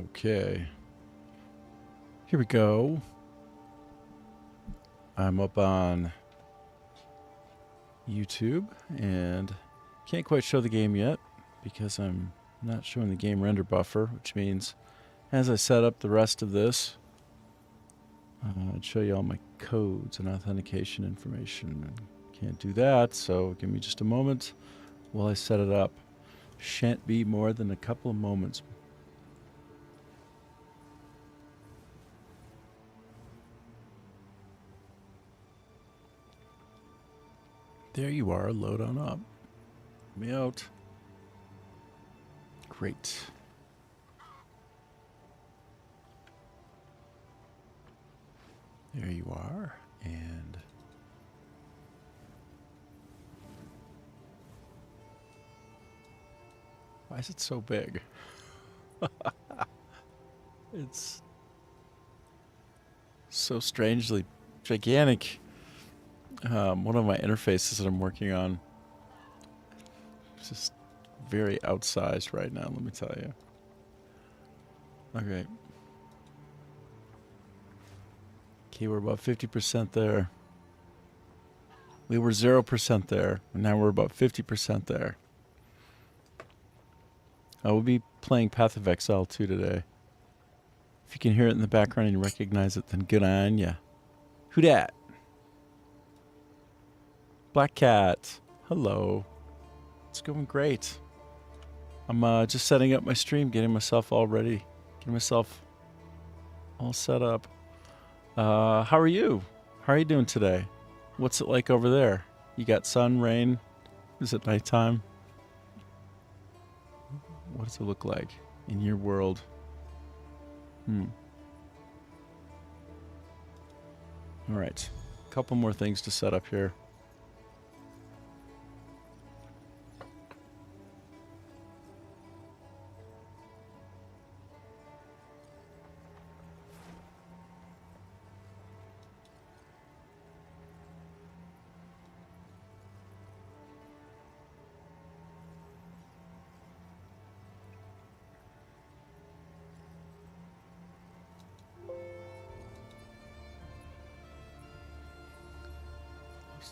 Okay. Here we go. I'm up on YouTube and can't quite show the game yet because I'm not showing the game render buffer, which means as I set up the rest of this, I'd show you all my codes and authentication information. Can't do that, so give me just a moment while I set it up. Shan't be more than a couple of moments. There you are, load on up. Let me out. Great. There you are, and why is it so big? It's so strangely gigantic. One of my interfaces that I'm working on is just very outsized right now, let me tell you. Okay. Okay, we're about 50% there. We were 0% there, and now we're about 50% there. I will be playing Path of Exile 2 today. If you can hear it in the background and you recognize it, then good on ya. Who dat? Black Cat. Hello. It's going great. I'm just setting up my stream, getting myself all ready. Getting myself all set up. How are you? How are you doing today? What's it like over there? You got sun, rain? Is it nighttime? What does it look like in your world? All right. A couple more things to set up here.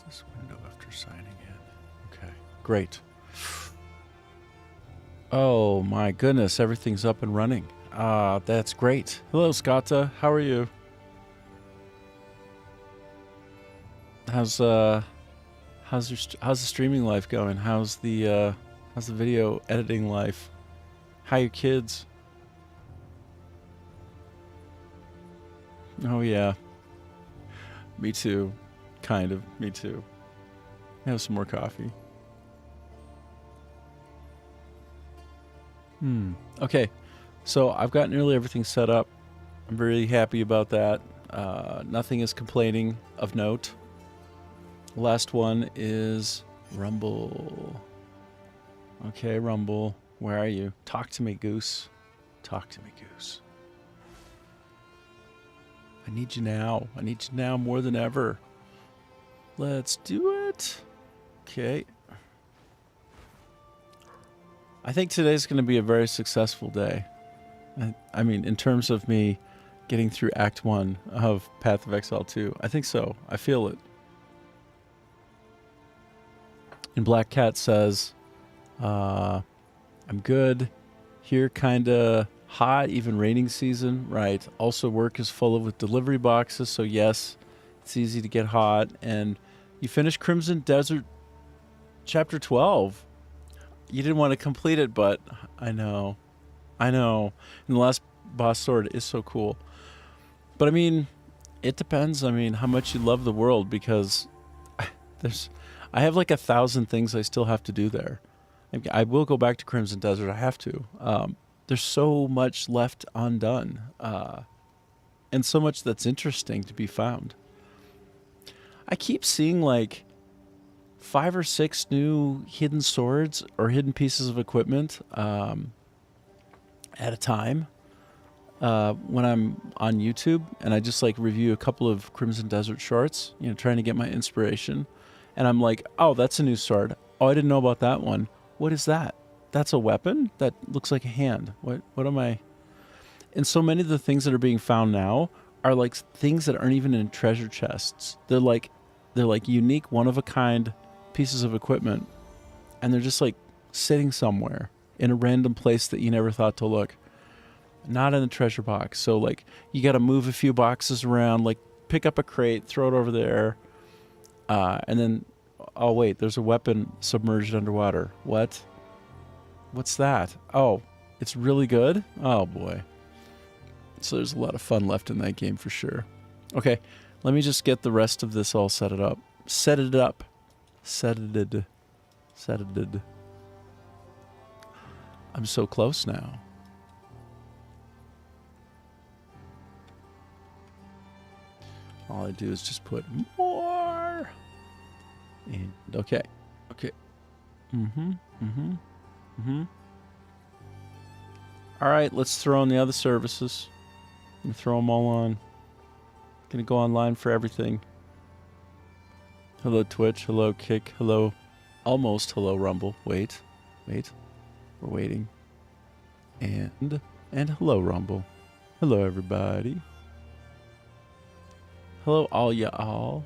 This window after signing in. Okay, great. Oh my goodness, everything's up and running. That's great. Hello, Scotta. How are you? How's the streaming life going? How's the video editing life? How are your kids? Oh yeah. Me too. Kind of. Me too. Have some more coffee. Okay. So I've got nearly everything set up. I'm really happy about that. Nothing is complaining of note. Last one is Rumble. Okay, Rumble. Where are you? Talk to me, Goose. Talk to me, Goose. I need you now. I need you now more than ever. Let's do it. Okay. I think today's going to be a very successful day. I mean, in terms of me getting through Act 1 of Path of Exile 2. I think so. I feel it. And Black Cat says, I'm good. Here kinda hot, even raining season. Right. Also work is full with delivery boxes, so yes, it's easy to get hot. And you finished Crimson Desert Chapter 12. You didn't want to complete it, but I know. And the last boss sword is so cool. But I mean, it depends. I mean, how much you love the world, because I have like 1,000 things I still have to do there. I will go back to Crimson Desert. I have to. There's so much left undone, and so much that's interesting to be found. I keep seeing like 5 or 6 new hidden swords or hidden pieces of equipment at a time when I'm on YouTube, and I just like review a couple of Crimson Desert shorts, you know, trying to get my inspiration. And I'm like, oh, that's a new sword. Oh, I didn't know about that one. What is that? That's a weapon? That looks like a hand. What am I? And so many of the things that are being found now are like things that aren't even in treasure chests. They're like unique, one of a kind pieces of equipment, and they're just like sitting somewhere in a random place that you never thought to look. Not in a treasure box. So like you got to move a few boxes around, like pick up a crate, throw it over there, and then oh wait, there's a weapon submerged underwater. What? What's that? Oh, it's really good? Oh boy. So there's a lot of fun left in that game for sure. Okay, let me just get the rest of this all set it up. Set it up. Set it. Set it. I'm so close now. All I do is just put more. And okay. Okay. All right, let's throw on the other services. I'm gonna throw them all on. Gonna go online for everything. Hello Twitch, hello Kick, hello, almost hello Rumble. Wait, we're waiting. And hello Rumble. Hello everybody. Hello all y'all.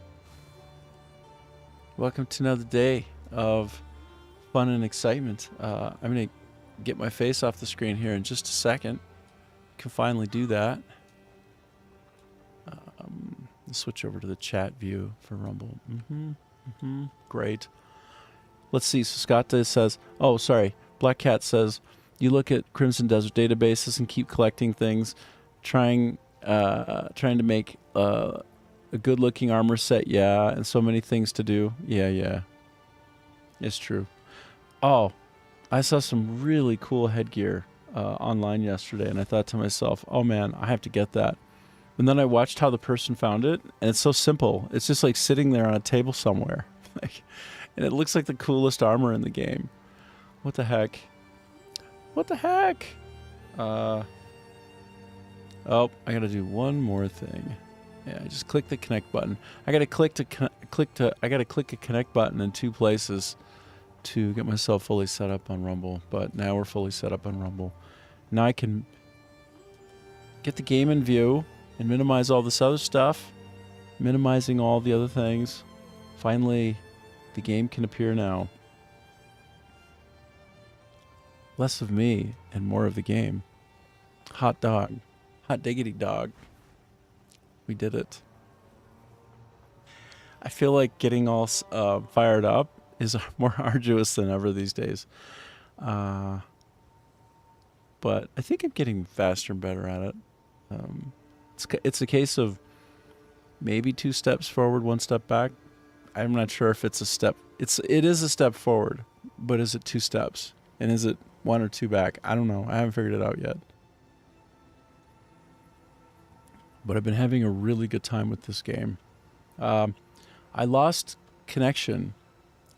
Welcome to another day of fun and excitement. I'm gonna get my face off the screen here in just a second. Can finally do that. Let's switch over to the chat view for Rumble. Great. Let's see. So Scott says, oh, sorry. Black Cat says, you look at Crimson Desert databases and keep collecting things, trying to make a good-looking armor set. Yeah, and so many things to do. Yeah. It's true. Oh, I saw some really cool headgear online yesterday, and I thought to myself, oh man, I have to get that. And then I watched how the person found it, and it's so simple. It's just like sitting there on a table somewhere. And it looks like the coolest armor in the game. What the heck? What the heck? Oh, I gotta do one more thing. Yeah, I just click the connect button. I gotta click a connect button in 2 places to get myself fully set up on Rumble. But now we're fully set up on Rumble. Now I can get the game in view and minimize all this other stuff, minimizing all the other things. Finally, the game can appear now. Less of me and more of the game. Hot dog. Hot diggity dog. We did it. I feel like getting all fired up is more arduous than ever these days. But I think I'm getting faster and better at it. It's a case of maybe 2 steps forward, 1 step back. I'm not sure if it's a step. It is a step forward, but is it 2 steps? And is it 1 or 2 back? I don't know. I haven't figured it out yet. But I've been having a really good time with this game. I lost connection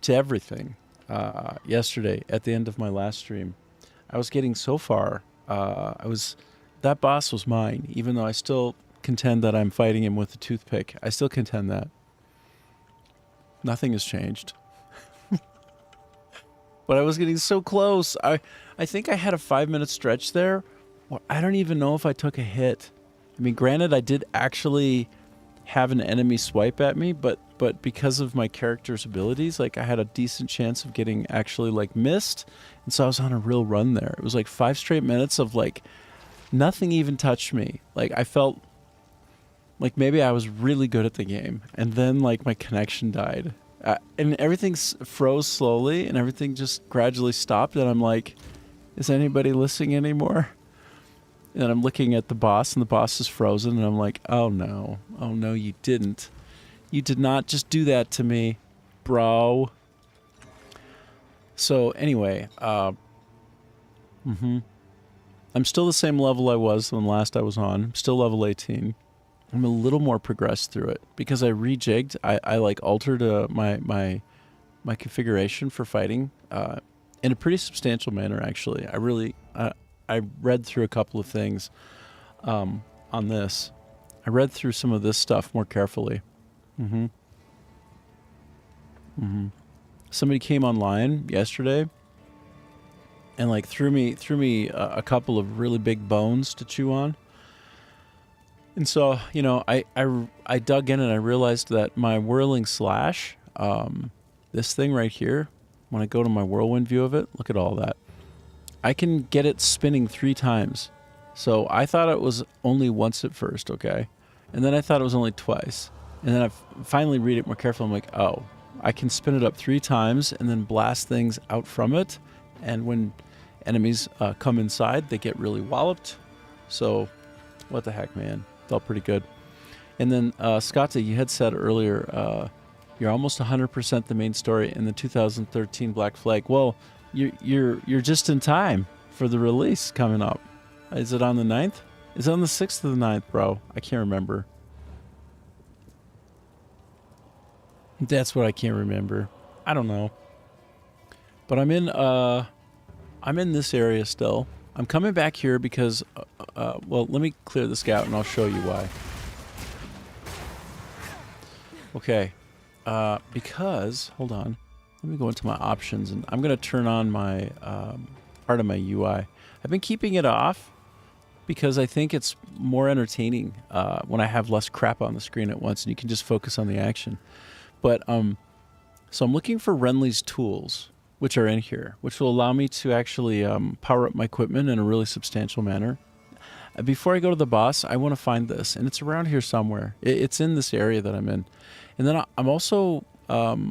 to everything yesterday at the end of my last stream. I was getting so far. That boss was mine, even though I still contend that I'm fighting him with a toothpick. I still contend that. Nothing has changed. But I was getting so close. I think I had a 5-minute stretch there. I don't even know if I took a hit. I mean, granted, I did actually have an enemy swipe at me, but because of my character's abilities, like I had a decent chance of getting actually like missed. And so I was on a real run there. It was like 5 straight minutes of like nothing even touched me. Like I felt like maybe I was really good at the game, and then like my connection died, and everything froze slowly, and everything just gradually stopped. And I'm like, is anybody listening anymore? And I'm looking at the boss, and the boss is frozen, and I'm like, oh no, you didn't. You did not just do that to me, bro. So anyway, I'm still the same level I was when last I was on. I'm still level 18. I'm a little more progressed through it because I rejigged. I like altered my configuration for fighting in a pretty substantial manner, actually. I read through a couple of things on this. I read through some of this stuff more carefully. Somebody came online yesterday and like threw me a couple of really big bones to chew on. And so, you know, I dug in and I realized that my whirling slash, this thing right here, when I go to my whirlwind view of it, look at all that. I can get it spinning 3 times. So I thought it was only once at first, okay? And then I thought it was only twice. And then I finally read it more carefully. I'm like, oh, I can spin it up 3 times and then blast things out from it. And when enemies come inside, they get really walloped. So what the heck, man? Felt pretty good. And then, Scotta, you had said earlier, you're almost 100% the main story in the 2013 Black Flag. Well, you're just in time for the release coming up. Is it on the 9th? Is it on the 6th or the 9th, bro? I can't remember. That's what I can't remember. I don't know. But I'm in this area still. I'm coming back here because, well, let me clear this out and I'll show you why. Okay. Because, hold on. Let me go into my options and I'm going to turn on my, part of my UI. I've been keeping it off because I think it's more entertaining when I have less crap on the screen at once and you can just focus on the action. But, so I'm looking for Renly's tools, which are in here, which will allow me to actually power up my equipment in a really substantial manner. Before I go to the boss, I want to find this, and it's around here somewhere. It's in this area that I'm in. And then I'm also, I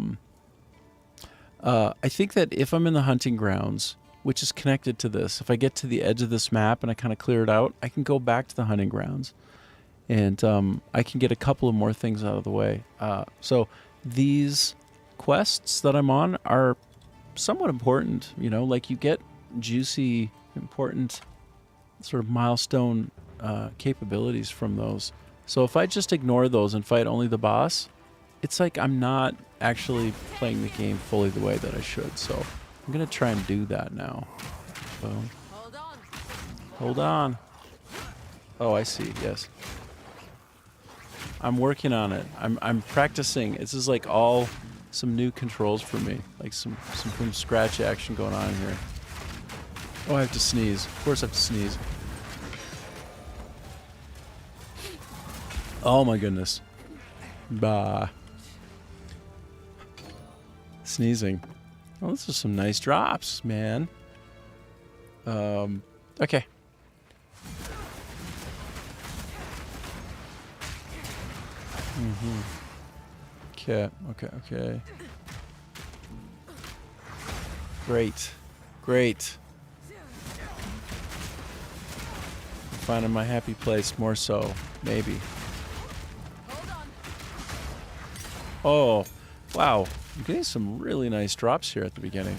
think that if I'm in the hunting grounds, which is connected to this, if I get to the edge of this map and I kind of clear it out, I can go back to the hunting grounds. And I can get a couple of more things out of the way. So these quests that I'm on are somewhat important, you know, like you get juicy, important sort of milestone capabilities from those. So if I just ignore those and fight only the boss, it's like I'm not actually playing the game fully the way that I should. So I'm going to try and do that now. Boom. Hold on. Oh, I see. Yes. I'm working on it. I'm practicing. This is like all some new controls for me. Like some from scratch action going on here. Oh, I have to sneeze. Of course I have to sneeze. Oh my goodness. Bah. Sneezing. Oh, this is some nice drops, man. Okay. Okay. Great. I'm finding my happy place more so, maybe. Oh, wow. I'm getting some really nice drops here at the beginning.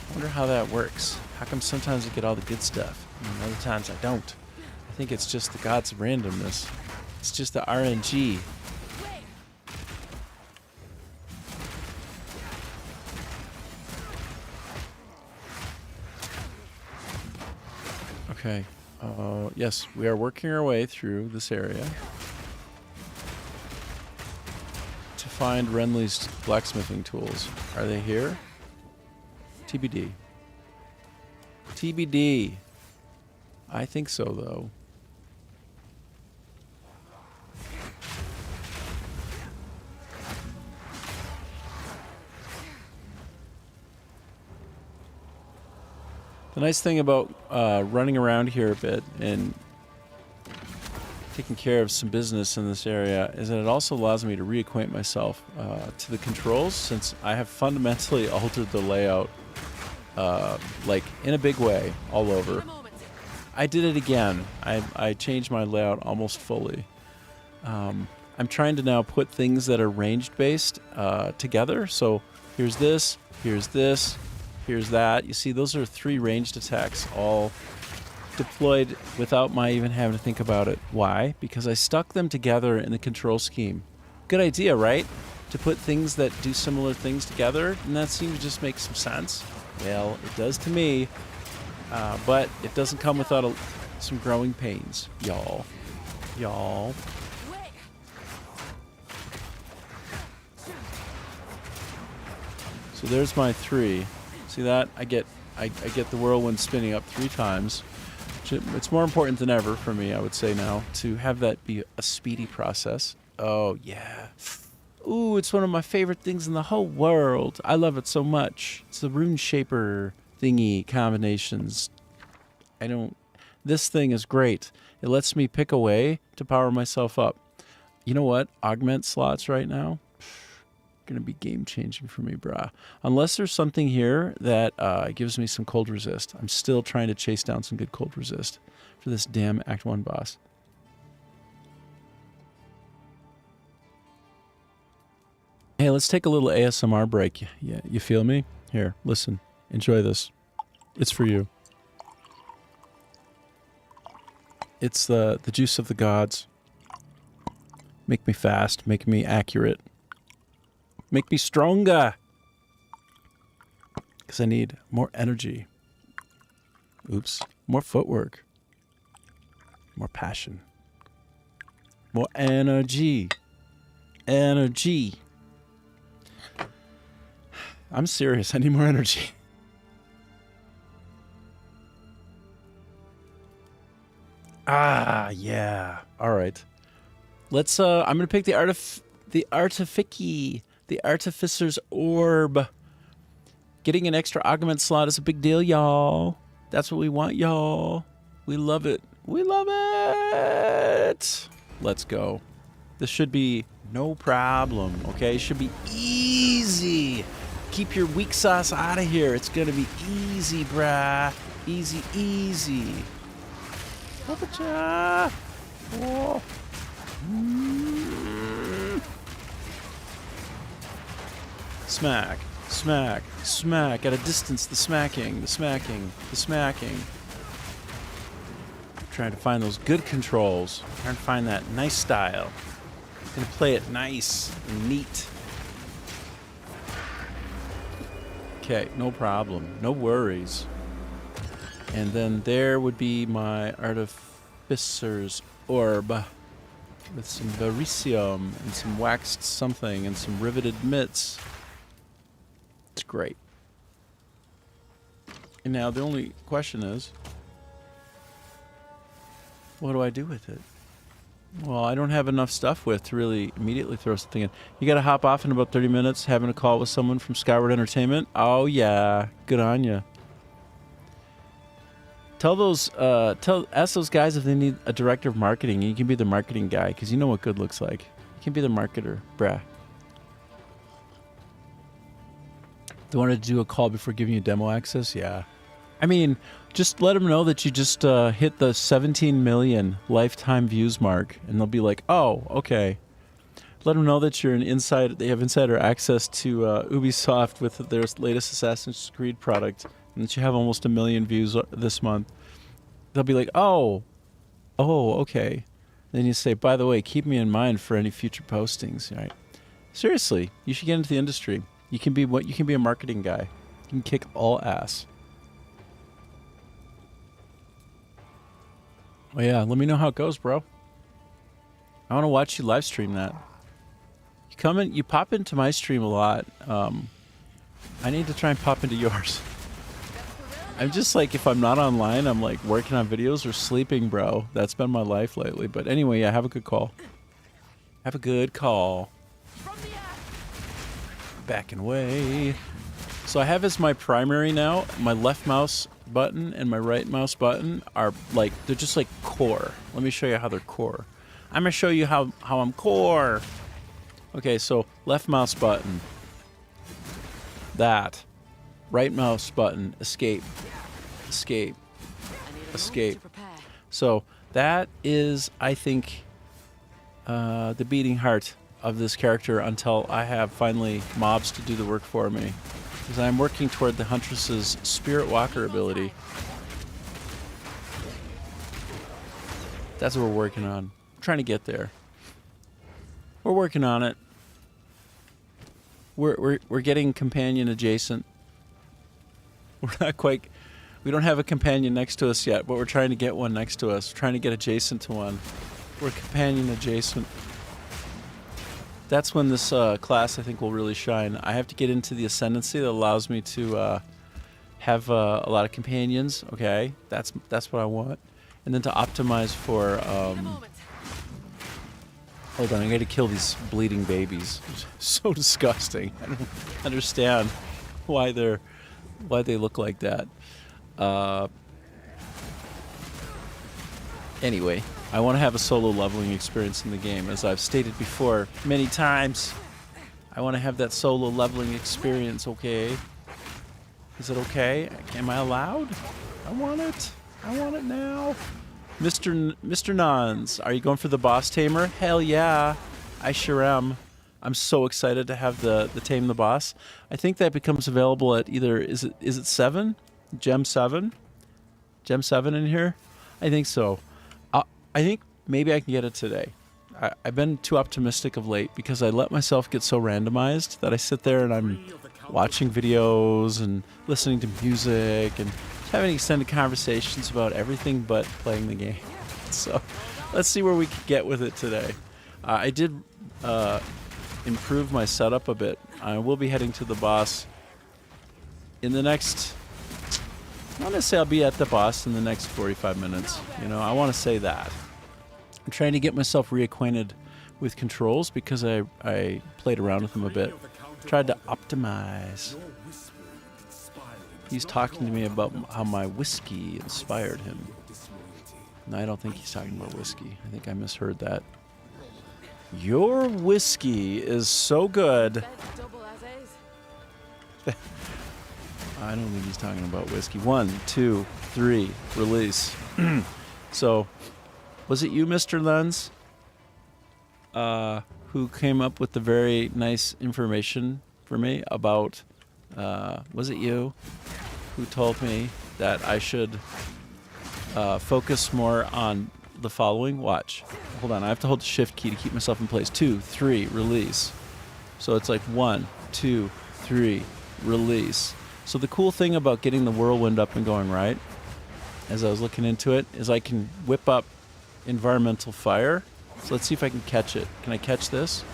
I wonder how that works. How come sometimes I get all the good stuff and other times I don't? I think it's just the gods of randomness. It's just the RNG. Okay. Yes, we are working our way through this area to find Renly's blacksmithing tools. Are they here? TBD. TBD. I think so, though. The nice thing about running around here a bit and taking care of some business in this area is that it also allows me to reacquaint myself to the controls, since I have fundamentally altered the layout like in a big way all over. I did it again. I changed my layout almost fully. I'm trying to now put things that are ranged based together. So here's this, here's this, here's that. You see, those are 3 ranged attacks all deployed without my even having to think about it. Why? Because I stuck them together in the control scheme. Good idea, right? To put things that do similar things together, and that seems to just make some sense. Well, it does to me, but it doesn't come without some growing pains, y'all. So there's my 3. See that? I get the whirlwind spinning up 3 times. It's more important than ever for me, I would say now, to have that be a speedy process. Oh, yeah. Ooh, it's one of my favorite things in the whole world. I love it so much. It's the Rune Shaper thingy combinations. This thing is great. It lets me pick a way to power myself up. You know what? Augment slots right now, going to be game-changing for me, brah. Unless there's something here that gives me some cold resist. I'm still trying to chase down some good cold resist for this damn Act 1 boss. Hey, let's take a little ASMR break. Yeah, you feel me? Here, listen. Enjoy this. It's for you. It's the juice of the gods. Make me fast. Make me accurate. Make me stronger. Because I need more energy. Oops. More footwork. More passion. More energy. Energy. I'm serious. I need more energy. Ah, yeah. All right. Let's, I'm going to pick the Artificer's Orb. Getting an extra augment slot is a big deal, y'all. That's what we want, y'all. We love it. We love it. Let's go. This should be no problem, okay? It should be easy. Keep your weak sauce out of here. It's going to be easy, brah. Easy, easy. Oh. Smack, smack, smack. At a distance, the smacking, the smacking, the smacking. Trying to find those good controls. Trying to find that nice style. Gonna play it nice and neat. Okay, no problem. No worries. And then there would be my Artificer's Orb with some Verisium and some waxed something and some riveted mitts. It's great. And now the only question is, what do I do with it? Well, I don't have enough stuff to really immediately throw something in. You got to hop off in about 30 minutes, having a call with someone from Skyward Entertainment. Oh, yeah. Good on you. Ask those guys if they need a director of marketing. You can be the marketing guy, because you know what good looks like. You can be the marketer, brah. They wanted to do a call before giving you demo access? Yeah. I mean, just let them know that you just hit the 17 million lifetime views mark, and they'll be like, oh, okay. Let them know that you're they have insider access to Ubisoft with their latest Assassin's Creed product, and that you have almost 1 million views this month. They'll be like, oh, okay. Then you say, by the way, keep me in mind for any future postings, right? Seriously, you should get into the industry. You can be a marketing guy. You can kick all ass. Oh yeah, let me know how it goes, bro. I want to watch you live stream that. You pop into my stream a lot. I need to try and pop into yours. I'm just like, if I'm not online, I'm like working on videos or sleeping, bro. That's been my life lately. But anyway, yeah, have a good call. Have a good call. Backing away. So I have as my primary now, my left mouse button and my right mouse button are like, they're just like core. Let me show you how they're core. I'm going to show you how I'm core. Okay, so left mouse button. That. Right mouse button, escape, escape, escape. So that is, I think, the beating heart of this character until I have finally mobs to do the work for me. Because I'm working toward the Huntress's Spirit Walker ability. That's what we're working on. I'm trying to get there. We're working on it. We're getting companion adjacent. We're not quite... We don't have a companion next to us yet, but we're trying to get one next to us. We're trying to get adjacent to one. We're companion adjacent. That's when this class, I think, will really shine. I have to get into the ascendancy that allows me to have a lot of companions. Okay, that's what I want. and then to optimize for. Hold on, I gotta kill these bleeding babies. So disgusting. I don't understand why they look like that. Anyway, I want to have a solo leveling experience in the game, as I've stated before many times. I want to have that solo leveling experience, okay? Is it okay? Am I allowed? I want it. I want it now. Mr. Nons, are you going for the boss tamer? Hell yeah. I sure am. I'm so excited to have the tame the boss. I think that becomes available at either, is it 7? Gem 7? Gem 7 in here? I think so. I think maybe I can get it today. I've been too optimistic of late because I let myself get so randomized that I sit there and I'm watching videos and listening to music and having extended conversations about everything but playing the game. So let's see where we can get with it today. I did improve my setup a bit. I will be heading to the boss in the next... I want to say I'll be at the boss in the next 45 minutes. You know, I want to say that. I'm trying to get myself reacquainted with controls because I played around with them a bit. Tried to optimize. He's talking to me about how my whiskey inspired him. No, I don't think he's talking about whiskey. I think I misheard that. Your whiskey is so good. I don't think he's talking about whiskey. 1, 2, 3, release. So, was it you, Mr. Lens, who came up with the very nice information for me about, was it you who told me that I should focus more on the following? Watch. Hold on, I have to hold the shift key to keep myself in place. 2, 3, release. So it's like 1, 2, 3, release. So the cool thing about getting the whirlwind up and going right, as I was looking into it, is I can whip up environmental fire. So let's see if I can catch it. Can I catch this?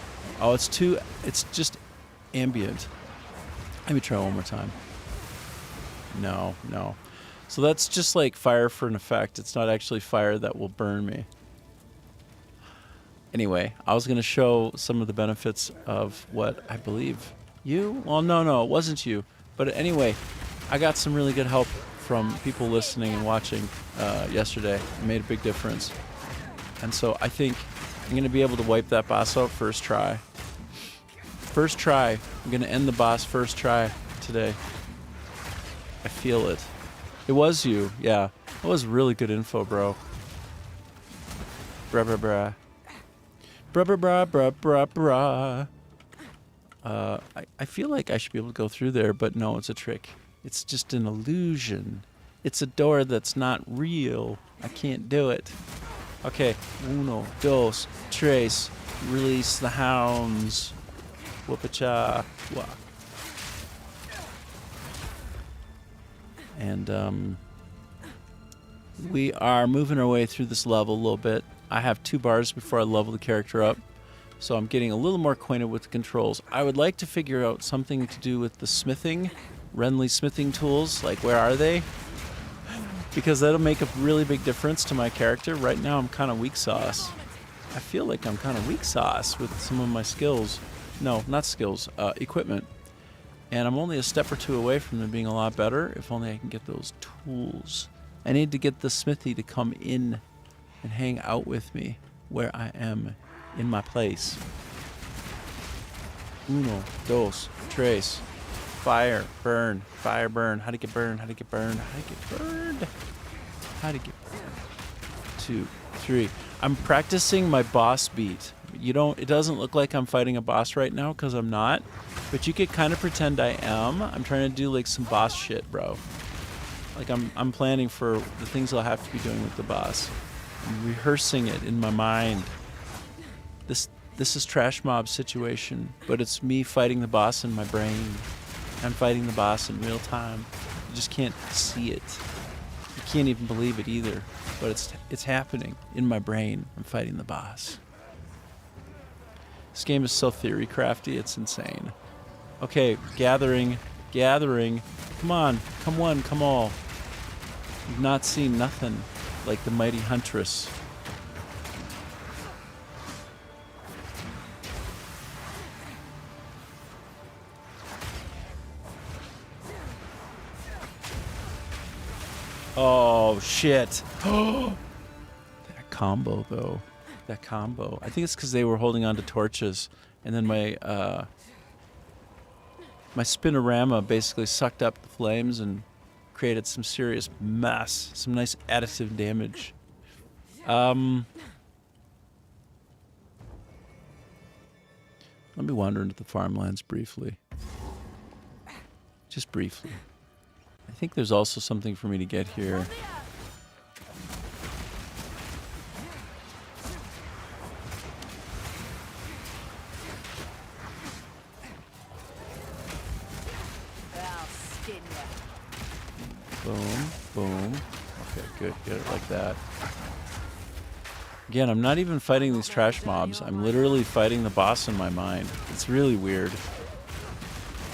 Oh, it's just ambient. Let me try one more time. No. So that's just like fire for an effect. It's not actually fire that will burn me. Anyway, I was going to show some of the benefits of what I believe you? Well, no, it wasn't you. But anyway, I got some really good help from people listening and watching yesterday. It made a big difference. And so I think I'm going to be able to wipe that boss out first try. First try. I'm going to end the boss first try today. I feel it. It was you. Yeah. That was really good info, bro. Bra bra bra. Bra bra bra bra bra bra. I feel like I should be able to go through there, but no, it's a trick. It's just an illusion. It's a door that's not real. I can't do it. Okay. 1, 2, 3. Release the hounds. Whoopacha. Wah. And we are moving our way through this level a little bit. I have 2 bars before I level the character up. So I'm getting a little more acquainted with the controls. I would like to figure out something to do with the smithing, Renly smithing tools. Like, where are they? Because that'll make a really big difference to my character. Right now, I'm kind of weak sauce. I feel like I'm kind of weak sauce with some of my skills. No, not skills, equipment. And I'm only a step or 2 away from them being a lot better. If only I can get those tools. I need to get the smithy to come in and hang out with me where I am. In my place. 1, 2, 3. Fire, burn, fire, burn. How to get burned? How to get burned? How to get burned? How to get burned? 2, 3. I'm practicing my boss beat. It doesn't look like I'm fighting a boss right now because I'm not, but you could kind of pretend I am. I'm trying to do like some boss shit, bro. Like I'm planning for the things I'll have to be doing with the boss. I'm rehearsing it in my mind. This is Trash Mob situation, but it's me fighting the boss in my brain. I'm fighting the boss in real time. You just can't see it. You can't even believe it either, but it's happening in my brain. I'm fighting the boss. This game is so theory crafty, it's insane. Okay, gathering. Come on, come one, come all. You've not seen nothing. like the mighty Huntress. Oh, shit. That combo, though. That combo. I think it's because they were holding on to torches, and then my spinorama basically sucked up the flames and created some serious mess. Some nice additive damage. Let me wander into the farmlands briefly. Just briefly. I think there's also something for me to get here. Boom, boom. Okay, good. Get it like that. Again, I'm not even fighting these trash mobs. I'm literally fighting the boss in my mind. It's really weird.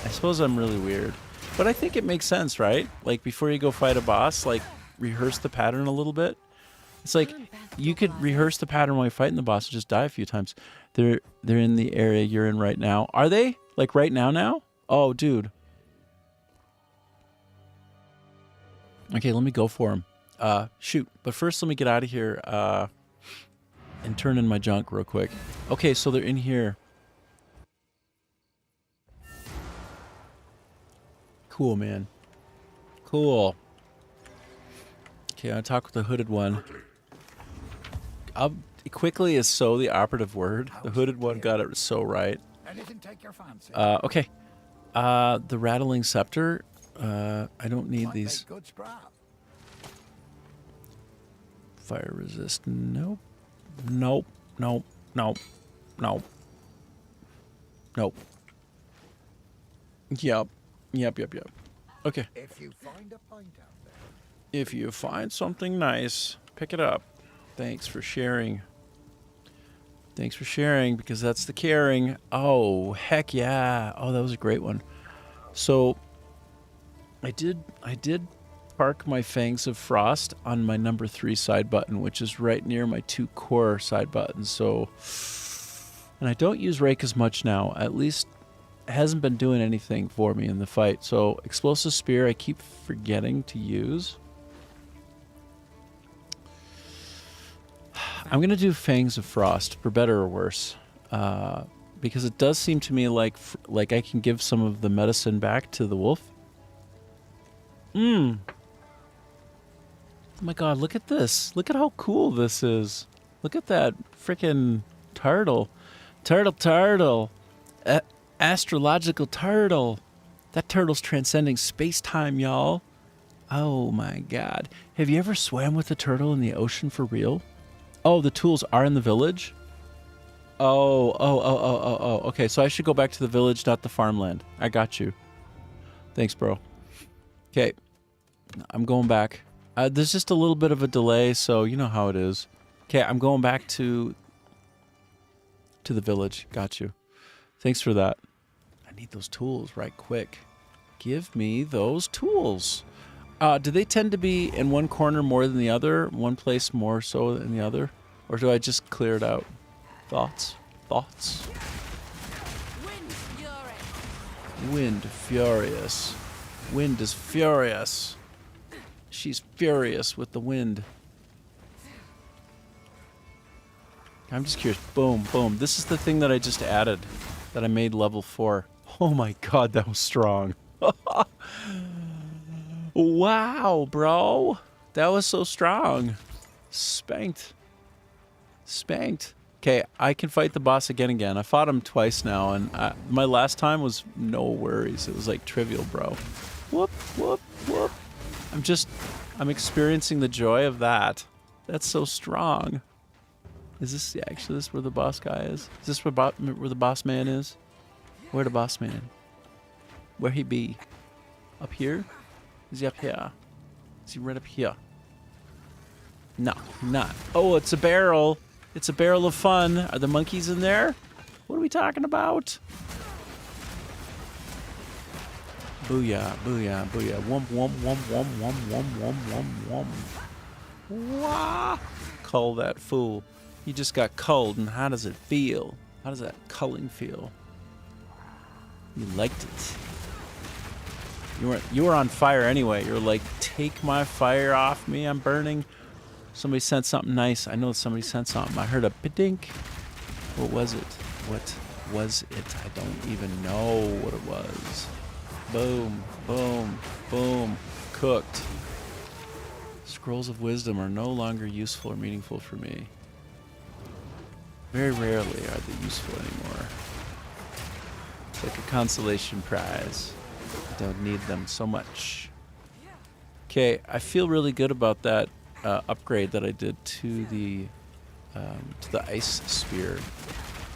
I suppose I'm really weird. But I think it makes sense, right? Like, before you go fight a boss, like, rehearse the pattern a little bit. It's like, you could rehearse the pattern while you're fighting the boss and just die a few times. They're in the area you're in right now. Are they? Like, right now? Oh, dude. Okay, let me go for him. Shoot. But first, let me get out of here, and turn in my junk real quick. Okay, so they're in here. Cool, man. Cool. Okay, I'll talk with the hooded one. Quickly is so the operative word. The hooded one got it so right. Okay. The rattling scepter. I don't need these. Fire resist. Nope. Nope. Nope. Nope. Nope. Nope. Yep. Yep. Okay. If you find a pint out there. If you find something nice, pick it up. Thanks for sharing. Thanks for sharing, because that's the caring. Oh, heck yeah. Oh, that was a great one. So I did park my Fangs of Frost on my number 3 side button, which is right near my 2 core side buttons. So, and I don't use Rake as much now. At least it hasn't been doing anything for me in the fight. So Explosive Spear I keep forgetting to use. I'm going to do Fangs of Frost, for better or worse. Because it does seem to me like I can give some of the medicine back to the wolf. Oh my god, look at this. Look at how cool this is. Look at that freaking turtle. Turtle. Astrological turtle. That turtle's transcending space-time, y'all. Oh my god. Have you ever swam with a turtle in the ocean for real? Oh, the tools are in the village? Oh. Okay, so I should go back to the village, not the farmland. I got you. Thanks, bro. Okay. I'm going back. There's just a little bit of a delay, so you know how it is. Okay, I'm going back to the village. Got you. Thanks for that. I need those tools right quick. Give me those tools. Do they tend to be in one corner more than the other? One place more so than the other? Or do I just clear it out? Thoughts? Thoughts? Wind furious. Wind is furious. She's furious with the wind. I'm just curious. Boom, boom. This is the thing that I just added. That I made level 4. Oh my god, that was strong. Wow, bro. That was so strong. Spanked. Spanked. Okay, I can fight the boss again. I fought him twice now, and my last time was no worries. It was like trivial, bro. Whoop, whoop, whoop. I'm experiencing the joy of that. That's so strong. Is this actually where the boss guy is? Is this where the boss man is? Where the boss man? Where he be? Up here? Is he up here? Is he right up here? No, not. Oh, it's a barrel. It's a barrel of fun. Are the monkeys in there? What are we talking about? Booyah, booyah, booyah. Womp, womp, womp, womp, womp, womp, womp, womp, womp. Wah! Cull that fool. He just got culled, and how does it feel? How does that culling feel? You liked it. You were on fire anyway. You're like, take my fire off me. I'm burning. Somebody sent something nice. I know somebody sent something. I heard a pidink. What was it? What was it? I don't even know what it was. Boom, boom, boom. Cooked. Scrolls of wisdom are no longer useful or meaningful for me. Very rarely are they useful anymore. It's like a consolation prize. I don't need them so much. Okay, I feel really good about that upgrade that I did to the ice spear.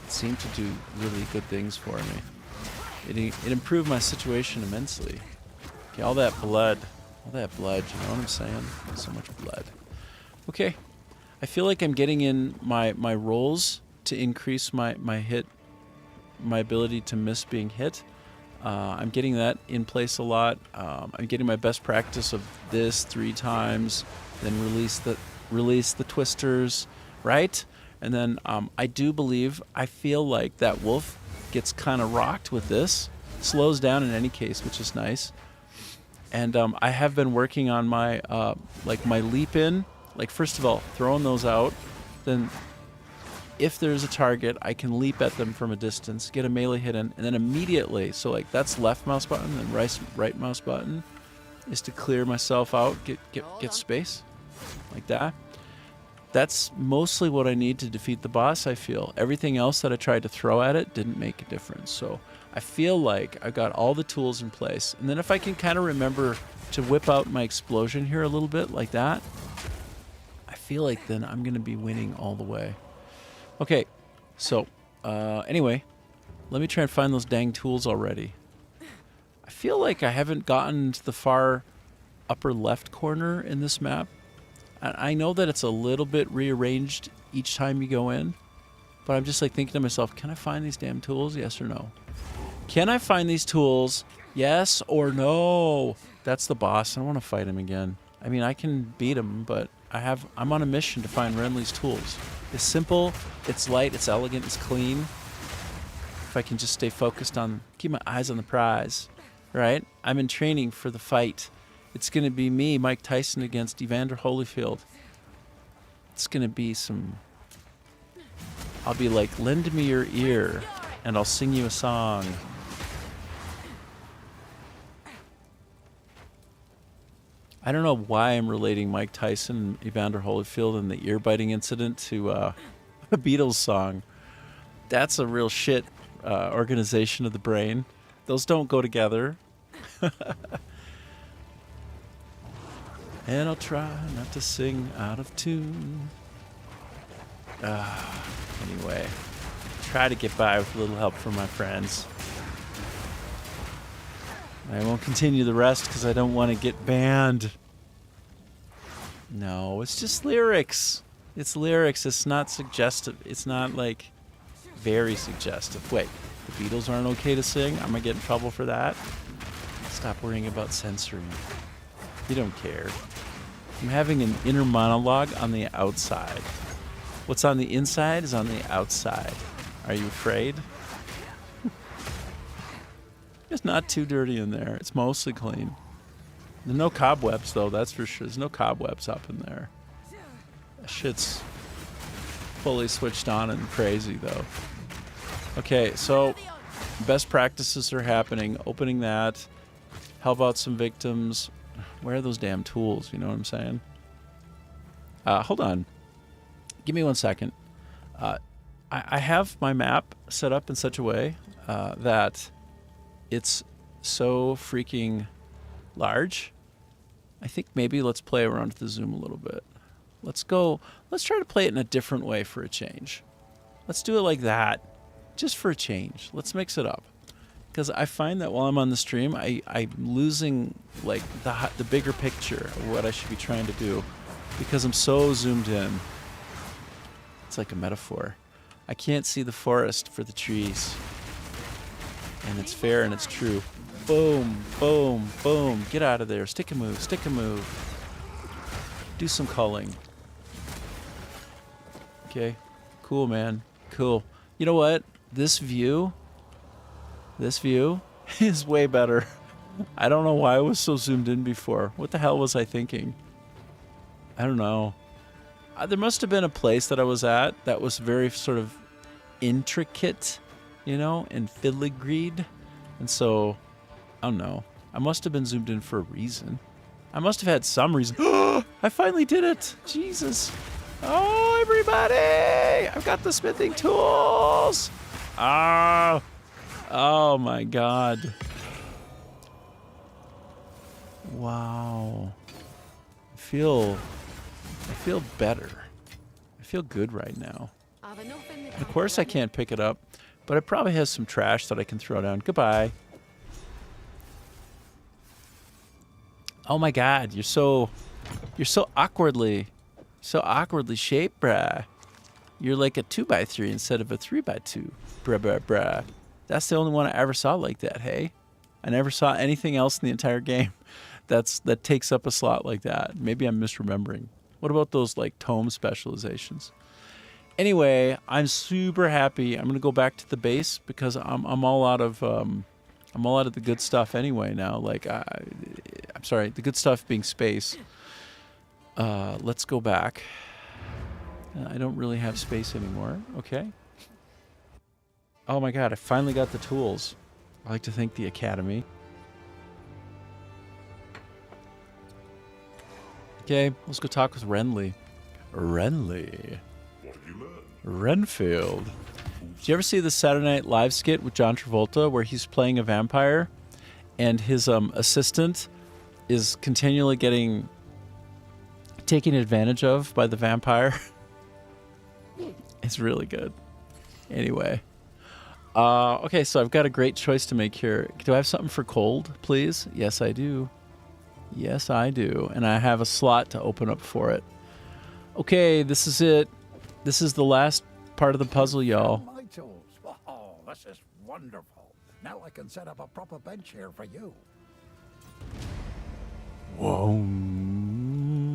It seemed to do really good things for me. It improved my situation immensely. Okay, all that blood, you know what I'm saying? So much blood. Okay, I feel like I'm getting in my rolls to increase my hit, my ability to miss being hit. I'm getting that in place a lot. I'm getting my best practice of this 3 times, then release the twisters, right? And then I feel like that wolf gets kind of rocked with this, slows down in any case, which is nice. And I have been working on my my leap in, like first of all throwing those out, then if there's a target, I can leap at them from a distance, get a melee hit in, and then immediately, so like that's left mouse button, and right mouse button is to clear myself out, get space, like that. That's mostly what I need to defeat the boss, I feel. Everything else that I tried to throw at it didn't make a difference. So I feel like I got all the tools in place. And then if I can kind of remember to whip out my explosion here a little bit like that, I feel like then I'm going to be winning all the way. Okay, so anyway, let me try and find those dang tools already. I feel like I haven't gotten to the far upper left corner in this map. I know that it's a little bit rearranged each time you go in, but I'm just like thinking to myself, can I find these damn tools? Yes or no? Can I find these tools? Yes or no? That's the boss. I don't want to fight him again. I mean, I can beat him, but I'm on a mission to find Renly's tools. It's simple, it's light, it's elegant, it's clean. If I can just stay focused on, keep my eyes on the prize, right? I'm in training for the fight. It's going to be me, Mike Tyson, against Evander Holyfield. It's going to be I'll be like, lend me your ear, and I'll sing you a song. I don't know why I'm relating Mike Tyson and Evander Holyfield and the ear-biting incident to a Beatles song. That's a real shit organization of the brain. Those don't go together. And I'll try not to sing out of tune. Anyway, try to get by with a little help from my friends. I won't continue the rest because I don't want to get banned. No, it's just lyrics. It's lyrics. It's not suggestive. It's not like very suggestive. Wait, the Beatles aren't okay to sing? Am I getting in trouble for that? Stop worrying about censoring. You don't care. I'm having an inner monologue on the outside. What's on the inside is on the outside. Are you afraid? It's not too dirty in there. It's mostly clean. There's no cobwebs, though, that's for sure. There's no cobwebs up in there. That shit's fully switched on and crazy, though. Okay, so best practices are happening. Opening that. Help out some victims. Where are those damn tools? You know what I'm saying? Hold on. Give me 1 second. I have my map set up in such a way that it's so freaking large. I think maybe let's play around with the zoom a little bit. Let's try to play it in a different way for a change. Let's do it like that, just for a change. Let's mix it up. Because I find that while I'm on the stream, I'm losing like the bigger picture of what I should be trying to do because I'm so zoomed in. It's like a metaphor. I can't see the forest for the trees. And it's fair and it's true. Boom, boom, boom. Get out of there. Stick a move, stick a move. Do some culling. Okay. Cool, man. Cool. You know what? This view is way better. I don't know why I was so zoomed in before. What the hell was I thinking? I don't know. There must have been a place that I was at that was very sort of intricate, and filigreed. And so, I don't know. I must have been zoomed in for a reason. I must have had some reason. I finally did it. Jesus. Oh, everybody. I've got the smithing tools. Oh my God. Wow. I feel better. I feel good right now. And of course I can't pick it up, but it probably has some trash that I can throw down. Goodbye. Oh my God, you're so awkwardly shaped, bruh. You're like a 2x3 instead of a 3x2. Bruh. That's the only one I ever saw like that, hey? I never saw anything else in the entire game that takes up a slot like that. Maybe I'm misremembering. What about those like tome specializations? Anyway, I'm super happy. I'm gonna go back to the base because I'm all out of the good stuff anyway now. Like I'm sorry, the good stuff being space. Let's go back. I don't really have space anymore. Okay. Oh my God, I finally got the tools. I like to thank the Academy. Okay, let's go talk with Renly. Renly. What have you learned? Renfield. Did you ever see the Saturday Night Live skit with John Travolta where he's playing a vampire and his assistant is continually taken advantage of by the vampire? It's really good. Anyway. Okay, so I've got a great choice to make here. Do I have something for cold, please? Yes, I do. Yes, I do. And I have a slot to open up for it. Okay, this is it. This is the last part of the puzzle, y'all. My tools. Oh, this is wonderful. Now I can set up a proper bench here for you. Whoa.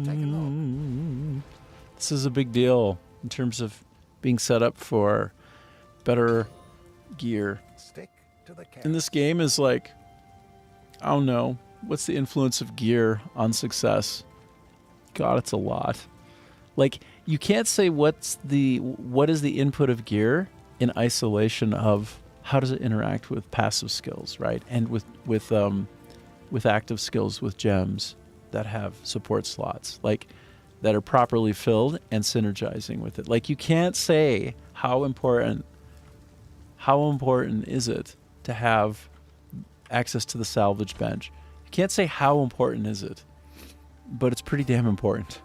Take a look. This is a big deal in terms of being set up for better gear. Stick to the And this game is like, I don't know, what's the influence of gear on success? God, it's a lot. Like, you can't say what is the input of gear in isolation of how does it interact with passive skills, right? And with active skills, with gems that have support slots, like that are properly filled and synergizing with it. Like, you can't say how important is it to have access to the salvage bench. You can't say how important is it, but it's pretty damn important.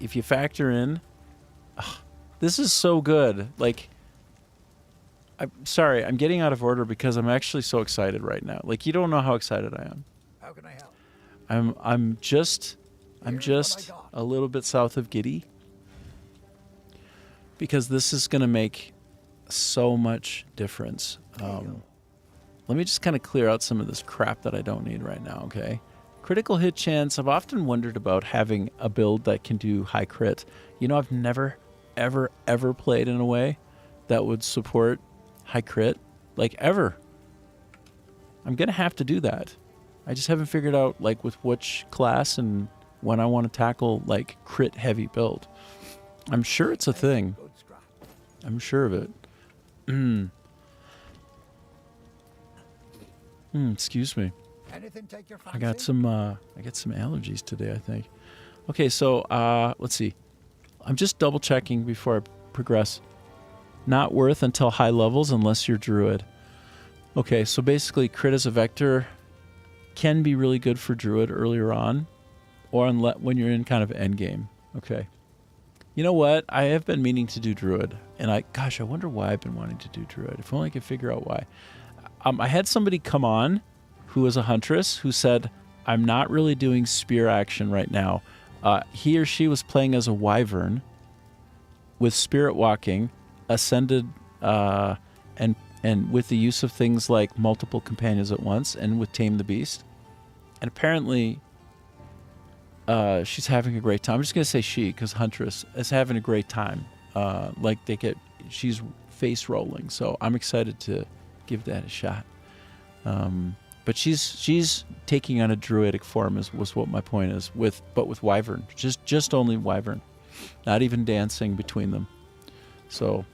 If you factor in, this is so good. Like, I'm sorry, I'm getting out of order because I'm actually so excited right now. Like, you don't know how excited I am. How can I help? I'm just Here's what I got. a little bit south of giddy because this is gonna make so much difference. Let me just kind of clear out some of this crap that I don't need right now, okay? Critical hit chance. I've often wondered about having a build that can do high crit. I've never, ever played in a way that would support high crit, like ever. I'm going to have to do that. I just haven't figured out like with which class and when I want to tackle like crit heavy build. I'm sure it's a thing. Good scrap. I'm sure of it. Excuse me. Anything take your fancy? I got some allergies today, I think. Okay, so let's see. I'm just double checking before I progress. Not worth until high levels unless you're druid. Okay, so basically crit as a vector can be really good for druid earlier on or when you're in kind of end game. Okay. You know what? I have been meaning to do druid and I wonder why I've been wanting to do druid. If only I could figure out why. I had somebody come on who was a huntress who said, I'm not really doing spear action right now. He or she was playing as a wyvern with spirit walking, ascended, and with the use of things like multiple companions at once and with Tame the Beast. And apparently she's having a great time. I'm just gonna say she, because Huntress is having a great time. Like she's face rolling, so I'm excited to give that a shot. But she's taking on a druidic form, was what my point is, but with wyvern, just only wyvern, not even dancing between them. So,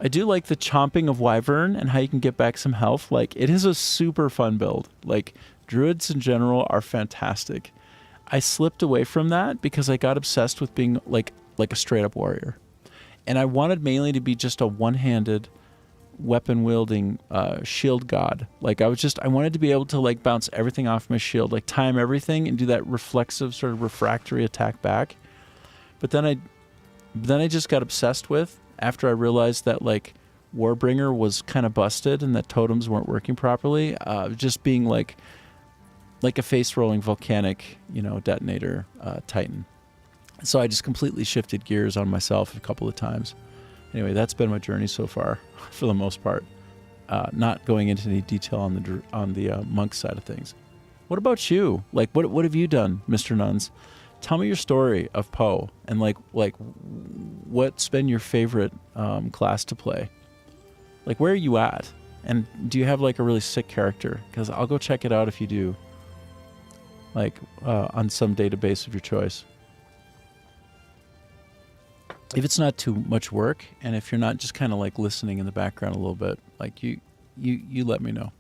I do like the chomping of wyvern and how you can get back some health. Like, it is a super fun build. Like, druids in general are fantastic. I slipped away from that because I got obsessed with being like a straight up warrior, and I wanted mainly to be just a one-handed weapon wielding shield god. Like, I wanted to be able to like bounce everything off my shield, like time everything and do that reflexive sort of refractory attack back. But then I just got obsessed with, after I realized that like Warbringer was kind of busted and that totems weren't working properly, just being like a face rolling volcanic, detonator titan. So I just completely shifted gears on myself a couple of times. Anyway, that's been my journey so far, for the most part. Not going into any detail on the monk side of things. What about you? Like, what have you done, Mr. Nuns? Tell me your story of Poe, and like what's been your favorite class to play? Like, where are you at? And do you have like a really sick character? Because I'll go check it out if you do. Like on some database of your choice. If it's not too much work, and if you're not just kind of like listening in the background a little bit, like you let me know.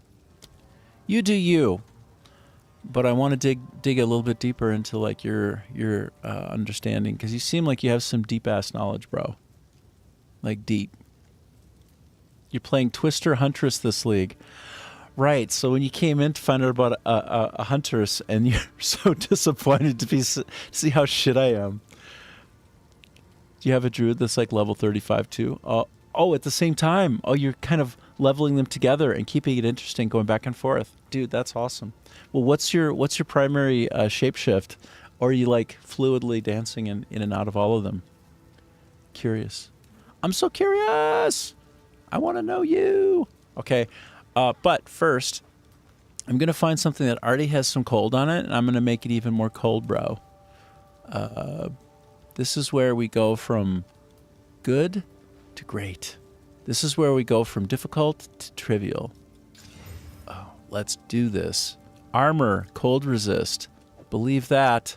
You do you. But I want to dig a little bit deeper into like your understanding, because you seem like you have some deep ass knowledge, bro. Like deep. You're playing Twister Huntress this league, right? So when you came in to find out about a Huntress, and you're so disappointed to see how shit I am. Do you have a druid that's like level 35 too? Oh, at the same time. Oh, you're kind of leveling them together and keeping it interesting, going back and forth. Dude, that's awesome. Well, what's your primary shapeshift? Or are you like fluidly dancing in and out of all of them? Curious. I'm so curious. I want to know you. Okay. But first, I'm going to find something that already has some cold on it, and I'm going to make it even more cold, bro. This is where we go from good to great. This is where we go from difficult to trivial. Oh, let's do this. Armor, cold resist. Believe that.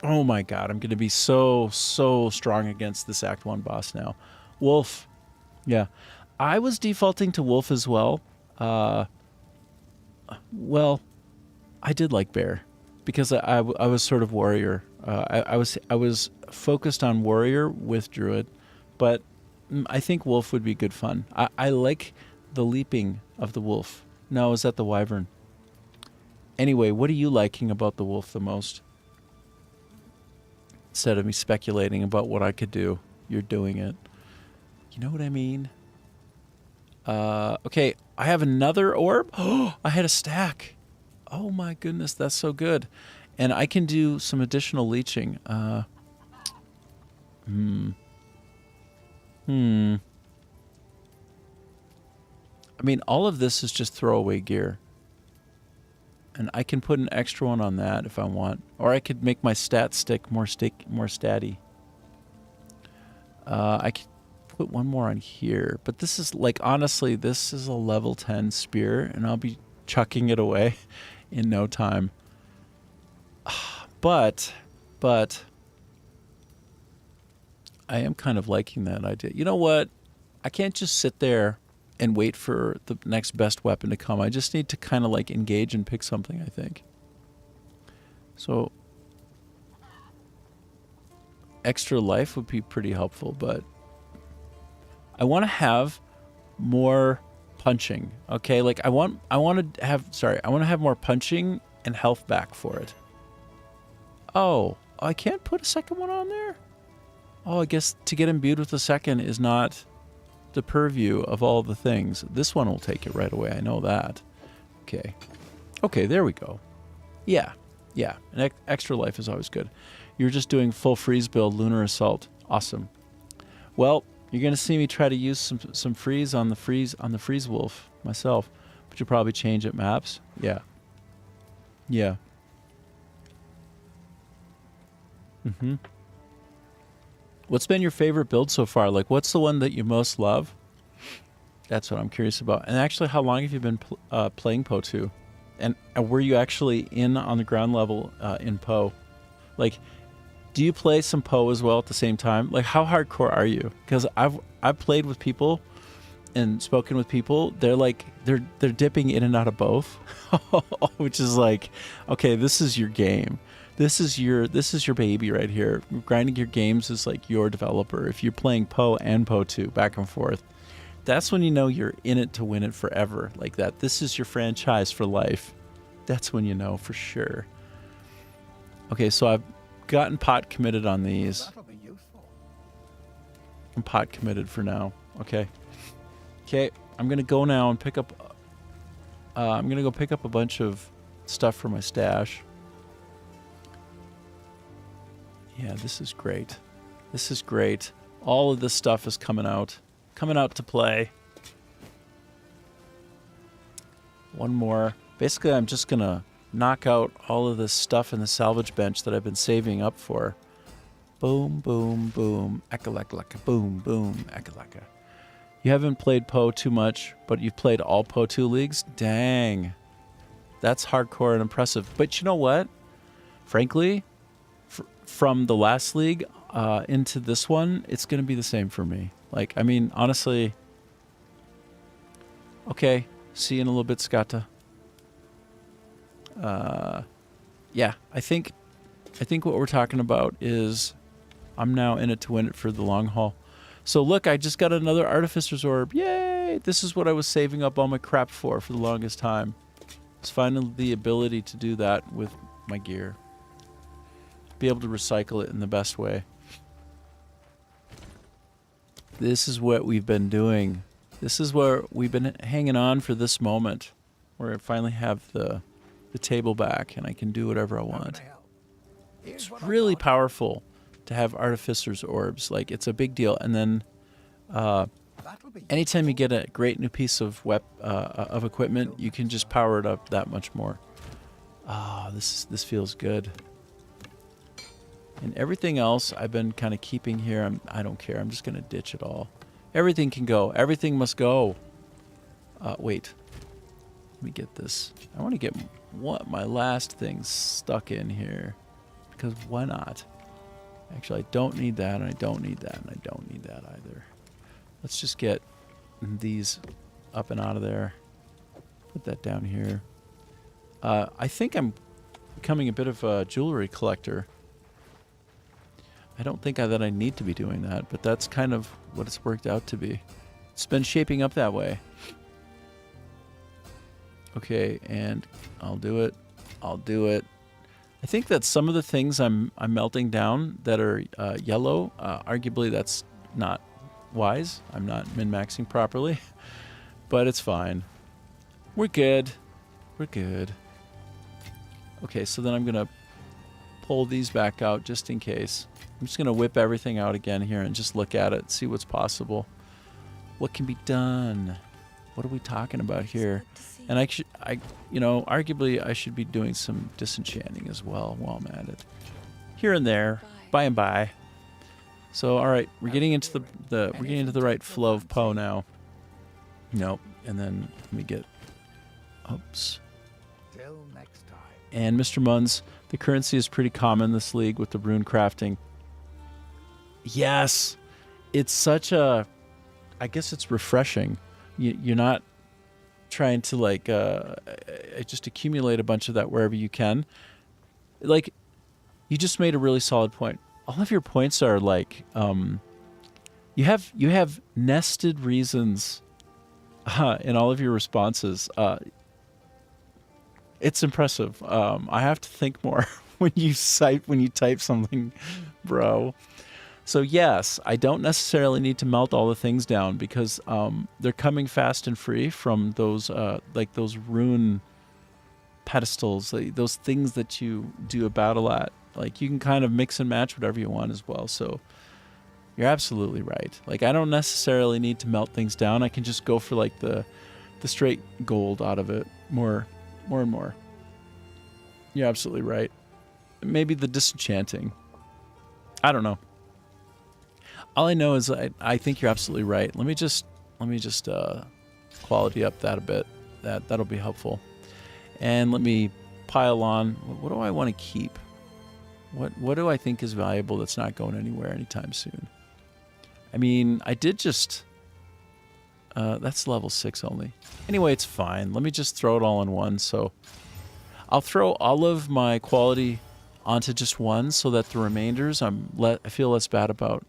Oh my god, I'm going to be so strong against this Act 1 boss now. Wolf. Yeah. I was defaulting to Wolf as well. Well, I did like Bear, because I was sort of warrior. I was focused on warrior with druid, but I think wolf would be good fun. I like the leaping of the wolf. No, is that the wyvern? Anyway, what are you liking about the wolf the most? Instead of me speculating about what I could do, you're doing it. You know what I mean? Okay, I have another orb. Oh, I had a stack. Oh my goodness, that's so good. And I can do some additional leeching. I mean, all of this is just throwaway gear. And I can put an extra one on that if I want. Or I could make my stat stick more statty. I could put one more on here. But this is, like, honestly, this is a level 10 spear. And I'll be chucking it away in no time. But I am kind of liking that idea. You know what? I can't just sit there and wait for the next best weapon to come. I just need to kind of like engage and pick something, I think. So extra life would be pretty helpful, but I want to have more punching. Okay, like I want to have more punching and health back for it. Oh, I can't put a second one on there? Oh, I guess to get imbued with the second is not the purview of all the things. This one will take it right away. I know that. Okay. Okay, there we go. Yeah. An extra life is always good. You're just doing full freeze build, Lunar Assault. Awesome. Well, you're going to see me try to use some freeze on the freeze wolf myself, but you'll probably change at maps. Yeah. Yeah. Mm-hmm. What's been your favorite build so far? Like, what's the one that you most love? That's what I'm curious about. And actually, how long have you been playing Poe 2? And were you actually in on the ground level in Poe? Like, do you play some Poe as well at the same time? Like, how hardcore are you? Because I've played with people and spoken with people. They're like they're dipping in and out of both, which is like, okay, this is your game. This is your baby right here. Grinding your games is like your developer. If you're playing Poe and Poe 2 back and forth, that's when you know you're in it to win it forever. Like that. This is your franchise for life. That's when you know for sure. Okay, so I've gotten pot committed on these. That'll be useful. I'm pot committed for now. Okay. Okay, I'm gonna go now and pick up. I'm gonna go pick up a bunch of stuff for my stash. Yeah, this is great. This is great. All of this stuff is coming out to play. One more. Basically, I'm just gonna knock out all of this stuff in the salvage bench that I've been saving up for. Boom, boom, boom. Eka-leka-leka. Boom, boom. Eka-leka. You haven't played Poe too much, but you've played all Poe 2 leagues? Dang. That's hardcore and impressive. But you know what? Frankly, from the last league into this one, it's going to be the same for me. Like, I mean, honestly... Okay, see you in a little bit, Skata. Yeah, I think what we're talking about is I'm now in it to win it for the long haul. So look, I just got another Artificer's Orb. Yay! This is what I was saving up all my crap for the longest time. It's finally the ability to do that with my gear. Be able to recycle it in the best way. This is what we've been doing. This is where we've been hanging on for this moment. Where I finally have the table back and I can do whatever I want. It's really powerful to have Artificer's Orbs. Like, it's a big deal. And then anytime you get a great new piece of equipment, you can just power it up that much more. This feels good. And everything else I've been kind of keeping here, I don't care. I'm just going to ditch it all. Everything can go. Everything must go. Wait. Let me get this. I want to get my last thing stuck in here. Because why not? Actually, I don't need that, and I don't need that, and I don't need that either. Let's just get these up and out of there. Put that down here. I think I'm becoming a bit of a jewelry collector. I don't think that I need to be doing that, but that's kind of what it's worked out to be. It's been shaping up that way. Okay, and I'll do it. I'll do it. I think that some of the things I'm melting down that are yellow, arguably that's not wise. I'm not min-maxing properly, but it's fine. We're good. We're good. Okay, so then I'm going to pull these back out just in case. I'm just going to whip everything out again here and just look at it, see what's possible. What can be done? What are we talking about here? And arguably I should be doing some disenchanting as well while I'm at it. Here and there, by and by. So all right, we're getting into the right flow of Poe now. Nope. And then let me get oops. Till next time. And Mr. Munns, the currency is pretty common this league with the rune crafting. Yes. It's such a I guess it's refreshing. You're not trying to like just accumulate a bunch of that wherever you can. Like, you just made a really solid point. All of your points are like you have nested reasons in all of your responses. It's impressive. I have to think more when you type something, bro. So yes, I don't necessarily need to melt all the things down because they're coming fast and free from those like those rune pedestals, like those things that you do a battle at. Like, you can kind of mix and match whatever you want as well. So you're absolutely right. Like, I don't necessarily need to melt things down. I can just go for like the straight gold out of it more and more. You're absolutely right. Maybe the disenchanting. I don't know. All I know is I think you're absolutely right. Let me just quality up that a bit. That'll be helpful. And let me pile on. What do I want to keep? What do I think is valuable that's not going anywhere anytime soon? I mean, I did just... that's level 6 only. Anyway, it's fine. Let me just throw it all in one. So I'll throw all of my quality onto just one so that the remainders I feel less bad about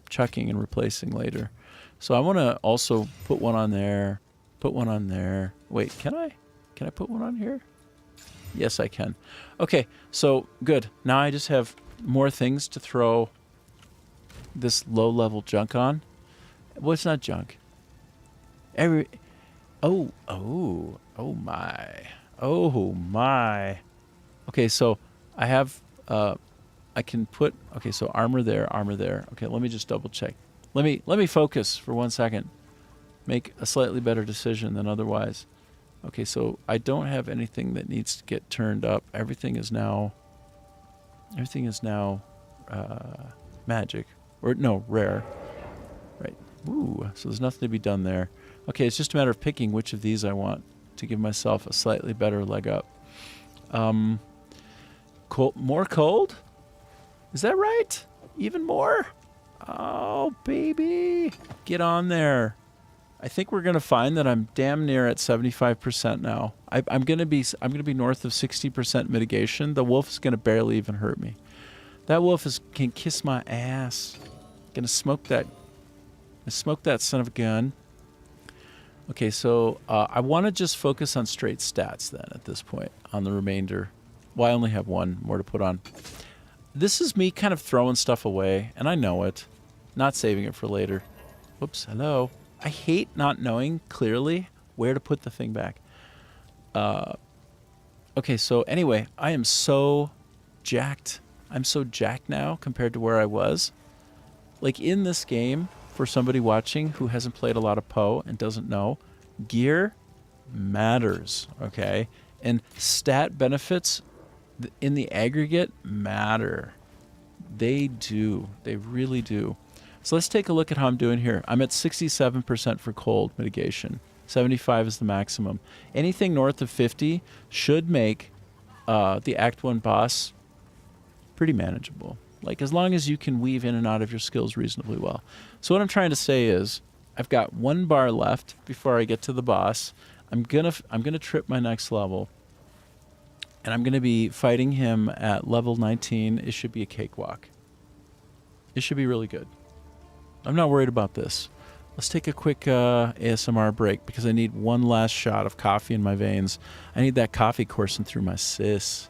chucking and replacing later. So I want to also put one on there, put one on there. Wait, can I? Can I put one on here? Yes, I can. Okay, so good. Now I just have more things to throw this low-level junk on. Well, it's not junk. Oh my. Okay, so I have, I can put, okay, so armor there, armor there. Okay, let me just double check. Let me focus for 1 second. Make a slightly better decision than otherwise. Okay, so I don't have anything that needs to get turned up. Everything is now magic. Or, no, rare. Right. Ooh, so there's nothing to be done there. Okay, it's just a matter of picking which of these I want to give myself a slightly better leg up. More cold? Is that right? Even more? Oh, baby. Get on there. I think we're gonna find that I'm damn near at 75% now. I'm gonna be north of 60% mitigation. The wolf is gonna barely even hurt me. That wolf can kiss my ass. Gonna smoke that son of a gun. Okay, so I want to just focus on straight stats then at this point on the remainder. Well, I only have one more to put on. This is me kind of throwing stuff away, and I know it. Not saving it for later. Whoops, hello. I hate not knowing clearly where to put the thing back. Okay, so anyway, I am so jacked. I'm so jacked now compared to where I was. Like in this game, for somebody watching who hasn't played a lot of POE and doesn't know, gear matters, okay? And stat benefits in the aggregate matter. They do. They really do. So let's take a look at how I'm doing here. I'm at 67% for cold mitigation. 75 is the maximum. Anything north of 50 should make the Act 1 boss pretty manageable. Like, as long as you can weave in and out of your skills reasonably well. So what I'm trying to say is, I've got 1 bar left before I get to the boss. I'm gonna trip my next level, and I'm gonna be fighting him at level 19. It should be a cakewalk. It should be really good. I'm not worried about this. Let's take a quick ASMR break because I need one last shot of coffee in my veins. I need that coffee coursing through my sis.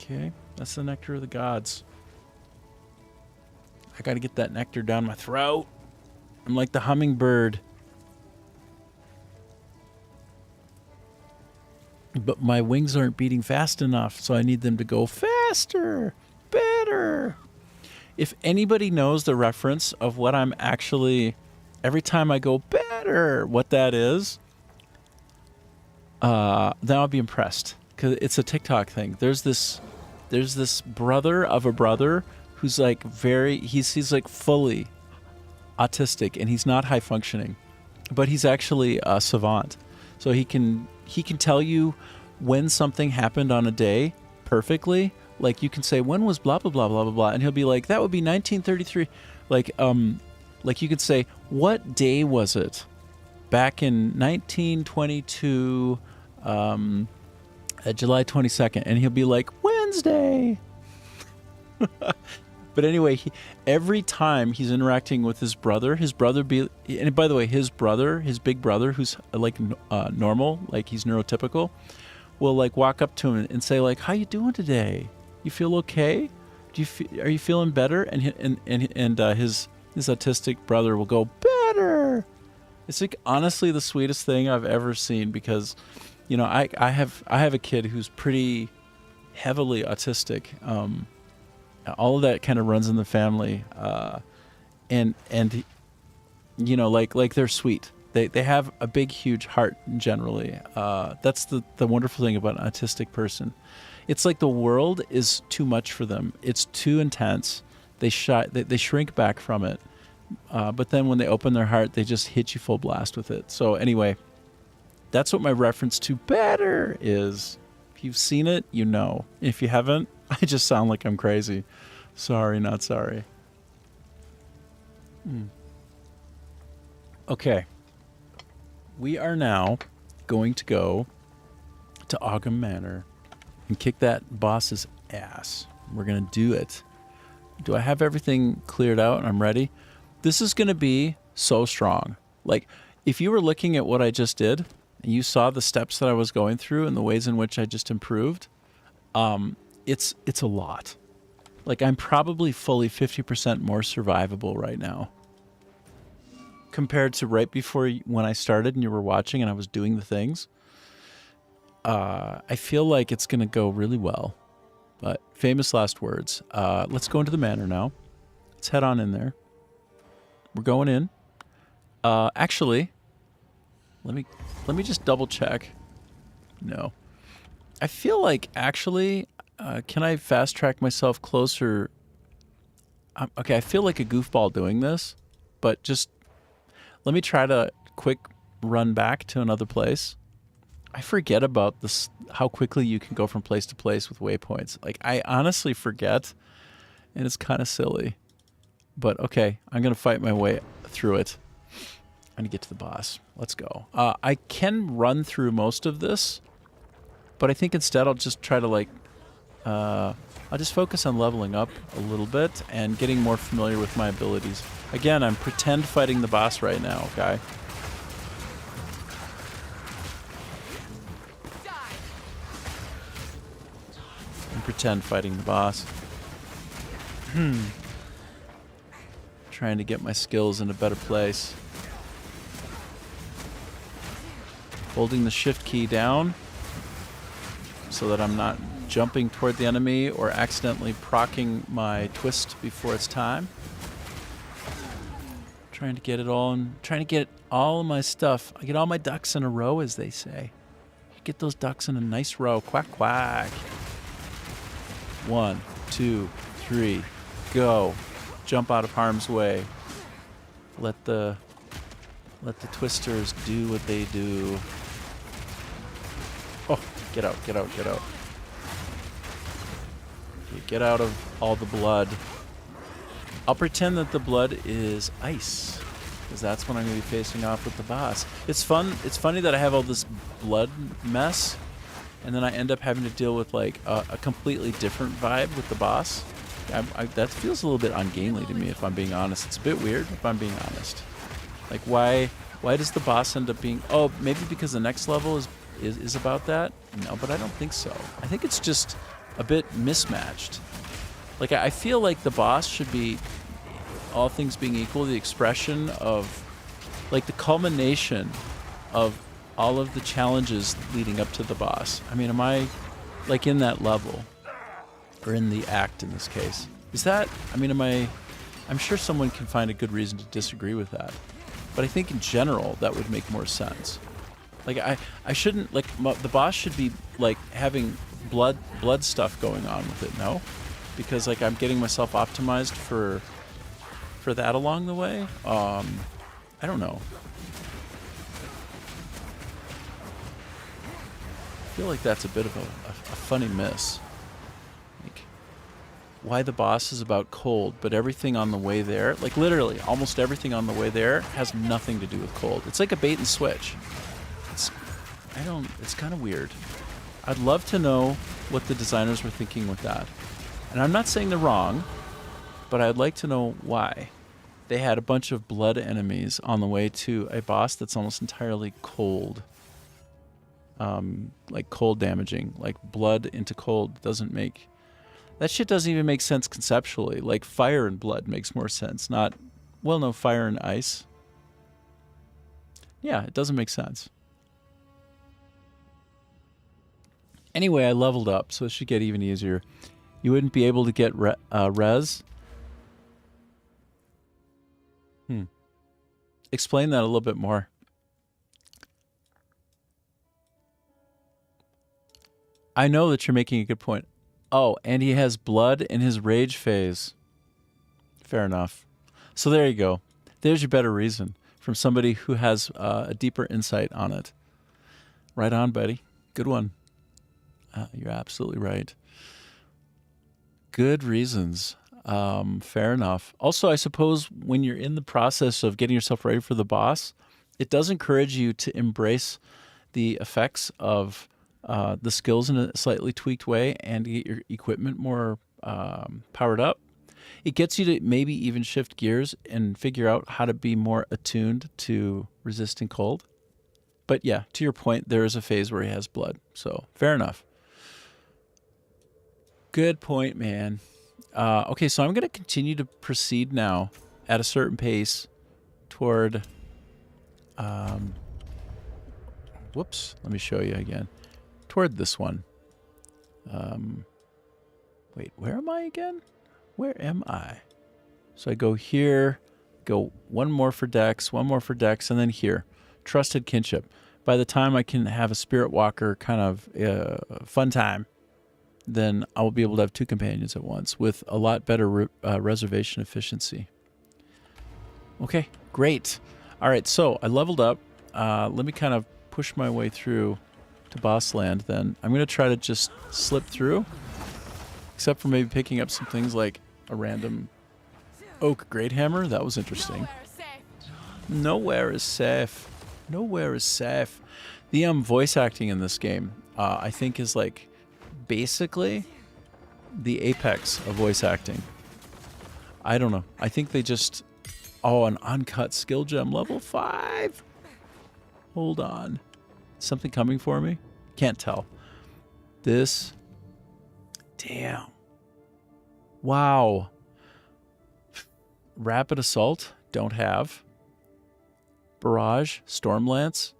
Okay, that's the nectar of the gods. I gotta get that nectar down my throat. I'm like the hummingbird. But my wings aren't beating fast enough, so I need them to go faster, better. If anybody knows the reference of what I'm actually, every time I go better, what that is, then I'll be impressed. Because it's a TikTok thing. There's this brother of a brother who's like he's like fully autistic, and he's not high functioning, but he's actually a savant. So he can tell you when something happened on a day perfectly. Like you can say, when was blah blah blah blah blah blah, and he'll be like, that would be 1933. Like you could say, what day was it back in 1922, July 22nd, and he'll be like, Wednesday. But anyway, every time he's interacting with his brother and by the way, his big brother, who's like normal, like he's neurotypical, will like walk up to him and say like, how you doing today? You feel okay? Are you feeling better? And his autistic brother will go, better. It's like honestly the sweetest thing I've ever seen, because, you know, I have a kid who's pretty heavily autistic. All of that kind of runs in the family, and you know, like they're sweet. They have a big, huge heart generally. That's the wonderful thing about an autistic person. It's like the world is too much for them. It's too intense. They shrink back from it. But then when they open their heart, they just hit you full blast with it. So anyway, that's what my reference to better is. If you've seen it, you know. If you haven't, I just sound like I'm crazy. Sorry, not sorry. Okay. We are now going to go to Ogham Manor and kick that boss's ass. We're going to do it. Do I have everything cleared out and I'm ready? This is going to be so strong. Like, if you were looking at what I just did and you saw the steps that I was going through and the ways in which I just improved, it's a lot. Like, I'm probably fully 50% more survivable right now compared to right before when I started and you were watching and I was doing the things. I feel like it's going to go really well. But famous last words. Let's go into the manor now. Let's head on in there. We're going in. Actually, let me just double check. No. I feel like actually, can I fast track myself closer? Okay, I feel like a goofball doing this, but just let me try to quick run back to another place. I forget about this, how quickly you can go from place to place with waypoints. Like, I honestly forget, and it's kind of silly. But okay, I'm going to fight my way through it. I'm going to get to the boss. Let's go. I can run through most of this, but I think instead I'll just try to, like, I'll just focus on leveling up a little bit and getting more familiar with my abilities. Again, I'm pretend fighting the boss right now, okay? Pretend fighting the boss. Trying to get my skills in a better place. Holding the shift key down so that I'm not jumping toward the enemy or accidentally proccing my twist before it's time. Trying to get it all in, trying to get all of my stuff. I get all my ducks in a row, as they say. Get those ducks in a nice row. Quack, quack. 1, 2, 3, go. Jump out of harm's way. Let the twisters do what they do. Oh, get out, get out, get out. Okay, get out of all the blood. I'll pretend that the blood is ice, because that's when I'm going to be facing off with the boss. It's fun. It's funny that I have all this blood mess, and then I end up having to deal with like a completely different vibe with the boss. That feels a little bit ungainly to me, if I'm being honest. It's a bit weird, if I'm being honest. Like, why does the boss end up being... Oh, maybe because the next level is about that? No, but I don't think so. I think it's just a bit mismatched. Like, I feel like the boss should be, all things being equal, the expression of... Like, the culmination of all of the challenges leading up to the boss. I mean, am I, like, in that level? Or in the act, in this case? Is that... I mean, I'm sure someone can find a good reason to disagree with that. But I think in general, that would make more sense. Like, I shouldn't... Like, the boss should be, like, having blood stuff going on with it, no? Because, like, I'm getting myself optimized for that along the way? I don't know. I feel like that's a bit of a funny miss. Like, why the boss is about cold, but everything on the way there, like literally almost everything on the way there has nothing to do with cold. It's like a bait and switch. It's kind of weird. I'd love to know what the designers were thinking with that. And I'm not saying they're wrong, but I'd like to know why. They had a bunch of blood enemies on the way to a boss that's almost entirely cold. Like cold damaging. Like blood into cold doesn't make... That shit doesn't even make sense conceptually. Like fire and blood makes more sense. Not... Well, no, fire and ice. Yeah, it doesn't make sense. Anyway, I leveled up, so it should get even easier. You wouldn't be able to get res? Explain that a little bit more. I know that you're making a good point. Oh, and he has blood in his rage phase. Fair enough. So there you go. There's your better reason from somebody who has a deeper insight on it. Right on, buddy. Good one. You're absolutely right. Good reasons. Fair enough. Also, I suppose when you're in the process of getting yourself ready for the boss, it does encourage you to embrace the effects of the skills in a slightly tweaked way and get your equipment more powered up. It gets you to maybe even shift gears and figure out how to be more attuned to resisting cold. But yeah, to your point, there is a phase where he has blood. So fair enough. Good point, man. Okay, so I'm going to continue to proceed now at a certain pace toward... whoops, let me show you again. Toward this one. Wait, where am I again? Where am I? So I go here, go one more for Dex, one more for Dex, and then here. Trusted Kinship. By the time I can have a Spirit Walker kind of fun time, then I will be able to have 2 companions at once with a lot better reservation efficiency. Okay, great. All right, so I leveled up. Let me kind of push my way through to boss land then. I'm going to try to just slip through, except for maybe picking up some things like a random oak great hammer. That was interesting. Nowhere is safe. Nowhere is safe. The voice acting in this game, I think, is like basically the apex of voice acting. I don't know. I think they just... Oh, an uncut skill gem, level 5. Hold on. Something coming for me? Can't tell. This... Damn. Wow. Rapid Assault? Don't have. Barrage? Stormlance?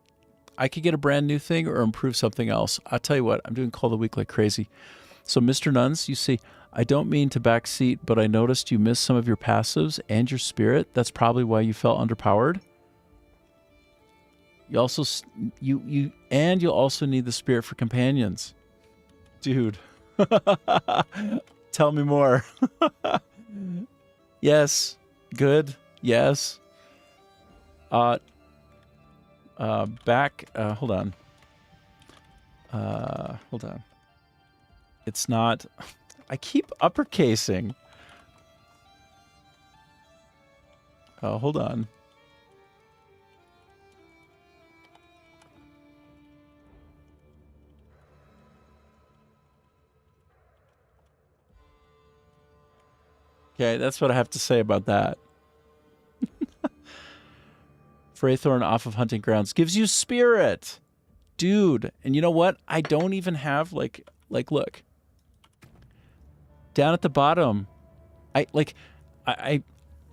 I could get a brand new thing or improve something else. I'll tell you what, I'm doing Call of the Week like crazy. So, Mr. Nuns, you see, I don't mean to backseat, but I noticed you missed some of your passives and your spirit. That's probably why you felt underpowered. You also, you'll also need the spirit for companions. Dude. Tell me more. Yes. Good. Yes. Hold on. Hold on. It's not... I keep uppercasing. Hold on. Okay, that's what I have to say about that. Freythorn off of Hunting Grounds gives you spirit. Dude, and you know what? I don't even have like look. Down at the bottom, I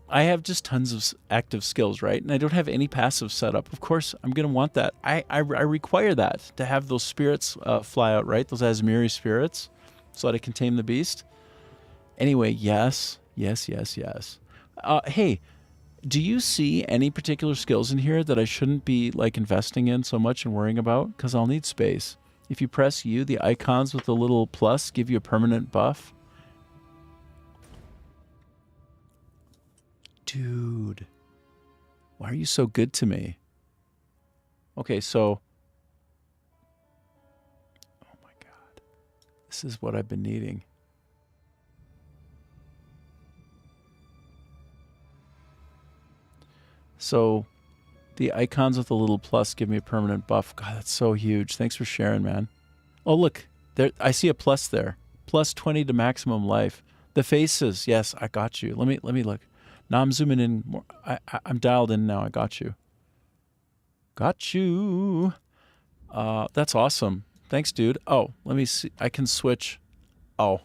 have just tons of active skills, right? And I don't have any passive setup. Of course, I'm going to want that. I require that to have those spirits fly out, right? Those Azmiri spirits, so that I can tame the beast. Anyway, yes. Hey, do you see any particular skills in here that I shouldn't be like investing in so much and worrying about? Because I'll need space. If you press U, the icons with the little plus give you a permanent buff. Dude, why are you so good to me? Okay, so... Oh my God. This is what I've been needing. So the icons with the little plus give me a permanent buff. God, that's so huge. Thanks for sharing, man. Oh, look. There, I see a plus there. Plus 20 to maximum life. The faces. Yes, I got you. Let me look. Now I'm zooming in more. I'm dialed in now. I got you. Got you. That's awesome. Thanks, dude. Oh, let me see. I can switch. Oh.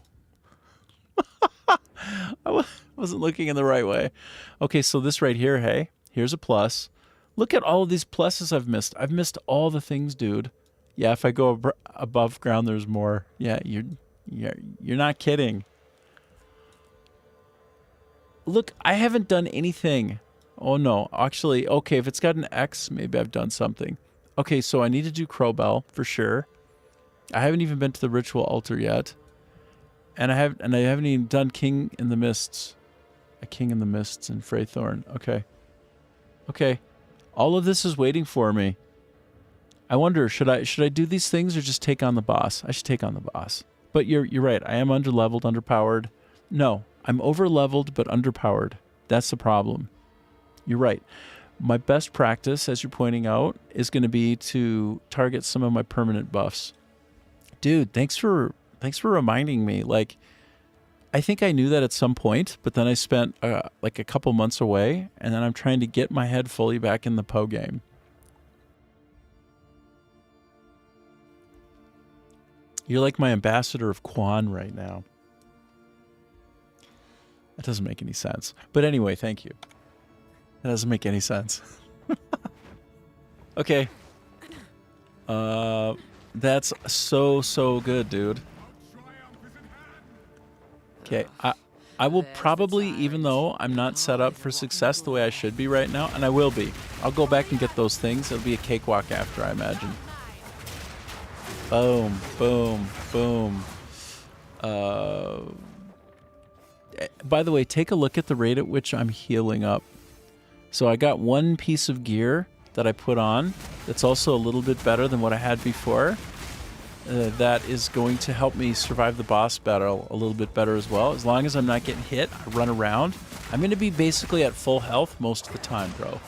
I wasn't looking in the right way. Okay, so this right here, hey. Here's a plus. Look at all of these pluses I've missed. I've missed all the things, dude. Yeah, if I go above ground, there's more. Yeah, you're not kidding. Look, I haven't done anything. Oh no, actually, okay, if it's got an X, maybe I've done something. Okay, so I need to do Crowbell for sure. I haven't even been to the ritual altar yet, and I haven't even done King in the Mists, a King in the Mists in Freythorn. Okay, okay, all of this is waiting for me. I wonder, should I do these things or just take on the boss? I should take on the boss. But you're right. I am underleveled, underpowered. No, I'm overleveled but underpowered. That's the problem. You're right. My best practice, as you're pointing out, is going to be to target some of my permanent buffs. Dude, thanks for reminding me. Like, I think I knew that at some point, but then I spent like a couple months away, and then I'm trying to get my head fully back in the POE game. You're like my ambassador of Quan right now. That doesn't make any sense. But anyway, thank you. That doesn't make any sense. Okay. That's so good, dude. Okay, I will probably, even though I'm not set up for success the way I should be right now, and I will be. I'll go back and get those things. It'll be a cakewalk after, I imagine. Boom, boom, boom. By the way, take a look at the rate at which I'm healing up. So I got one piece of gear that I put on that's also a little bit better than what I had before. That is going to help me survive the boss battle a little bit better as well. As long as I'm not getting hit, I run around. I'm going to be basically at full health most of the time, bro.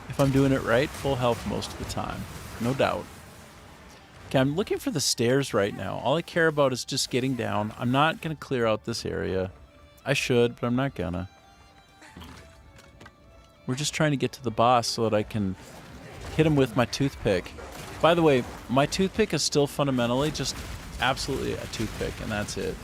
If I'm doing it right, full health most of the time. No doubt. Okay, I'm looking for the stairs right now. All I care about is just getting down. I'm not going to clear out this area. I should, but I'm not gonna. We're just trying to get to the boss so that I can hit him with my toothpick. By the way, my toothpick is still fundamentally just absolutely a toothpick, and that's it.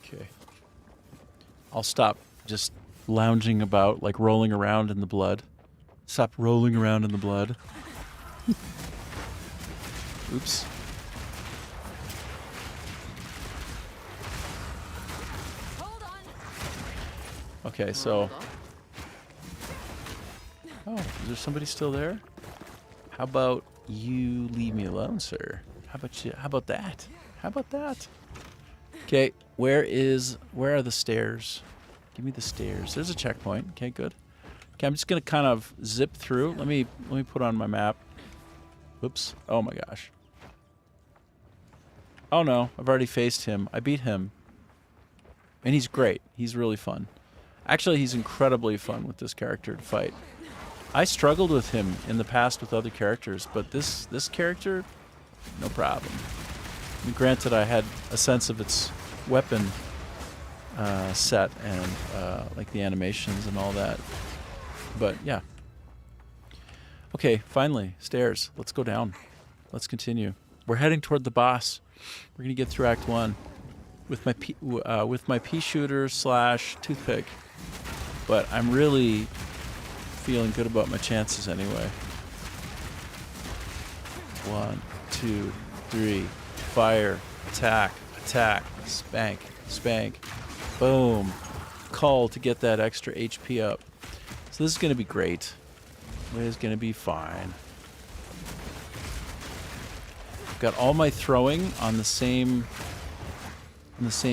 Okay. I'll stop just lounging about, like rolling around in the blood. Stop rolling around in the blood. Oops. Okay, so... Oh, is there somebody still there? How about you leave me alone, sir? How about you? How about that? How about that? Okay, where are the stairs? Give me the stairs. There's a checkpoint. Okay, good. Okay, I'm just gonna kind of zip through. Let me put on my map. Whoops. Oh my gosh. Oh no, I've already faced him. I beat him. And he's great. He's really fun. Actually, he's incredibly fun with this character to fight. I struggled with him in the past with other characters, but this character, no problem. I mean, granted, I had a sense of its weapon set and like the animations and all that. But yeah. Okay, finally, stairs. Let's go down. Let's continue. We're heading toward the boss. We're gonna get through Act 1 with my pea shooter / toothpick. But I'm really feeling good about my chances anyway. 1, 2, 3. Fire. Attack. Attack. Spank. Spank. Boom. Call to get that extra HP up. So this is going to be great. It is going to be fine. I've got all my throwing on the same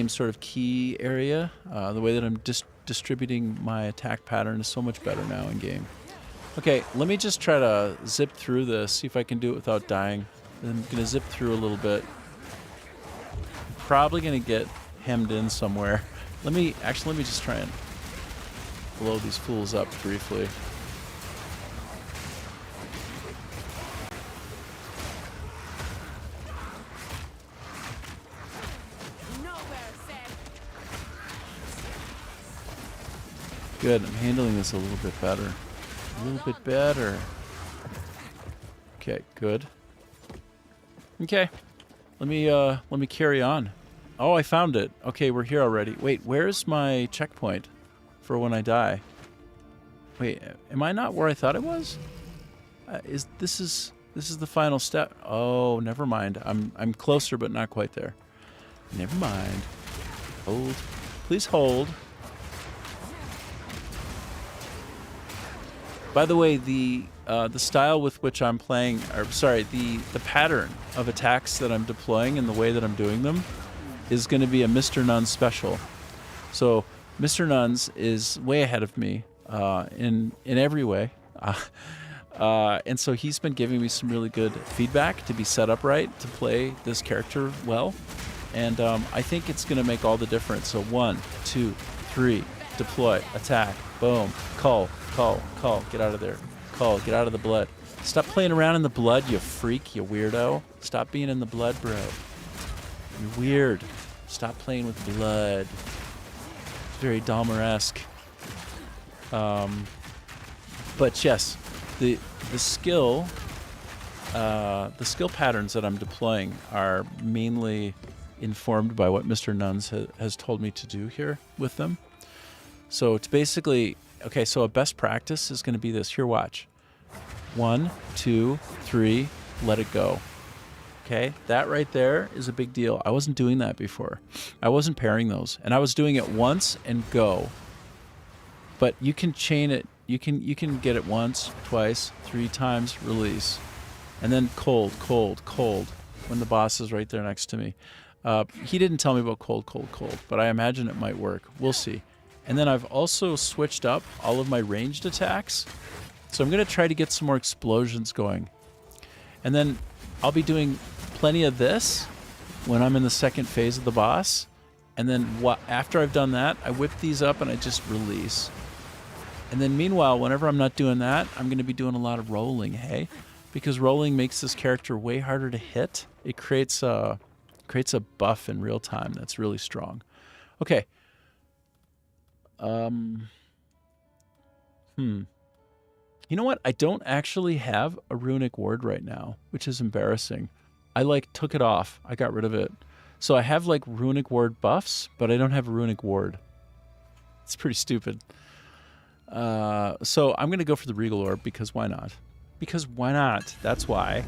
sort of key area. The way that I'm distributing my attack pattern is so much better now in game. Okay, let me just try to zip through this, see if I can do it without dying. I'm going to zip through a little bit. I'm probably going to get hemmed in somewhere. Let me just try and blow these fools up briefly. Good, I'm handling this a little bit better. A little bit better. Okay, good. Okay. Let me carry on. Oh, I found it. Okay, we're here already. Wait, where's my checkpoint? for when I die. Wait, am I not where I thought I was? This is the final step? Oh, never mind. I'm closer, but not quite there. Never mind. Hold. Please hold. By the way, the style with which I'm playing, or sorry, the pattern of attacks that I'm deploying and the way that I'm doing them is going to be a Mr. Nuns special. So Mr. Nuns is way ahead of me in every way. And so he's been giving me some really good feedback to be set up right, to play this character well. And I think it's going to make all the difference. So 1, 2, 3, deploy, attack, boom, call, get out of there. Call, get out of the blood. Stop playing around in the blood, you freak, you weirdo. Stop being in the blood, bro. You're weird. Stop playing with blood. It's very Dahmer-esque. But yes, the skill patterns that I'm deploying are mainly informed by what Mr. Nuns has told me to do here with them. So it's basically, okay, so a best practice is going to be this. Here, watch. 1, 2, 3, let it go. Okay, that right there is a big deal. I wasn't doing that before. I wasn't pairing those. And I was doing it once and go. But you can chain it. You can get it once, twice, 3 times, release. And then cold, when the boss is right there next to me. He didn't tell me about cold, but I imagine it might work. We'll see. And then I've also switched up all of my ranged attacks. So I'm going to try to get some more explosions going. And then I'll be doing plenty of this when I'm in the second phase of the boss. And then after I've done that, I whip these up and I just release. And then meanwhile, whenever I'm not doing that, I'm going to be doing a lot of rolling, hey? Because rolling makes this character way harder to hit. It creates a buff in real time that's really strong. Okay. You know what? I don't actually have a runic ward right now, which is embarrassing. I took it off. I got rid of it. So I have runic ward buffs, but I don't have a runic ward. It's pretty stupid. So I'm going to go for the Regal Orb because why not? Because why not? That's why.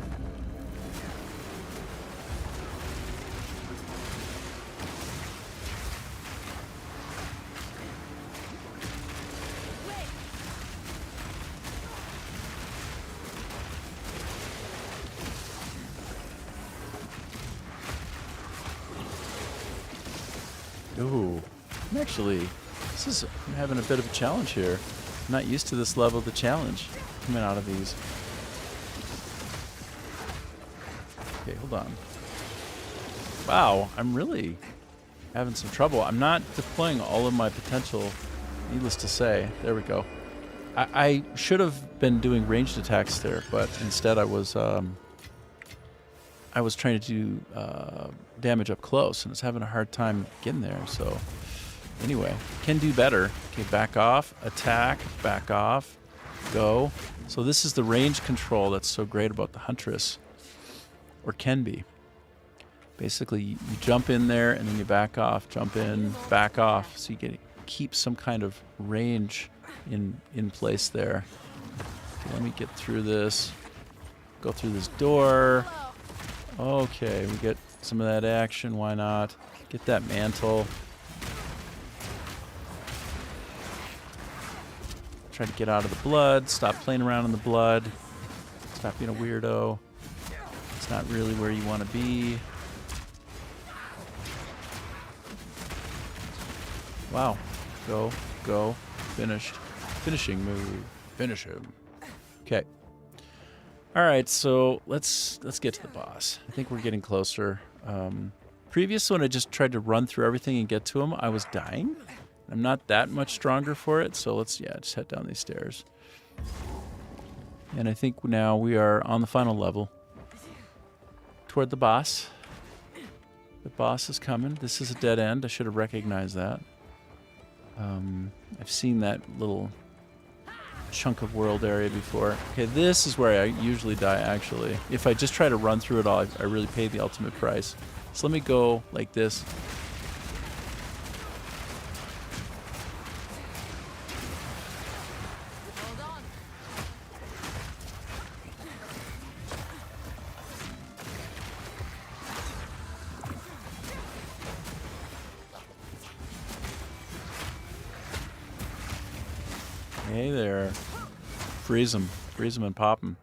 Ooh, I'm having a bit of a challenge here. I'm not used to this level of the challenge coming out of these. Okay, hold on. Wow, I'm really having some trouble. I'm not deploying all of my potential, needless to say. There we go. I should have been doing ranged attacks there, but instead I was trying to do damage up close, and I was having a hard time getting there, so anyway, can do better. Okay, back off, attack, back off, go. So this is the range control that's so great about the Huntress, or can be. Basically, you jump in there, and then you back off, jump in, back off, so you keep some kind of range in place there. Okay, let me get through this. Go through this door. Okay, we get some of that action. Why not? Get that mantle. Try to get out of the blood. Stop playing around in the blood. Stop being a weirdo. It's not really where you want to be. Wow. Go. Finished. Finishing move. Finish him. Okay. All right, so let's get to the boss. I think we're getting closer. Previous when I just tried to run through everything and get to him, I was dying. I'm not that much stronger for it, so let's just head down these stairs. And I think now we are on the final level. Toward the boss. The boss is coming. This is a dead end. I should have recognized that. I've seen that little chunk of world area before. Okay, this is where I usually die, actually. If I just try to run through it all, I really pay the ultimate price. So let me go like this. Hey there. Freeze them. Freeze them and pop them.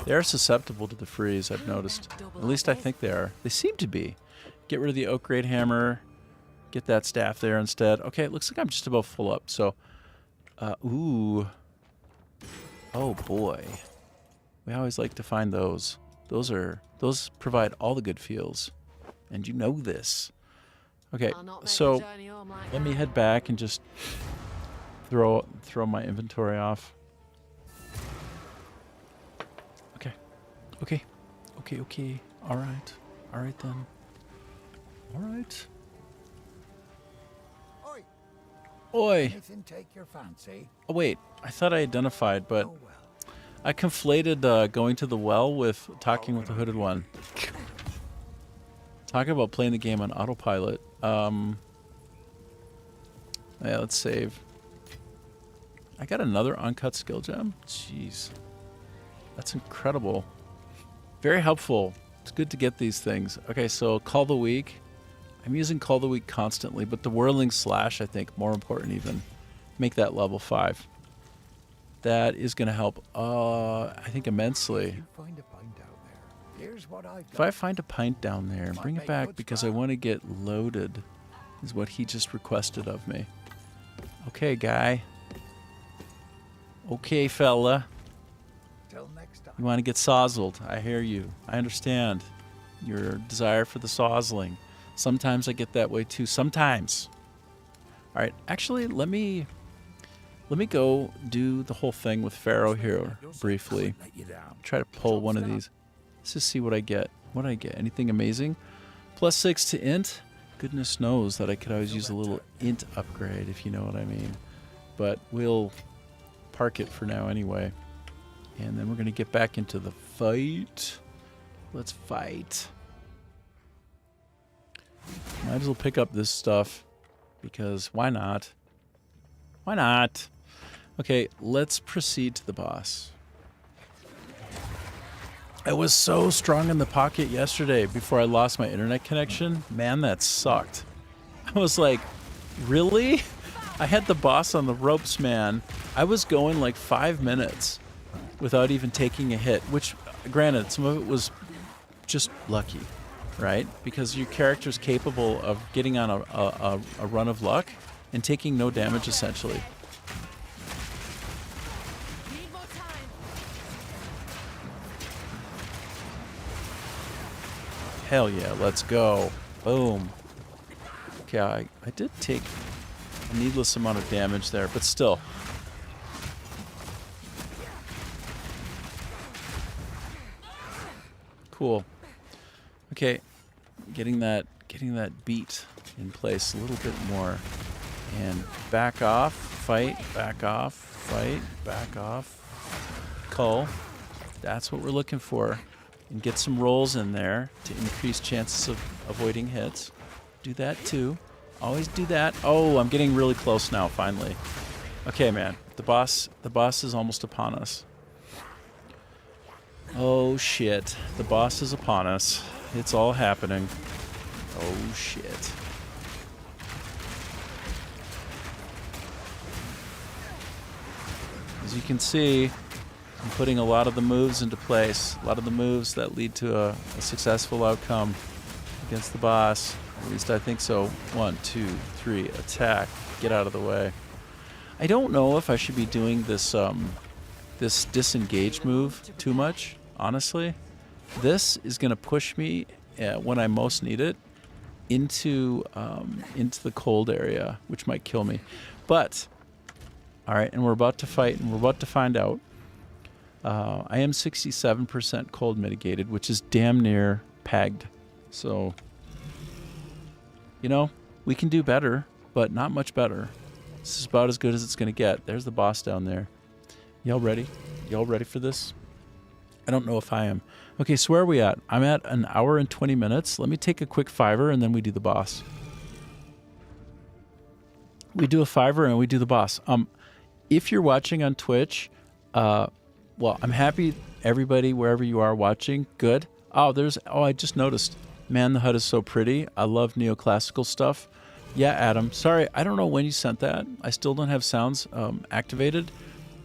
They are susceptible to the freeze, I've noticed. At least I think they are. They seem to be. Get rid of the oak grade hammer. Get that staff there instead. Okay, it looks like I'm just about full up. So, ooh. Oh boy. We always like to find those. Those provide all the good feels. And you know this. Okay, so let me head back and just throw my inventory off. Okay. All right then. All right. Oi. Anything take your fancy? Oh wait, I thought I identified, but Oh, well. I conflated going to the well with talking with the hooded one. Talking about playing the game on autopilot. Yeah, let's save. I got another uncut skill gem? Jeez. That's incredible. Very helpful. It's good to get these things. Okay, so Call the Weak. I'm using Call the Weak constantly, but the Whirling Slash, I think, more important even. Make that level 5. That is going to help, I think, immensely. You find a pint down there. Here's what I've If got. I find a pint down there, bring it back because I want to get loaded, is what he just requested of me. Okay, guy. Okay, fella. Till next time. You want to get sozzled. I hear you. I understand your desire for the sozzling. Sometimes I get that way too. Sometimes. All right. Actually, let me go do the whole thing with Pharaoh here briefly. Let you down. Try to pull one of these. Let's just see what I get. What do I get? Anything amazing? +6 to int. Goodness knows that I could always use a little int upgrade, if you know what I mean. But we'll park it for now anyway. And then we're going to get back into the fight. Let's fight. Might as well pick up this stuff because why not? Why not? Okay, let's proceed to the boss. I was so strong in the pocket yesterday before I lost my internet connection. Man, that sucked. I was like, really? I had the boss on the ropes, man. I was going like 5 minutes without even taking a hit, which, granted, some of it was just lucky, right? Because your character's capable of getting on a run of luck and taking no damage, essentially. Hell yeah, let's go. Boom. Okay, I did take a needless amount of damage there, but still. Cool. Okay, getting that beat in place a little bit more. And back off, fight, back off, fight, back off. Cull. That's what we're looking for. And get some rolls in there to increase chances of avoiding hits. Do that too. Always do that. Oh, I'm getting really close now, finally. Okay, man. The boss is almost upon us. Oh shit. The boss is upon us. It's all happening. Oh shit. As you can see, I'm putting a lot of the moves into place. A lot of the moves that lead to a successful outcome against the boss. At least I think so. 1, 2, 3, attack. Get out of the way. I don't know if I should be doing this this disengage move too much, honestly. This is going to push me when I most need it into the cold area, which might kill me. But all right, and we're about to fight, and we're about to find out. I am 67% cold mitigated, which is damn near pegged. So, you know, we can do better, but not much better. This is about as good as it's going to get. There's the boss down there. Y'all ready? Y'all ready for this? I don't know if I am. Okay, so where are we at? I'm at 1 hour and 20 minutes. Let me take a quick 5-er, and then we do the boss. We do a 5-er, and we do the boss. If you're watching on Twitch, well, I'm happy everybody, wherever you are watching. Good. Oh, I just noticed. Man, the HUD is so pretty. I love neoclassical stuff. Yeah, Adam. Sorry, I don't know when you sent that. I still don't have sounds activated,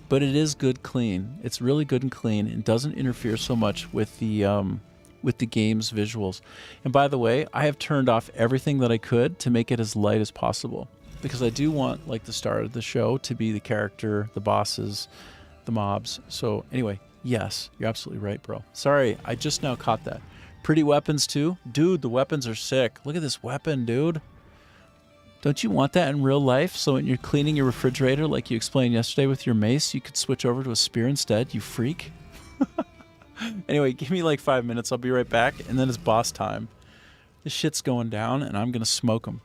but it is good clean. It's really good and clean and doesn't interfere so much with the game's visuals. And by the way, I have turned off everything that I could to make it as light as possible because I do want like the start of the show to be the character, the bosses, the mobs. So anyway, yes, you're absolutely right, bro. Sorry, I just now caught that. Pretty weapons too, dude. The weapons are sick. Look at this weapon, dude. Don't you want that in real life? So when you're cleaning your refrigerator, like you explained yesterday with your mace, you could switch over to a spear instead, you freak. Anyway, give me like 5 minutes. I'll be right back. And then it's boss time. This shit's going down, and I'm going to smoke him.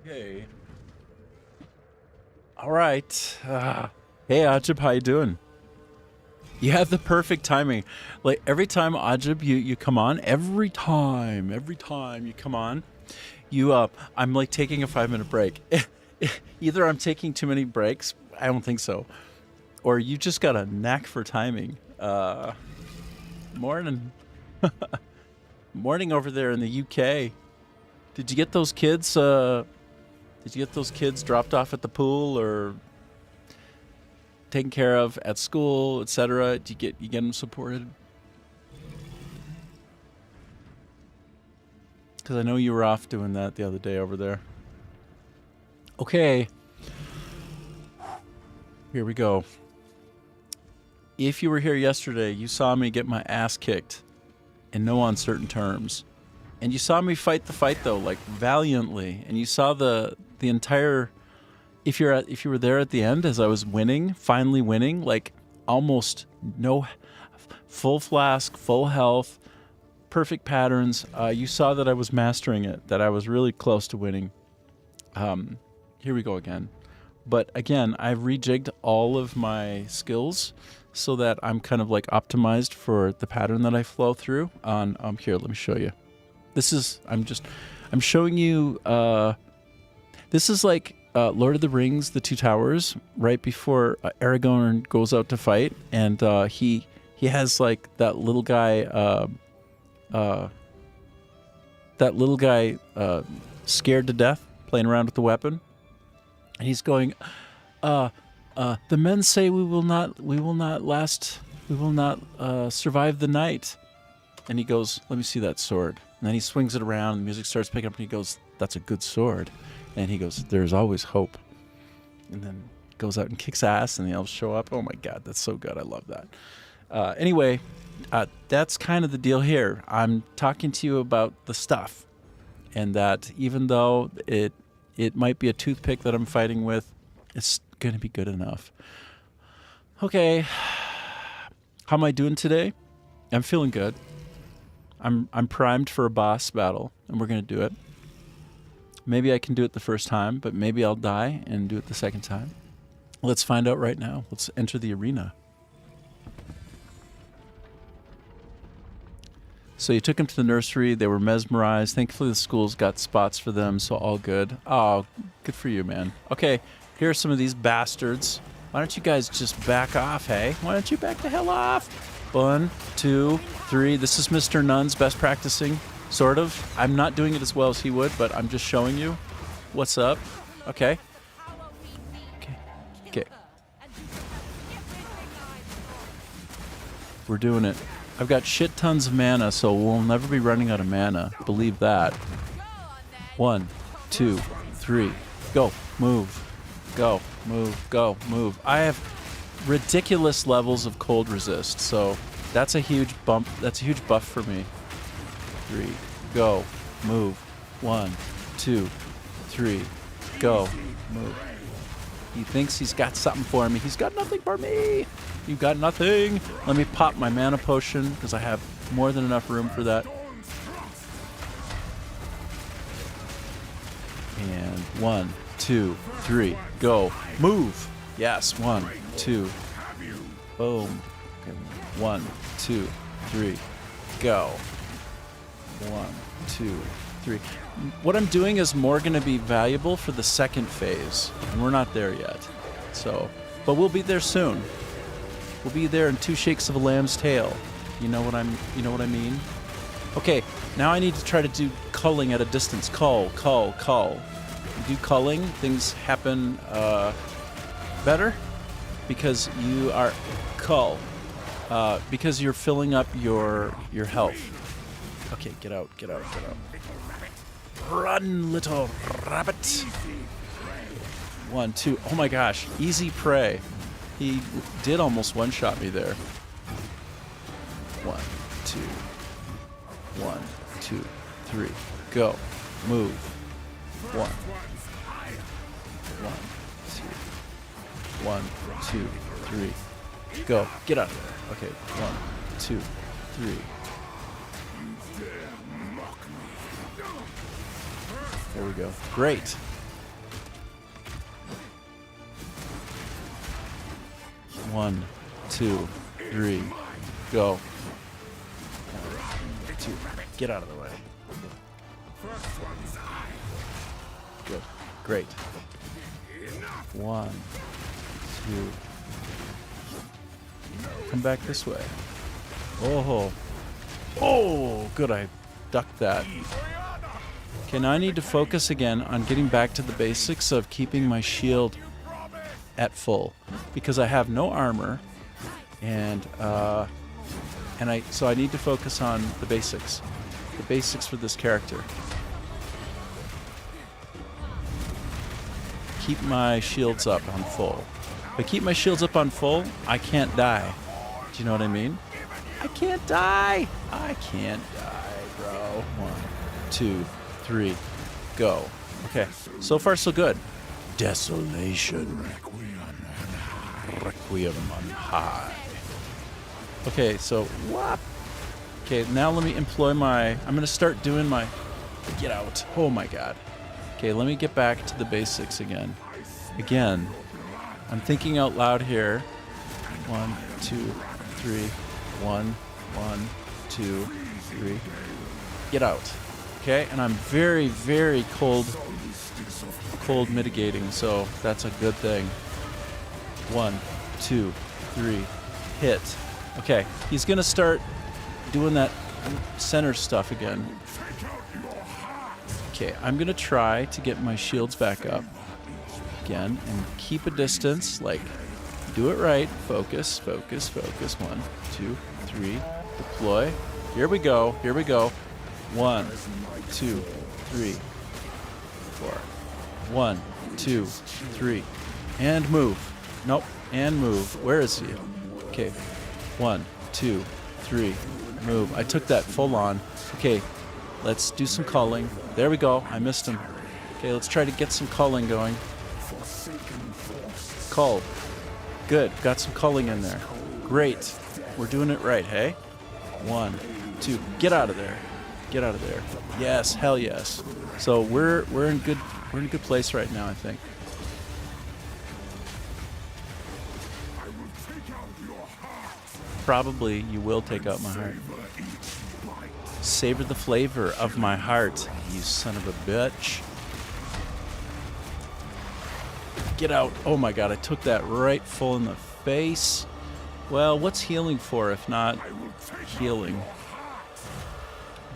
Okay. All right. Hey, Ajib, how you doing? You have the perfect timing. Like every time, Ajib, you come on, every time you come on, I'm like taking a 5-minute break. Either I'm taking too many breaks, I don't think so, or you just got a knack for timing. Morning. Morning over there in the UK. Did you get those kids? Did you get those kids dropped off at the pool or taken care of at school, etc.? Did you get them supported? Because I know you were off doing that the other day over there. Okay. Here we go. If you were here yesterday, you saw me get my ass kicked in no uncertain terms. And you saw me fight the fight, though, like valiantly. And you saw the entire... If you were there at the end as I was winning, finally winning, like almost no... Full flask, full health, perfect patterns. You saw that I was mastering it, that I was really close to winning. Here we go again. But again, I've rejigged all of my skills so that I'm kind of like optimized for the pattern that I flow through on, here, let me show you. I'm showing you, this is like Lord of the Rings, The Two Towers, right before Aragorn goes out to fight, and he has like that little guy scared to death, playing around with the weapon, and he's going, the men say we will not survive the night. And he goes, let me see that sword. And then he swings it around, and the music starts picking up, and he goes, that's a good sword. And he goes, there's always hope. And then goes out and kicks ass, and the elves show up. Oh my God, that's so good. I love that. Anyway, that's kind of the deal here. I'm talking to you about the stuff. And that even though it might be a toothpick that I'm fighting with, it's going to be good enough. Okay. How am I doing today? I'm feeling good. I'm primed for a boss battle, and we're going to do it. Maybe I can do it the first time, but maybe I'll die and do it the second time. Let's find out right now. Let's enter the arena. So you took them to the nursery. They were mesmerized. Thankfully, the school's got spots for them, so all good. Oh, good for you, man. Okay, here are some of these bastards. Why don't you guys just back off, hey? Why don't you back the hell off? 1, 2, 3. This is Mr. Nunn's best practicing, sort of. I'm not doing it as well as he would, but I'm just showing you what's up. Okay. Okay. We're doing it. I've got shit tons of mana, so we'll never be running out of mana. Believe that. 1, 2, 3. Go. Move. Go. Move. Go. Move. I have ridiculous levels of cold resist, so that's a huge bump. That's a huge buff for me. 3. Go. Move. 1, 2, 3. Go. Move. He thinks he's got something for me. He's got nothing for me. You got nothing. Let me pop my mana potion because I have more than enough room for that. And 1, 2, 3. Go. Move. Yes. 1, 2. Boom. Okay. 1, 2, 3. Go. 1, 2, 3. What I'm doing is more going to be valuable for the second phase, and we're not there yet. So, but we'll be there soon. We'll be there in 2 shakes of a lamb's tail. You know what I mean? Okay, now I need to try to do culling at a distance. Cull. You do culling, things happen better because you are cull. Because you're filling up your health. Okay, get out. Run, little rabbit. 1, 2. Oh my gosh, easy prey. He did almost one-shot me there. 1, 2. 1, 2, 3. Go. Move. 1. 1, 2. 1, 2, 3. Go. Get out of there. Okay. 1, 2, 3. There we go. Great. 1, 2, 3, go. 1, 2, get out of the way. Good. Great. 1, 2. Come back this way. Oh. Oh, good. I ducked that. Okay, now I need to focus again on getting back to the basics of keeping my shield at full, because I have no armor, and so I need to focus on the basics for this character. Keep my shields up on full. If I keep my shields up on full, I can't die. Do you know what I mean? I can't die. I can't die, bro. 1, 2, 3, go. Okay, so far so good. Desolation. Requiem on high. Okay, so whop. Okay, now let me employ my... I'm going to start doing my... Get out. Oh my god. Okay, let me get back to the basics again. Again, I'm thinking out loud here. 1, 2, 3. 1, 1, 2, 3. Get out. Okay, and I'm very, very cold mitigating, so that's a good thing. 1, 2, 3. Hit. Okay, he's gonna start doing that center stuff again. Okay, I'm gonna try to get my shields back up again and keep a distance. Like, do it right. Focus, focus, focus. 1, 2, 3. Deploy. Here we go. Here we go. 1, 2, 3, 4. 1, 2, 3. And move. Nope. And move. Where is he? Okay. 1, 2, 3. Move. I took that full on. Okay. Let's do some culling. There we go. I missed him. Okay, let's try to get some culling going. Cull. Good. Got some culling in there. Great. We're doing it right, hey? 1, 2. Get out of there. Get out of there. Yes, hell yes. So we're in good place right now, I think. Probably you will take out my heart. Savor the flavor of my heart, you son of a bitch. Get out. Oh my god, I took that right full in the face. Well, what's healing for if not healing?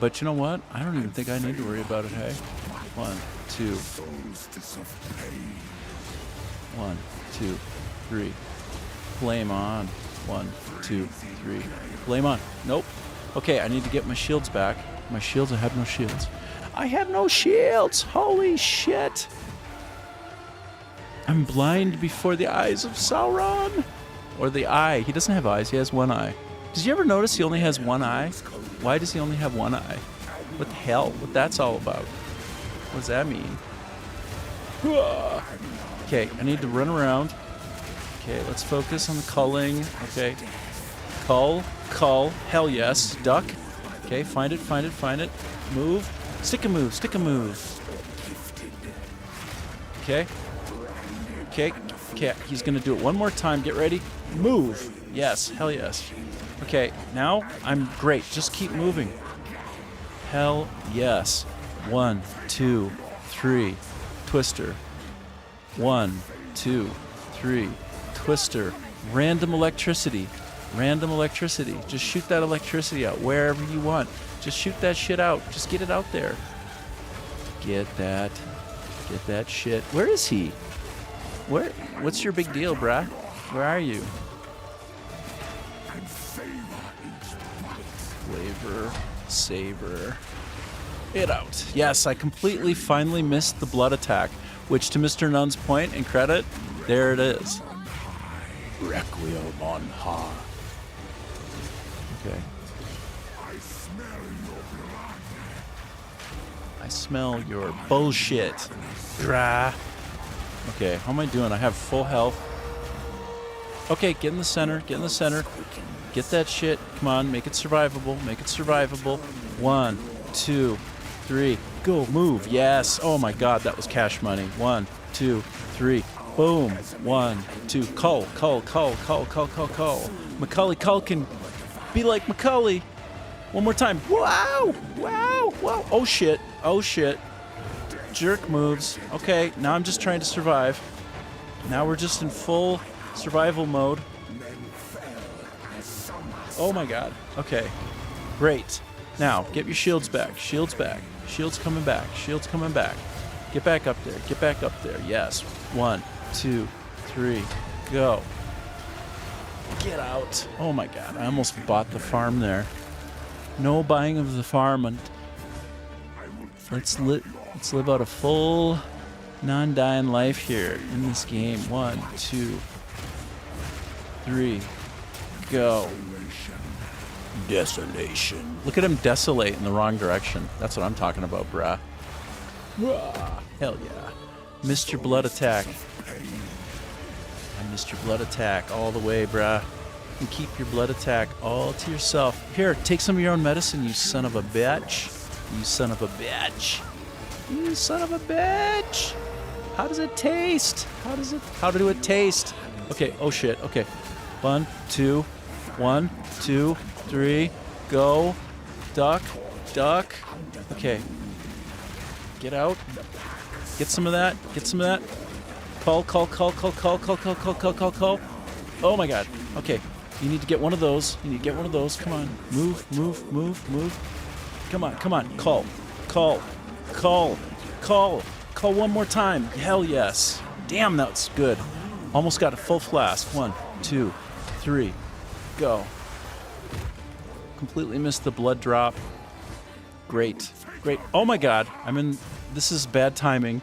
But you know what? I don't even think I need to worry about it, hey? 1, 2. 1, 2, 3. Flame on. 1, 2, 3. Flame on. Nope. Okay, I need to get my shields back. My shields, I have no shields. I have no shields! Holy shit! I'm blind before the eyes of Sauron! Or the eye. He doesn't have eyes, he has one eye. Did you ever notice he only has one eye? Why does he only have one eye? What the hell? What that's all about? What does that mean? Okay, I need to run around. Okay, let's focus on the culling. Okay. Cull. Hell yes. Duck. Okay, find it. Move. Stick a move. Okay. He's gonna do it one more time. Get ready. Move. Yes. Hell yes. Okay, now I'm great. Just keep moving. Hell yes. 1, 2, 3. Twister. 1, 2, 3. Twister. Random electricity. Just shoot that electricity out wherever you want. Just shoot that shit out. Just get it out there. Get that shit. Where is he? What's your big deal, bruh? Where are you? Flavor, savor. It out. Yes, I completely finally missed the blood attack, which to Mr. Nunn's point and credit, there it is. Requiem on high. Okay. I smell your bullshit. Dra. Okay, how am I doing? I have full health. Okay, get in the center. Get that shit. Come on, make it survivable. 1, 2, 3. Go, move. Yes. Oh my god, that was cash money. 1, 2, 3. Boom. 1, 2. Cull. Macaulay Culkin. Be like Macaulay. One more time. Wow. Oh, shit. Jerk moves. Okay, now I'm just trying to survive. Now we're just in full survival mode. Oh my god. Okay. Great. Now, get your shields back. Shields coming back. Get back up there. Yes. 1, 2, 3. Go. Get out. Oh my god. I almost bought the farm there. No buying of the farm. Let's live out a full non-dying life here in this game. 1, 2, 3. Go. Desolation. Look at him desolate in the wrong direction. That's what I'm talking about, brah. Hell yeah. Missed your blood attack. I missed your blood attack all the way, brah. And keep your blood attack all to yourself. Here, take some of your own medicine, you son of a bitch. How does it taste? How do it taste? Okay, oh shit, okay. 1, 2, 3, go. Duck. Okay. Get out. Get some of that. Call. Oh my god. Okay. You need to get one of those. Come on. Move. Come on. Call one more time. Hell yes. Damn, that's good. Almost got a full flask. 1, 2, 3. Go. Completely missed the blood drop. Great. Oh my god. This is bad timing.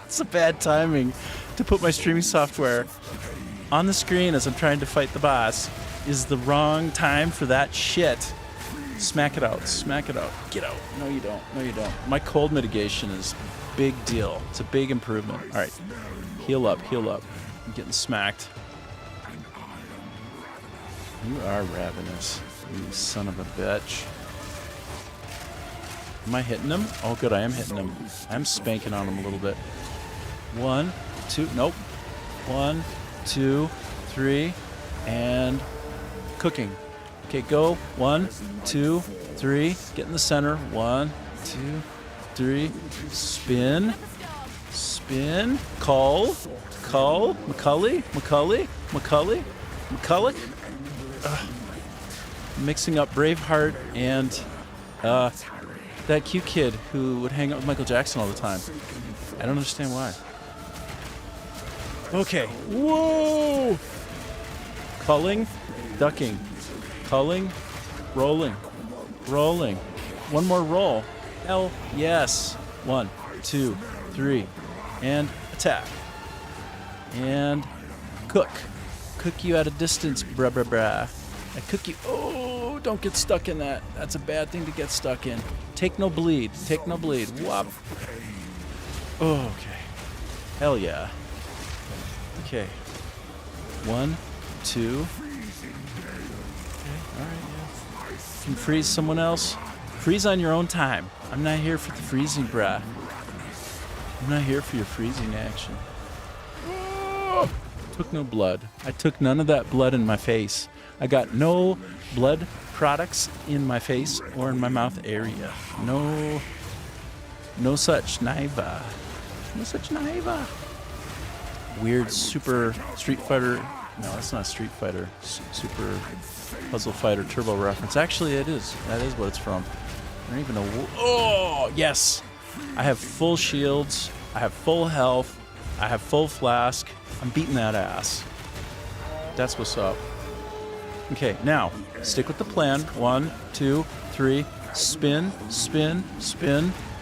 It's a bad timing to put my streaming software on the screen as I'm trying to fight the boss. Is the wrong time for that shit. Smack it out. Get out. No, you don't. My cold mitigation is big deal. It's a big improvement. All right. Heal up. I'm getting smacked. You are ravenous, you son of a bitch. Am I hitting him? Oh, good, I am hitting him. I'm spanking on him a little bit. 1, 2, nope. 1, 2, 3, and cooking. Okay, go. 1, 2, 3. Get in the center. 1, 2, 3. Spin. Call. Macaulay. Mixing up Braveheart and that cute kid who would hang out with Michael Jackson all the time. I don't understand why. Okay. Whoa! Culling, ducking. Culling, rolling. One more roll. Hell yes. 1, 2, 3. And attack. And cook. Cook you at a distance, brah. I cook you. Oh, don't get stuck in that. That's a bad thing to get stuck in. Take no bleed. Whop. Oh, okay. Hell yeah. Okay. 1, 2. Okay, alright, yeah. Can freeze someone else. Freeze on your own time. I'm not here for the freezing, brah. I'm not here for your freezing action. Took no blood. I took none of that blood in my face. I got no blood products in my face or in my mouth area. No such naiva. Weird Super Street Fighter. No, that's not Street Fighter. Super Puzzle Fighter Turbo reference. Actually, it is. That is what it's from. I don't even know. Oh, yes. I have full shields. I have full health. I have full flask. I'm beating that ass. That's what's up. Okay, now, stick with the plan. 1, 2, 3. Spin,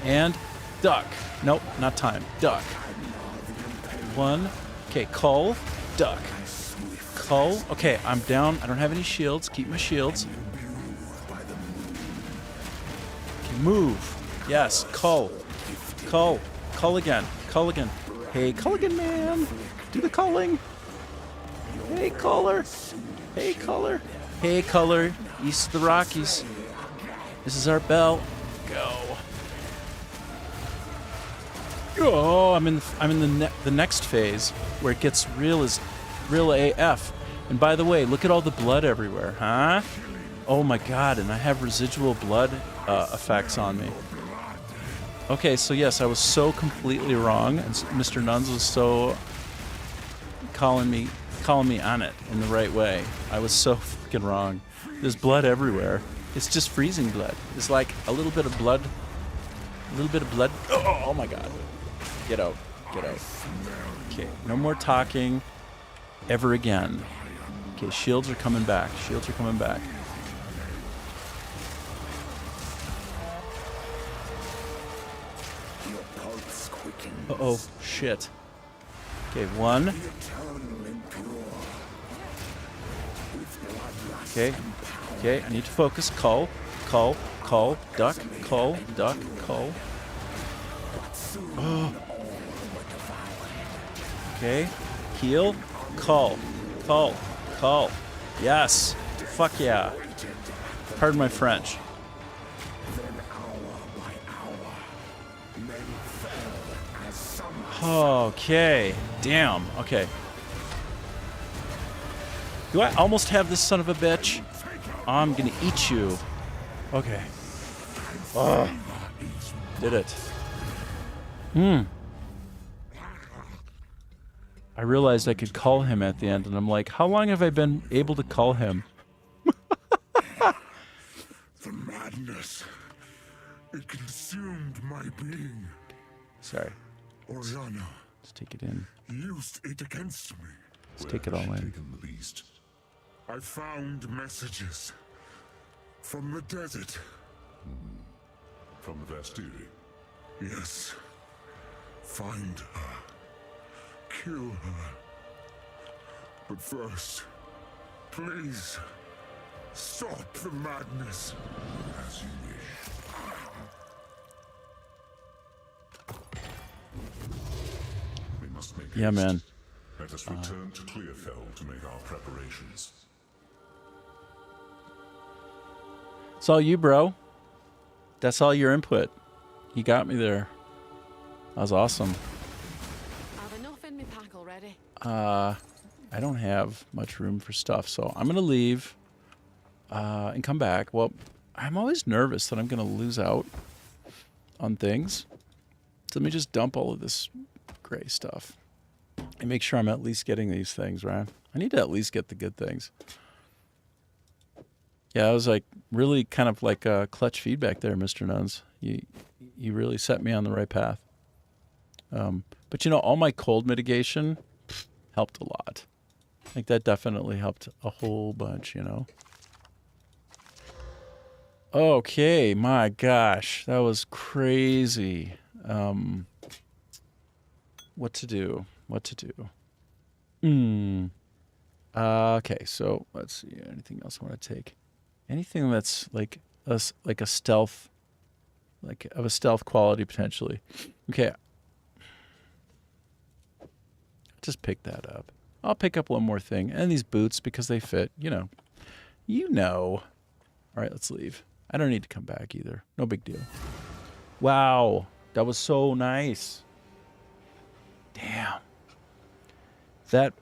and duck. Nope, not time. Duck. 1. Okay, cull, duck. Cull. Okay, I'm down. I don't have any shields. Keep my shields. Okay, move. Yes, cull. Cull again. Hey, Culligan man. Do the culling. Hey, Culler. East of the Rockies. This is our belt. Go. Oh, I'm in the next phase where it gets real AF. And by the way, look at all the blood everywhere, huh? Oh my god, and I have residual blood effects on me. Okay, so yes, I was so completely wrong, and Mr. Nuns was so calling me on it in the right way. I was so fucking wrong. There's blood everywhere. It's just freezing blood. It's like a little bit of blood. Oh my god. Get out. Get out. Okay, no more talking ever again. Okay, shields are coming back. Shields are coming back. Uh-oh, shit. Okay, one. Okay, okay, I need to focus. Cull, duck, cull, duck, cull. Oh. Okay, heal, cull. Yes, fuck yeah. Pardon my French. Okay, damn, okay. Do I almost have this son of a bitch? I'm gonna eat you. Okay. Ugh. Did it. I realized I could call him at the end, and I'm like, how long have I been able to call him? The madness. It consumed my being. Sorry. Oriana. Let's take it in. Used it against me. Let's take it all in. The beast. I found messages from the desert. From the Vastiri? Yes. Find her. Kill her. But first, please, stop the madness. As you wish. We must make Yeah, haste. man. Let us return to Clearfell to make our preparations. It's all you, bro. That's all your input. You got me there. That was awesome. I've enough in my pack already. I don't have much room for stuff, so I'm gonna leave and come back. Well, I'm always nervous that I'm gonna lose out on things. So let me just dump all of this gray stuff and make sure I'm at least getting these things, right? I need to at least get the good things. Yeah, I was like really kind of like clutch feedback there, Mr. Nuns. You really set me on the right path. But you know, all my cold mitigation helped a lot. Like that definitely helped a whole bunch, you know. Okay, my gosh, that was crazy. What to do? Okay, so let's see. Anything else I want to take? Anything that's like a stealth, like of a stealth quality potentially. Okay. Just pick that up. I'll pick up one more thing. And these boots because they fit, you know. All right, let's leave. I don't need to come back either. No big deal. Wow. That was so nice. Damn. That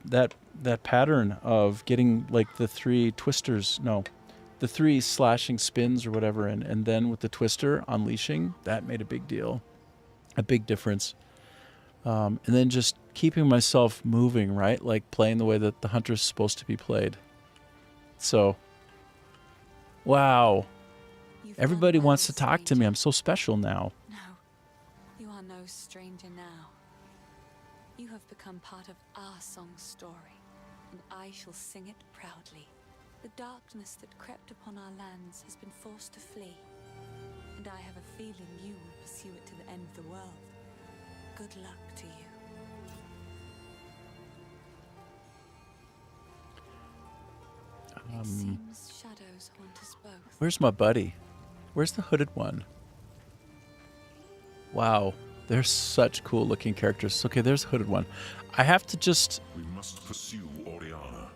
pattern of getting like the three twisters, the three slashing spins or whatever, and then with the twister unleashing, that made a big deal. A big difference. And then just keeping myself moving, right? Like playing the way that the Huntress is supposed to be played. So, wow. Everybody wants to talk to me. I'm so special now. No, you are no stranger now. You have become part of our song's story, and I shall sing it proudly. The darkness that crept upon our lands has been forced to flee, and I have a feeling you will pursue it to the end of the world. Good luck to you. It seems shadows haunt us both. Where's my buddy? Where's the hooded one? Wow, they're such cool looking characters. Okay, there's the hooded one. I have to just... We must pursue Oriana.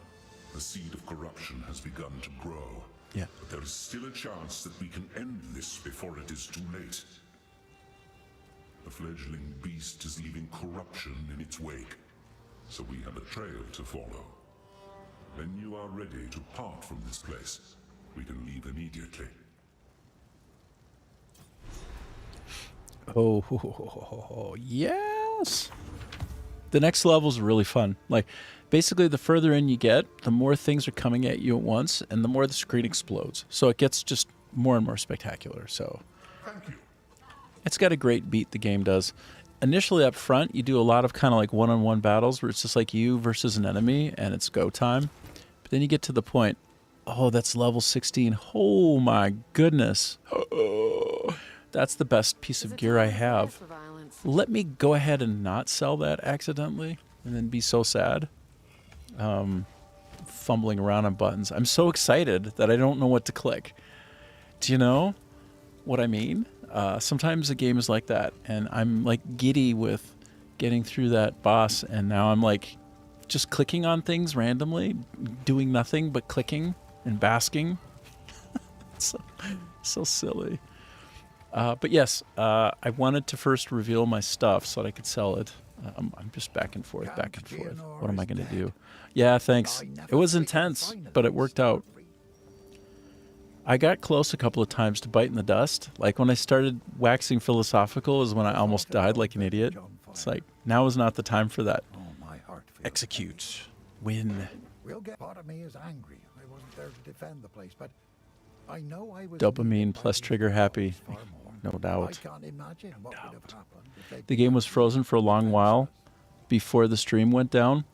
The seed of corruption has begun to grow. Yeah. But there is still a chance that we can end this before it is too late. The fledgling beast is leaving corruption in its wake, so we have a trail to follow. When you are ready to part from this place, we can leave immediately. Oh, yes. The next level is really fun. Like, basically, the further in you get, the more things are coming at you at once, and the more the screen explodes. So it gets just more and more spectacular. So Thank you. it's got a great beat, the game does. Initially up front, you do a lot of kind of like one-on-one battles where it's just like you versus an enemy, and it's go time. But then you get to the point, oh, that's level 16. Oh, my goodness. Oh, that's the best piece of gear I have. Let me go ahead and not sell that accidentally and then be so sad. Fumbling around on buttons. I'm so excited that I don't know what to click. Do you know what I mean? Sometimes a game is like that, and I'm like giddy with getting through that boss, and now I'm like just clicking on things randomly, doing nothing but clicking and basking. so silly. But yes, I wanted to first reveal my stuff so that I could sell it. I'm just back and forth. What am I going to do? Yeah, thanks. It was intense, but it worked out. I got close a couple of times to biting the dust. Like when I started waxing philosophical is when I almost died like an idiot. It's like, now is not the time for that. Oh, my heart feels Execute. Win. We'll get. Part of me is angry. I wasn't there to defend the place, but I know I was. Dopamine plus trigger happy. No doubt. I can't imagine what would have happened if they'd The game was frozen for a long while before the stream went down.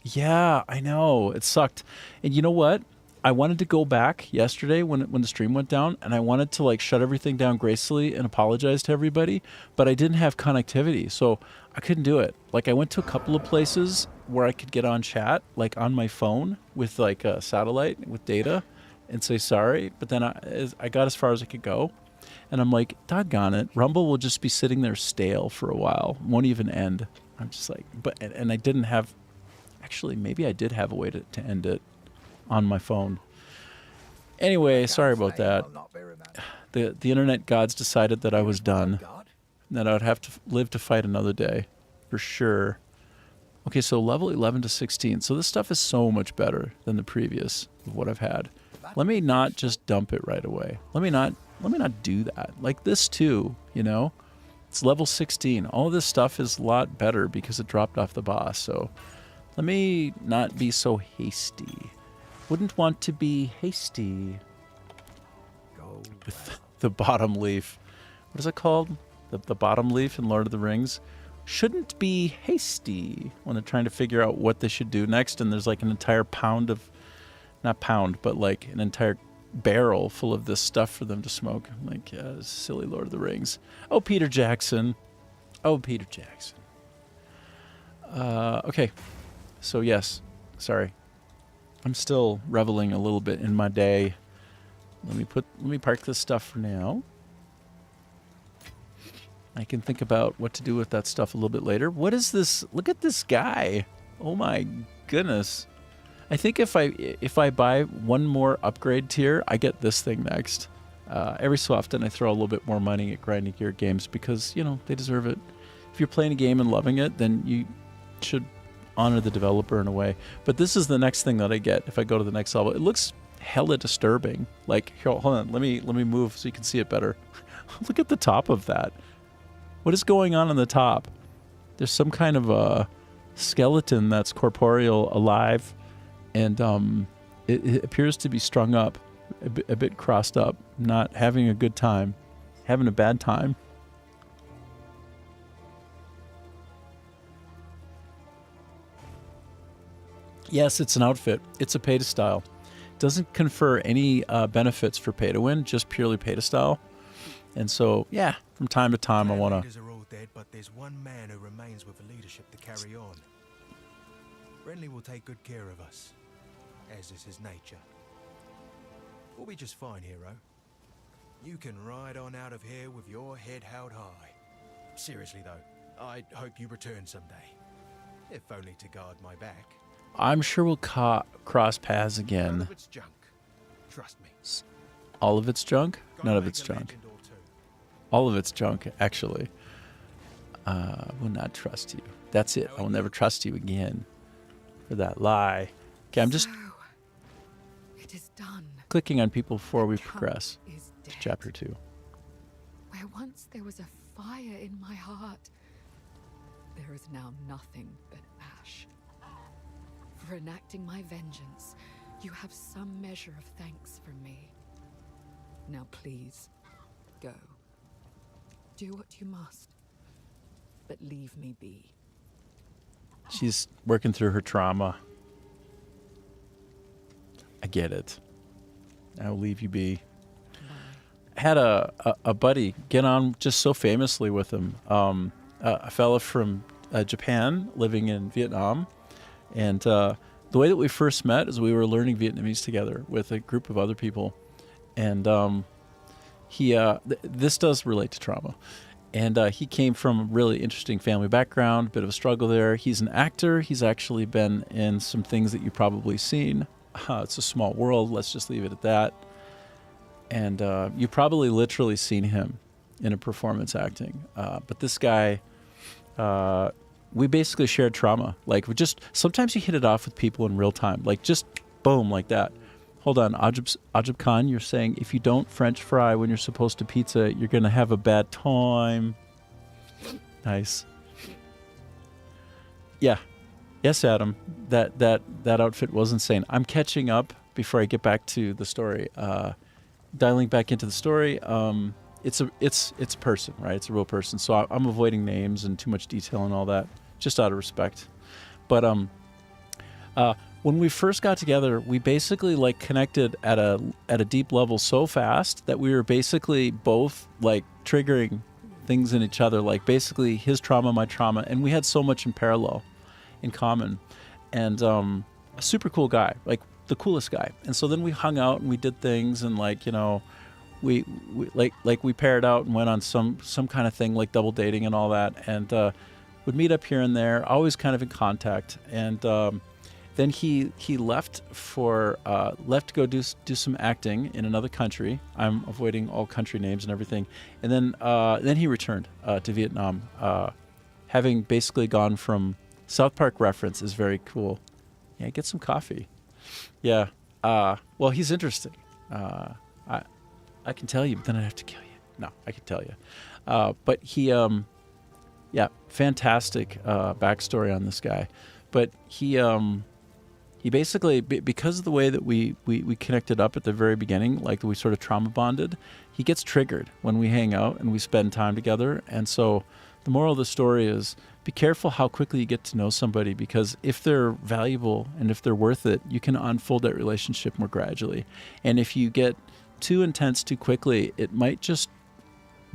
Yeah, I know. It sucked. And you know what? I wanted to go back yesterday when the stream went down, and I wanted to like shut everything down gracefully and apologize to everybody, but I didn't have connectivity, so I couldn't do it. Like I went to a couple of places where I could get on chat, like on my phone with like a satellite with data, and say sorry, but then I got as far as I could go. And I'm like, doggone it, Rumble will just be sitting there stale for a while, won't even end. I'm just like, and I didn't have, actually, maybe I did have a way to end it on my phone. Anyway, sorry about that. The internet gods decided that I was done, and that I would have to live to fight another day, for sure. Okay, so level 11 to 16. So this stuff is so much better than the previous of what I've had. Let me not just dump it right away. Let me not do that. Like this too, you know? It's level 16. All of this stuff is a lot better because it dropped off the boss. So let me not be so hasty. Wouldn't want to be hasty. With the bottom leaf. What is it called? The bottom leaf in Lord of the Rings. Shouldn't be hasty when they're trying to figure out what they should do next. And there's like an entire pound of, not pound, but like an entire barrel full of this stuff for them to smoke. I'm like, yeah, silly Lord of the Rings. Oh, Peter Jackson. Oh, Peter Jackson. Okay. So yes, sorry. I'm still reveling a little bit in my day. Let me park this stuff for now. I can think about what to do with that stuff a little bit later. What is this? Look at this guy. Oh my goodness. I think if I buy one more upgrade tier, I get this thing next. Every so often I throw a little bit more money at grinding gear games because, you know, they deserve it. If you're playing a game and loving it, then you should honor the developer in a way. But this is the next thing that I get if I go to the next level. It looks hella disturbing. Like, here, hold on, let me move so you can see it better. Look at the top of that. What is going on the top? There's some kind of a skeleton that's corporeal, alive, and it appears to be strung up, a bit crossed up, not having a good time, having a bad time. Yes, it's an outfit. It's a pay to style. Doesn't confer any benefits for pay to win, just purely pay to style. And so, yeah, from time to time, I want to. Leaders are all dead, but there's one man who remains with the leadership to carry on. Renly will take good care of us, as is his nature. We'll be just fine, hero. You can ride on out of here with your head held high. Seriously though, I hope you return someday, if only to guard my back. I'm sure we'll cross paths None again. of it's junk. Trust me. All of it's junk? Gotta None of make it's a junk. legend or two. All of it's junk, actually. I will not trust you. That's it. I will never trust you again for that lie. Okay, I'm just So, it is done. clicking on people before we The Count progress is to dead. chapter 2. Where once there was a fire in my heart, there is now nothing but ash. For enacting my vengeance, you have some measure of thanks from me. Now please, go. Do what you must, but leave me be. She's working through her trauma. I get it. I'll leave you be. I had a buddy get on just so famously with him. A fella from Japan living in Vietnam. And the way that we first met is we were learning Vietnamese together with a group of other people. And this does relate to trauma. And he came from a really interesting family background, bit of a struggle there. He's an actor. He's actually been in some things that you've probably seen. It's a small world. Let's just leave it at that. And you've probably literally seen him in a performance acting. But this guy, we basically shared trauma. Like, sometimes you hit it off with people in real time. Like, just boom, like that. Hold on, Ajib Khan, you're saying if you don't French fry when you're supposed to pizza, you're going to have a bad time. Nice. Yeah. Yes, Adam. That outfit was insane. I'm catching up before I get back to the story. Dialing back into the story, it's a person, right? It's a real person. So I'm avoiding names and too much detail and all that, just out of respect. But when we first got together, we basically like connected at a deep level so fast that we were basically both like triggering things in each other, like basically his trauma, my trauma, and we had so much in common. And a super cool guy, like the coolest guy. And so then we hung out and we did things, and like, you know, we paired out and went on some kind of thing like double dating and all that, and would meet up here and there, always kind of in contact. And then he left to go do some acting in another country. I'm avoiding all country names and everything. And then he returned to Vietnam, having basically gone from South Park reference is very cool. Yeah, get some coffee. Yeah. Well, he's interesting. I can tell you, but then I'd have to kill you. No, I can tell you. But he, fantastic backstory on this guy. But he basically, because of the way that we connected up at the very beginning, like we sort of trauma bonded, he gets triggered when we hang out and we spend time together. And so the moral of the story is be careful how quickly you get to know somebody, because if they're valuable and if they're worth it, you can unfold that relationship more gradually. And if you get too intense too quickly, it might just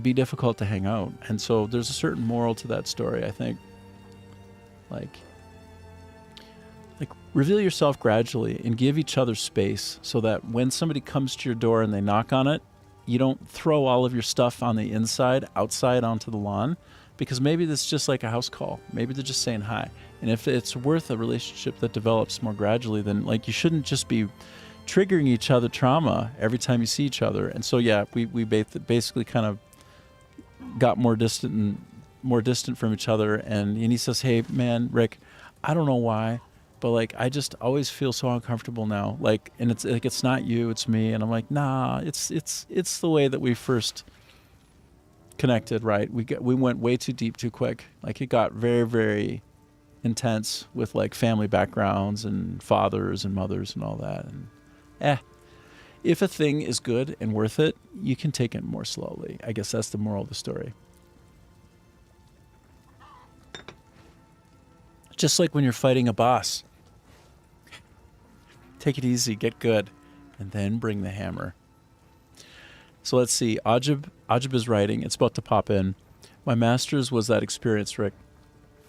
be difficult to hang out. And so there's a certain moral to that story, I think. Like reveal yourself gradually and give each other space so that when somebody comes to your door and they knock on it, you don't throw all of your stuff on the inside, outside onto the lawn, because maybe that's just like a house call. Maybe they're just saying hi. And if it's worth a relationship that develops more gradually, then like you shouldn't just be triggering each other trauma every time you see each other. And so, yeah, we basically kind of got more distant from each other. And he says, hey, man, Rick, I don't know why, but like I just always feel so uncomfortable now. Like, and it's like it's not you, it's me. And I'm like, nah, it's the way that we first connected, right? We went way too deep too quick. Like it got very, very intense with like family backgrounds and fathers and mothers and all that. And if a thing is good and worth it, you can take it more slowly. I guess that's the moral of the story. Just like when you're fighting a boss. Take it easy, get good, and then bring the hammer. So let's see. Ajib is writing. It's about to pop in. My master's was that experience, Rick.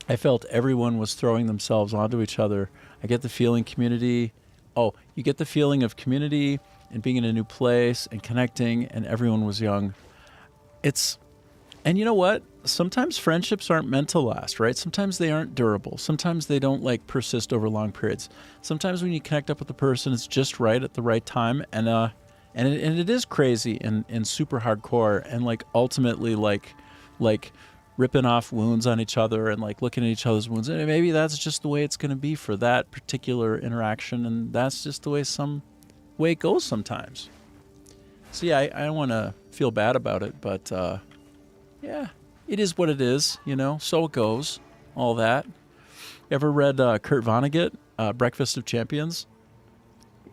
I felt everyone was throwing themselves onto each other. I get the feeling you get the feeling of community and being in a new place and connecting, and everyone was young. And you know what? Sometimes friendships aren't meant to last, right? Sometimes they aren't durable. Sometimes they don't like persist over long periods. Sometimes when you connect up with a person, it's just right at the right time, and it is crazy and super hardcore, and like ultimately like ripping off wounds on each other and like looking at each other's wounds. And maybe that's just the way it's going to be for that particular interaction, and that's just the way it goes sometimes. So yeah, I don't want to feel bad about it, but yeah, it is what it is, you know. So it goes, all that. Ever read Kurt Vonnegut, Breakfast of Champions?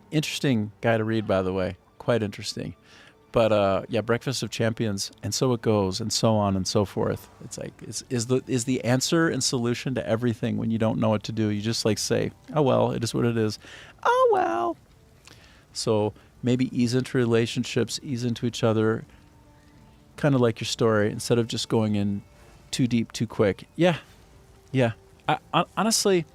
Interesting guy to read, by the way. Quite interesting. But yeah, Breakfast of Champions, and so it goes, and so on and so forth. It's like is the answer and solution to everything when you don't know what to do. You just like say, oh well, it is what it is. Oh well. So maybe ease into relationships, ease into each other, kind of like your story, instead of just going in too deep, too quick. Yeah. I honestly,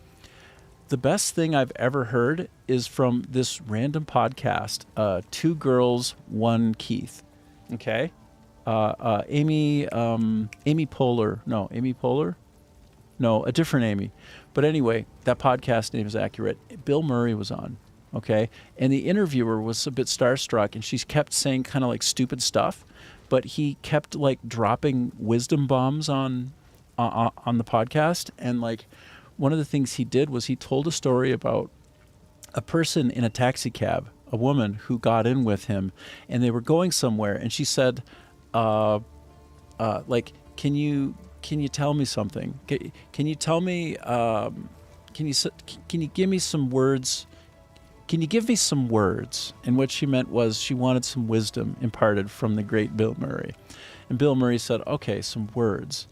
the best thing I've ever heard is from this random podcast, Two Girls, One Keith. Okay? Amy Poehler. No, Amy Poehler? No, a different Amy. But anyway, that podcast name is accurate. Bill Murray was on. Okay? And the interviewer was a bit starstruck, and she kept saying kind of like stupid stuff, but he kept like dropping wisdom bombs on the podcast. And like one of the things he did was he told a story about a person in a taxi cab, a woman who got in with him, and they were going somewhere, and she said, like, can you tell me something? Can you tell me, can you give me some words? Can you give me some words? And what she meant was she wanted some wisdom imparted from the great Bill Murray. And Bill Murray said, okay, some words.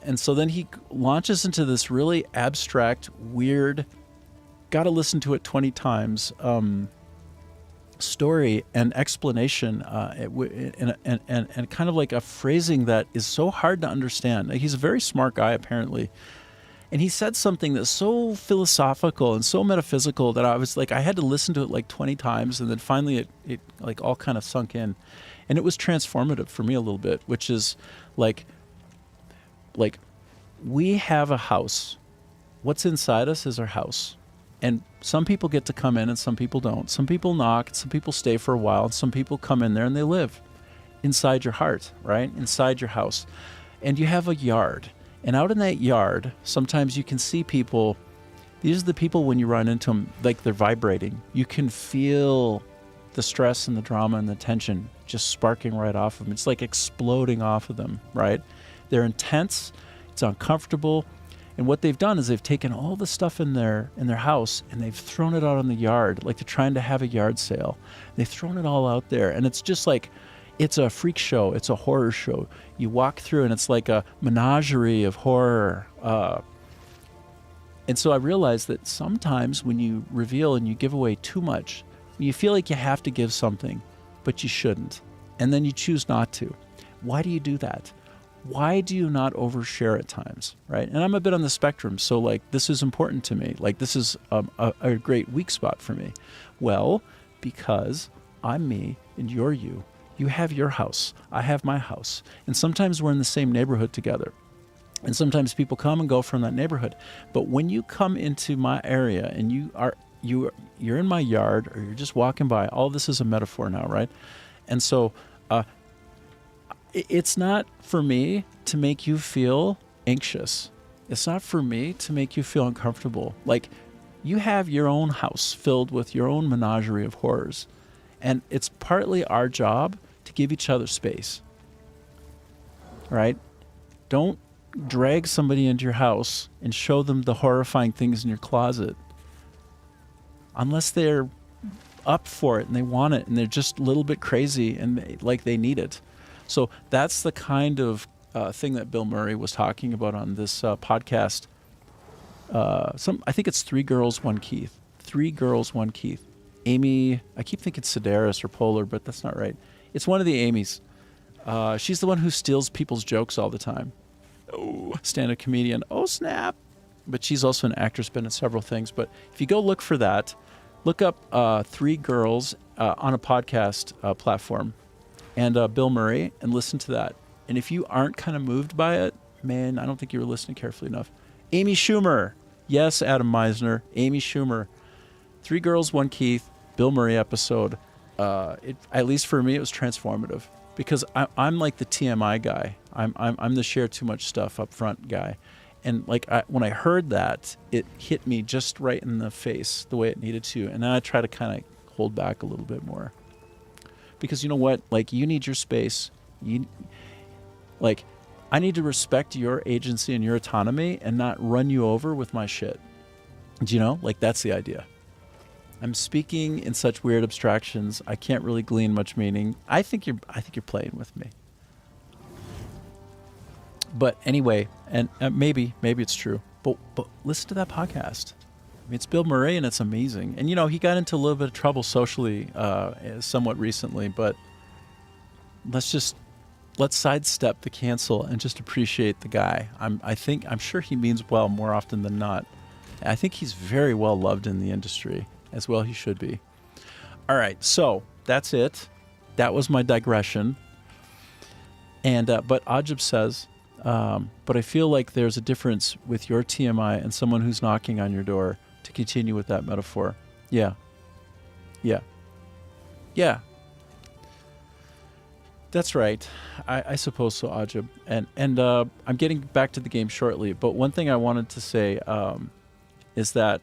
And so then he launches into this really abstract, weird, got to listen to it 20 times, story and explanation, and kind of like a phrasing that is so hard to understand. Like, he's a very smart guy, apparently. And he said something that's so philosophical and so metaphysical that I was like, I had to listen to it like 20 times, and then finally it like all kind of sunk in. And it was transformative for me a little bit, which is like we have a house. What's inside us is our house. And some people get to come in and some people don't. Some people knock, some people stay for a while, and some people come in there and they live inside your heart, right? Inside your house. And you have a yard. And out in that yard, sometimes you can see people. These are the people, when you run into them, like they're vibrating. You can feel the stress and the drama and the tension just sparking right off of them. It's like exploding off of them, right? They're intense. It's uncomfortable. And what they've done is they've taken all the stuff in their house and they've thrown it out on the yard, like they're trying to have a yard sale. They've thrown it all out there, and it's just like, it's a freak show. It's a horror show. You walk through and it's like a menagerie of horror. And so I realized that sometimes when you reveal and you give away too much, you feel like you have to give something, but you shouldn't. And then you choose not to. Why do you do that? Why do you not overshare at times, right? And I'm a bit on the spectrum, so like this is important to me. Like this is a great weak spot for me. Well, because I'm me and you're you. You have your house. I have my house. And sometimes we're in the same neighborhood together. And sometimes people come and go from that neighborhood. But when you come into my area and you're in my yard, or you're just walking by, all this is a metaphor now, right? And so it's not for me to make you feel anxious. It's not for me to make you feel uncomfortable. Like, you have your own house filled with your own menagerie of horrors. And it's partly our job to give each other space. Right? Don't drag somebody into your house and show them the horrifying things in your closet unless they're up for it and they want it and they're just a little bit crazy and they need it. So that's the kind of thing that Bill Murray was talking about on this podcast. I think it's Three Girls, One Keith. Three Girls, One Keith. Amy, I keep thinking Sedaris or Poehler, but that's not right. It's one of the Amys. She's the one who steals people's jokes all the time. Oh, stand-up comedian. Oh, snap. But she's also an actress, been in several things. But if you go look for that, look up Three Girls on a podcast platform and Bill Murray, and listen to that. And if you aren't kind of moved by it, man, I don't think you were listening carefully enough. Amy Schumer. Yes, Adam Meisner. Amy Schumer. Three Girls, One Keith. Bill Murray episode. At least for me, it was transformative. because I'm like the TMI guy. I'm the share too much stuff up front guy. And like when I heard that, it hit me just right in the face the way it needed to. And then I try to kind of hold back a little bit more. Because you know what? Like, you need your space. I need to respect your agency and your autonomy and not run you over with my shit. Do you know? Like, that's the idea. I'm speaking in such weird abstractions. I can't really glean much meaning. I think you're playing with me. But anyway, and maybe it's true. But listen to that podcast. I mean, it's Bill Murray, and it's amazing. And, you know, he got into a little bit of trouble socially somewhat recently, but let's sidestep the cancel and just appreciate the guy. I'm sure he means well more often than not. I think he's very well loved in the industry, as well he should be. All right, so that's it. That was my digression. And but Ajib says, but I feel like there's a difference with your TMI and someone who's knocking on your door. To continue with that metaphor. Yeah. That's right. I suppose so, Ajib. And I'm getting back to the game shortly, but one thing I wanted to say is that,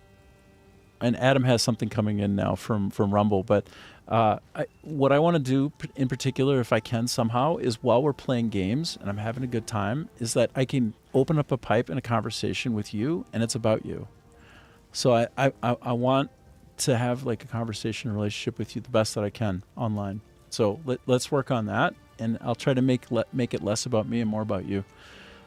and Adam has something coming in now from Rumble, but what I want to do in particular, if I can somehow, is while we're playing games and I'm having a good time, is that I can open up a pipe in a conversation with you, and it's about you. So I want to have like a conversation relationship with you the best that I can online. So let's work on that, and I'll try to make it less about me and more about you.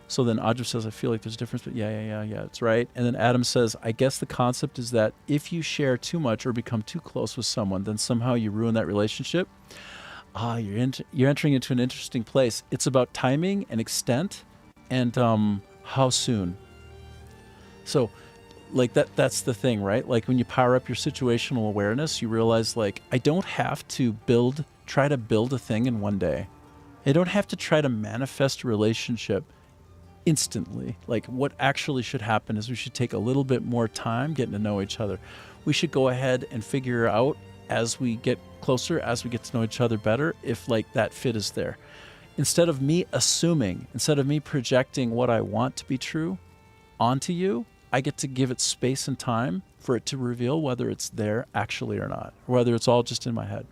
So then Ajib says, I feel like there's a difference, but yeah, that's right. And then Adam says, I guess the concept is that if you share too much or become too close with someone, then somehow you ruin that relationship. You're entering into an interesting place. It's about timing and extent and how soon. So like that's the thing, right? Like when you power up your situational awareness, you realize like, I don't have to try to build a thing in one day. I don't have to try to manifest a relationship instantly. Like what actually should happen is we should take a little bit more time getting to know each other. We should go ahead and figure out as we get closer, as we get to know each other better, if like that fit is there. Instead of me assuming, instead of me projecting what I want to be true onto you, I get to give it space and time for it to reveal whether it's there actually or not, or whether it's all just in my head.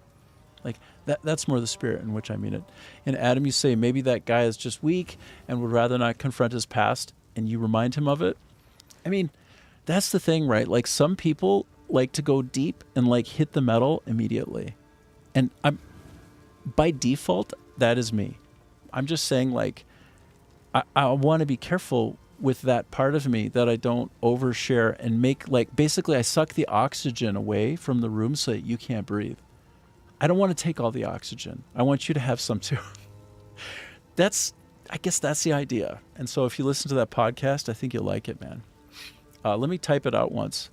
Like that's more the spirit in which I mean it. And Adam, you say maybe that guy is just weak and would rather not confront his past, and you remind him of it. I mean, that's the thing, right? Like some people like to go deep and like hit the metal immediately. And by default, that is me. I'm just saying like, I want to be careful with that part of me that I don't overshare and make like, basically I suck the oxygen away from the room so that you can't breathe. I don't want to take all the oxygen. I want you to have some too. I guess that's the idea. And so if you listen to that podcast, I think you'll like it, man. Let me type it out once.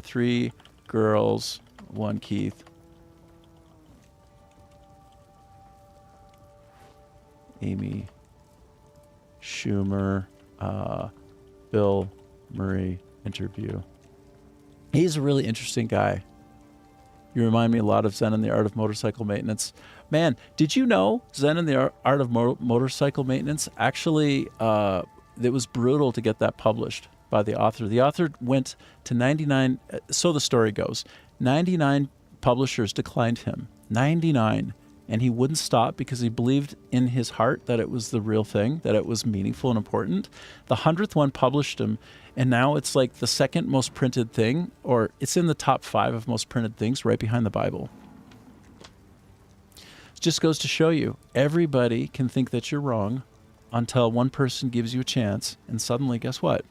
3 girls, 1 Keith. Amy Schumer, Bill Murray interview. He's a really interesting guy. You remind me a lot of Zen and the Art of Motorcycle Maintenance. Man, did you know Zen and the Art of Motorcycle Maintenance actually, it was brutal to get that published by the author. The author went to 99, so the story goes, 99 publishers declined him. 99. And he wouldn't stop because he believed in his heart that it was the real thing, that it was meaningful and important. The 100th one published him, and now it's like the second most printed thing, or it's in the top 5 of most printed things right behind the Bible. It just goes to show you, everybody can think that you're wrong until one person gives you a chance, and suddenly, guess what?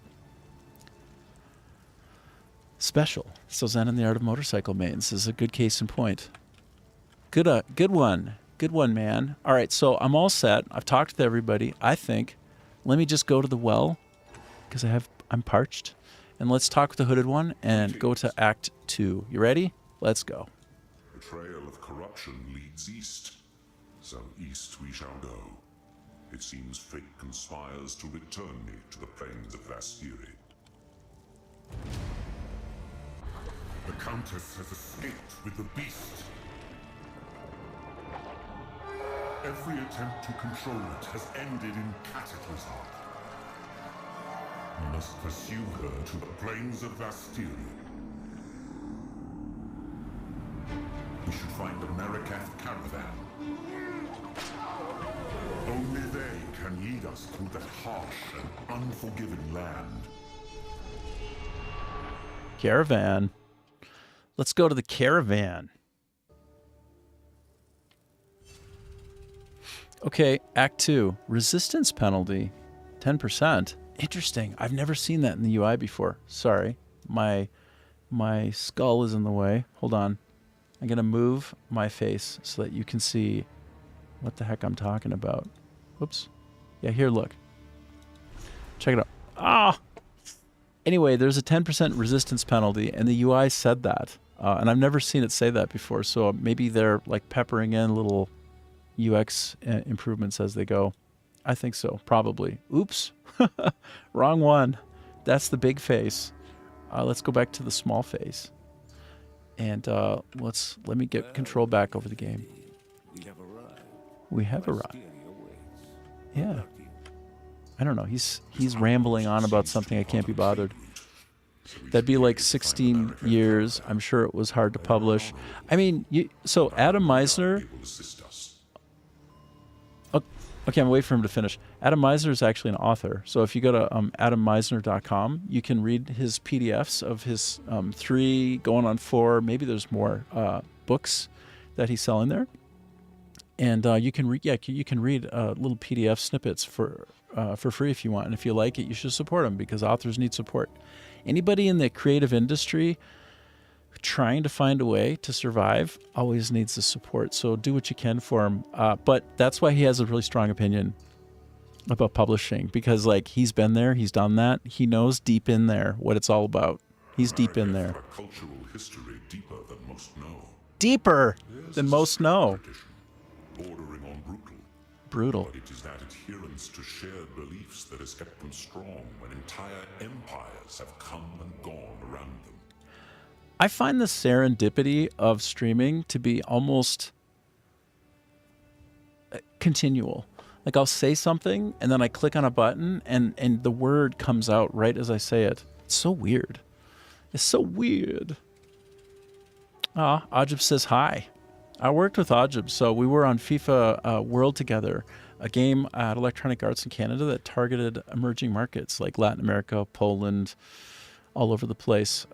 Special. So Zen and the Art of Motorcycle Maintenance is a good case in point. Good one, man. All right, so I'm all set. I've talked to everybody, I think. Let me just go to the well, because I'm parched. And let's talk with the hooded one and go to Act 2. You ready? Let's go. The trail of corruption leads east, so east we shall go. It seems fate conspires to return me to the plains of Vastiri. The Countess has escaped with the beast. Every attempt to control it has ended in cataclysm. We must pursue her to the plains of Bastille. We should find the Marikath caravan. Only they can lead us through that harsh and unforgiving land. Caravan. Let's go to the caravan. Okay, Act 2. Resistance penalty. 10%. Interesting. I've never seen that in the UI before. Sorry. My skull is in the way. Hold on. I'm going to move my face so that you can see what the heck I'm talking about. Whoops. Yeah, here, look. Check it out. Ah! Anyway, there's a 10% resistance penalty, and the UI said that. And I've never seen it say that before, so maybe they're like peppering in little UX improvements as they go. I think so, probably. Oops. Wrong one. That's the big face. Let's go back to the small face. And let me get control back over the game. We have arrived. Yeah. I don't know. He's rambling on about something I can't be bothered. That'd be like 16 years. I'm sure it was hard to publish. I mean, so Adam Meisner. Okay, I'm waiting for him to finish. Adam Meisner is actually an author. So if you go to adammeisner.com, you can read his PDFs of his 3, going on 4, maybe there's more books that he's selling there. And you can read little PDF snippets for free if you want. And if you like it, you should support them because authors need support. Anybody in the creative industry trying to find a way to survive always needs the support. So do what you can for him. But that's why he has a really strong opinion about publishing, because like he's been there, he's done that. He knows deep in there what it's all about. He's deep in there. A cultural history deeper than most know. Deeper than most know. Bordering on brutal. Brutal. But it is that adherence to shared beliefs that has kept them strong when entire empires have come and gone around them. I find the serendipity of streaming to be almost continual. Like I'll say something and then I click on a button and the word comes out right as I say it. It's so weird. It's so weird. Ajib says hi. I worked with Ajib, so we were on FIFA World together, a game at Electronic Arts in Canada that targeted emerging markets like Latin America, Poland, all over the place.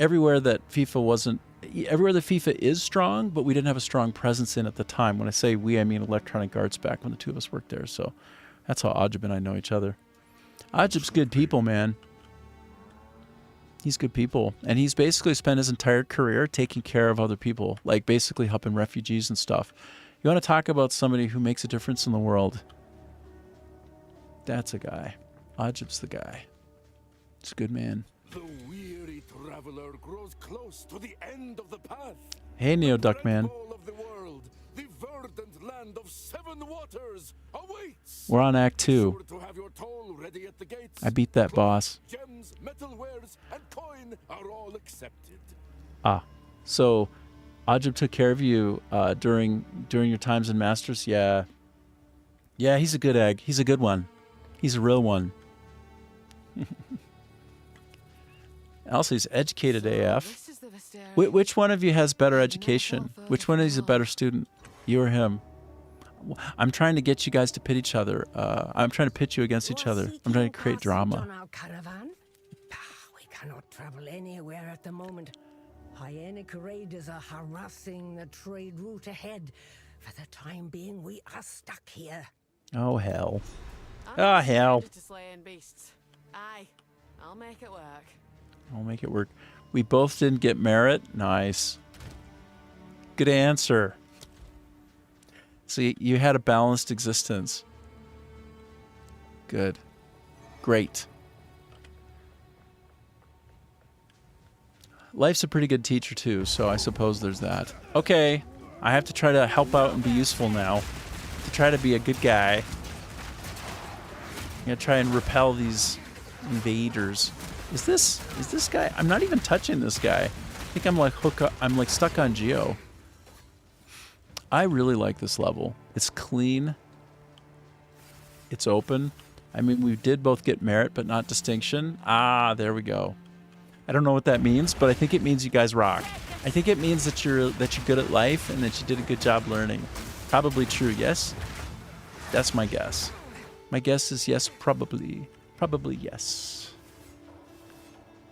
Everywhere that FIFA is strong, but we didn't have a strong presence in at the time. When I say we, I mean Electronic Arts back when the two of us worked there. So that's how Ajib and I know each other. Ajib's good people, man. He's good people. And he's basically spent his entire career taking care of other people, like basically helping refugees and stuff. You want to talk about somebody who makes a difference in the world? That's a guy. Ajib's the guy. It's a good man. The weary traveler grows close to the end of the path. Hey, Neo Duckman. Of the world, the verdant land of 7 waters awaits. We're on Act 2. Sure to have your toll ready at the gates. I beat that boss. Gems, metalwares, and coin are all accepted. So Ajib took care of you during your times in Masters? Yeah. Yeah, he's a good egg. He's a good one. He's a real one. Also, he's educated AF. Which one of you has better education? Which one is a better student? You or him? I'm trying to get you guys to pit each other. I'm trying to pit you against each other. I'm trying to create drama. We cannot travel anywhere at the moment. Hyenic raiders are harassing the trade route ahead. For the time being, we are stuck here. Oh, hell. Oh, hell. To slaying beasts. Aye, I'll make it work. I'll make it work. We both didn't get merit. Nice. Good answer. See, you had a balanced existence. Good. Great. Life's a pretty good teacher, too, so I suppose there's that. Okay, I have to try to help out and be useful now. To try to be a good guy. I'm going to try and repel these invaders. Is this guy? I'm not even touching this guy. I think I'm like stuck on Geo. I really like this level. It's clean. It's open. I mean, we did both get merit, but not distinction. Ah, there we go. I don't know what that means, but I think it means you guys rock. I think it means that you're good at life and that you did a good job learning. Probably true, yes? That's my guess. My guess is yes, probably. Probably yes.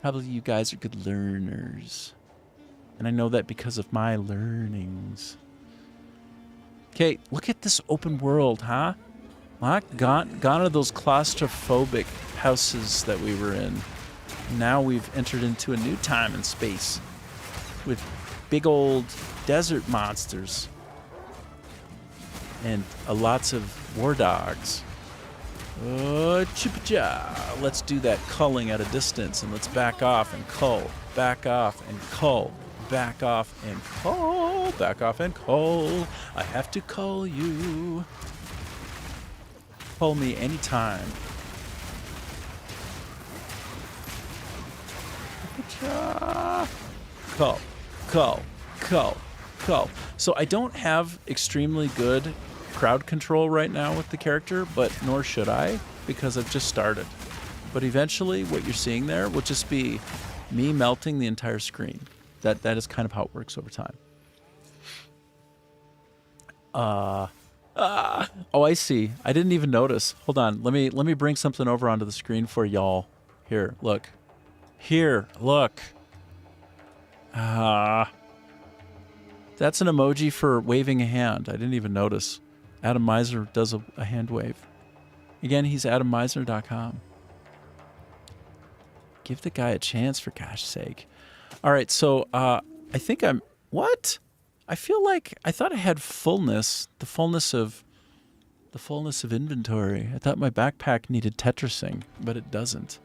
Probably you guys are good learners. And I know that because of my learnings. Okay, look at this open world, huh? Gone are those claustrophobic houses that we were in. Now we've entered into a new time and space with big old desert monsters and lots of war dogs. Chip-cha. Let's do that culling at a distance, and let's back off and cull, back off and cull, back off and cull, back off and cull. I have to cull you. Call me anytime. Cull, cull, cull, cull. So I don't have extremely good crowd control right now with the character, but nor should I, because I've just started. But eventually what you're seeing there will just be me melting the entire screen. That is kind of how it works over time. Oh, I see. I didn't even notice. Hold on. Let me bring something over onto the screen for y'all. Here, look. Here, look. That's an emoji for waving a hand. I didn't even notice. Adam Meisner does a hand wave. Again, he's adammeisner.com. Give the guy a chance, for gosh sake. All right, so I think I'm... What? I feel like I thought I had fullness, the fullness of inventory. I thought my backpack needed Tetrising, but it doesn't.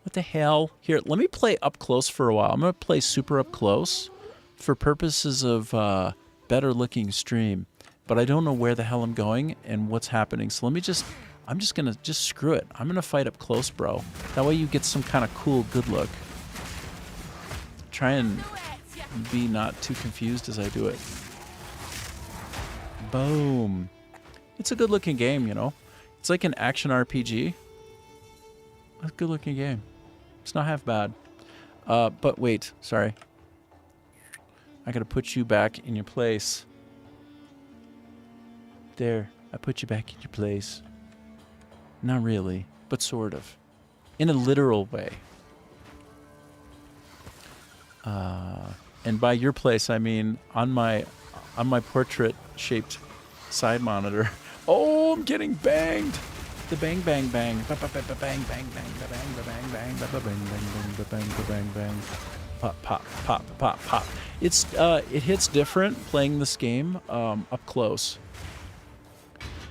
What the hell? Here, let me play up close for a while. I'm going to play super up close for purposes of better looking stream, but I don't know where the hell I'm going and what's happening. So I'm just going to screw it. I'm going to fight up close, bro. That way you get some kind of cool good look. Try and be not too confused as I do it. Boom. It's a good looking game, you know. It's like an action RPG. It's a good looking game. It's not half bad. But wait, sorry. I gotta put you back in your place. There, I put you back in your place. Not really, but sort of. In a literal way. And by your place, I mean on my portrait-shaped side monitor. Oh, I'm getting banged. The bang, bang, bang. Bang, bang, bang, bang, bang, bang, bang, bang, bang, bang, bang. Pop, pop, pop, pop, pop. It hits different playing this game up close.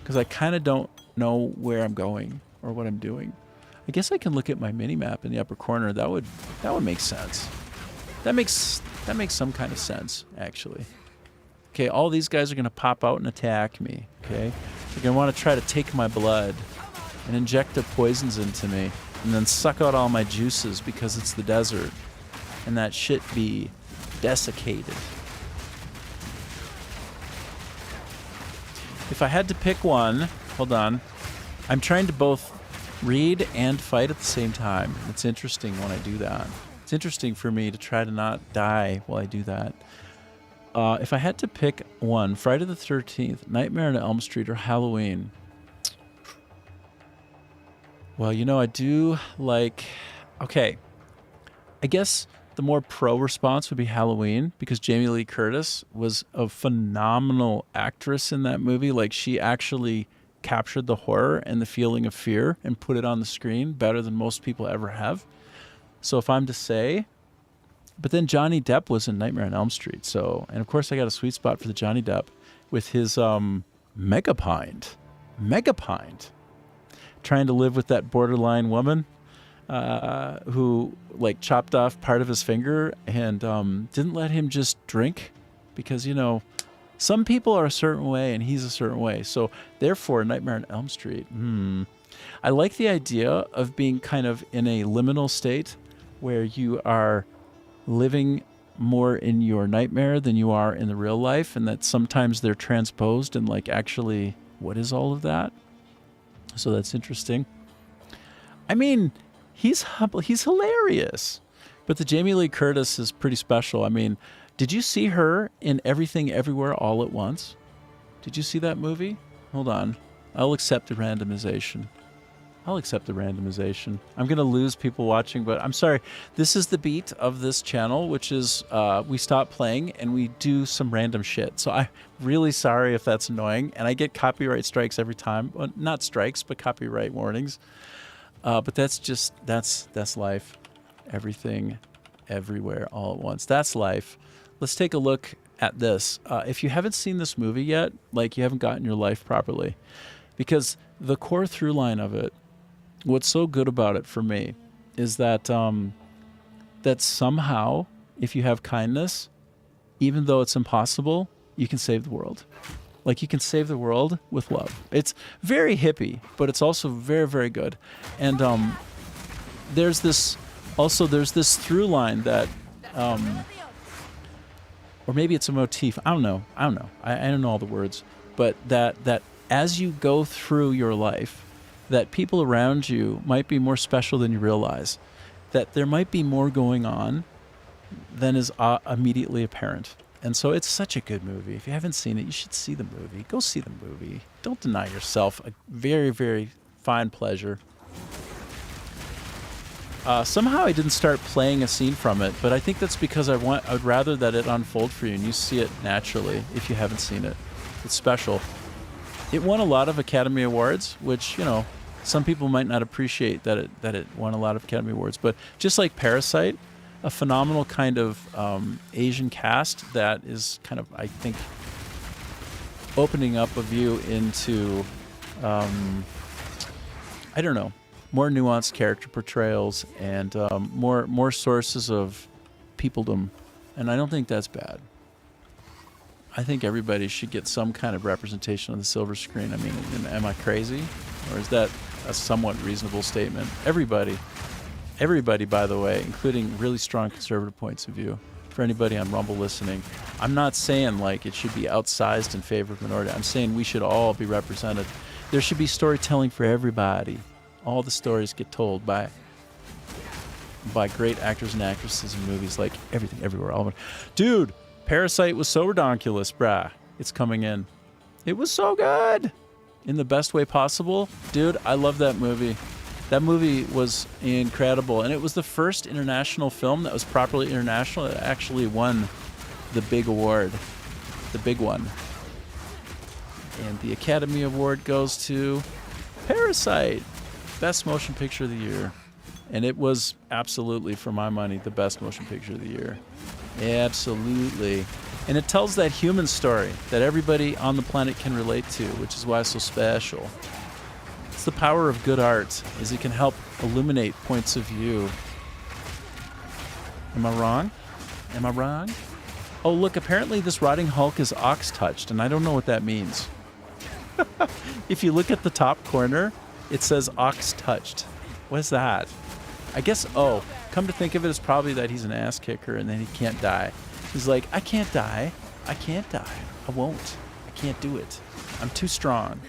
Because I kind of don't know where I'm going or what I'm doing. I guess I can look at my mini-map in the upper corner. That would make sense. That makes some kind of sense, actually. Okay, all these guys are going to pop out and attack me, okay? They're going to want to try to take my blood and inject their poisons into me and then suck out all my juices because it's the desert and that shit be desiccated. If I had to pick one, hold on. I'm trying to both read and fight at the same time. It's interesting when I do that. It's interesting for me to try to not die while I do that. If I had to pick one, Friday the 13th, Nightmare on Elm Street, or Halloween. Well, you know, I do like... Okay. I guess the more pro response would be Halloween, because Jamie Lee Curtis was a phenomenal actress in that movie. Like, she actually captured the horror and the feeling of fear and put it on the screen better than most people ever have. So if I'm to say... But then Johnny Depp was in Nightmare on Elm Street. So, and of course I got a sweet spot for the Johnny Depp with his Megapint. Trying to live with that borderline woman who like chopped off part of his finger and didn't let him just drink because, you know, some people are a certain way and he's a certain way. So therefore, Nightmare on Elm Street. I like the idea of being kind of in a liminal state where you are living more in your nightmare than you are in the real life, and that sometimes they're transposed and like actually what is all of that. So that's interesting. I mean, he's hilarious, but the Jamie Lee Curtis is pretty special. I mean, did you see her in Everything Everywhere All at Once? Did you see that movie? Hold on. I'll accept the randomization. I'm going to lose people watching, but I'm sorry. This is the beat of this channel, which is we stop playing and we do some random shit. So I'm really sorry if that's annoying. And I get copyright strikes every time. Well, not strikes, but copyright warnings. But that's life. Everything, everywhere, all at once. That's life. Let's take a look at this. If you haven't seen this movie yet, like you haven't gotten your life properly. Because the core through line of it, what's so good about it for me is that that somehow, if you have kindness, even though it's impossible, you can save the world. Like you can save the world with love. It's very hippie, but it's also very, very good. And there's this through line that, or maybe it's a motif. I don't know. I don't know all the words, but that as you go through your life, that people around you might be more special than you realize, that there might be more going on than is immediately apparent. And so it's such a good movie. If you haven't seen it, you should see the movie. Go see the movie. Don't deny yourself a very, very fine pleasure. Somehow I didn't start playing a scene from it, but I think that's because I'd rather that it unfold for you and you see it naturally if you haven't seen it. It's special. It won a lot of Academy Awards, which, you know, some people might not appreciate that it won a lot of Academy Awards. But just like Parasite, a phenomenal kind of Asian cast that is kind of, I think, opening up a view into, I don't know, more nuanced character portrayals and more sources of peopledom. And I don't think that's bad. I think everybody should get some kind of representation on the silver screen. I mean, am I crazy? Or is that a somewhat reasonable statement? Everybody, by the way, including really strong conservative points of view. For anybody on Rumble listening, I'm not saying like it should be outsized in favor of minority. I'm saying we should all be represented. There should be storytelling for everybody. All the stories get told by great actors and actresses in movies like Everything Everywhere All at Once. Dude, Parasite was so redonkulous, brah. It's coming in. It was so good. In the best way possible. Dude, I love that movie. That movie was incredible. And it was the first international film that was properly international that actually won the big award. The big one. And the Academy Award goes to Parasite. Best motion picture of the year. And it was absolutely, for my money, the best motion picture of the year. Absolutely. And it tells that human story that everybody on the planet can relate to, which is why it's so special. It's the power of good art, is it can help illuminate points of view. Am I wrong? Am I wrong? Oh, look, apparently this rotting Hulk is ox-touched, and I don't know what that means. If you look at the top corner, it says ox-touched. What is that? I guess, oh, come to think of it, it's probably that he's an ass kicker and then he can't die. He's like, I can't die. I can't die. I won't. I can't do it. I'm too strong.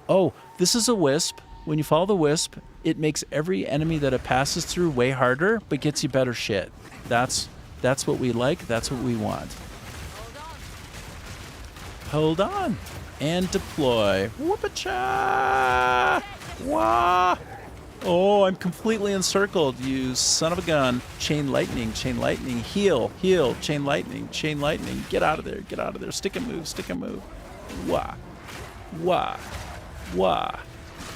Oh, this is a wisp. When you follow the wisp, it makes every enemy that it passes through way harder, but gets you better shit. That's what we like. That's what we want. Hold on. And deploy. Whoop-a-cha! Wah! Oh, I'm completely encircled, you son of a gun. Chain lightning, heal, chain lightning. Get out of there, stick and move. Wah, wah, wah.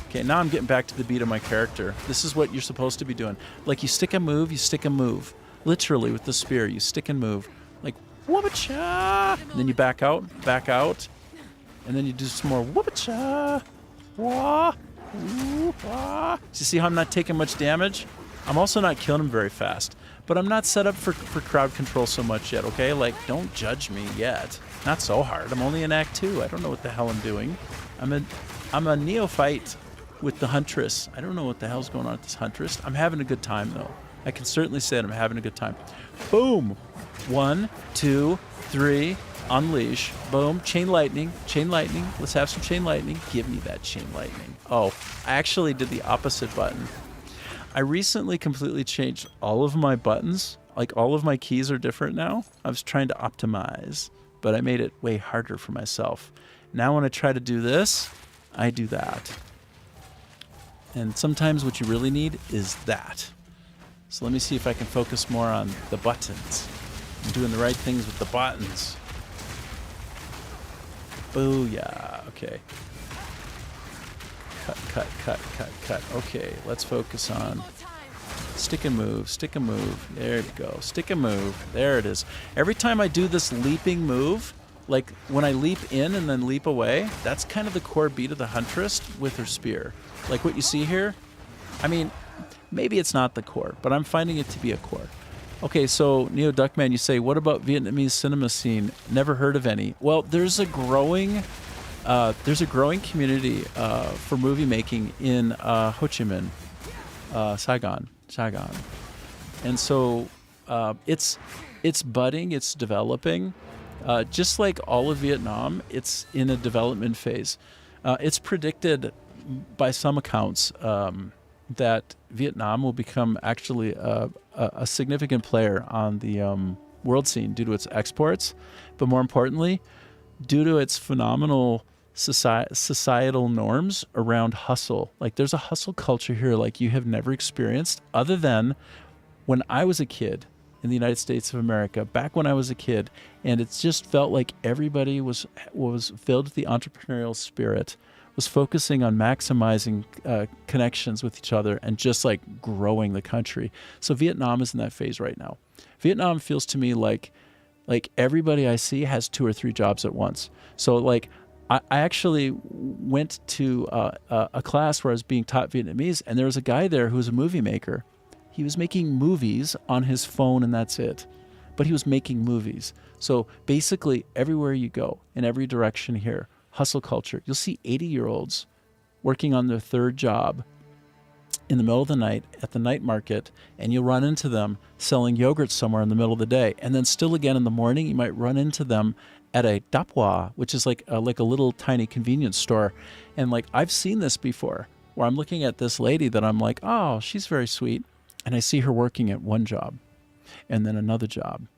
Okay, now I'm getting back to the beat of my character. This is what you're supposed to be doing. Like you stick and move. Literally with the spear, you stick and move. Like, whoop-a-cha! And then you back out. And then you do some more whoop-a-cha, wah. Ooh, ah. So you see how I'm not taking much damage? I'm also not killing him very fast. But I'm not set up for crowd control so much yet, okay? Like, don't judge me yet. Not so hard. I'm only in Act 2. I don't know what the hell I'm doing. I'm a neophyte with the Huntress. I don't know what the hell's going on with this Huntress. I'm having a good time, though. I can certainly say that I'm having a good time. Boom. 1, 2, 3. Unleash. Boom. Chain lightning. Chain lightning. Let's have some chain lightning. Give me that chain lightning. Oh, I actually did the opposite button. I recently completely changed all of my buttons. Like, all of my keys are different now. I was trying to optimize, but I made it way harder for myself. Now when I try to do this, I do that. And sometimes what you really need is that. So let me see if I can focus more on the buttons. I'm doing the right things with the buttons. Booyah. Okay. Cut, cut, cut, cut, cut. Okay, let's focus on stick and move, stick and move. There we go. Stick and move. There it is. Every time I do this leaping move, like when I leap in and then leap away, that's kind of the core beat of the Huntress with her spear. Like what you see here. I mean, maybe it's not the core, but I'm finding it to be a core. Okay, so Neo Duckman, you say, what about Vietnamese cinema scene? Never heard of any. Well, there's a growing community for movie making in Ho Chi Minh, Saigon, and so it's budding, it's developing. Just like all of Vietnam, it's in a development phase. It's predicted by some accounts that Vietnam will become actually a significant player on the world scene due to its exports, but more importantly, due to its phenomenal societal norms around hustle. Like, there's a hustle culture here like you have never experienced, other than when I was a kid in the United States of America, back when I was a kid, and it just felt like everybody was filled with the entrepreneurial spirit, was focusing on maximizing connections with each other and just like growing the country. So Vietnam is in that phase right now. Vietnam feels to me like everybody I see has 2 or 3 jobs at once. So like I actually went to a class where I was being taught Vietnamese, and there was a guy there who was a movie maker. He was making movies on his phone, and that's it. But he was making movies. So basically everywhere you go, in every direction here, hustle culture. You'll see 80-year-olds working on their 3rd job in the middle of the night at the night market, and you'll run into them selling yogurt somewhere in the middle of the day. And then still again in the morning, you might run into them at a dapwa, which is like a little tiny convenience store. And like, I've seen this before, where I'm looking at this lady that I'm like, oh, she's very sweet. And I see her working at one job, and then another job,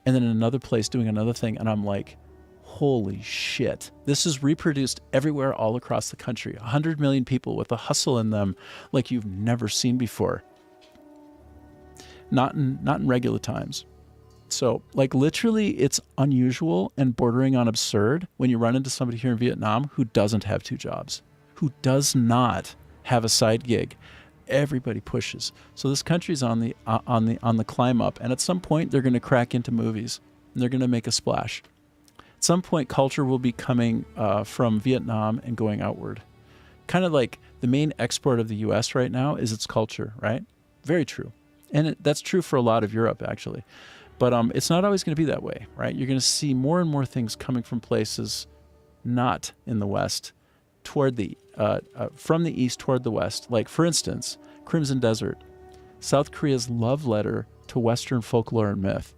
and then in another place doing another thing. And I'm like, holy shit. This is reproduced everywhere all across the country. 100 million people with a hustle in them like you've never seen before. Not in regular times. So like literally it's unusual and bordering on absurd when you run into somebody here in Vietnam who doesn't have 2 jobs, who does not have a side gig. Everybody pushes. So this country's on the climb up, and at some point they're going to crack into movies and they're going to make a splash. At some point, culture will be coming from Vietnam and going outward. Kind of like the main export of the U.S. right now is its culture, right? Very true. And that's true for a lot of Europe, actually. But it's not always going to be that way, right? You're going to see more and more things coming from places not in the West, toward the from the East toward the West. Like, for instance, Crimson Desert, South Korea's love letter to Western folklore and myth.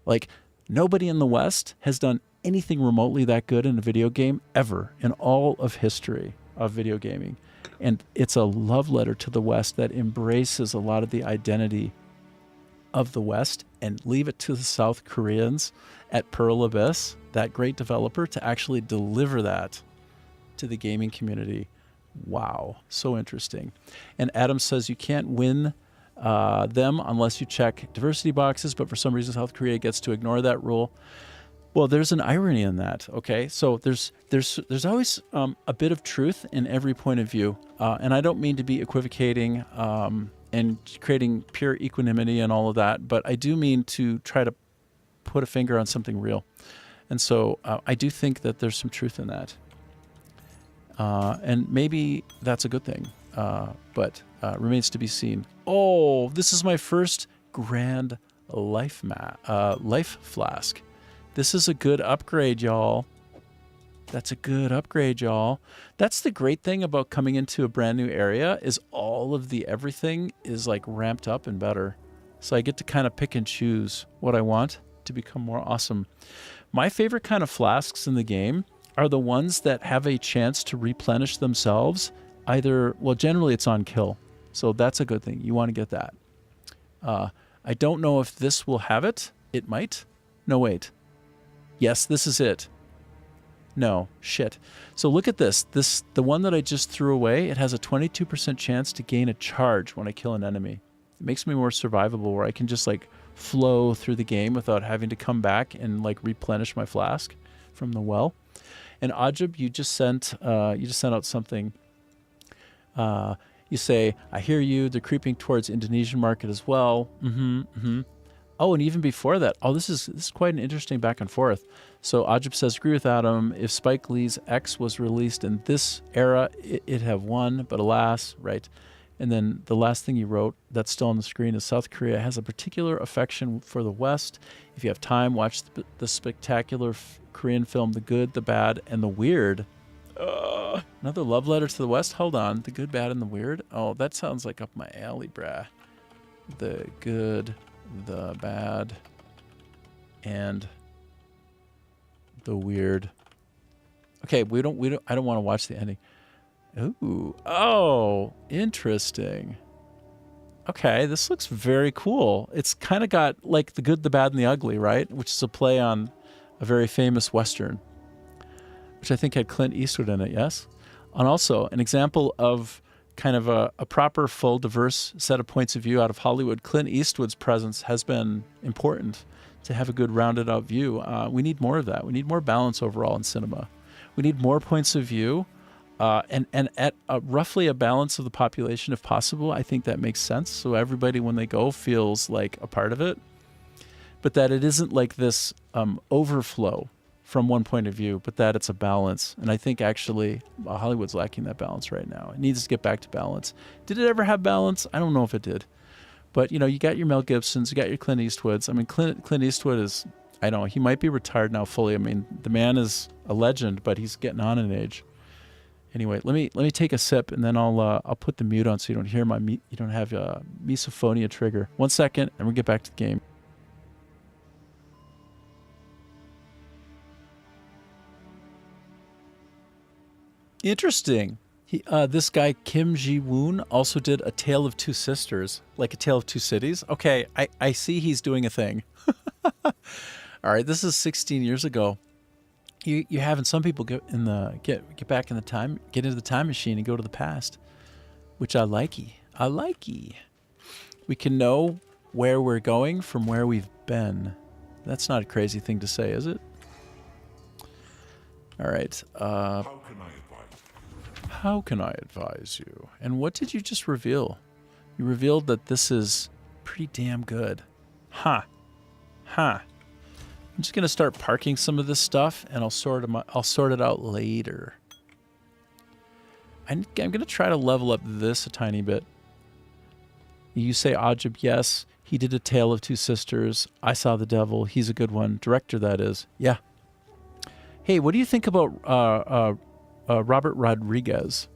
Like, nobody in the West has done anything remotely that good in a video game ever in all of history of video gaming. And it's a love letter to the West that embraces a lot of the identity of the West and leave it to the South Koreans at Pearl Abyss, that great developer, to actually deliver that to the gaming community. Wow, so interesting. And Adam says you can't win them unless you check diversity boxes, but for some reason South Korea gets to ignore that rule. Well, there's an irony in that, okay? So there's always a bit of truth in every point of view, and I don't mean to be equivocating and creating pure equanimity and all of that, but I do mean to try to put a finger on something real. And so I do think that there's some truth in that. And maybe that's a good thing, but remains to be seen. Oh, this is my first grand life flask. This is a good upgrade, y'all. That's a good upgrade, y'all. That's the great thing about coming into a brand new area is all of the everything is like ramped up and better. So I get to kind of pick and choose what I want to become more awesome. My favorite kind of flasks in the game are the ones that have a chance to replenish themselves. Either, well, generally it's on kill. So that's a good thing. You want to get that. I don't know if this will have it. It might. No, wait. Yes, this is it. No, shit. So look at this. The one that I just threw away, it has a 22% chance to gain a charge when I kill an enemy. It makes me more survivable where I can just like flow through the game without having to come back and like replenish my flask from the well. And Ajib, you just sent out something. You say, I hear you. They're creeping towards Indonesian market as well. Oh, and even before that, this is quite an interesting back and forth. So Ajib says, agree with Adam. If Spike Lee's X was released in this era, it'd have won, but alas, right? And then the last thing you wrote that's still on the screen is South Korea has a particular affection for the West. If you have time, watch the spectacular Korean film, The Good, the Bad, and the Weird. Another love letter to the West? Hold on. The Good, Bad, and the Weird? Oh, that sounds like up my alley, brah. The Good, the Bad, and the Weird. Okay, I don't want to watch the ending. Ooh. Oh, interesting. Okay, this looks very cool. It's kind of got like The Good, the Bad, and the Ugly, right? Which is a play on a very famous Western, which I think had Clint Eastwood in it, yes? And also an example of kind of a proper, full, diverse set of points of view out of Hollywood. Clint Eastwood's presence has been important to have a good rounded out view. We need more of that. We need more balance overall in cinema. We need more points of view. And at roughly a balance of the population, if possible. I think that makes sense. So everybody, when they go, feels like a part of it. But that it isn't like this overflow from one point of view, but that it's a balance. And I think actually Hollywood's lacking that balance right now. It needs to get back to balance. Did it ever have balance? I don't know if it did. But, you know, you got your Mel Gibsons, you got your Clint Eastwoods. I mean, Clint Eastwood is, I don't know, he might be retired now fully. I mean, the man is a legend, but he's getting on in age. Anyway, let me take a sip, and then I'll put the mute on so you don't hear you don't have a misophonia trigger. 1 second, and we'll get back to the game. Interesting. This guy Kim Ji-woon also did A Tale of Two Sisters, like A Tale of Two Cities. Okay, I see he's doing a thing. All right, this is 16 years ago. You're having some people get back in the time, get into the time machine and go to the past, which I likey. We can know where we're going from where we've been. That's not a crazy thing to say, is it? All right. How can I advise you? And what did you just reveal? You revealed that this is pretty damn good. Huh. I'm just gonna start parking some of this stuff, and I'll sort it out later. I'm gonna try to level up this a tiny bit. You say Ajib, yes. He did A Tale of Two Sisters. I Saw the Devil. He's a good one. Director, that is. Yeah. Hey, what do you think about Robert Rodriguez?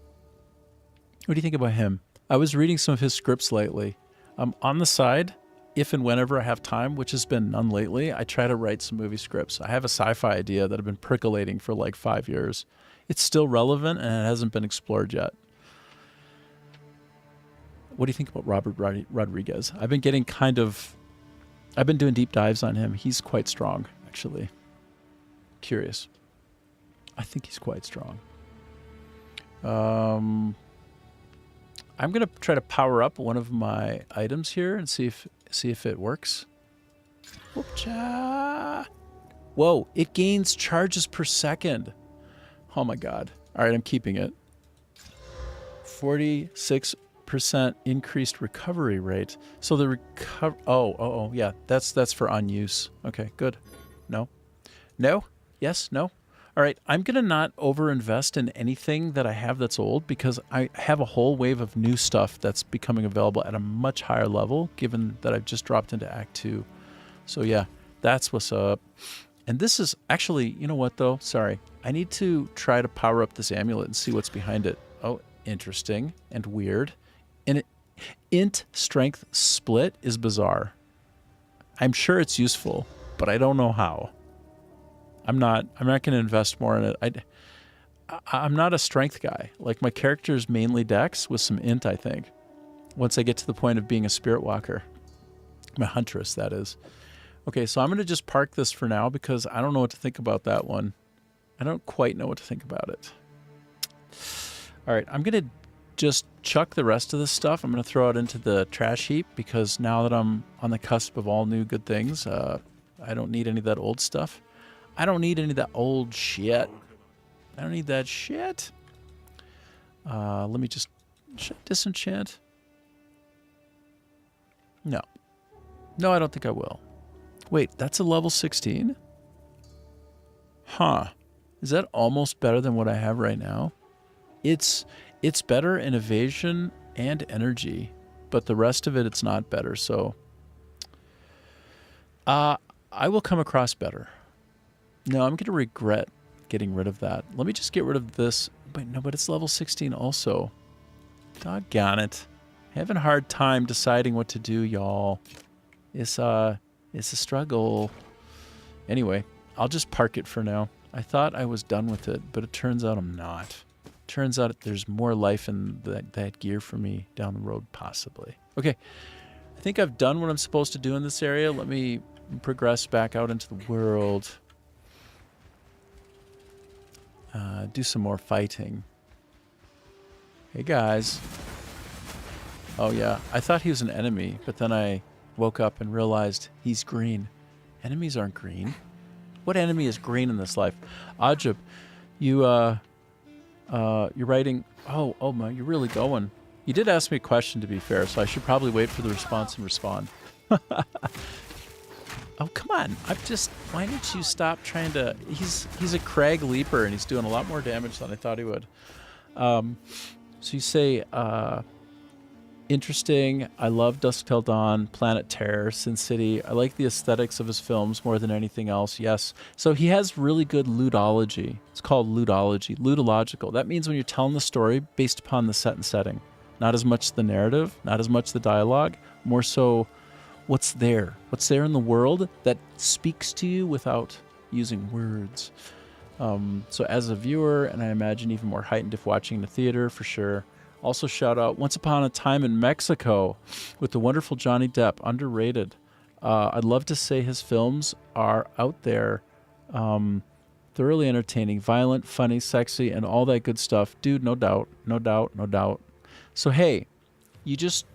What do you think about him? I was reading some of his scripts lately. On the side, if and whenever I have time, which has been none lately, I try to write some movie scripts. I have a sci-fi idea that I've been percolating for like 5 years. It's still relevant and it hasn't been explored yet. What do you think about Robert Rodriguez? I've been doing deep dives on him. He's quite strong, actually. Curious. I think he's quite strong. I'm going to try to power up one of my items here and see if it works. Whoop-cha. Whoa, it gains charges per second. Oh my god. All right, I'm keeping it. 46% increased recovery rate. So the oh, yeah, that's for unuse. Okay, good. No? Yes, no? All right, I'm going to not overinvest in anything that I have that's old because I have a whole wave of new stuff that's becoming available at a much higher level, given that I've just dropped into Act 2. So yeah, that's what's up. And this is actually, you know what though? Sorry. I need to try to power up this amulet and see what's behind it. Oh, interesting and weird. And int strength split is bizarre. I'm sure it's useful, but I don't know how. I'm not going to invest more in it. I'm not a strength guy. Like, my character is mainly dex with some int, I think. Once I get to the point of being a spirit walker. My huntress, that is. Okay, so I'm going to just park this for now because I don't know what to think about that one. I don't quite know what to think about it. All right, I'm going to just chuck the rest of this stuff. I'm going to throw it into the trash heap because now that I'm on the cusp of all new good things, I don't need any of that old stuff. I don't need any of that old shit. I don't need that shit. Let me just disenchant. No. No, I don't think I will. Wait, that's a level 16? Huh. Is that almost better than what I have right now? It's better in evasion and energy, but the rest of it's not better, so I will come across better. No, I'm going to regret getting rid of that. Let me just get rid of this. But no, but it's level 16 also. Doggone it. Having a hard time deciding what to do, y'all. It's a struggle. Anyway, I'll just park it for now. I thought I was done with it, but it turns out I'm not. Turns out there's more life in that gear for me down the road, possibly. Okay, I think I've done what I'm supposed to do in this area. Let me progress back out into the world. Do some more fighting. Hey, guys. Oh, yeah. I thought he was an enemy, but then I woke up and realized he's green. Enemies aren't green. What enemy is green in this life? Ajib, you're writing... Oh, my, you're really going. You did ask me a question, to be fair, so I should probably wait for the response and respond. Oh, come on. Why didn't you stop trying to... He's a Crag Leaper, and he's doing a lot more damage than I thought he would. So you say, interesting. I love Dusk Till Dawn, Planet Terror, Sin City. I like the aesthetics of his films more than anything else. Yes. So he has really good ludology. It's called ludology. Ludological. That means when you're telling the story based upon the set and setting. Not as much the narrative, not as much the dialogue, more so what's there in the world that speaks to you without using words. So as a viewer, and I imagine even more heightened if watching in the theater, for sure. Also shout out Once Upon a Time in Mexico with the wonderful Johnny Depp, underrated. I'd love to say his films are out there, thoroughly entertaining, violent, funny, sexy, and all that good stuff. Dude, no doubt. So hey, you just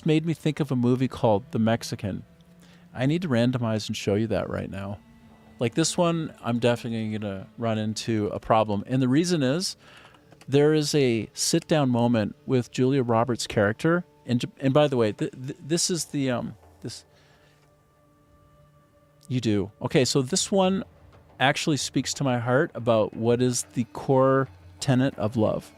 made me think of a movie called The Mexican. I need to randomize and show you that right now. Like this one, I'm definitely going to run into a problem. And the reason is there is a sit-down moment with Julia Roberts' character. And by the way, this is the... this. You do. Okay, so this one actually speaks to my heart about what is the core tenet of love.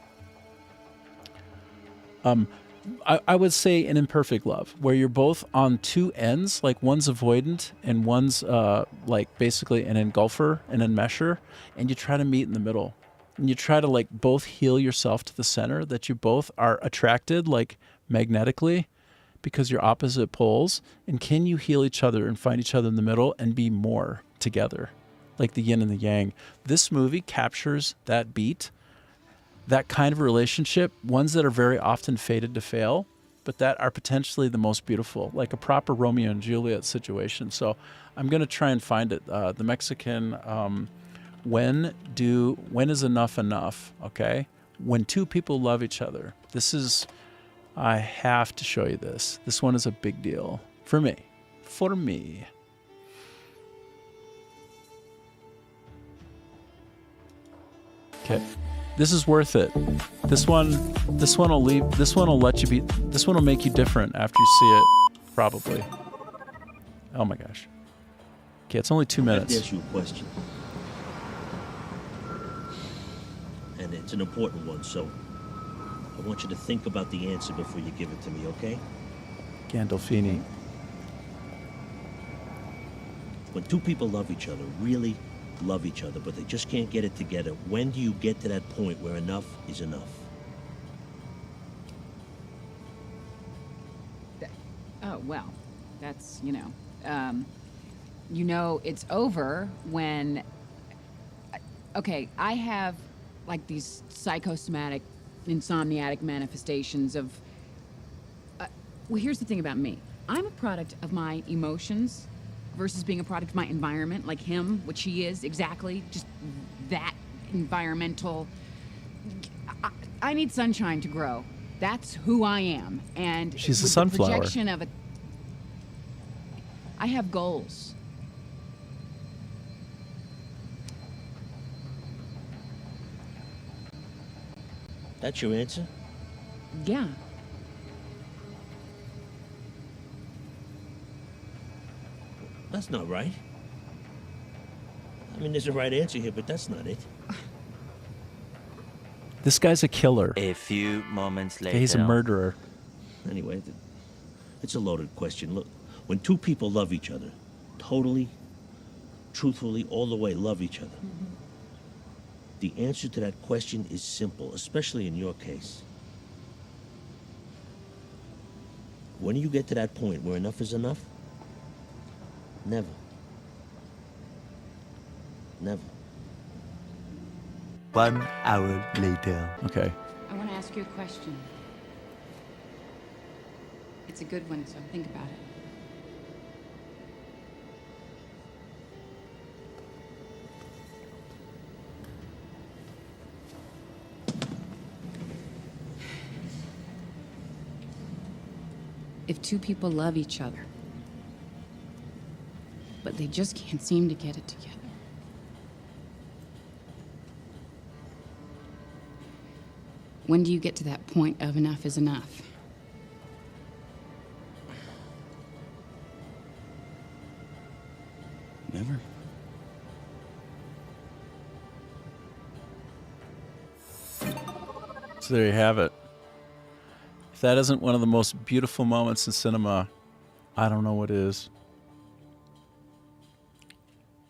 I would say an imperfect love, where you're both on two ends, like one's avoidant and one's like basically an engulfer, an enmesher, and you try to meet in the middle. And you try to like both heal yourself to the center, that you both are attracted like magnetically because you're opposite poles. And can you heal each other and find each other in the middle and be more together, like the yin and the yang? This movie captures that beat. That kind of relationship, ones that are very often fated to fail, but that are potentially the most beautiful, like a proper Romeo and Juliet situation. So I'm going to try and find it. The Mexican, when is enough, okay? When two people love each other. I have to show you this. This one is a big deal for me. Okay. This is worth it. This one will make you different after you see it, probably. Oh my gosh. Okay, it's only 2 minutes. I have to ask you a question. And it's an important one, so I want you to think about the answer before you give it to me, okay? Gandolfini. When two people love each other, really love each other, but they just can't get it together, when do you get to that point where enough is enough? Oh, well, that's, it's over when... Okay, I have, like, these psychosomatic, insomniatic manifestations of... well, here's the thing about me. I'm a product of my emotions versus being a product of my environment, like him, which he is, exactly, just that environmental... I need sunshine to grow. That's who I am, and She's a with sunflower. The projection of it, I have goals. That's your answer? Yeah. That's not right. I mean, there's a right answer here, but that's not it. This guy's a killer. A few moments later. He's a murderer. Anyway, it's a loaded question. Look, when two people love each other, totally, truthfully, all the way love each other, the answer to that question is simple, especially in your case. When do you get to that point where enough is enough? Never. Never. 1 hour later. Okay. I want to ask you a question. It's a good one, so think about it. If two people love each other, but they just can't seem to get it together, when do you get to that point of enough is enough? Never. So there you have it. If that isn't one of the most beautiful moments in cinema, I don't know what is.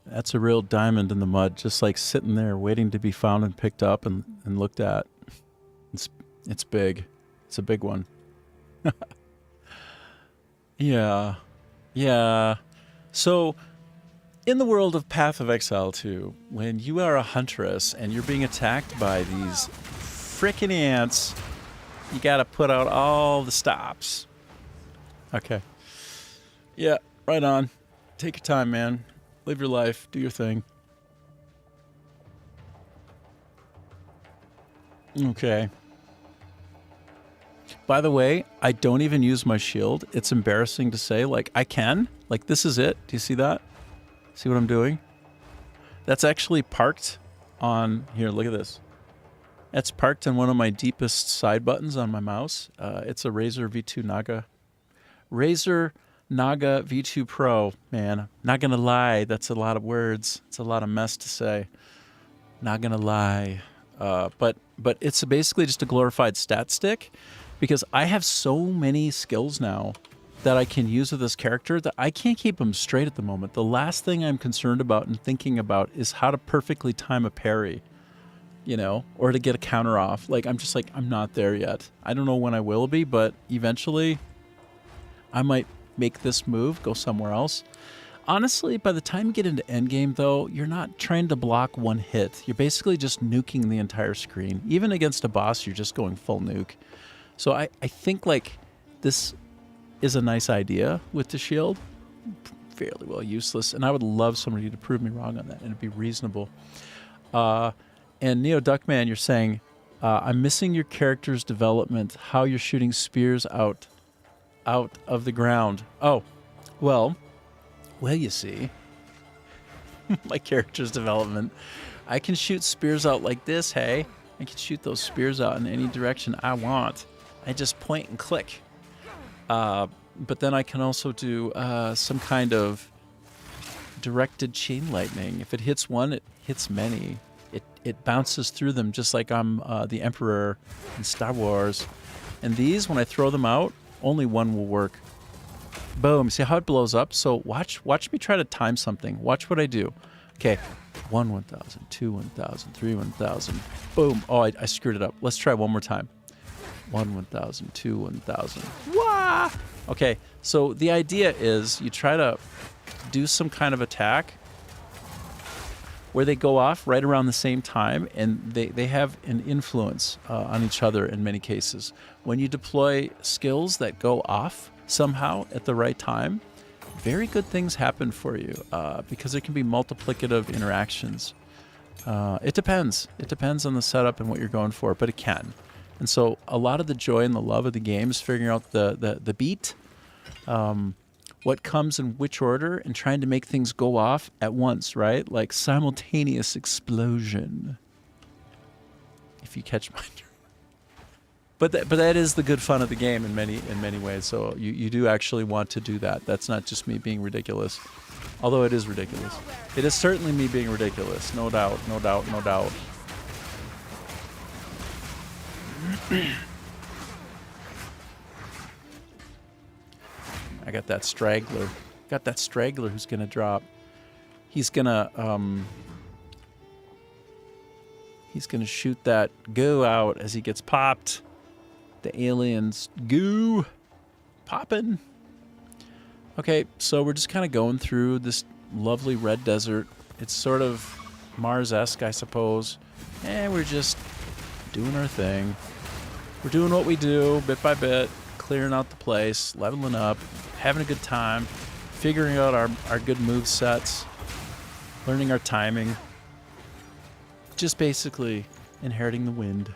That's a real diamond in the mud, just like sitting there waiting to be found and picked up and looked at. It's big. It's a big one. Yeah. Yeah. So, in the world of Path of Exile 2, when you are a huntress and you're being attacked by these frickin' ants, you gotta put out all the stops. Okay. Yeah, right on. Take your time, man. Live your life. Do your thing. Okay. By the way, I don't even use my shield. It's embarrassing to say. Like, I can. Like, this is it. Do you see that? See what I'm doing? That's actually parked on... Here, look at this. That's parked on one of my deepest side buttons on my mouse. It's a Razer V2 Naga. Razer Naga V2 Pro. Man, not gonna lie. That's a lot of words. It's a lot of mess to say. Not gonna lie. But it's basically just a glorified stat stick, because I have so many skills now that I can use with this character that I can't keep them straight at the moment. The last thing I'm concerned about and thinking about is how to perfectly time a parry, you know, or to get a counter off. Like, I'm just like, I'm not there yet. I don't know when I will be, but eventually I might make this move, go somewhere else. Honestly, by the time you get into endgame, though, you're not trying to block one hit. You're basically just nuking the entire screen. Even against a boss, you're just going full nuke. So I think, like, this is a nice idea with the shield. Fairly well useless. And I would love somebody to prove me wrong on that, and it'd be reasonable. And Neo Duckman, you're saying, I'm missing your character's development, how you're shooting spears out of the ground. Oh, well, you see, my character's development. I can shoot spears out like this, hey? I can shoot those spears out in any direction I want. I just point and click. But then I can also do some kind of directed chain lightning. If it hits one, it hits many. It bounces through them just like I'm the Emperor in Star Wars. And these, when I throw them out, only one will work. Boom. See how it blows up? So watch me try to time something. Watch what I do. Okay. 1 1,000, 2 1,000, 3 1,000. Boom. Oh, I screwed it up. Let's try one more time. 1 1,000, 2 1,000. Wah! Okay. So the idea is you try to do some kind of attack where they go off right around the same time, and they have an influence on each other in many cases. When you deploy skills that go off somehow at the right time, very good things happen for you because there can be multiplicative interactions. It depends. It depends on the setup and what you're going for, but it can. And so a lot of the joy and the love of the game is figuring out the beat, what comes in which order, and trying to make things go off at once, right? Like simultaneous explosion. If you catch my drift. But that is the good fun of the game in many ways. So you do actually want to do that. That's not just me being ridiculous. Although it is ridiculous. It is certainly me being ridiculous. No doubt, no doubt, no doubt. I got that straggler. Got that straggler who's gonna drop. He's gonna shoot that goo out as he gets popped. The alien's goo popping. Okay, so we're just kind of going through this lovely red desert. It's sort of Mars-esque, I suppose. And we're just doing our thing. We're doing what we do bit by bit, clearing out the place, leveling up, having a good time, figuring out our good move sets, learning our timing. Just basically inheriting the wind.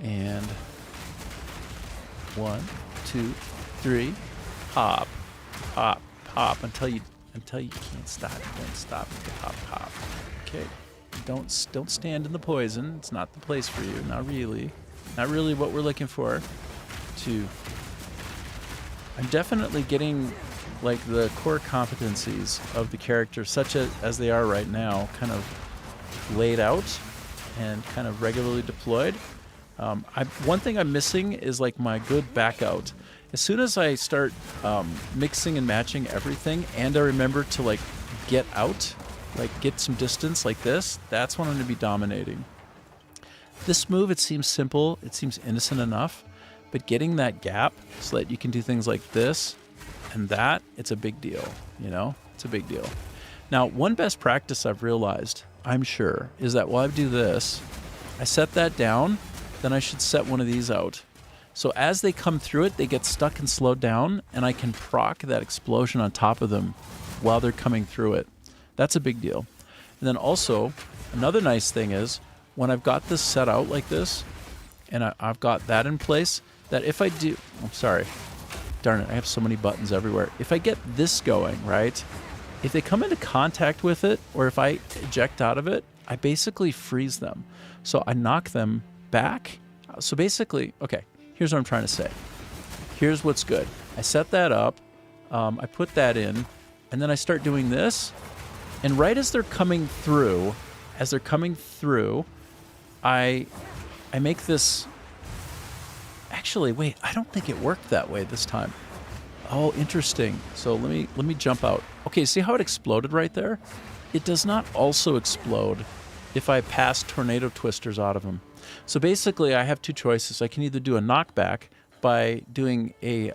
And 1, 2, 3, pop, pop, pop until you can't stop. Don't stop. Pop, pop. Okay. Don't stand in the poison. It's not the place for you. Not really. Not really what we're looking for. 2. I'm definitely getting like the core competencies of the character, such as they are right now, kind of laid out and kind of regularly deployed. One thing I'm missing is like my good back out. As soon as I start mixing and matching everything, and I remember to like get out, like get some distance like this, that's when I'm going to be dominating. This move, it seems simple, it seems innocent enough, but getting that gap so that you can do things like this and that, it's a big deal, you know? It's a big deal. Now, one best practice I've realized, I'm sure, is that while I do this, I set that down, then I should set one of these out. So as they come through it, they get stuck and slowed down, and I can proc that explosion on top of them while they're coming through it. That's a big deal. And then also, another nice thing is, when I've got this set out like this, and I've got that in place, that if I do... I'm sorry. Darn it, I have so many buttons everywhere. If I get this going, right? If they come into contact with it, or if I eject out of it, I basically freeze them. So I knock them back. So basically, okay, here's what I'm trying to say. Here's what's good. I set that up, I put that in, and then I start doing this, and right as they're coming through, I make this... Actually, wait, I don't think it worked that way this time. Oh, interesting. So let me jump out. Okay, see how it exploded right there? It does not also explode if I pass tornado twisters out of them. So basically, I have two choices. I can either do a knockback by doing a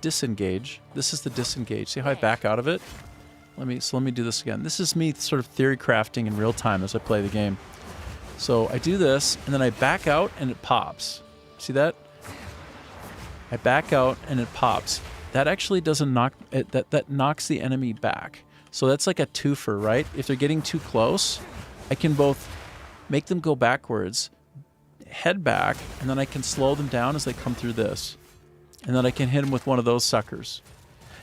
disengage. This is the disengage. See how I back out of it? Let me do this again. This is me sort of theory crafting in real time as I play the game. So I do this, and then I back out, and it pops. See that? I back out, and it pops. That actually doesn't knock it. That knocks the enemy back. So that's like a twofer, right? If they're getting too close, I can both make them go backwards, head back, and then I can slow them down as they come through this. And then I can hit them with one of those suckers.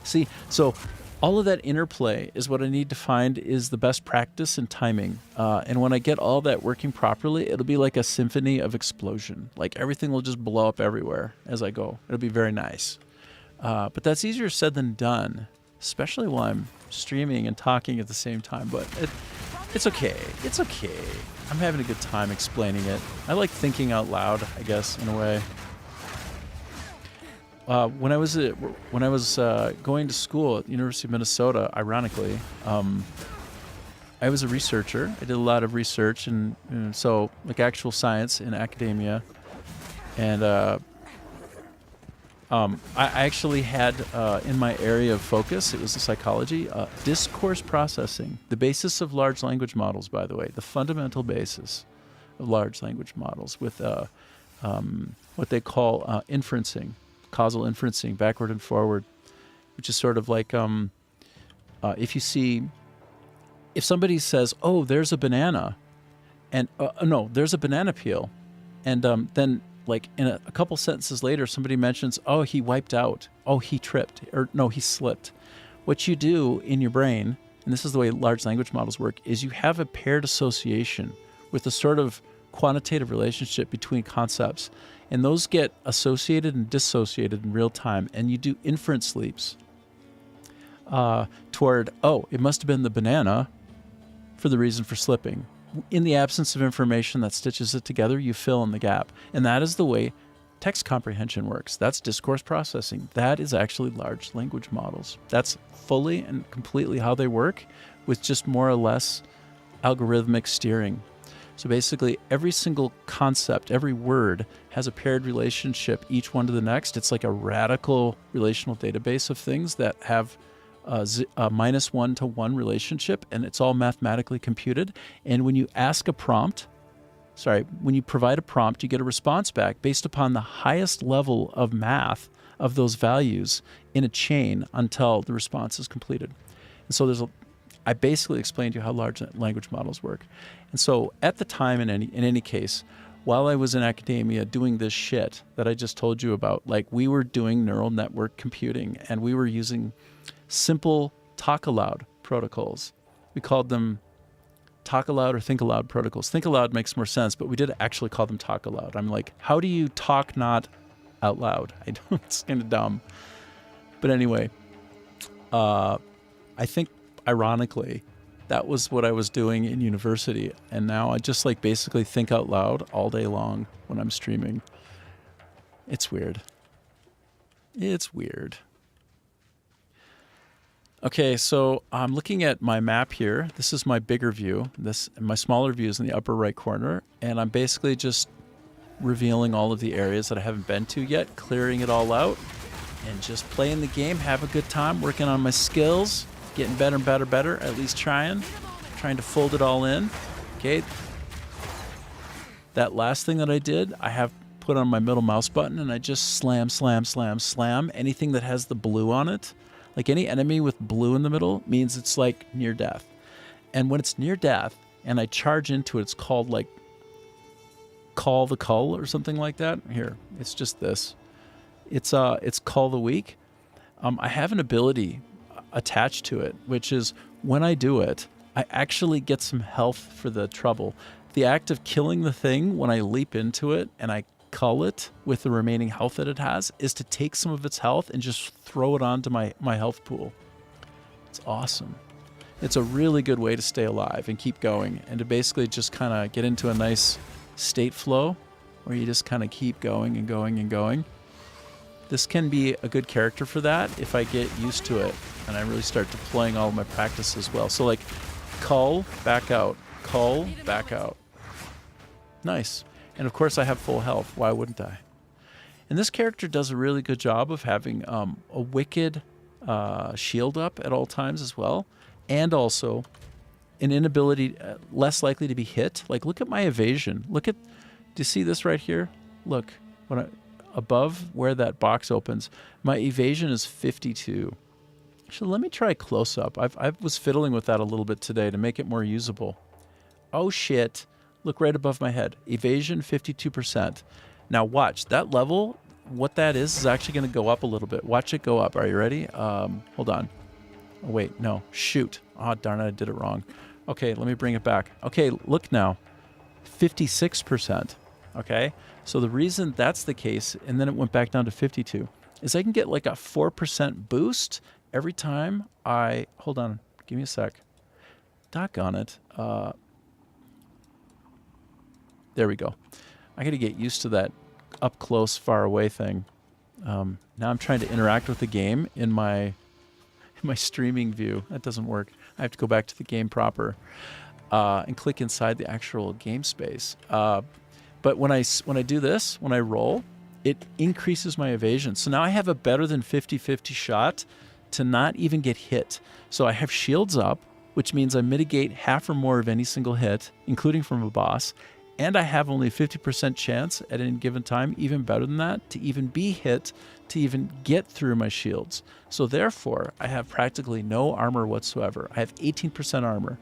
See, so all of that interplay is what I need to find is the best practice and timing. And when I get all that working properly, it'll be like a symphony of explosion. Like everything will just blow up everywhere as I go. It'll be very nice. But that's easier said than done, especially while I'm streaming and talking at the same time. But it's okay. It's okay. I'm having a good time explaining it. I like thinking out loud, I guess, in a way. when I was going to school at the University of Minnesota, ironically, I was a researcher. I did a lot of research, and so like actual science in academia, and I actually had in my area of focus, it was the psychology, discourse processing, the basis of large language models, by the way, the fundamental basis of large language models with what they call inferencing, causal inferencing, backward and forward, which is sort of like if somebody says, oh, there's a banana, and no, there's a banana peel, and then like in a couple sentences later, somebody mentions, oh, he wiped out, oh, he tripped, or no, he slipped. What you do in your brain, and this is the way large language models work, is you have a paired association with a sort of quantitative relationship between concepts, and those get associated and dissociated in real time, and you do inference leaps toward, oh, it must have been the banana for the reason for slipping. In the absence of information that stitches it together, you fill in the gap. And that is the way text comprehension works. That's discourse processing. That is actually large language models. That's fully and completely how they work, with just more or less algorithmic steering. So basically, every single concept, every word has a paired relationship, each one to the next. It's like a radical relational database of things that have a -1 to 1 relationship, and it's all mathematically computed. And when you when you provide a prompt, you get a response back based upon the highest level of math of those values in a chain until the response is completed. And so I basically explained to you how large language models work. And so at the time, in any case, while I was in academia doing this shit that I just told you about, like we were doing neural network computing, and we were using simple talk aloud protocols. We called them talk aloud or think aloud protocols. Think aloud makes more sense, but we did actually call them talk aloud. I'm like, how do you talk not out loud? It's kind of dumb. But anyway, I think ironically, that was what I was doing in university. And now I just like basically think out loud all day long when I'm streaming. It's weird. It's weird. Okay, so I'm looking at my map here. This is my bigger view. My smaller view is in the upper right corner, and I'm basically just revealing all of the areas that I haven't been to yet, clearing it all out, and just playing the game, have a good time, working on my skills, getting better and better, at least trying to fold it all in. Okay. That last thing that I did, I have put on my middle mouse button, and I just slam anything that has the blue on it. Like any enemy with blue in the middle means it's like near death. And when it's near death and I charge into it, it's called like Call the Cull or something like that. Here, it's just this. It's Cull the Weak. I have an ability attached to it, which is when I do it, I actually get some health for the trouble. The act of killing the thing when I leap into it and I cull it with the remaining health that it has is to take some of its health and just throw it onto my health pool. It's awesome. It's a really good way to stay alive and keep going, and to basically just kind of get into a nice state flow where you just kind of keep going and going and going. This can be a good character for that if I get used to it and I really start deploying all of my practice as well. So like cull, back out, cull, back out. Nice. And of course I have full health. Why wouldn't I? And this character does a really good job of having a wicked shield up at all times as well. And also an inability, less likely to be hit. Like look at my evasion. Do you see this right here? Look, above where that box opens, my evasion is 52. Actually, let me try close up. I was fiddling with that a little bit today to make it more usable. Oh shit. Look right above my head. Evasion, 52%. Now watch, that level, what that is actually going to go up a little bit. Watch it go up. Are you ready? Hold on. Oh, wait, no. Shoot. Oh, darn it, I did it wrong. Okay, let me bring it back. Okay, look now. 56%. Okay? So the reason that's the case, and then it went back down to 52, is I can get like a 4% boost every time I... Hold on. Give me a sec. Doggone it. There we go. I got to get used to that up close, far away thing. Now I'm trying to interact with the game in my streaming view. That doesn't work. I have to go back to the game proper and click inside the actual game space. But when I do this, when I roll, it increases my evasion. So now I have a better than 50-50 shot to not even get hit. So I have shields up, which means I mitigate half or more of any single hit, including from a boss. And I have only a 50% chance at any given time, even better than that, to even be hit, to even get through my shields. So therefore, I have practically no armor whatsoever. I have 18% armor.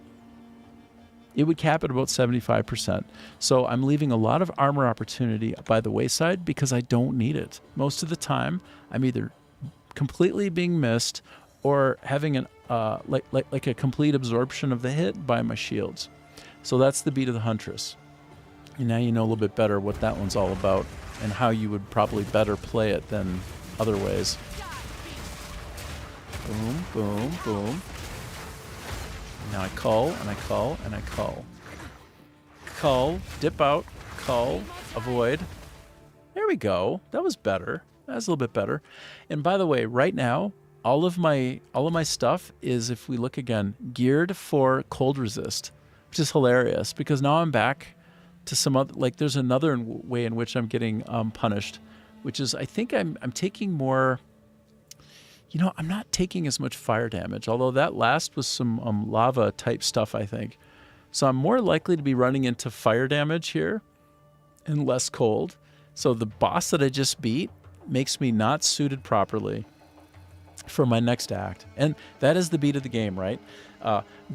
It would cap at about 75%. So I'm leaving a lot of armor opportunity by the wayside because I don't need it. Most of the time, I'm either completely being missed or having an like a complete absorption of the hit by my shields. So that's the beat of the Huntress. And now you know a little bit better what that one's all about and how you would probably better play it than other ways. Boom, boom, boom. Now I cull, and I cull, and I cull. Cull, dip out, cull, avoid. There we go. That was better. That was a little bit better. And by the way, right now, all of my stuff is, if we look again, geared for cold resist, which is hilarious because now I'm back to some other, like there's another way in which I'm getting punished, which is I think I'm taking more, I'm not taking as much fire damage, although that last was some lava type stuff, I think. So I'm more likely to be running into fire damage here and less cold. So the boss that I just beat makes me not suited properly for my next act. And that is the beat of the game, right?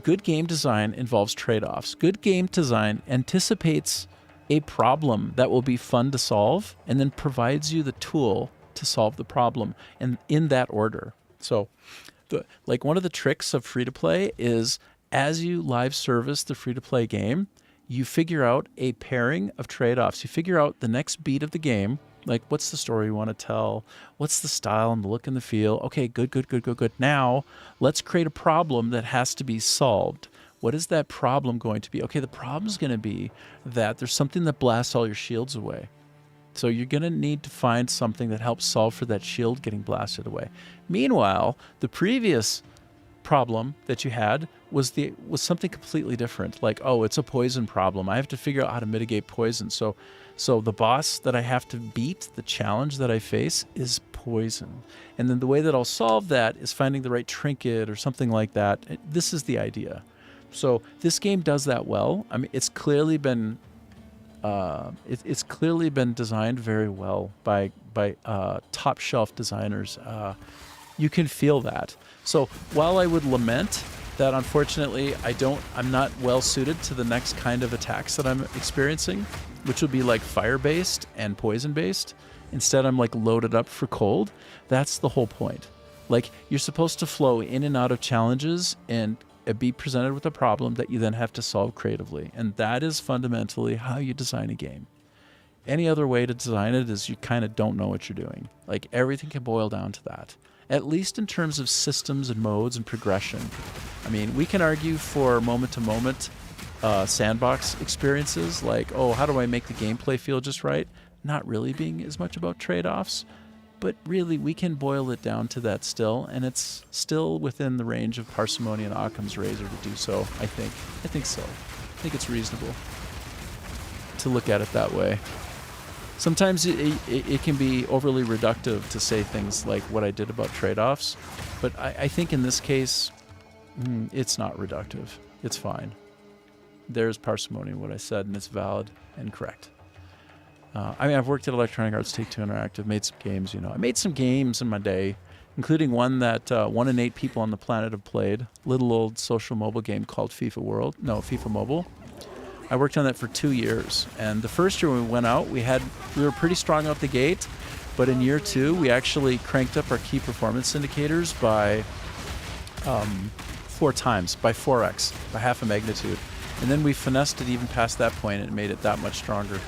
Good game design involves trade-offs. Good game design anticipates a problem that will be fun to solve and then provides you the tool to solve the problem, and in that order. So one of the tricks of free-to-play is as you live service the free-to-play game, you figure out a pairing of trade-offs. You figure out the next beat of the game, like what's the story you want to tell, what's the style and the look and the feel. Okay, good. Now let's create a problem that has to be solved. What is that problem going to be? Okay, the problem's going to be that there's something that blasts all your shields away. So you're going to need to find something that helps solve for that shield getting blasted away. Meanwhile, the previous problem that you had was something completely different. Like, oh, it's a poison problem. I have to figure out how to mitigate poison. So the boss that I have to beat, the challenge that I face, is poison. And then the way that I'll solve that is finding the right trinket or something like that. This is the idea. So this game does that well. I mean, it's clearly been designed very well by top shelf designers. You can feel that. So while I would lament that unfortunately I'm not well suited to the next kind of attacks that I'm experiencing, which would be like fire-based and poison-based. Instead, I'm like loaded up for cold. That's the whole point. Like, you're supposed to flow in and out of challenges and be presented with a problem that you then have to solve creatively. And that is fundamentally how you design a game. Any other way to design it is you kind of don't know what you're doing. Like, everything can boil down to that, at least in terms of systems and modes and progression. I mean, we can argue for moment-to-moment sandbox experiences, like, oh, how do I make the gameplay feel just right? Not really being as much about trade-offs, but really we can boil it down to that still, and it's still within the range of parsimony and Occam's razor to do so, I think. I think so. I think it's reasonable to look at it that way. Sometimes it can be overly reductive to say things like what I did about trade-offs, but I think in this case, it's not reductive. It's fine. There's parsimony in what I said, and it's valid and correct. I mean, I've worked at Electronic Arts Take-Two Interactive, made some games, I made some games in my day, including one that 1 in 8 people on the planet have played, little old social mobile game called FIFA Mobile. I worked on that for 2 years, and the first year when we went out, we were pretty strong out the gate, but in year 2, we actually cranked up our key performance indicators by 4 times, by 4x, by half a magnitude. And then we finessed it even past that point and made it that much stronger.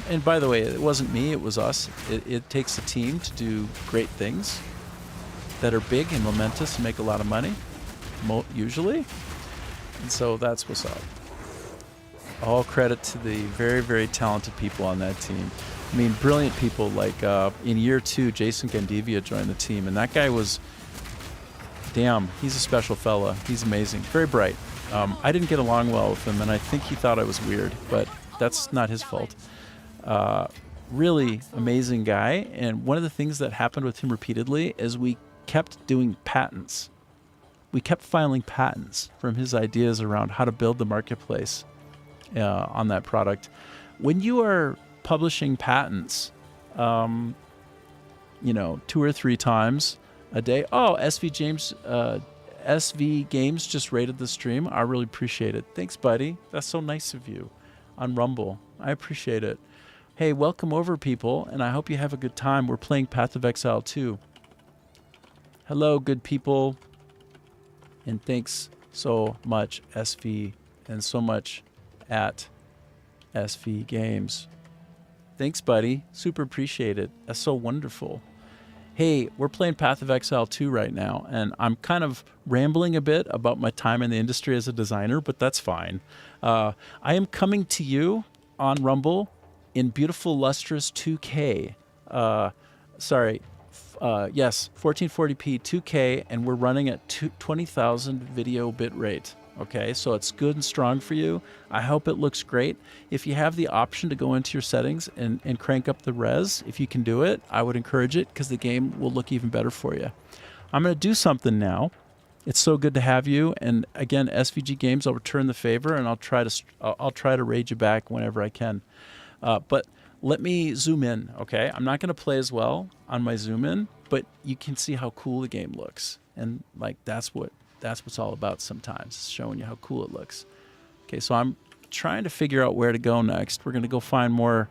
And by the way, it wasn't me, it was us. It takes a team to do great things that are big and momentous and make a lot of money, usually. And so that's what's up. All credit to the very, very talented people on that team. I mean, brilliant people. Like in year 2, Jason Gandivia joined the team, and that guy was, damn, he's a special fella. He's amazing, very bright. I didn't get along well with him, and I think he thought I was weird, but that's not his fault. Really amazing guy, and one of the things that happened with him repeatedly is we kept doing patents. We kept filing patents from his ideas around how to build the marketplace on that product. When you are publishing patents, 2 or 3 times a day. Oh, SV Games just rated the stream. I really appreciate it. Thanks, buddy. That's so nice of you on Rumble. I appreciate it. Hey, welcome over, people, and I hope you have a good time. We're playing Path of Exile 2. Hello, good people. And thanks so much, SV, and so much at SV Games. Thanks, buddy. Super appreciate it. That's so wonderful. Hey, we're playing Path of Exile 2 right now, and I'm kind of rambling a bit about my time in the industry as a designer, but that's fine. I am coming to you on Rumble in beautiful, lustrous 2K. Yes, 1440p 2K, and we're running at 20,000 video bit rate. Okay, so it's good and strong for you. I hope it looks great. If you have the option to go into your settings and crank up the res, if you can do it, I would encourage it because the game will look even better for you. I'm going to do something now. It's so good to have you. And again, SVG Games, I'll return the favor, and I'll try to raid you back whenever I can. But let me zoom in, okay? I'm not going to play as well on my zoom in, but you can see how cool the game looks. And like that's what's all about sometimes, showing you how cool it looks. Okay, so I'm trying to figure out where to go next. We're going to go find more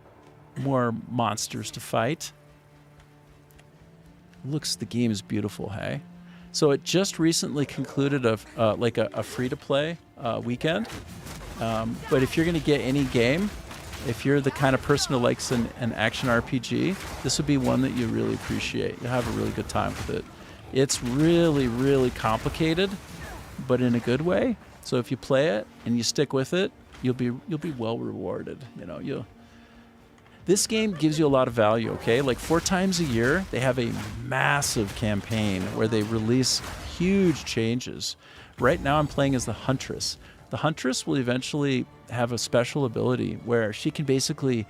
monsters to fight. The game is beautiful, hey? So it just recently concluded a free-to-play weekend. But if you're going to get any game, if you're the kind of person who likes an action RPG, this would be one that you really appreciate. You'll have a really good time with it. It's really, really complicated, but in a good way. So if you play it and you stick with it, you'll be well rewarded. This game gives you a lot of value, okay? Like 4 times a year, they have a massive campaign where they release huge changes. Right now I'm playing as the Huntress. The Huntress will eventually have a special ability where she can basically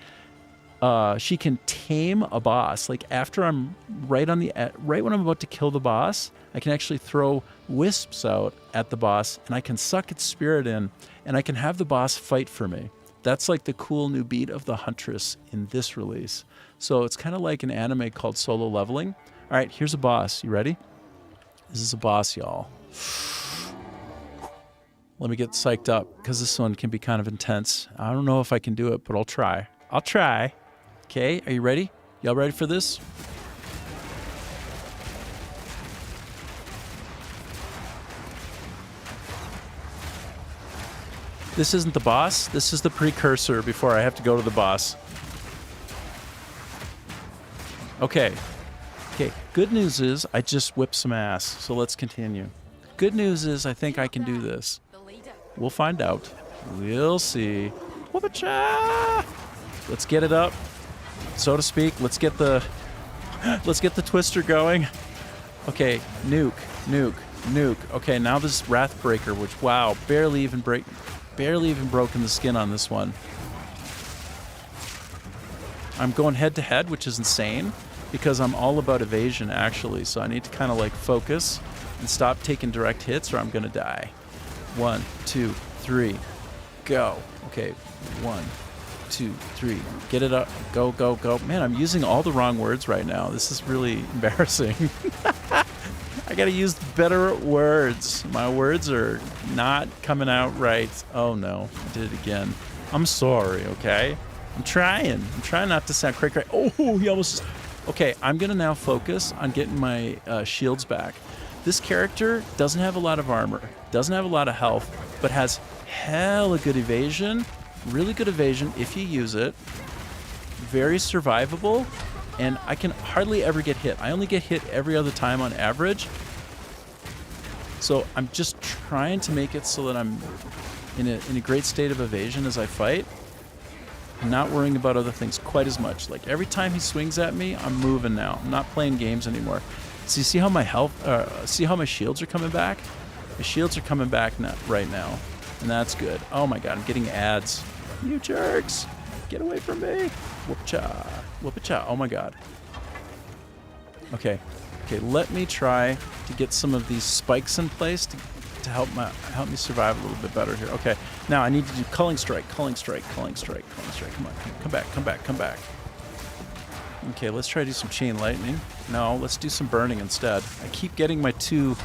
she can tame a boss. Like after I'm right when I'm about to kill the boss, I can actually throw wisps out at the boss, and I can suck its spirit in, and I can have the boss fight for me. That's like the cool new beat of the Huntress in this release. So it's kind of like an anime called Solo Leveling. All right, here's a boss. You ready? This is a boss, y'all. Let me get psyched up because this one can be kind of intense. I don't know if I can do it, but I'll try. Okay, are you ready? Y'all ready for this? This isn't the boss. This is the precursor before I have to go to the boss. Okay. Good news is I just whipped some ass, so let's continue. Good news is I think I can do this. We'll find out. We'll see. Whoop-a-cha! Let's get it up, so to speak. Let's get the twister going. Okay, nuke. Okay, now this Wrathbreaker, which wow, barely even broken the skin on this one. I'm going head to head, which is insane because I'm all about evasion actually. So I need to kind of like focus and stop taking direct hits or I'm gonna die. 1, 2, 3, go. Okay, 1, 2, 3. Get it up. Go. Man, I'm using all the wrong words right now. This is really embarrassing. I gotta use better words. My words are not coming out right. Oh no, I did it again. I'm sorry, okay? I'm trying not to sound cray. Oh, he almost... Okay, I'm gonna now focus on getting my shields back. This character doesn't have a lot of armor, doesn't have a lot of health, but has hella good evasion. Really good evasion if you use it. Very survivable, and I can hardly ever get hit. I only get hit every other time on average. So I'm just trying to make it so that I'm in a great state of evasion as I fight, and not worrying about other things quite as much. Like every time he swings at me, I'm moving now. I'm not playing games anymore. So you see how my see how my shields are coming back? My shields are coming back right now, and that's good. Oh my god, I'm getting ads. You jerks! Get away from me! Whoop-cha, whoop-cha. Oh my god. Okay, let me try to get some of these spikes in place to help me survive a little bit better here. Okay, now I need to do culling strike. Come on, come back. Okay, let's try to do some chain lightning. No, let's do some burning instead. I keep getting my two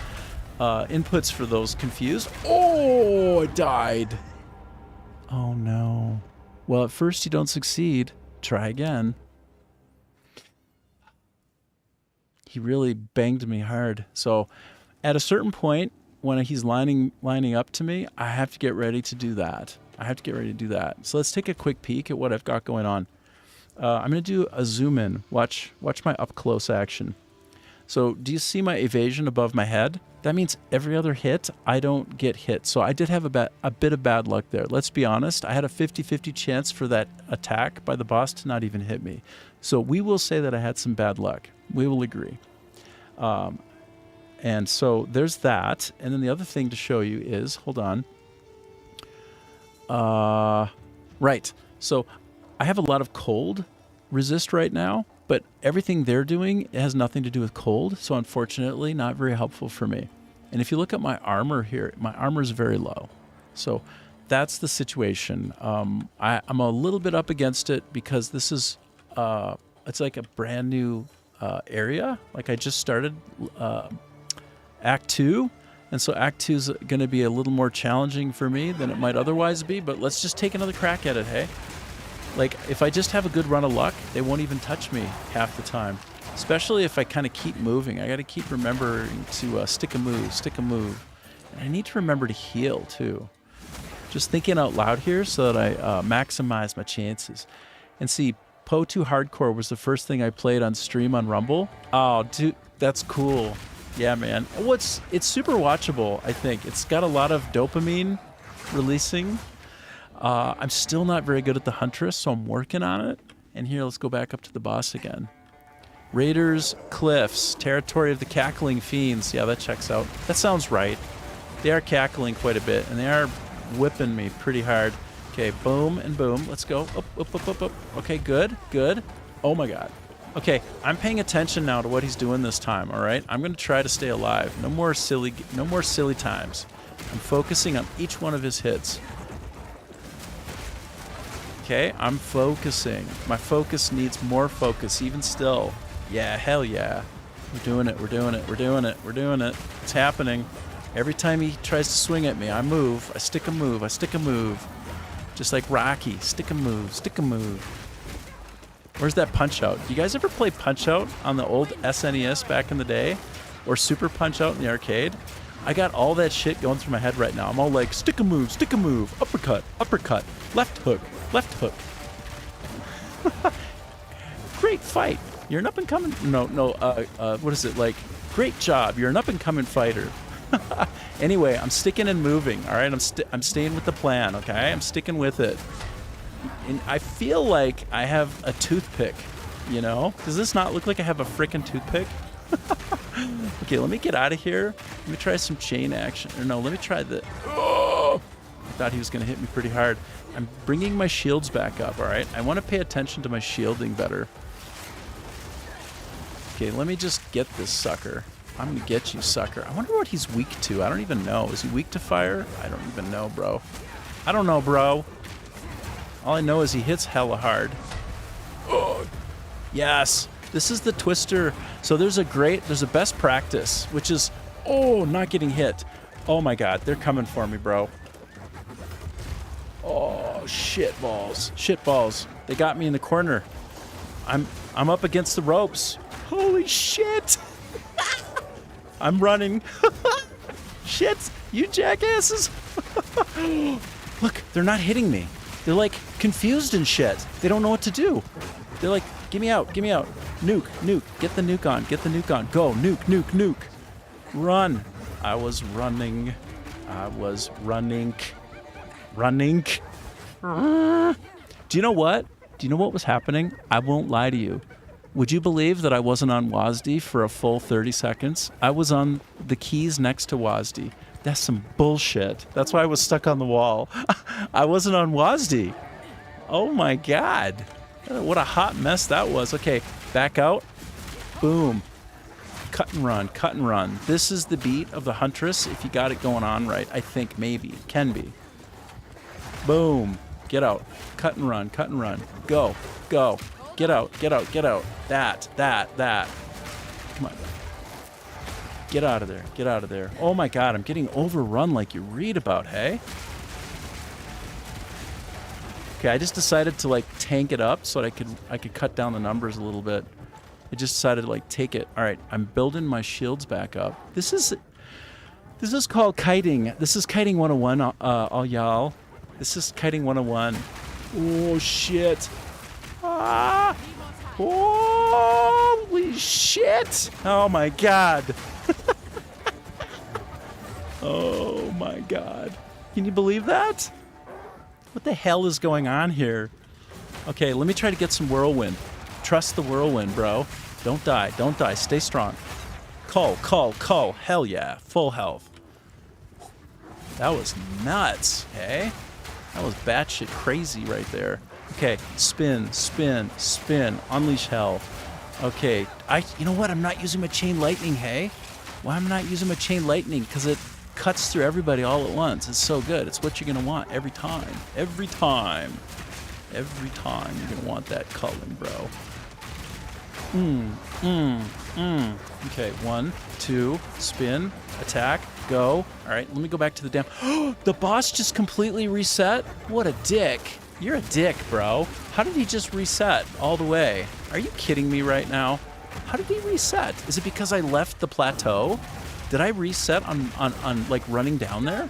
inputs for those confused. Oh, I died. Oh no. Well, at first you don't succeed. Try again. He really banged me hard. So at a certain point, when he's lining up to me, I have to get ready to do that. So let's take a quick peek at what I've got going on. I'm going to do a zoom in. Watch my up close action. So do you see my evasion above my head? That means every other hit, I don't get hit. So I did have a bit of bad luck there. Let's be honest. I had a 50-50 chance for that attack by the boss to not even hit me. So we will say that I had some bad luck. We will agree. And so there's that. And then the other thing to show you is, hold on. Right. So I have a lot of cold resist right now, but everything they're doing has nothing to do with cold. So unfortunately, not very helpful for me. And if you look at my armor here, my armor is very low. So that's the situation. I'm a little bit up against it because this is, it's like a brand new area. Like I just started Act 2. And so Act 2 is going to be a little more challenging for me than it might otherwise be. But let's just take another crack at it, hey? Like, if I just have a good run of luck, they won't even touch me half the time. Especially if I kind of keep moving. I got to keep remembering to stick a move. And I need to remember to heal, too. Just thinking out loud here so that I maximize my chances. And see, POE 2 Hardcore was the first thing I played on stream on Rumble. Oh, dude, that's cool. Yeah, man. It's super watchable, I think. It's got a lot of dopamine releasing. I'm still not very good at the Huntress, so I'm working on it. And here, let's go back up to the boss again. Raiders, Cliffs, Territory of the Cackling Fiends. Yeah, that checks out. That sounds right. They are cackling quite a bit, and they are whipping me pretty hard. Okay, boom and boom. Let's go. Up. Okay, good. Oh my god. Okay, I'm paying attention now to what he's doing this time, all right? I'm going to try to stay alive. No more silly times. I'm focusing on each one of his hits. Okay, I'm focusing. My focus needs more focus, even still. Yeah, hell yeah. We're doing it. It's happening. Every time he tries to swing at me, I move. I stick a move. Just like Rocky. Stick a move. Where's that Punch-Out? Do you guys ever play Punch-Out on the old SNES back in the day? Or Super Punch-Out in the arcade? I got all that shit going through my head right now. I'm all like, stick a move, uppercut, left hook. Great fight. You're an up-and-coming... what is it? Like, great job. You're an up-and-coming fighter. Anyway, I'm sticking and moving, all right? I'm staying with the plan, okay? I'm sticking with it. And I feel like I have a toothpick, you know? Does this not look like I have a frickin' toothpick? Okay, let me get out of here. Let me try some chain action. Or no, let me try the... Oh! I thought he was going to hit me pretty hard. I'm bringing my shields back up, all right? I want to pay attention to my shielding better. Okay, let me just get this sucker. I'm going to get you, sucker. I wonder what he's weak to. I don't even know. Is he weak to fire? I don't even know, bro. I don't know, bro. All I know is he hits hella hard. Oh, yes. This is the twister. So there's a best practice, which is, not getting hit. Oh my god, they're coming for me, bro. Oh, shit balls. They got me in the corner. I'm up against the ropes. Holy shit. I'm running. Shit, you jackasses. Look, they're not hitting me. They're like confused and shit. They don't know what to do. They're like, give me out. Nuke. Get the nuke on. Go, nuke. Run. I was running. running. Do you know what? Do you know what was happening? I won't lie to you. Would you believe that I wasn't on WASD for a full 30 seconds? I was on the keys next to WASD. That's some bullshit. That's why I was stuck on the wall. I wasn't on WASD. Oh my God. What a hot mess that was. Okay, back out. Boom. Cut and run, cut and run. This is the beat of the Huntress if you got it going on right. I think maybe. Can be. Boom. Get out. Cut and run, cut and run. Go, go. Get out, get out, get out. That. Come on. Get out of there, get out of there. Oh my God, I'm getting overrun like you read about, hey? Okay, I just decided to like tank it up so that I could cut down the numbers a little bit. I just decided to like take it. All right, I'm building my shields back up. This is called kiting. This is kiting 101, all y'all. This is kiting 101. Oh shit. Ah! Holy shit! Oh my God. Oh my God. Can you believe that? What the hell is going on here? Okay, let me try to get some whirlwind. Trust the whirlwind, bro. Don't die, don't die. Stay strong. Cull. Hell yeah. Full health. That was nuts, hey? That was batshit crazy right there. Okay, spin. Unleash hell. Okay, you know what? I'm not using my chain lightning, hey? Why am I not using my chain lightning? Because it cuts through everybody all at once. It's so good. It's what you're going to want every time. Every time you're going to want that culling, bro. Okay, 1, 2, spin, attack, go. All right, let me go back to the dam. The boss just completely reset? What a dick. You're a dick, bro. How did he just reset all the way? Are you kidding me right now? How did he reset? Is it because I left the plateau? Did I reset on like running down there?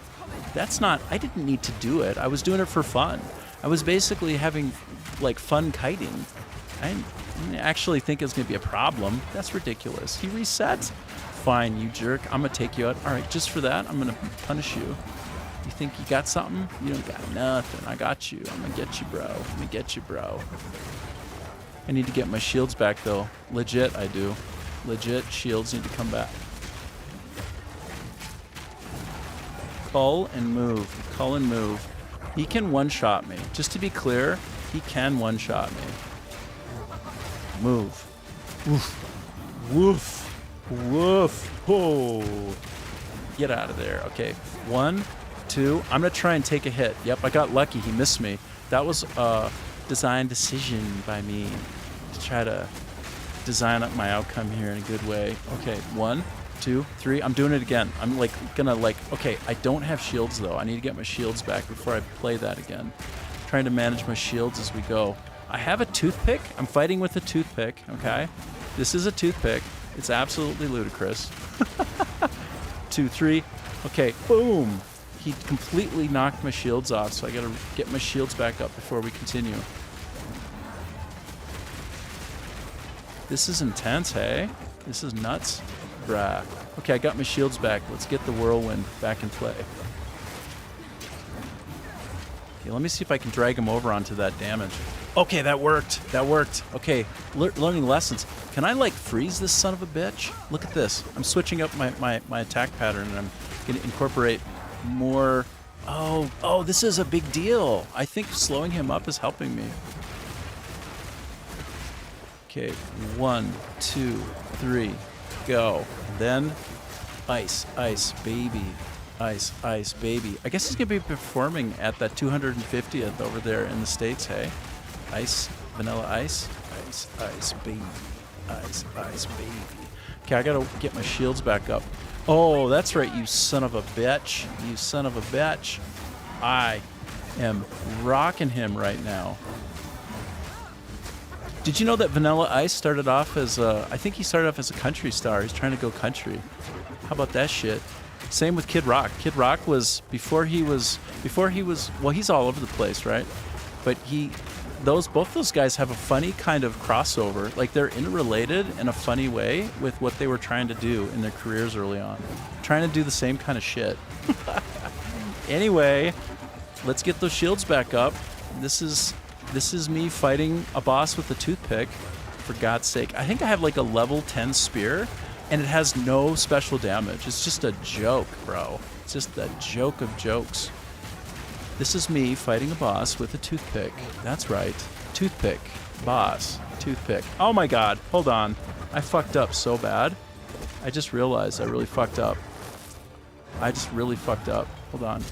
That's not, I didn't need to do it. I was doing it for fun. I was basically having like fun kiting. I didn't actually think it was going to be a problem. That's ridiculous. He reset? Fine, you jerk. I'm going to take you out. All right, just for that, I'm going to punish you. You think you got something? You don't got nothing. I got you. I'm going to get you, bro. I'm going to get you, bro. I need to get my shields back, though. Legit, I do. Legit, shields need to come back. Cull and move. Cull and move. He can one-shot me. Just to be clear, he can one-shot me. Move. Woof. Woof. Woof. Oh. Get out of there. Okay. 1, 2. I'm going to try and take a hit. Yep, I got lucky. He missed me. That was a design decision by me to try to design up my outcome here in a good way. Okay. 1, 2, 3. I'm doing it again. I'm like gonna like, okay, I don't have shields though. I need to get my shields back before I play that again. Trying to manage my shields as we go. I have a toothpick. I'm fighting with a toothpick, okay? This is a toothpick. It's absolutely ludicrous. 2, 3. Okay, boom. He completely knocked my shields off, so I gotta get my shields back up before we continue. This is intense, hey? This is nuts. Bruh. Okay, I got my shields back. Let's get the whirlwind back in play. Okay, let me see if I can drag him over onto that damage. Okay, that worked. That worked. Okay, learning lessons. Can I, like, freeze this son of a bitch? Look at this. I'm switching up my attack pattern, and I'm going to incorporate more... Oh, this is a big deal. I think slowing him up is helping me. Okay, 1, 2, 3, go. And then ice, baby. Ice, baby. I guess he's going to be performing at that 250th over there in the States, hey? Ice, vanilla ice, baby. Ice, baby. Okay, I got to get my shields back up. Oh, that's right, you son of a bitch. You son of a bitch. I am rocking him right now. Did you know that Vanilla Ice started off as I think he started off as a country star. He's trying to go country. How about that shit? Same with Kid Rock. Kid Rock was before he was well, he's all over the place, right? But both those guys have a funny kind of crossover. Like they're interrelated in a funny way with what they were trying to do in their careers early on. Trying to do the same kind of shit. Anyway, Let's get those shields back up. This is me fighting a boss with a toothpick. For God's sake. I think I have like a level 10 spear, and it has no special damage. It's just a joke, bro. It's just a joke of jokes. This is me fighting a boss with a toothpick. That's right. Toothpick. Boss. Toothpick. Oh my god. Hold on. I fucked up so bad. I just realized I really fucked up. I just really fucked up. Hold on.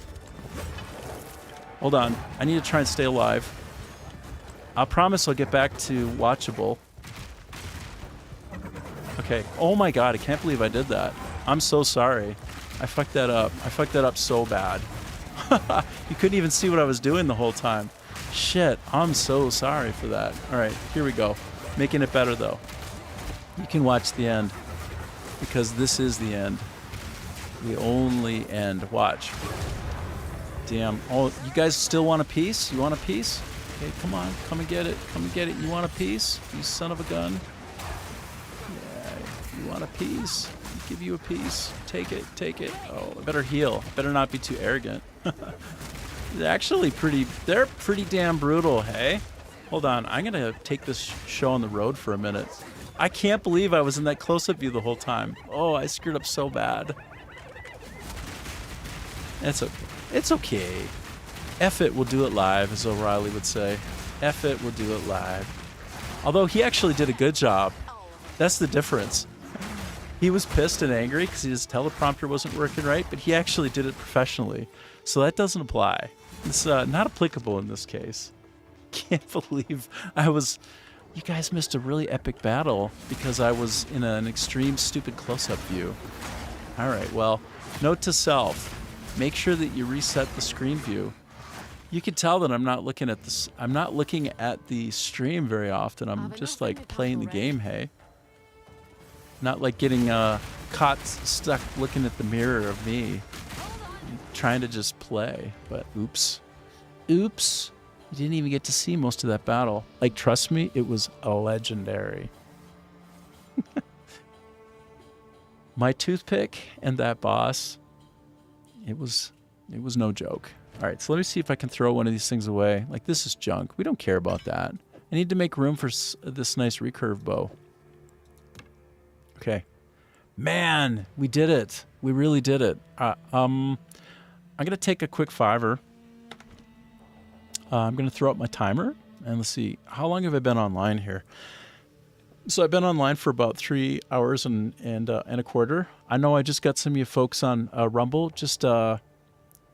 Hold on. I need to try and stay alive. I promise I'll get back to watchable. Okay. Oh my god, I can't believe I did that. I'm so sorry. I fucked that up. I fucked that up so bad. You couldn't even see what I was doing the whole time. Shit, I'm so sorry for that. Alright, here we go. Making it better though. You can watch the end. Because this is the end. The only end. Watch. Damn. Oh, you guys still want a piece? You want a piece? Okay, come on. Come and get it. Come and get it. You want a piece? You son of a gun. You want a piece? I'll give you a piece. Take it. Take it. Oh, I better heal. I better not be too arrogant. They're pretty damn brutal, hey? Hold on. I'm going to take this show on the road for a minute. I can't believe I was in that close-up view the whole time. Oh, I screwed up so bad. It's okay. It's okay. F it, we'll do it live, as O'Reilly would say. F it, we'll do it live. Although he actually did a good job. That's the difference. He was pissed and angry because his teleprompter wasn't working right, but he actually did it professionally. So that doesn't apply. It's not applicable in this case. Can't believe you guys missed a really epic battle because I was in an extreme stupid close-up view. Alright, well, note to self. Make sure that you reset the screen view. You can tell that I'm not looking at this. I'm not looking at the stream very often. I'm just like playing the game, hey. Not like getting caught stuck looking at the mirror of me. Trying to just play. But oops. Oops. You didn't even get to see most of that battle. Like, trust me, it was legendary. My toothpick and that boss, it was no joke. All right, so let me see if I can throw one of these things away. Like, this is junk. We don't care about that. I need to make room for this nice recurve bow. Okay. Man, we did it. We really did it. I'm going to take a quick $5. I'm going to throw up my timer. And let's see. How long have I been online here? So I've been online for about 3 hours and a quarter. I know I just got some of you folks on Rumble. Just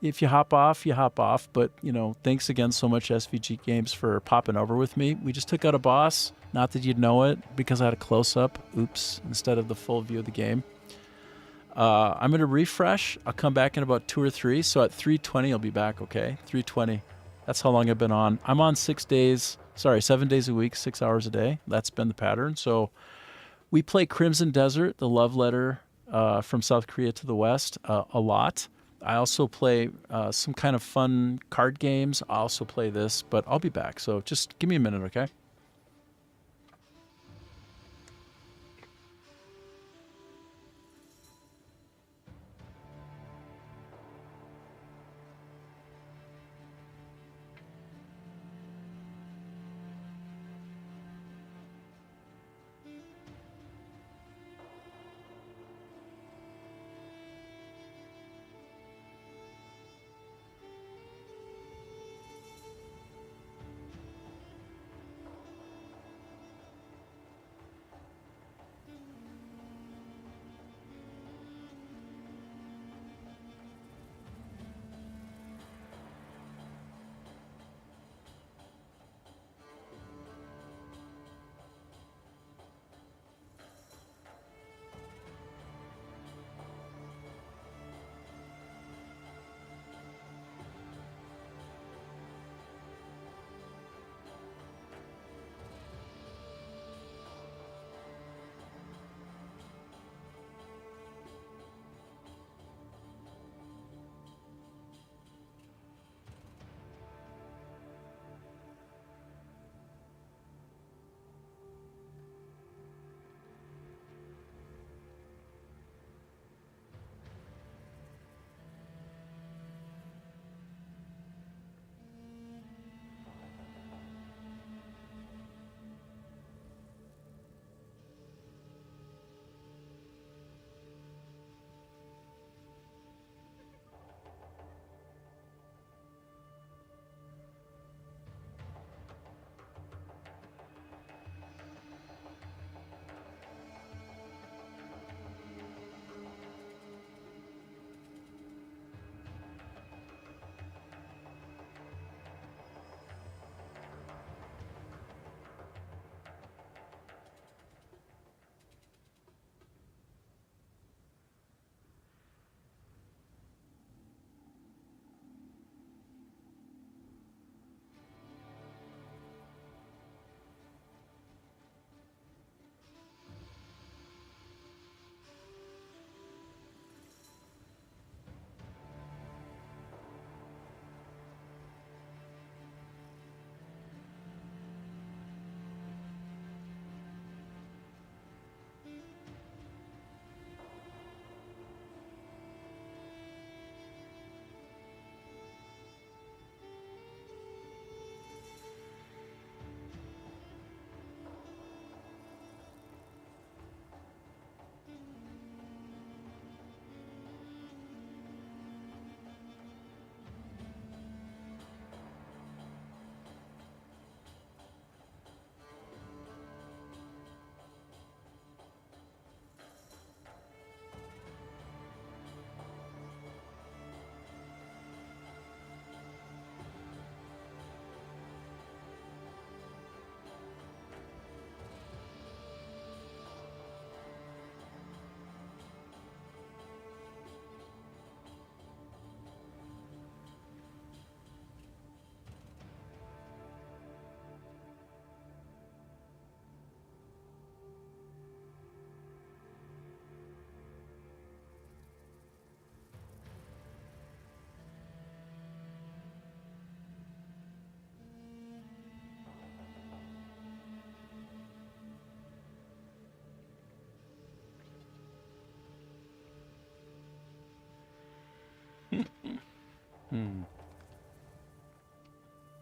if you hop off, you hop off. But, you know, thanks again so much, SVG Games, for popping over with me. We just took out a boss. Not that you'd know it, because I had a close-up. Oops, instead of the full view of the game. I'm going to refresh. I'll come back in about 2 or 3. So at 3:20, I'll be back, okay? 3:20. That's how long I've been on. I'm on 7 days a week, 6 hours a day. That's been the pattern. So we play Crimson Desert, the love letter from South Korea to the West, a lot. I also play some kind of fun card games. I also play this, but I'll be back. So just give me a minute, okay?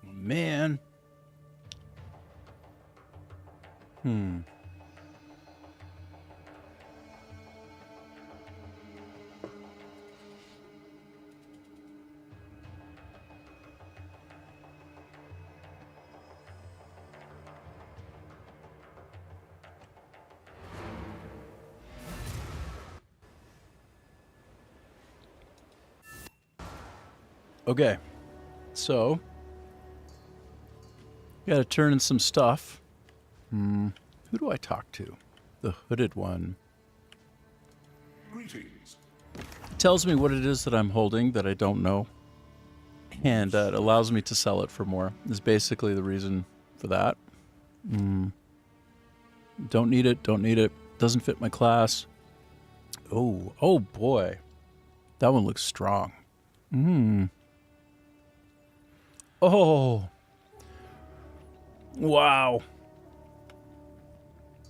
Man. Okay, so got to turn in some stuff. Who do I talk to? The hooded one. Greetings. It tells me what it is that I'm holding that I don't know, and it allows me to sell it for more. Is basically the reason for that. Don't need it. Don't need it. Doesn't fit my class. Oh boy, that one looks strong. Oh, wow.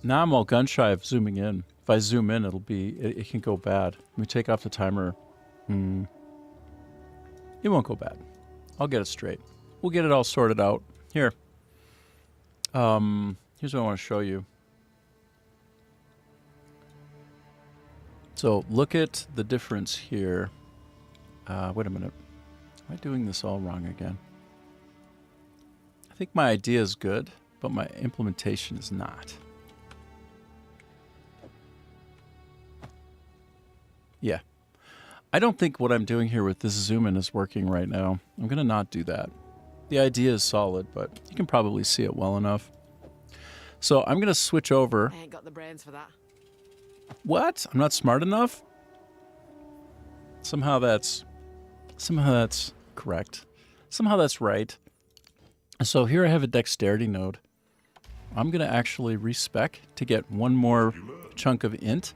Now I'm all gun shy of zooming in. If I zoom in, it can go bad. Let me take off the timer. It won't go bad. I'll get it straight. We'll get it all sorted out. Here. Here's what I want to show you. So look at the difference here. Wait a minute. Am I doing this all wrong again? I think my idea is good, but my implementation is not. Yeah. I don't think what I'm doing here with this zoom in is working right now. I'm going to not do that. The idea is solid, but you can probably see it well enough. So I'm going to switch over. I ain't got the brains for that. What? I'm not smart enough? Somehow that's correct. Somehow that's right. So here I have a dexterity node. I'm going to actually respec to get one more chunk of int,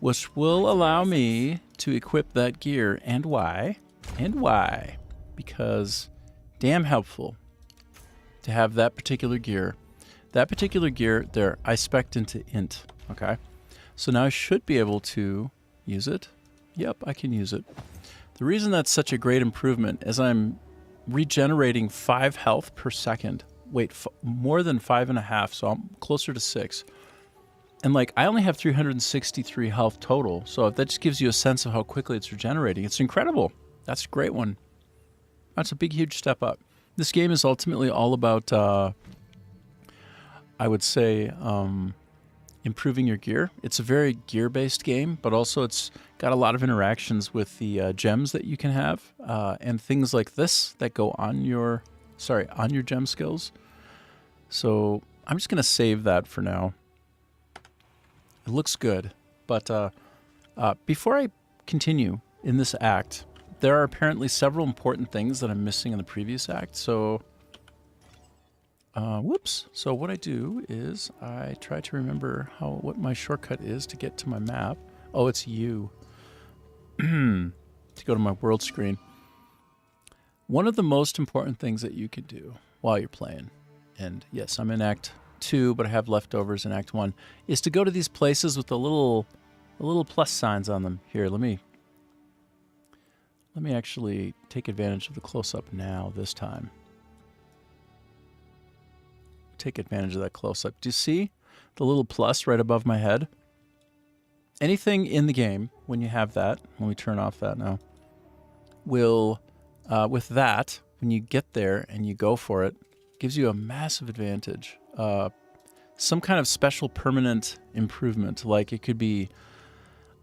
which will allow me to equip that gear. And why? And why? Because damn helpful to have that particular gear. That particular gear there, I spec'd into int. Okay. So now I should be able to use it. Yep, I can use it. The reason that's such a great improvement is I'm regenerating 5 health per second. Wait, more than 5.5, so I'm closer to 6. And like, I only have 363 health total, so that just gives you a sense of how quickly it's regenerating. It's incredible. That's a great one. That's a big, huge step up. This game is ultimately all about, I would say, improving your gear. It's a very gear-based game, but also it's got a lot of interactions with the gems that you can have, and things like this that go on your gem skills. So I'm just going to save that for now. It looks good, but before I continue in this act, there are apparently several important things that I'm missing in the previous act. So, whoops. So what I do is I try to remember what my shortcut is to get to my map. Oh, it's U. To go to my world screen. One of the most important things that you could do while you're playing, and yes, I'm in Act 2, but I have leftovers in Act 1, is to go to these places with the little plus signs on them. Here, let me actually take advantage of the close-up now this time. Take advantage of that close-up. Do you see the little plus right above my head? Anything in the game, when you have that, let me turn off that now, will, with that, when you get there and you go for it, gives you a massive advantage. Some kind of special permanent improvement, like it could be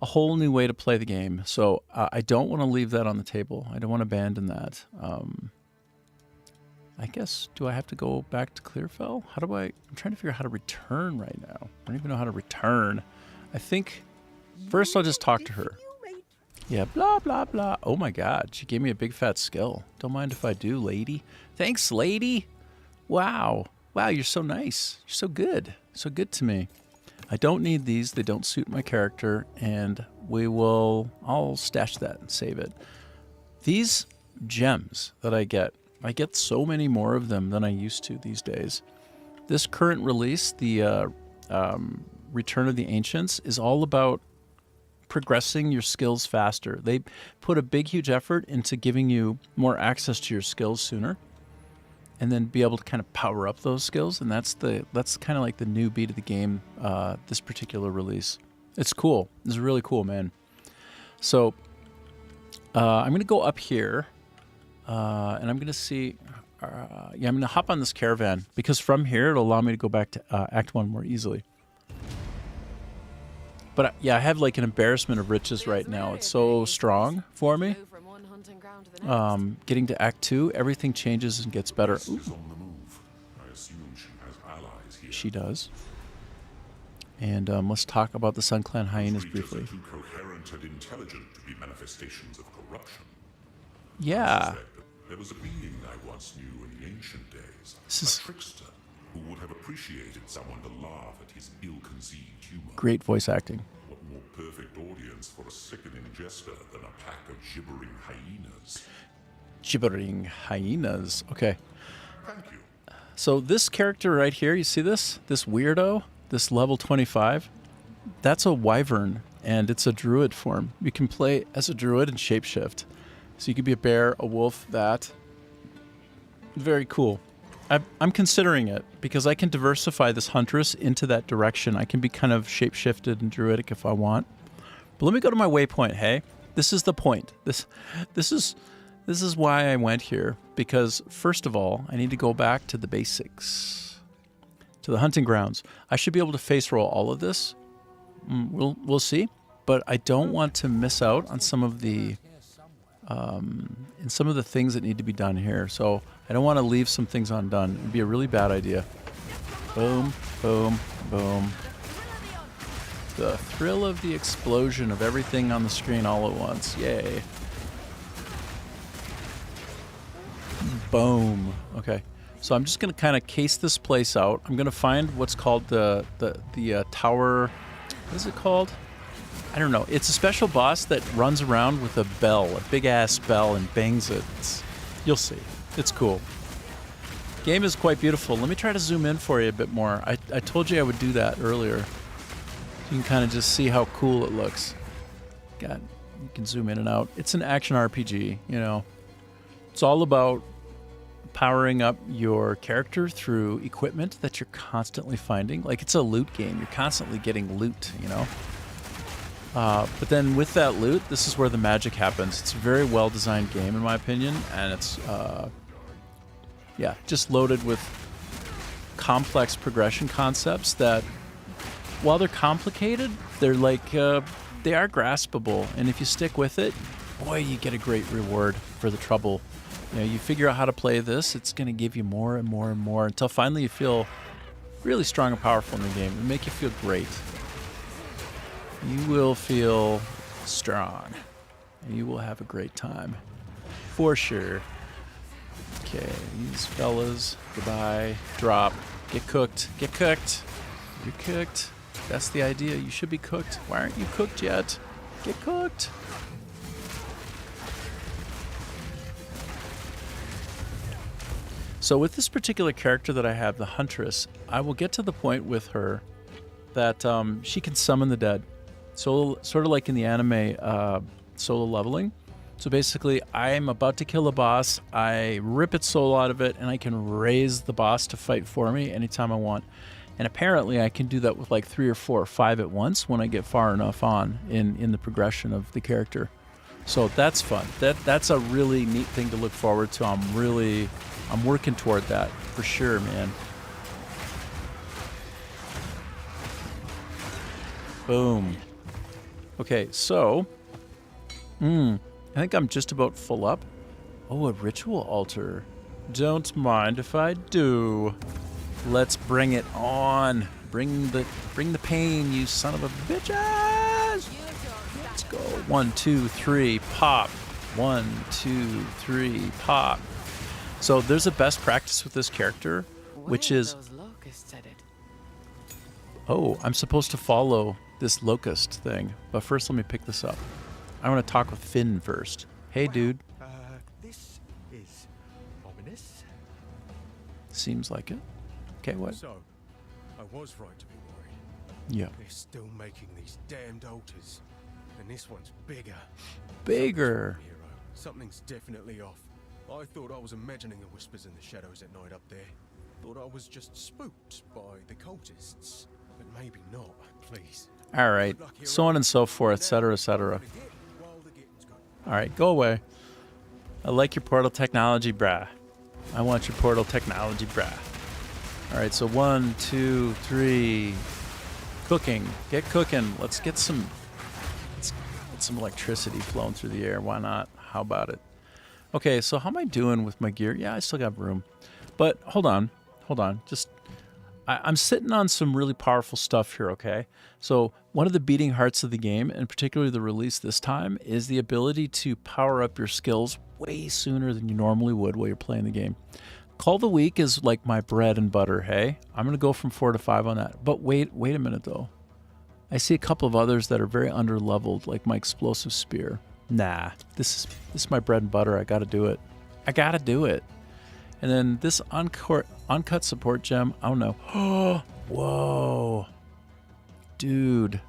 a whole new way to play the game. So I don't want to leave that on the table. I don't want to abandon that. I guess, do I have to go back to Clearfell? I'm trying to figure out how to return right now. I don't even know how to return. I think first I'll just talk to her. Yeah, blah, blah, blah. Oh my God, she gave me a big fat skill. Don't mind if I do, lady. Thanks, lady. Wow. Wow, you're so nice. You're so good. So good to me. I don't need these. They don't suit my character, and I'll stash that and save it. These gems that I get so many more of them than I used to these days. This current release, the Return of the Ancients, is all about progressing your skills faster. They put a big, huge effort into giving you more access to your skills sooner, and then be able to kind of power up those skills. And that's kind of like the new beat of the game. This particular release, it's cool. It's really cool, man. So I'm gonna go up here, and I'm gonna see. I'm gonna hop on this caravan because from here it'll allow me to go back to Act 1 more easily. But yeah, I have like an embarrassment of riches right now. It's so strong for me. Getting to Act 2, everything changes and gets better. Is on the move. I assume she has allies here. She does. And let's talk about the Sun Clan hyenas briefly. Too coherent and intelligent to be manifestations of corruption. Yeah. There was a being I once knew in the ancient days, a trickster who would have appreciated someone to laugh at his ill-conceived humor. Great voice acting. What more perfect audience for a sickening jester than a pack of gibbering hyenas? Gibbering hyenas. Okay. Thank you. So this character right here, you see this? This weirdo, this level 25, that's a wyvern, and it's a druid form. You can play as a druid and shapeshift. So you could be a bear, a wolf, that. Very cool. I'm considering it because I can diversify this huntress into that direction. I can be kind of shapeshifted and druidic if I want. But let me go to my waypoint, hey? This is the point. This is why I went here, because first of all, I need to go back to the basics, to the hunting grounds. I should be able to face roll all of this. We'll see, but I don't want to miss out on some of the things that need to be done here. So I don't want to leave some things undone. It'd be a really bad idea. Boom, boom, boom. The thrill of the explosion of everything on the screen all at once. Yay. Boom. Okay. So I'm just going to kind of case this place out. I'm going to find what's called the tower. What is it called? I don't know. It's a special boss that runs around with a bell, a big-ass bell, and bangs it. You'll see. It's cool. Game is quite beautiful. Let me try to zoom in for you a bit more. I told you I would do that earlier. You can kind of just see how cool it looks. God, you can zoom in and out. It's an action RPG, you know. It's all about powering up your character through equipment that you're constantly finding. Like, it's a loot game. You're constantly getting loot, you know. But then with that loot, this is where the magic happens. It's a very well-designed game, in my opinion, and it's, just loaded with complex progression concepts that, while they're complicated, they're like, they are graspable, and if you stick with it, boy, you get a great reward for the trouble. You know, you figure out how to play this, it's going to give you more and more and more, until finally you feel really strong and powerful in the game. It'll make you feel great. You will feel strong. And you will have a great time. For sure. Okay, these fellas, goodbye. Drop. Get cooked. Get cooked. You're cooked. That's the idea. You should be cooked. Why aren't you cooked yet? Get cooked. So with this particular character that I have, the Huntress, I will get to the point with her that she can summon the dead. So, sort of like in the anime solo leveling. So basically, I'm about to kill a boss, I rip its soul out of it, and I can raise the boss to fight for me anytime I want. And apparently I can do that with like 3 or 4 or 5 at once when I get far enough on in the progression of the character. So that's fun. That's a really neat thing to look forward to. I'm working toward that for sure, man. Boom. Okay, so I think I'm just about full up. Oh, a ritual altar. Don't mind if I do. Let's bring it on. Bring the pain, you son of a bitches. Let's go. 1, 2, 3, pop. 1, 2, 3, pop. So there's a best practice with this character, which is, oh, I'm supposed to follow this locust thing. But first, let me pick this up. I want to talk with Finn first. Hey, dude. This is ominous. Seems like it. Okay, what? So, I was right to be worried. Yeah. They're still making these damned altars. And this one's bigger. Bigger. Hero. Something's definitely off. I thought I was imagining the whispers in the shadows at night up there. Thought I was just spooked by the cultists. But maybe not. Please. All right. So on and so forth, etc., etc. All right, go away. I like your portal technology, brah. I want your portal technology, brah. All right, so 1, 2, 3. Cooking. Get cooking. Let's get some electricity flowing through the air. Why not? How about it? Okay, so how am I doing with my gear? Yeah, I still got room. But hold on. Just I'm sitting on some really powerful stuff here, okay? So one of the beating hearts of the game, and particularly the release this time, is the ability to power up your skills way sooner than you normally would while you're playing the game. Call of the Week is like my bread and butter, hey? I'm going to go from 4 to 5 on that. But wait a minute, though. I see a couple of others that are very under-leveled, like my Explosive Spear. Nah, this is my bread and butter. I got to do it. And then this uncut support gem, I don't know. Oh, whoa. Dude.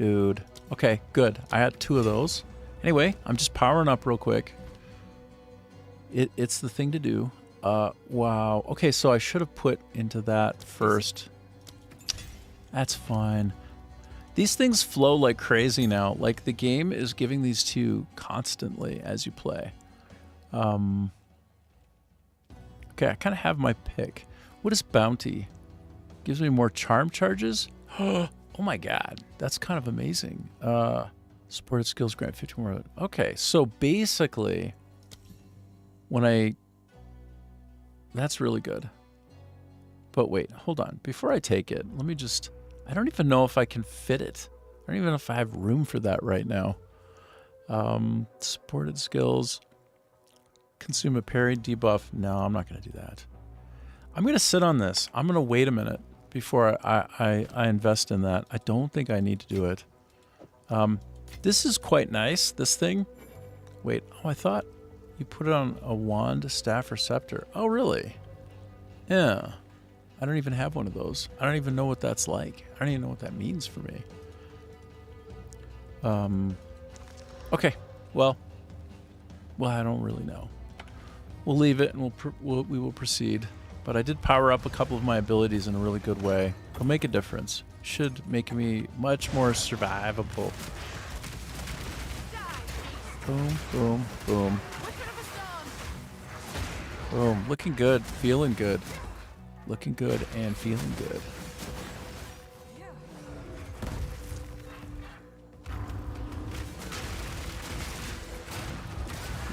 Okay, good. I had 2 of those. Anyway, I'm just powering up real quick. It's the thing to do. Wow. Okay, so I should have put into that first. That's fine. These things flow like crazy now. Like, the game is giving these to you constantly as you play. Okay, I kind of have my pick. What is Bounty? Gives me more charm charges? Oh my god, that's kind of amazing. Supported skills grant 50 more. Okay, so basically, that's really good. But wait, hold on. Before I take it, let me just... I don't even know if I can fit it. I don't even know if I have room for that right now. Supported skills. Consume a parry debuff. No, I'm not going to do that. I'm going to sit on this. I'm going to wait a minute before I invest in that. I don't think I need to do it. This is quite nice, this thing. Wait, I thought you put it on a wand, staff, or scepter. Oh, really? Yeah. I don't even have one of those. I don't even know what that's like. I don't even know what that means for me. Okay. Well, I don't really know. We'll leave it, and we will proceed. But I did power up a couple of my abilities in a really good way. It'll make a difference. Should make me much more survivable. Boom, boom, boom. Boom. Looking good, feeling good. Looking good and feeling good.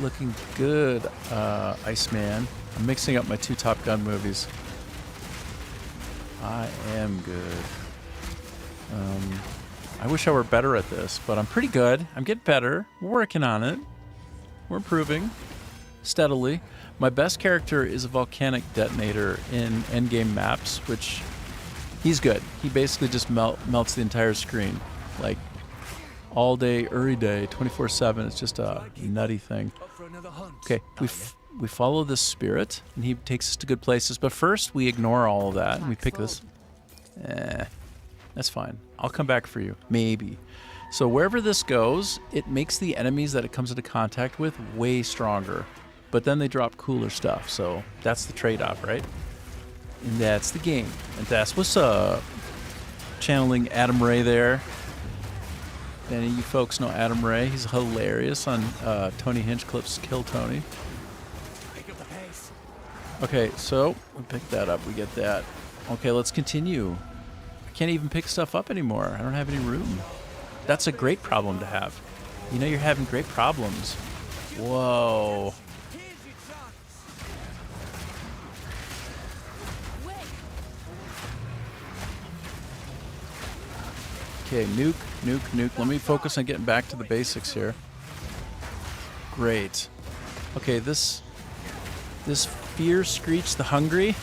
Looking good, Iceman. I'm mixing up my 2 Top Gun movies. I am good. I wish I were better at this, but I'm pretty good. I'm getting better. We're working on it. We're improving steadily. My best character is a volcanic detonator in endgame maps, which he's good. He basically just melts the entire screen. Like, all day, every day, 24/7. It's just a nutty thing. Okay, we follow this spirit, and he takes us to good places. But first, we ignore all of that, and we pick this. That's fine. I'll come back for you. Maybe. So wherever this goes, it makes the enemies that it comes into contact with way stronger. But then they drop cooler stuff, so that's the trade-off, right? And that's the game. And that's what's up. Channeling Adam Ray there. Any of you folks know Adam Ray. He's hilarious on Tony Hinchcliffe's Kill Tony. Okay, so we pick that up. We get that. Okay, let's continue. I can't even pick stuff up anymore. I don't have any room. That's a great problem to have. You know you're having great problems. Whoa. Okay, nuke. Let me focus on getting back to the basics here. Great. Okay, this Fear Screech the Hungry.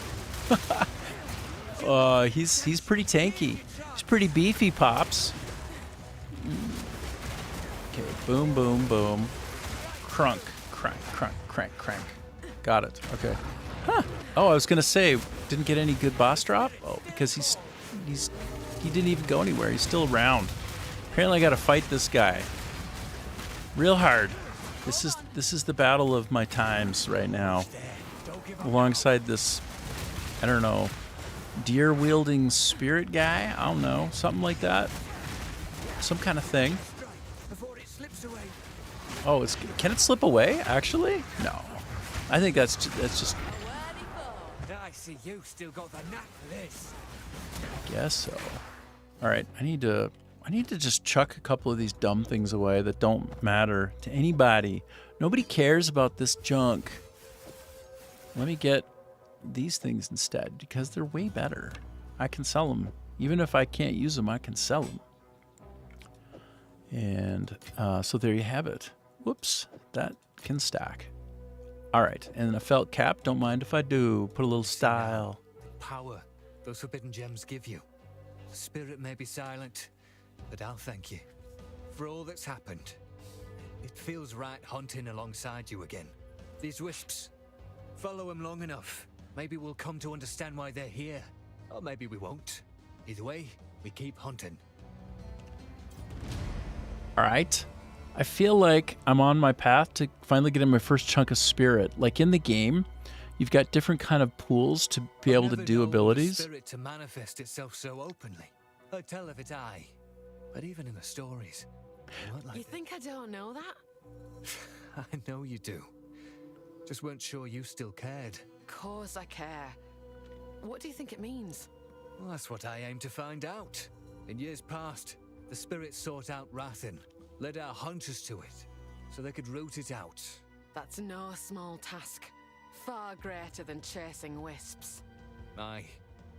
He's pretty tanky. He's pretty beefy, Pops. Okay, boom, boom, boom. Crunk, crank. Got it. Okay. Huh. Oh, I was gonna say, didn't get any good boss drop? Oh, because he didn't even go anywhere. He's still around. Apparently I gotta fight this guy. Real hard. This is the battle of my times right now. Alongside this, I don't know, deer-wielding spirit guy? I don't know. Something like that. Some kind of thing. Oh, can it slip away, actually? No. I think that's just... I see you still got the knack for this. I guess so. Alright, I need to just chuck a couple of these dumb things away that don't matter to anybody. Nobody cares about this junk. Let me get these things instead, because they're way better. I can sell them. Even if I can't use them, I can sell them. And so there you have it. Whoops, that can stack. All right, and a felt cap, don't mind if I do. Put a little style. Power those forbidden gems give you. Spirit may be silent, but I'll thank you for all that's happened. It feels right hunting alongside you again. These wisps, follow them long enough. Maybe we'll come to understand why they're here. Or maybe we won't. Either way, we keep hunting. All right. I feel like I'm on my path to finally getting my first chunk of spirit. Like in the game, you've got different kind of pools to be able to do abilities. Spirit to manifest itself so openly. I'd tell if it's I. But even in the stories, You think I don't know that? I know you do. Just weren't sure you still cared. Of course I care. What do you think it means? Well, that's what I aim to find out. In years past, the spirit sought out Rathin, led our hunters to it, so they could root it out. That's no small task. Far greater than chasing wisps. Aye.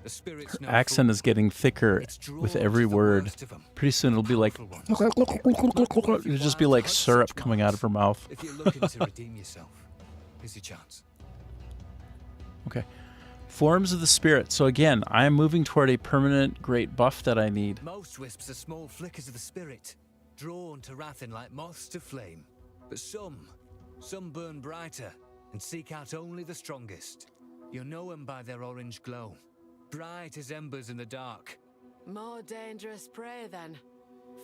The spirit's Her accent is getting thicker with every word. Pretty soon it'll be like... It'll just be like syrup coming out of her mouth. If you're looking to redeem yourself, here's your chance. Okay. Forms of the spirit. So again, I am moving toward a permanent great buff that I need. Most wisps are small flickers of the spirit, drawn to Rathin like moths to flame. But some burn brighter and seek out only the strongest. You'll know them by their orange glow, bright as embers in the dark. More dangerous prey then.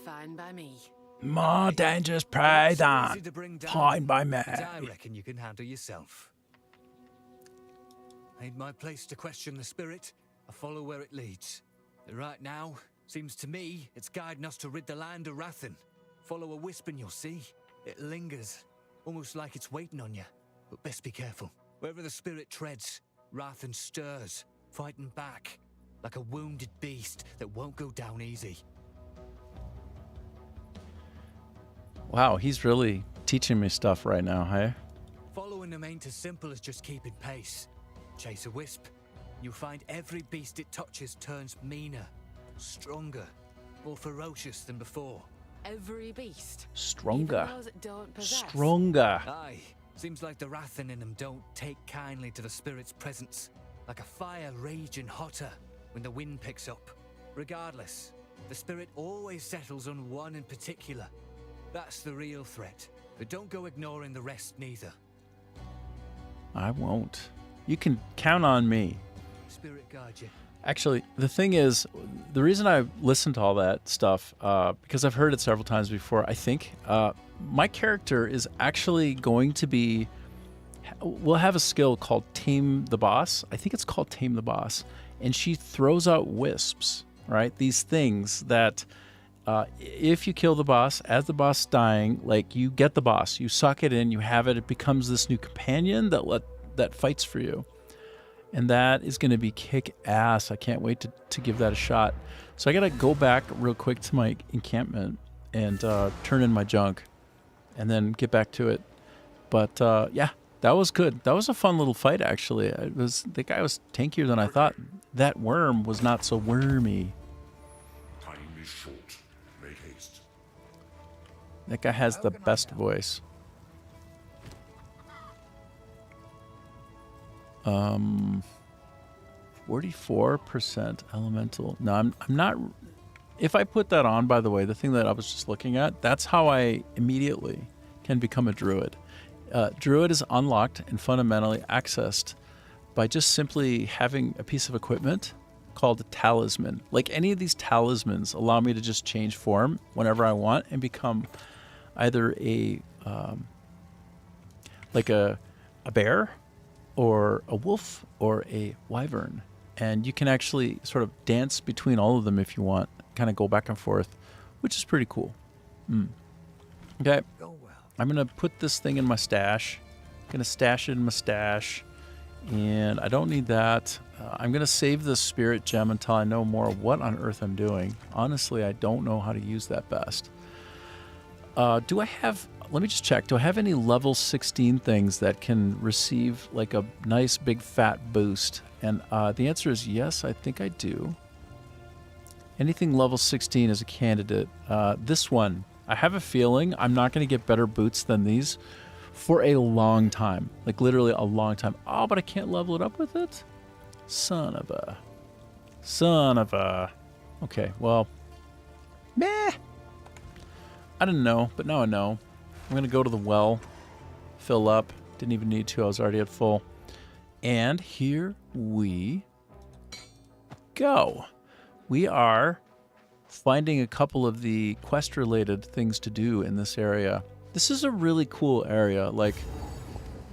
Fine by me. More dangerous prey than. Fine by me. But I reckon you can handle yourself. Ain't my place to question the spirit. I follow where it leads. But right now, seems to me it's guiding us to rid the land of Rathin. Follow a wisp and you'll see. It lingers, almost like it's waiting on you. But best be careful. Wherever the spirit treads, Rathin stirs, fighting back, like a wounded beast that won't go down easy. Wow, he's really teaching me stuff right now, hey? Following them ain't as simple as just keeping pace. Chase a wisp, you'll find every beast it touches turns meaner, stronger, more ferocious than before. Every beast? Stronger. Even those it don't possess? Stronger. Aye. Seems like the Rathin in them don't take kindly to the spirit's presence. Like a fire raging hotter when the wind picks up. Regardless, the spirit always settles on one in particular. That's the real threat. But don't go ignoring the rest neither. I won't. You can count on me. Spirit guide you. Actually, the thing is, the reason I listened to all that stuff, because I've heard it several times before, I think, my character is actually going to be, we'll have a skill called Tame the Boss. I think it's called Tame the Boss. And she throws out wisps, right? These things that, if you kill the boss, as the boss is dying, like you get the boss, you suck it in, you have it, it becomes this new companion that fights for you. And that is going to be kick-ass. I can't wait to give that a shot. So I got to go back real quick to my encampment and turn in my junk and then get back to it. But yeah, that was good. That was a fun little fight, actually. The guy was tankier than I thought. That worm was not so wormy. Time is short. Make haste. That guy has the best voice. 44% elemental. No, I'm not. If I put that on, by the way, the thing that I was just looking at, that's how I immediately can become a druid. Druid is unlocked and fundamentally accessed by just simply having a piece of equipment called a talisman. Like any of these talismans allow me to just change form whenever I want and become either like a bear or a wolf or a wyvern. And you can actually sort of dance between all of them if you want, kind of go back and forth, which is pretty cool. Okay, I'm going to put this thing in my stash. Going to stash it in my stash. And I don't need that. I'm going to save the spirit gem until I know more what on earth I'm doing. Honestly, I don't know how to use that best. Do I have... Let me just check. Do I have any level 16 things that can receive like a nice big fat boost? And the answer is yes, I think I do. Anything level 16 is a candidate. This one, I have a feeling I'm not going to get better boots than these for a long time. Like literally a long time. Oh, but I can't level it up with it? Son of a... Okay, well... Meh! I didn't know, but now I know. I'm going to go to the well, fill up. Didn't even need to. I was already at full. And here we go. We are finding a couple of the quest-related things to do in this area. This is a really cool area. Like,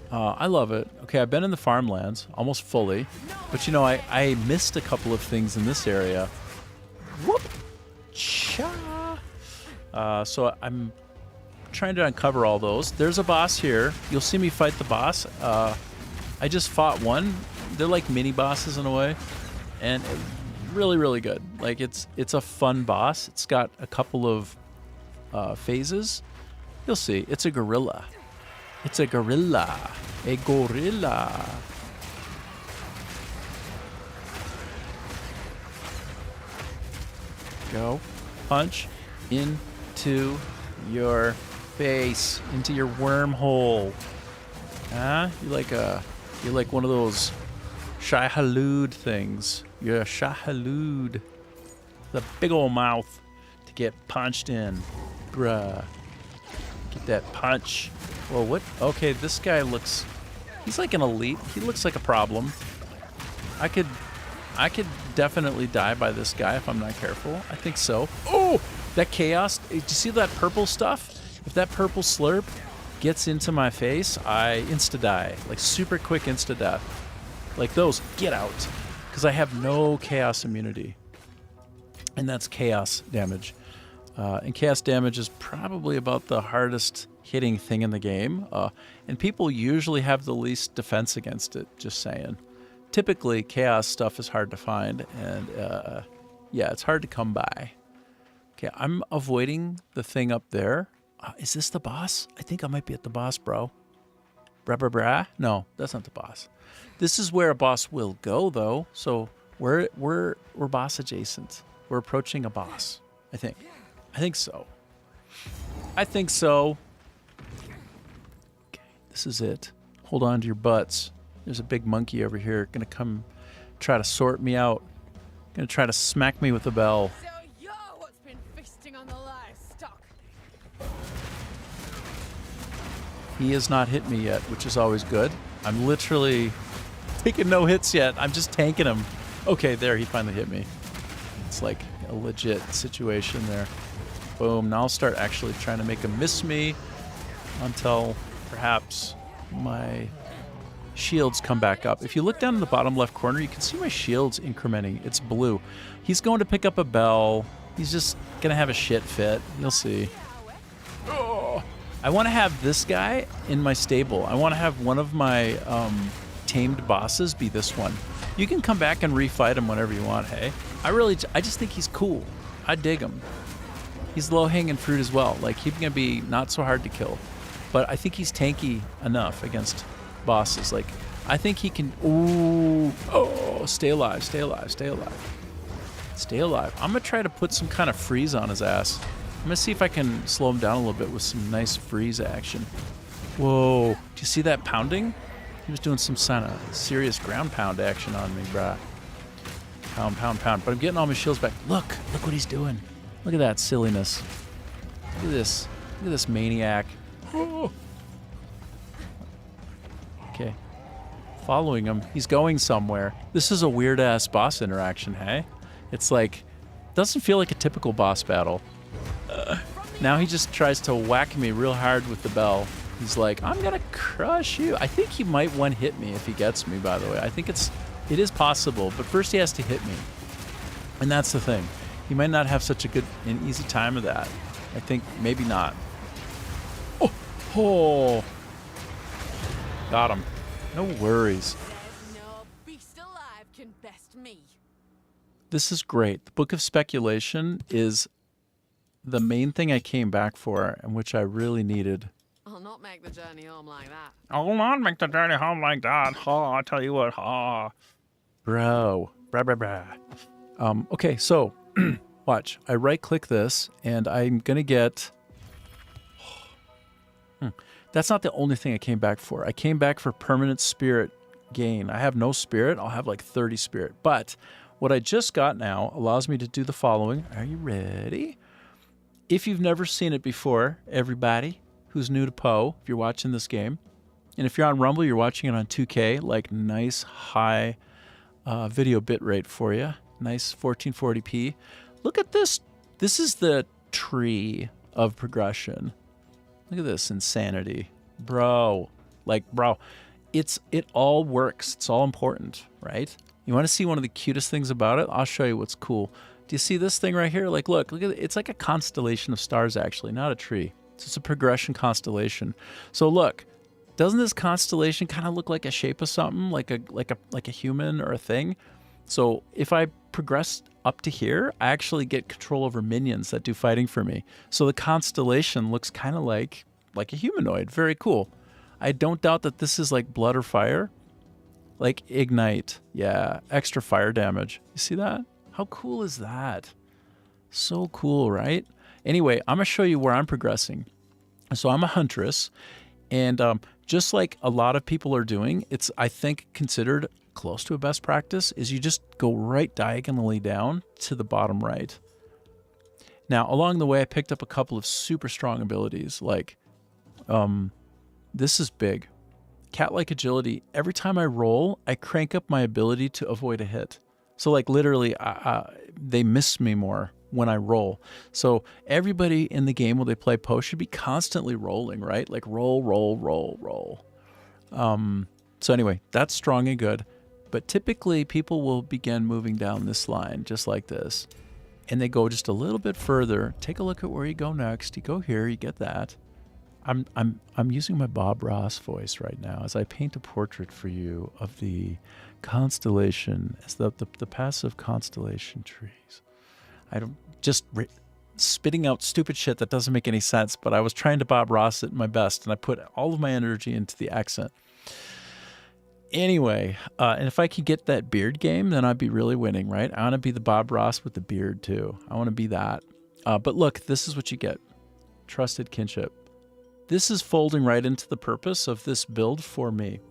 I love it. Okay, I've been in the farmlands almost fully. But, you know, I missed a couple of things in this area. Whoop! Cha! So I'm trying to uncover all those. There's a boss here. You'll see me fight the boss. I just fought one. They're like mini bosses in a way, and really, really good. Like it's a fun boss. It's got a couple of phases. You'll see. It's a gorilla. It's a gorilla. A gorilla. Go. Punch into your face, into your wormhole. Huh? You're like one of those Shai-Halud things. You're a Shai-Halud. The big old mouth to get punched in. Bruh. Get that punch. Whoa, what? Okay, this guy looks... He's like an elite. He looks like a problem. I could definitely die by this guy if I'm not careful. I think so. Oh! That chaos. Did you see that purple stuff? If that purple slurp gets into my face, I insta-die. Like super quick insta-death. Like those. Get out. Because I have no chaos immunity. And that's chaos damage. And chaos damage is probably about the hardest hitting thing in the game. And people usually have the least defense against it, just saying. Typically, chaos stuff is hard to find. And yeah, it's hard to come by. Okay, I'm avoiding the thing up there. Is this the boss? I think I might be at the boss, bro. Brah. No, that's not the boss. This is where a boss will go, though. So we're boss adjacent. We're approaching a boss. I think so. I think so. Okay, this is it. Hold on to your butts. There's a big monkey over here. Gonna come try to sort me out. Gonna try to smack me with a bell. So you're what's been feasting on the livestock. He has not hit me yet, which is always good. I'm literally taking no hits yet. I'm just tanking him. Okay, there, he finally hit me. It's like a legit situation there. Boom, now I'll start actually trying to make him miss me until perhaps my shields come back up. If you look down in the bottom left corner, you can see my shields incrementing. It's blue. He's going to pick up a bell. He's just going to have a shit fit. You'll see. Oh. I want to have this guy in my stable. I want to have one of my tamed bosses be this one. You can come back and refight him whenever you want, hey? I just think he's cool. I dig him. He's low-hanging fruit as well. Like, he's going to be not so hard to kill. But I think he's tanky enough against bosses. Like, I think he can... Ooh. Oh, stay alive, stay alive, stay alive. Stay alive. I'm going to try to put some kind of freeze on his ass. I'm going to see if I can slow him down a little bit with some nice freeze action. Whoa. Do you see that pounding? He was doing some kind of serious ground pound action on me, brah. Pound, pound, pound. But I'm getting all my shields back. Look what he's doing. Look at that silliness. Look at this. Look at this maniac. Oh. Okay. following him. He's going somewhere. This is a weird-ass boss interaction, hey? It's like, doesn't feel like a typical boss battle. Now he just tries to whack me real hard with the bell. He's like, I'm gonna crush you. I think he might one-hit me if he gets me, by the way. I think it is possible, but first he has to hit me. And that's the thing. He might not have such a good and easy time of that. I think maybe not. Oh. Got him. No worries. No beast alive can best me. This is great. The Book of Speculation is the main thing I came back for and which I really needed. I'll not make the journey home like that. I'll not make the journey home like that. Ha, I tell you what, ha. Bro. Blah, blah, blah. Okay, so watch. I right-click this, and I'm going to get... That's not the only thing I came back for. I came back for permanent spirit gain. I have no spirit. I'll have like 30 spirit. But what I just got now allows me to do the following. Are you ready? If you've never seen it before, everybody who's new to POE, if you're watching this game, and if you're on Rumble, you're watching it on 2K, like nice high video bit rate for you. Nice 1440p. Look at this. This is the tree of progression. Look at this insanity. Bro. Like, bro. It all works. It's all important, right? You want to see one of the cutest things about it? I'll show you what's cool. Do you see this thing right here? Like, look at it. It's like a constellation of stars, actually, not a tree. It's just a progression constellation. So look, doesn't this constellation kind of look like a shape of something, like a human or a thing? So if I progress up to here, I actually get control over minions that do fighting for me. So the constellation looks kind of like a humanoid. Very cool. I don't doubt that this is like blood or fire. Like ignite. Yeah, extra fire damage. You see that? How cool is that? So cool, right? Anyway, I'm going to show you where I'm progressing. So I'm a Huntress, and just like a lot of people are doing, it's, I think, considered close to a best practice, is you just go right diagonally down to the bottom right. Now, along the way, I picked up a couple of super strong abilities, like this is big. Cat-like agility. Every time I roll, I crank up my ability to avoid a hit. So like literally, they miss me more when I roll. So everybody in the game when they play POE should be constantly rolling, right? Like roll, roll, roll, roll. So anyway, that's strong and good. But typically people will begin moving down this line just like this. And they go just a little bit further. Take a look at where you go next. You go here, you get that. I'm using my Bob Ross voice right now as I paint a portrait for you of the constellation, as the passive constellation trees. I don't just spitting out stupid shit that doesn't make any sense, but I was trying to Bob Ross it my best, and I put all of my energy into the accent. Anyway, and if I could get that beard game, then I'd be really winning, right? I want to be the Bob Ross with the beard too. I want to be that. But look, this is what you get. Trusted kinship. This is folding right into the purpose of this build for me.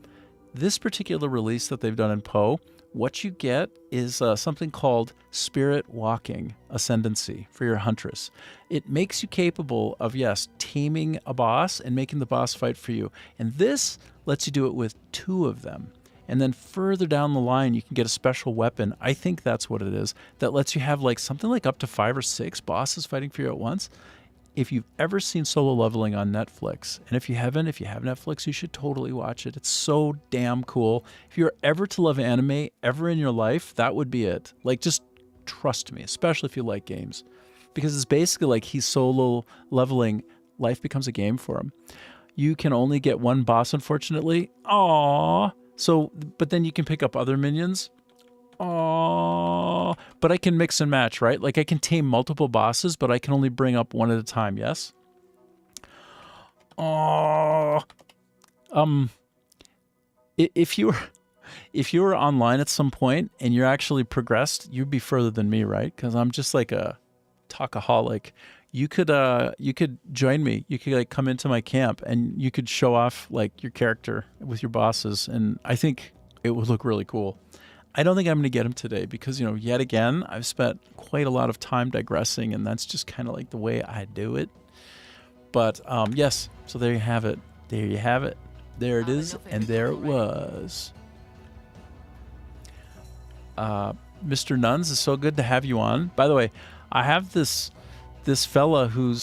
This particular release that they've done in POE, what you get is something called Spirit Walking Ascendancy for your Huntress. It makes you capable of, yes, taming a boss and making the boss fight for you. And this lets you do it with 2 of them. And then further down the line, you can get a special weapon. I think that's what it is. That lets you have like something like up to 5 or 6 bosses fighting for you at once. If you've ever seen Solo Leveling on Netflix, and if you have Netflix, you should totally watch it. It's so damn cool. If you're ever to love anime ever in your life, that would be it. Like, just trust me, especially if you like games. Because it's basically like he's solo leveling. Life becomes a game for him. You can only get 1 boss, unfortunately. Aww. So, but then you can pick up other minions. Oh, but I can mix and match, right? Like I can tame multiple bosses, but I can only bring up 1 at a time, yes? Oh, if you were online at some point and you're actually progressed, you'd be further than me, right? Because I'm just like a talkaholic. You could join me. You could like come into my camp and you could show off like your character with your bosses, and I think it would look really cool. I don't think I'm going to get him today because, you know, yet again, I've spent quite a lot of time digressing, and that's just kind of like the way I do it. But yes, so there you have it. There you have it. There it is, and there it was. Mr. Nuns, it's so good to have you on. By the way, I have this fella who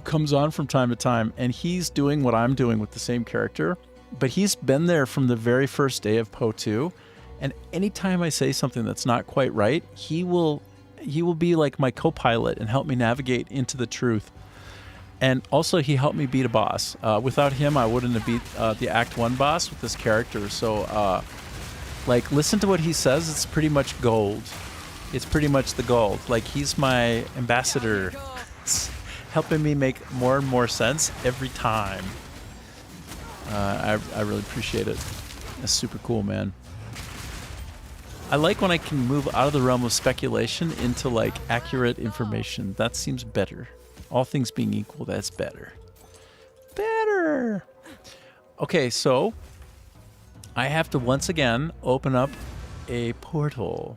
comes on from time to time, and he's doing what I'm doing with the same character, but he's been there from the very first day of POE 2, and anytime I say something that's not quite right, he will be like my co-pilot and help me navigate into the truth. And also, he helped me beat a boss. Without him, I wouldn't have beat the Act 1 boss with this character. So, like, listen to what he says. It's pretty much gold. It's pretty much the gold. Like, he's my ambassador. It's helping me make more and more sense every time. I really appreciate it. That's super cool, man. I like when I can move out of the realm of speculation into, like, accurate information. That seems better. All things being equal, that's better. Better! Okay, so I have to once again open up a portal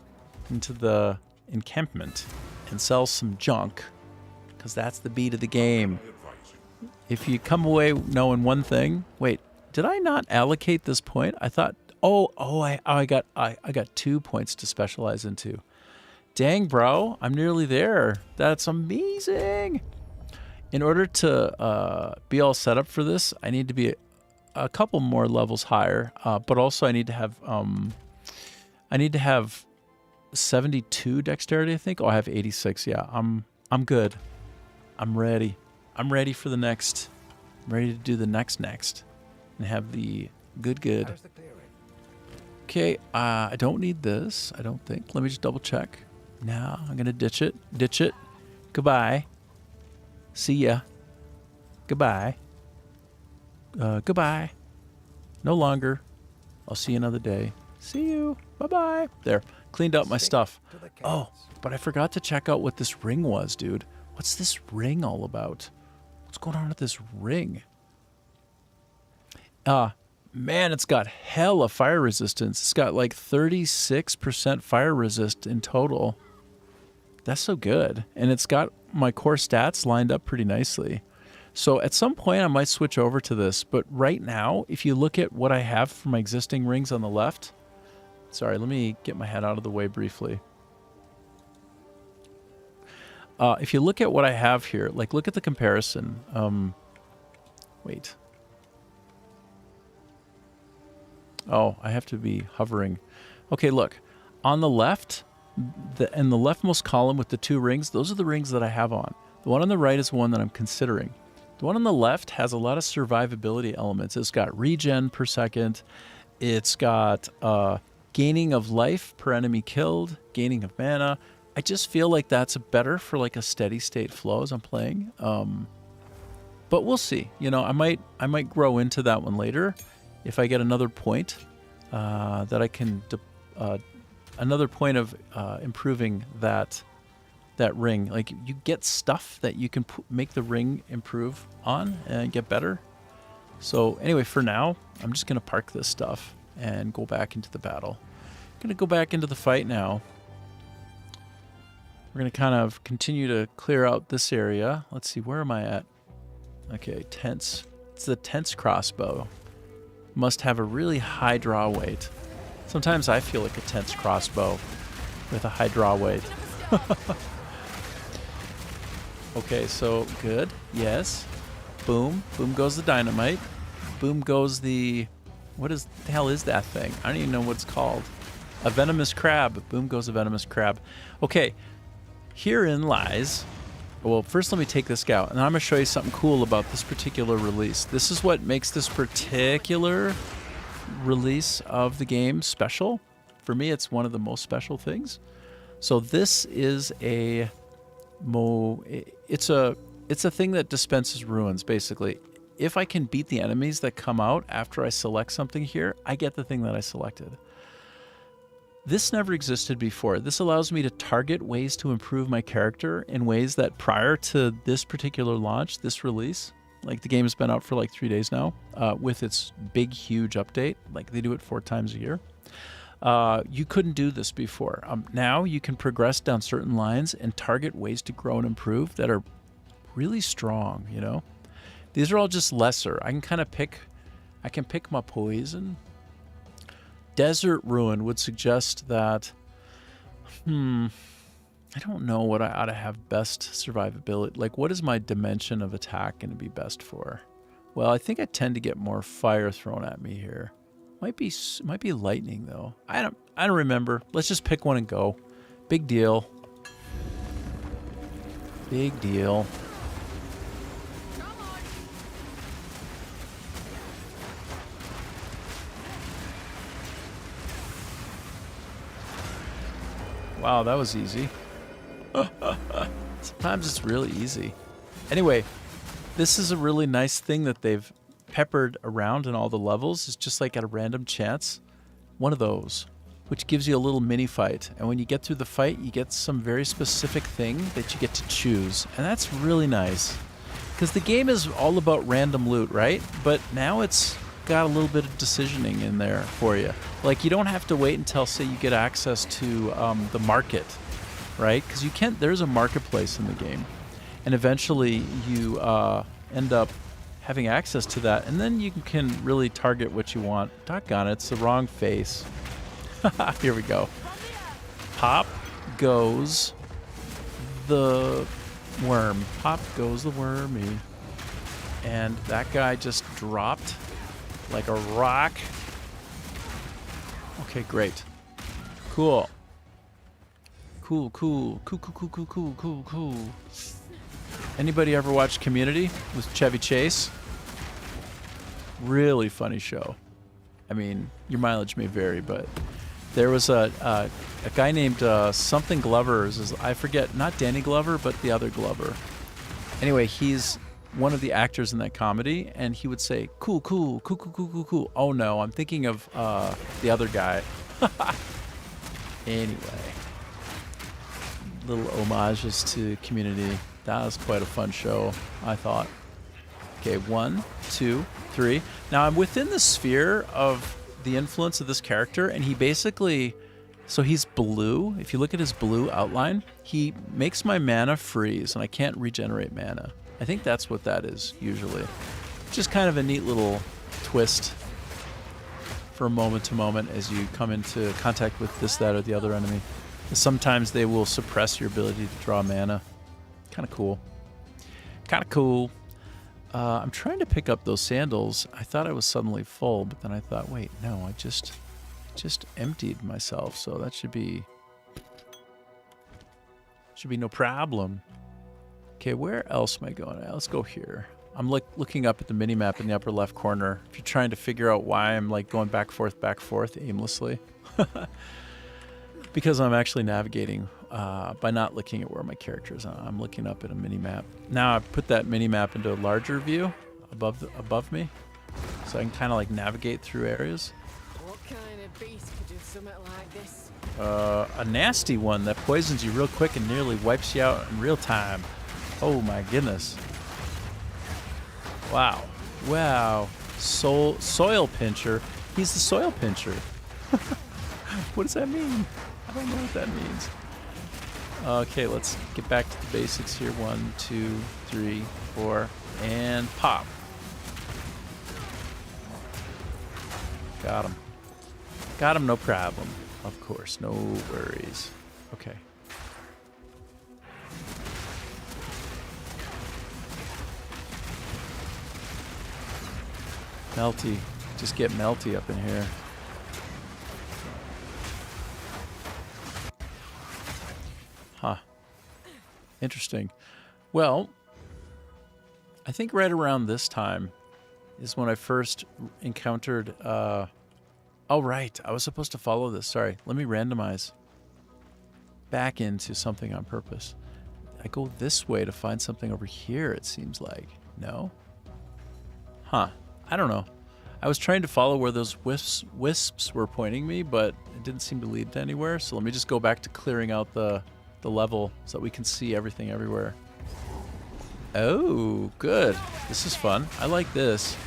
into the encampment and sell some junk, because that's the beat of the game. If you come away knowing one thing, wait, did I not allocate this point? I thought, I got 2 points to specialize into. Dang, bro, I'm nearly there. That's amazing. In order to be all set up for this, I need to be a couple more levels higher, but also I need to have 72 dexterity, I think. Oh, I have 86. Yeah, I'm good. I'm ready. I'm ready for the next. I'm ready to do the next, and have the good. Okay, I don't need this, I don't think. Let me just double check. No, I'm gonna ditch it. Goodbye. See ya. Goodbye. Goodbye. No longer. I'll see you another day. See you. Bye-bye. There. Cleaned up my stuff. Oh, but I forgot to check out what this ring was, dude. What's this ring all about? What's going on with this ring? Man, it's got hella fire resistance. It's got like 36% fire resist in total. That's so good. And it's got my core stats lined up pretty nicely. So at some point I might switch over to this, but right now, if you look at what I have for my existing rings on the left, sorry, let me get my head out of the way briefly. If you look at what I have here, like look at the comparison. Wait. Oh, I have to be hovering. Okay, look. On the left, in the leftmost column with the 2 rings, those are the rings that I have on. The one on the right is one that I'm considering. The one on the left has a lot of survivability elements. It's got regen per second. It's got gaining of life per enemy killed, gaining of mana. I just feel like that's better for like a steady state flow as I'm playing. But we'll see. You know, I might grow into that one later if I get another point that I can another point of improving that ring. Like you get stuff that you can make the ring improve on and get better. So anyway, for now, I'm just gonna park this stuff and go back into the battle. I'm gonna go back into the fight now. We're gonna kind of continue to clear out this area. Let's see, where am I at? Okay, tense. It's the tense crossbow. Must have a really high draw weight. Sometimes I feel like a tense crossbow with a high draw weight. Okay, so good. Yes. Boom. Boom goes the dynamite. Boom goes the... What the hell is that thing? I don't even know what it's called. A venomous crab. Boom goes a venomous crab. Okay. Herein lies... Well, first let me take this out, and I'm going to show you something cool about this particular release. This is what makes this particular release of the game special. For me, it's one of the most special things. So this is it's a thing that dispenses ruins, basically. If I can beat the enemies that come out after I select something here, I get the thing that I selected. This never existed before. This allows me to target ways to improve my character in ways that prior to this particular launch, this release, like the game's been out for like 3 days now, with its big, huge update, like they do it 4 times a year. You couldn't do this before. Now you can progress down certain lines and target ways to grow and improve that are really strong, you know? These are all just lesser. I can kind of pick my poison. Desert Ruin would suggest that, I don't know what I ought to have best survivability. Like, what is my dimension of attack going to be best for? Well, I think I tend to get more fire thrown at me here. Might be lightning though. I don't remember. Let's just pick one and go. Big deal. Big deal. Wow, that was easy. Sometimes it's really easy. Anyway, this is a really nice thing that they've peppered around in all the levels. It's just like at a random chance. One of those, which gives you a little mini fight. And when you get through the fight, you get some very specific thing that you get to choose. And that's really nice. Because the game is all about random loot, right? But now it's got a little bit of decisioning in there for you. Like, you don't have to wait until, say, you get access to the market, right? Because you can't. There's a marketplace in the game, and eventually you end up having access to that, and then you can really target what you want. Doggone it, it's the wrong face. Here we go. Pop goes the worm. Pop goes the wormy. And that guy just dropped like a rock. Okay, great. Cool. Cool. Anybody ever watch Community with Chevy Chase? Really funny show. I mean, your mileage may vary, but there was a guy named something Glover. I forget, not Danny Glover, but the other Glover. Anyway, he's one of the actors in that comedy, and he would say, cool. Oh no, I'm thinking of the other guy. Anyway, little homages to Community. That was quite a fun show, I thought. Okay, 1, 2, 3. Now I'm within the sphere of the influence of this character, and he basically, so he's blue. If you look at his blue outline, he makes my mana freeze, and I can't regenerate mana. I think that's what that is, usually. Just kind of a neat little twist for moment to moment as you come into contact with this, that, or the other enemy. Sometimes they will suppress your ability to draw mana. Kind of cool. I'm trying to pick up those sandals. I thought I was suddenly full, but then I thought, wait, no, I just emptied myself, so that should be no problem. Okay, where else am I going? Let's go here. I'm looking up at the mini-map in the upper left corner. If you're trying to figure out why I'm like going back forth aimlessly. Because I'm actually navigating by not looking at where my character is. I'm looking up at a mini-map. Now I've put that mini-map into a larger view above me, so I can kind of like navigate through areas. What kind of beast could do something like this? A nasty one that poisons you real quick and nearly wipes you out in real time. Oh my goodness. Wow. Soil pincher. He's the soil pincher. What does that mean? I don't know what that means. Okay, let's get back to the basics here. 1, 2, 3, 4, and pop. Got him, no problem. Of course, no worries. Okay. Melty. Just get melty up in here. Huh. Interesting. Well, I think right around this time is when I first encountered... oh, right. I was supposed to follow this. Sorry. Let me randomize back into something on purpose. I go this way to find something over here, it seems like. No? Huh. I don't know. I was trying to follow where those wisps were pointing me, but it didn't seem to lead to anywhere. So let me just go back to clearing out the level so that we can see everything everywhere. Oh, good. This is fun. I like this.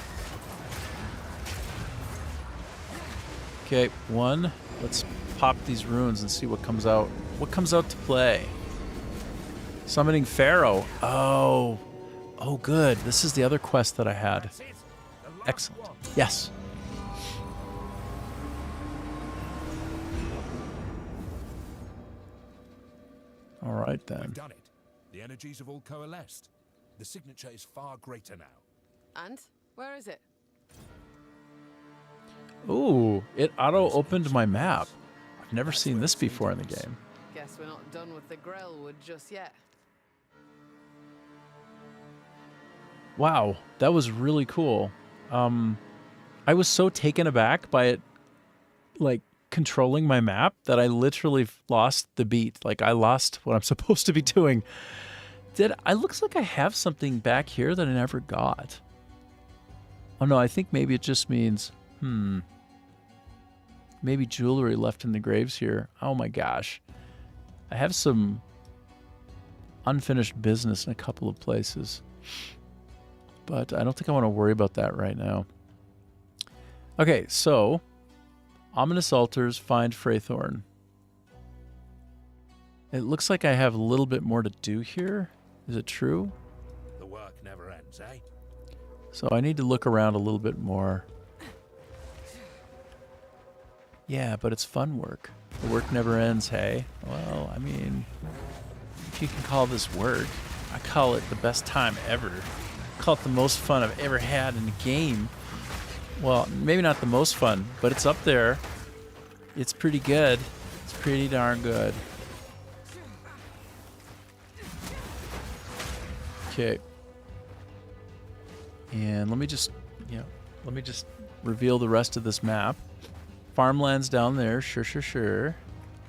Okay, 1. Let's pop these runes and see what comes out. What comes out to play? Summoning Pharaoh. Oh, good. This is the other quest that I had. Excellent. Yes. right then. We've done it. The energies have all coalesced. The signature is far greater now. And? Where is it? Ooh, it auto-opened my map. I've never seen this before in the game. Guess we're not done with the Grellwood just yet. Wow, that was really cool. I was so taken aback by it, like, controlling my map that I literally lost the beat. Like, I lost what I'm supposed to be doing. I looks like I have something back here that I never got. Oh no, I think maybe it just means, maybe jewelry left in the graves here. Oh my gosh. I have some unfinished business in a couple of places. But I don't think I want to worry about that right now. Okay, so Ominous Altars, find Freythorn. It looks like I have a little bit more to do here. Is it true? The work never ends, eh? So I need to look around a little bit more. Yeah, but it's fun work. The work never ends, hey? Well, I mean, if you can call this work, I call it the best time ever. I call it the most fun I've ever had in a game. Well, maybe not the most fun, but it's up there. It's pretty good. It's pretty darn good. Okay. And let me just reveal the rest of this map. Farmland's down there, sure.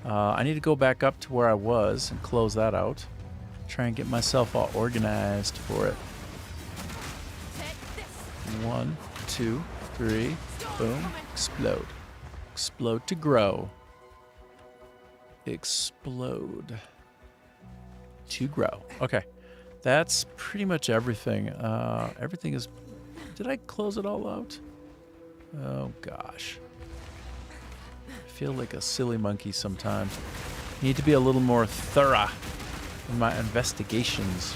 I need to go back up to where I was and close that out. Try and get myself all organized for it. 1, 2, 3, boom, explode. Explode to grow. Explode to grow. Okay. That's pretty much everything. Everything is... Did I close it all out? Oh, gosh. I feel like a silly monkey sometimes. Need to be a little more thorough in my investigations.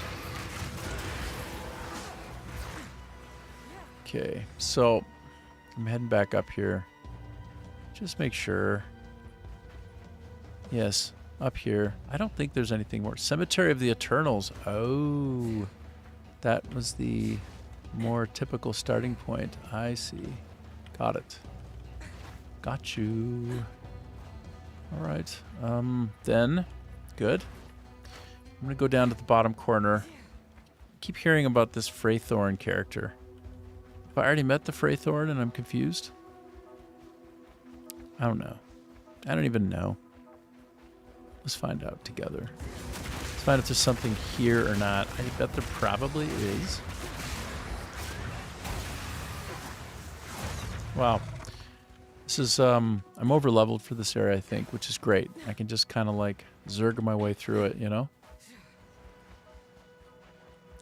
Okay, so I'm heading back up here. Just make sure. Yes, up here. I don't think there's anything more. Cemetery of the Eternals. Oh, that was the more typical starting point. I see. Got it. Got you. All right. Then, good. I'm going to go down to the bottom corner. Keep hearing about this Freythorn character. Have I already met the Freythorn and I'm confused? I don't know. I don't even know. Let's find out together. Let's find if there's something here or not. I bet there probably is. Wow. This is, I'm over leveled for this area, I think, which is great. I can just kind of like zerg my way through it, you know?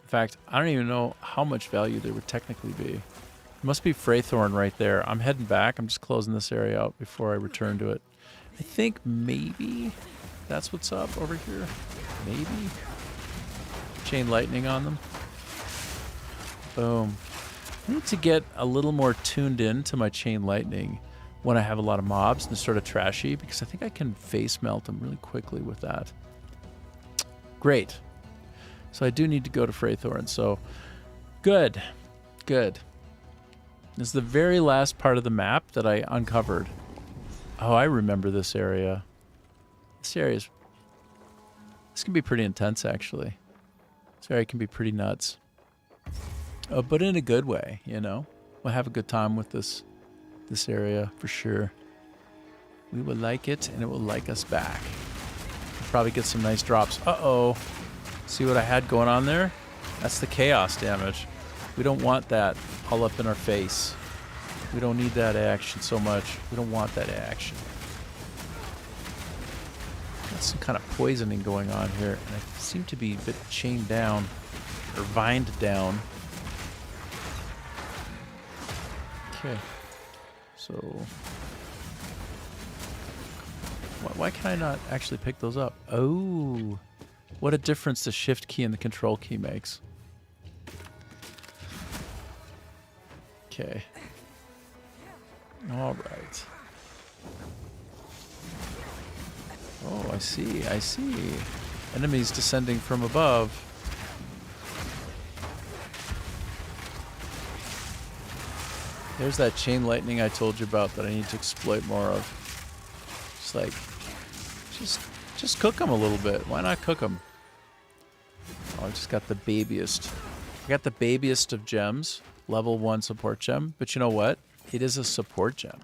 In fact, I don't even know how much value there would technically be. It must be Freythorn right there. I'm heading back. I'm just closing this area out before I return to it. I think maybe that's what's up over here. Maybe. Chain lightning on them. Boom. I need to get a little more tuned in to my chain lightning when I have a lot of mobs and they're sort of trashy, because I think I can face melt them really quickly with that. Great. So I do need to go to Freythorn. So good. Good. This is the very last part of the map that I uncovered. Oh, I remember this area. This can be pretty intense, actually. This area can be pretty nuts. But in a good way, you know? We'll have a good time with this area, for sure. We will like it, and it will like us back. We'll probably get some nice drops. Uh-oh. See what I had going on there? That's the chaos damage. We don't want that all up in our face. We don't need that action so much. We don't want that action. Got some kind of poisoning going on here, and I seem to be a bit chained down, or vined down. Okay. So, why can I not actually pick those up? Oh, what a difference the shift key and the control key makes. Okay. All right. Oh, I see. Enemies descending from above. There's that chain lightning I told you about that I need to exploit more of. Just like, just cook them a little bit. Why not cook them? Oh, I just got the babiest. I got the babiest of gems. Level 1 support gem. But you know what? It is a support gem.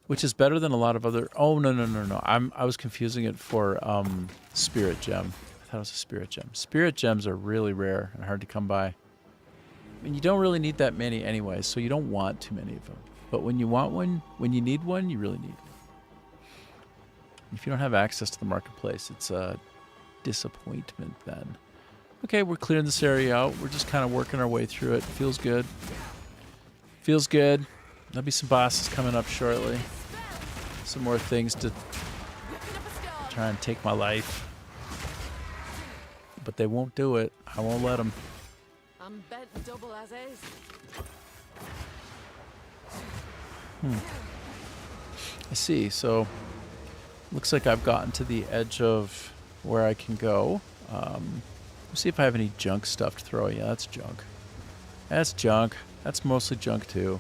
Which is better than a lot of other... Oh, no. I was confusing it for spirit gem. I thought it was a spirit gem. Spirit gems are really rare and hard to come by. I mean, you don't really need that many anyway, so you don't want too many of them. But when you want one, when you need one, you really need one. If you don't have access to the marketplace, it's a disappointment then. Okay, we're clearing this area out. We're just kind of working our way through it. Feels good. Feels good. There'll be some bosses coming up shortly. Some more things to try and take my life. But they won't do it. I won't let them. I'm bent double as is. I see. So, looks like I've gotten to the edge of where I can go. Let's see if I have any junk stuff to throw. Yeah, that's junk. That's junk. That's mostly junk too.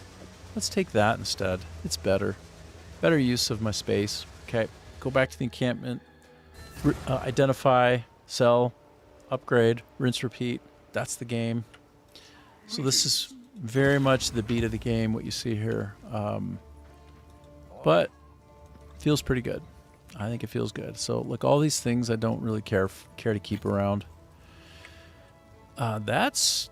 Let's take that instead. It's better. Better use of my space. Okay, go back to the encampment. Identify, sell, upgrade, rinse, repeat. That's the game. So this is very much the beat of the game, what you see here. But feels pretty good. I think it feels good. So look, all these things I don't really care to keep around. That's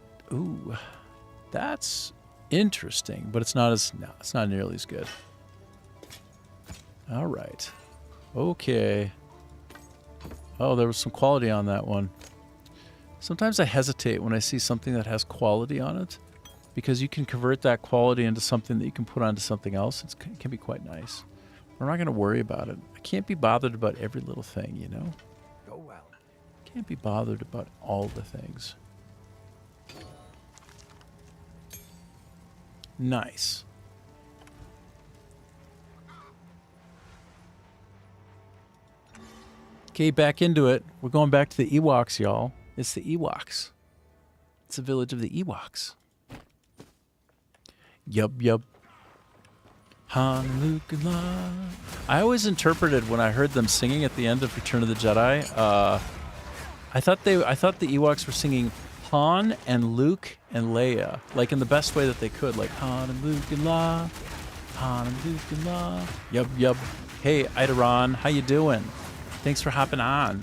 interesting, but it's not nearly as good. All right. Okay. Oh, there was some quality on that one. Sometimes I hesitate when I see something that has quality on it, because you can convert that quality into something that you can put onto something else. It can be quite nice. We're not going to worry about it. I can't be bothered about every little thing, you know? Go well. Can't be bothered about all the things. Nice. Okay, back into it. We're going back to the Ewoks, y'all. It's the Ewoks. It's the village of the Ewoks. Yup. Han, Luke, and La. I always interpreted when I heard them singing at the end of Return of the Jedi. I thought the Ewoks were singing Han and Luke and Leia, like in the best way that they could, like Han and Luke and La, Han and Luke and La. Yup. Hey, Idaron, how you doing? Thanks for hopping on.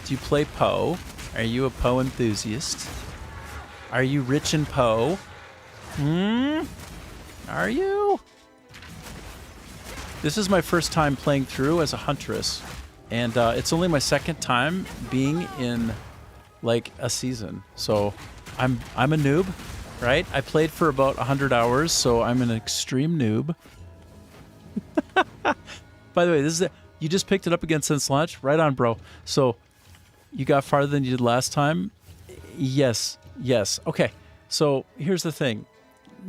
Do you play Poe? Are you a Poe enthusiast? Are you rich in Poe? Are you? This is my first time playing through as a Huntress, and it's only my second time being in like a season. So I'm a noob, right? I played for about 100 hours, so I'm an extreme noob. By the way, you just picked it up again since launch? Right on, bro. So you got farther than you did last time? Yes. Okay, so here's the thing.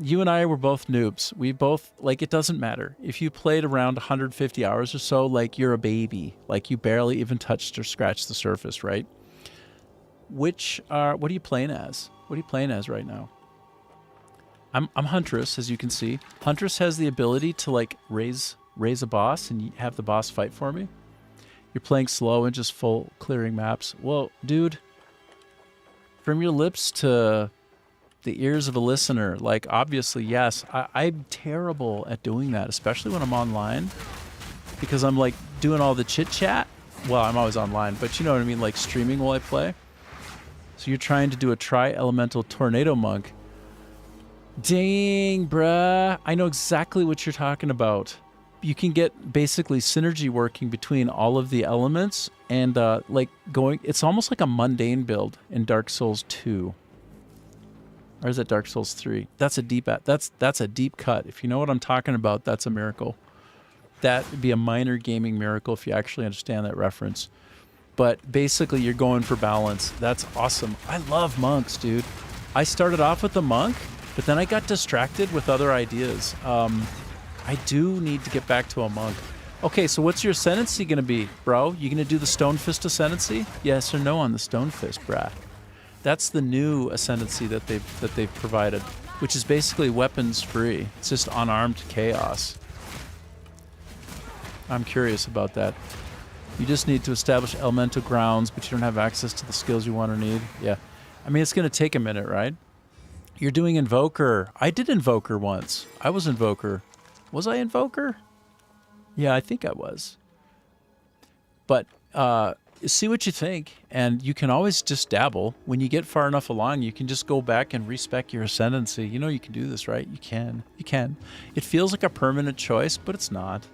You and I were both noobs. We both, like, it doesn't matter. If you played around 150 hours or so, like, you're a baby. Like, you barely even touched or scratched the surface, right? What are you playing as? What are you playing as right now? I'm Huntress, as you can see. Huntress has the ability to, like, raise a boss and have the boss fight for me. You're playing slow and just full clearing maps. Well, dude, from your lips to the ears of a listener, like, obviously, yes, I'm terrible at doing that, especially when I'm online, because I'm, like, doing all the chit-chat. Well, I'm always online, but you know what I mean, like, streaming while I play. So you're trying to do a tri-elemental tornado monk. Dang, bruh. I know exactly what you're talking about. You can get basically synergy working between all of the elements and it's almost like a mundane build in Dark Souls 2. Or is it Dark Souls 3? That's a deep cut. If you know what I'm talking about, that's a miracle. That would be a minor gaming miracle if you actually understand that reference. But basically you're going for balance. That's awesome. I love monks, dude. I started off with the monk, but then I got distracted with other ideas. I do need to get back to a monk. Okay, so what's your ascendancy going to be, bro? You going to do the Stone Fist ascendancy? Yes or no on the Stone Fist, brah? That's the new ascendancy that they've provided, which is basically weapons free. It's just unarmed chaos. I'm curious about that. You just need to establish elemental grounds, but you don't have access to the skills you want or need. Yeah. I mean, it's going to take a minute, right? You're doing Invoker. I did Invoker once. I was Invoker. Was I Invoker? Yeah, I think I was. But see what you think, and you can always just dabble. When you get far enough along, you can just go back and respec your ascendancy. You know you can do this, right? You can. You can. It feels like a permanent choice, but it's not.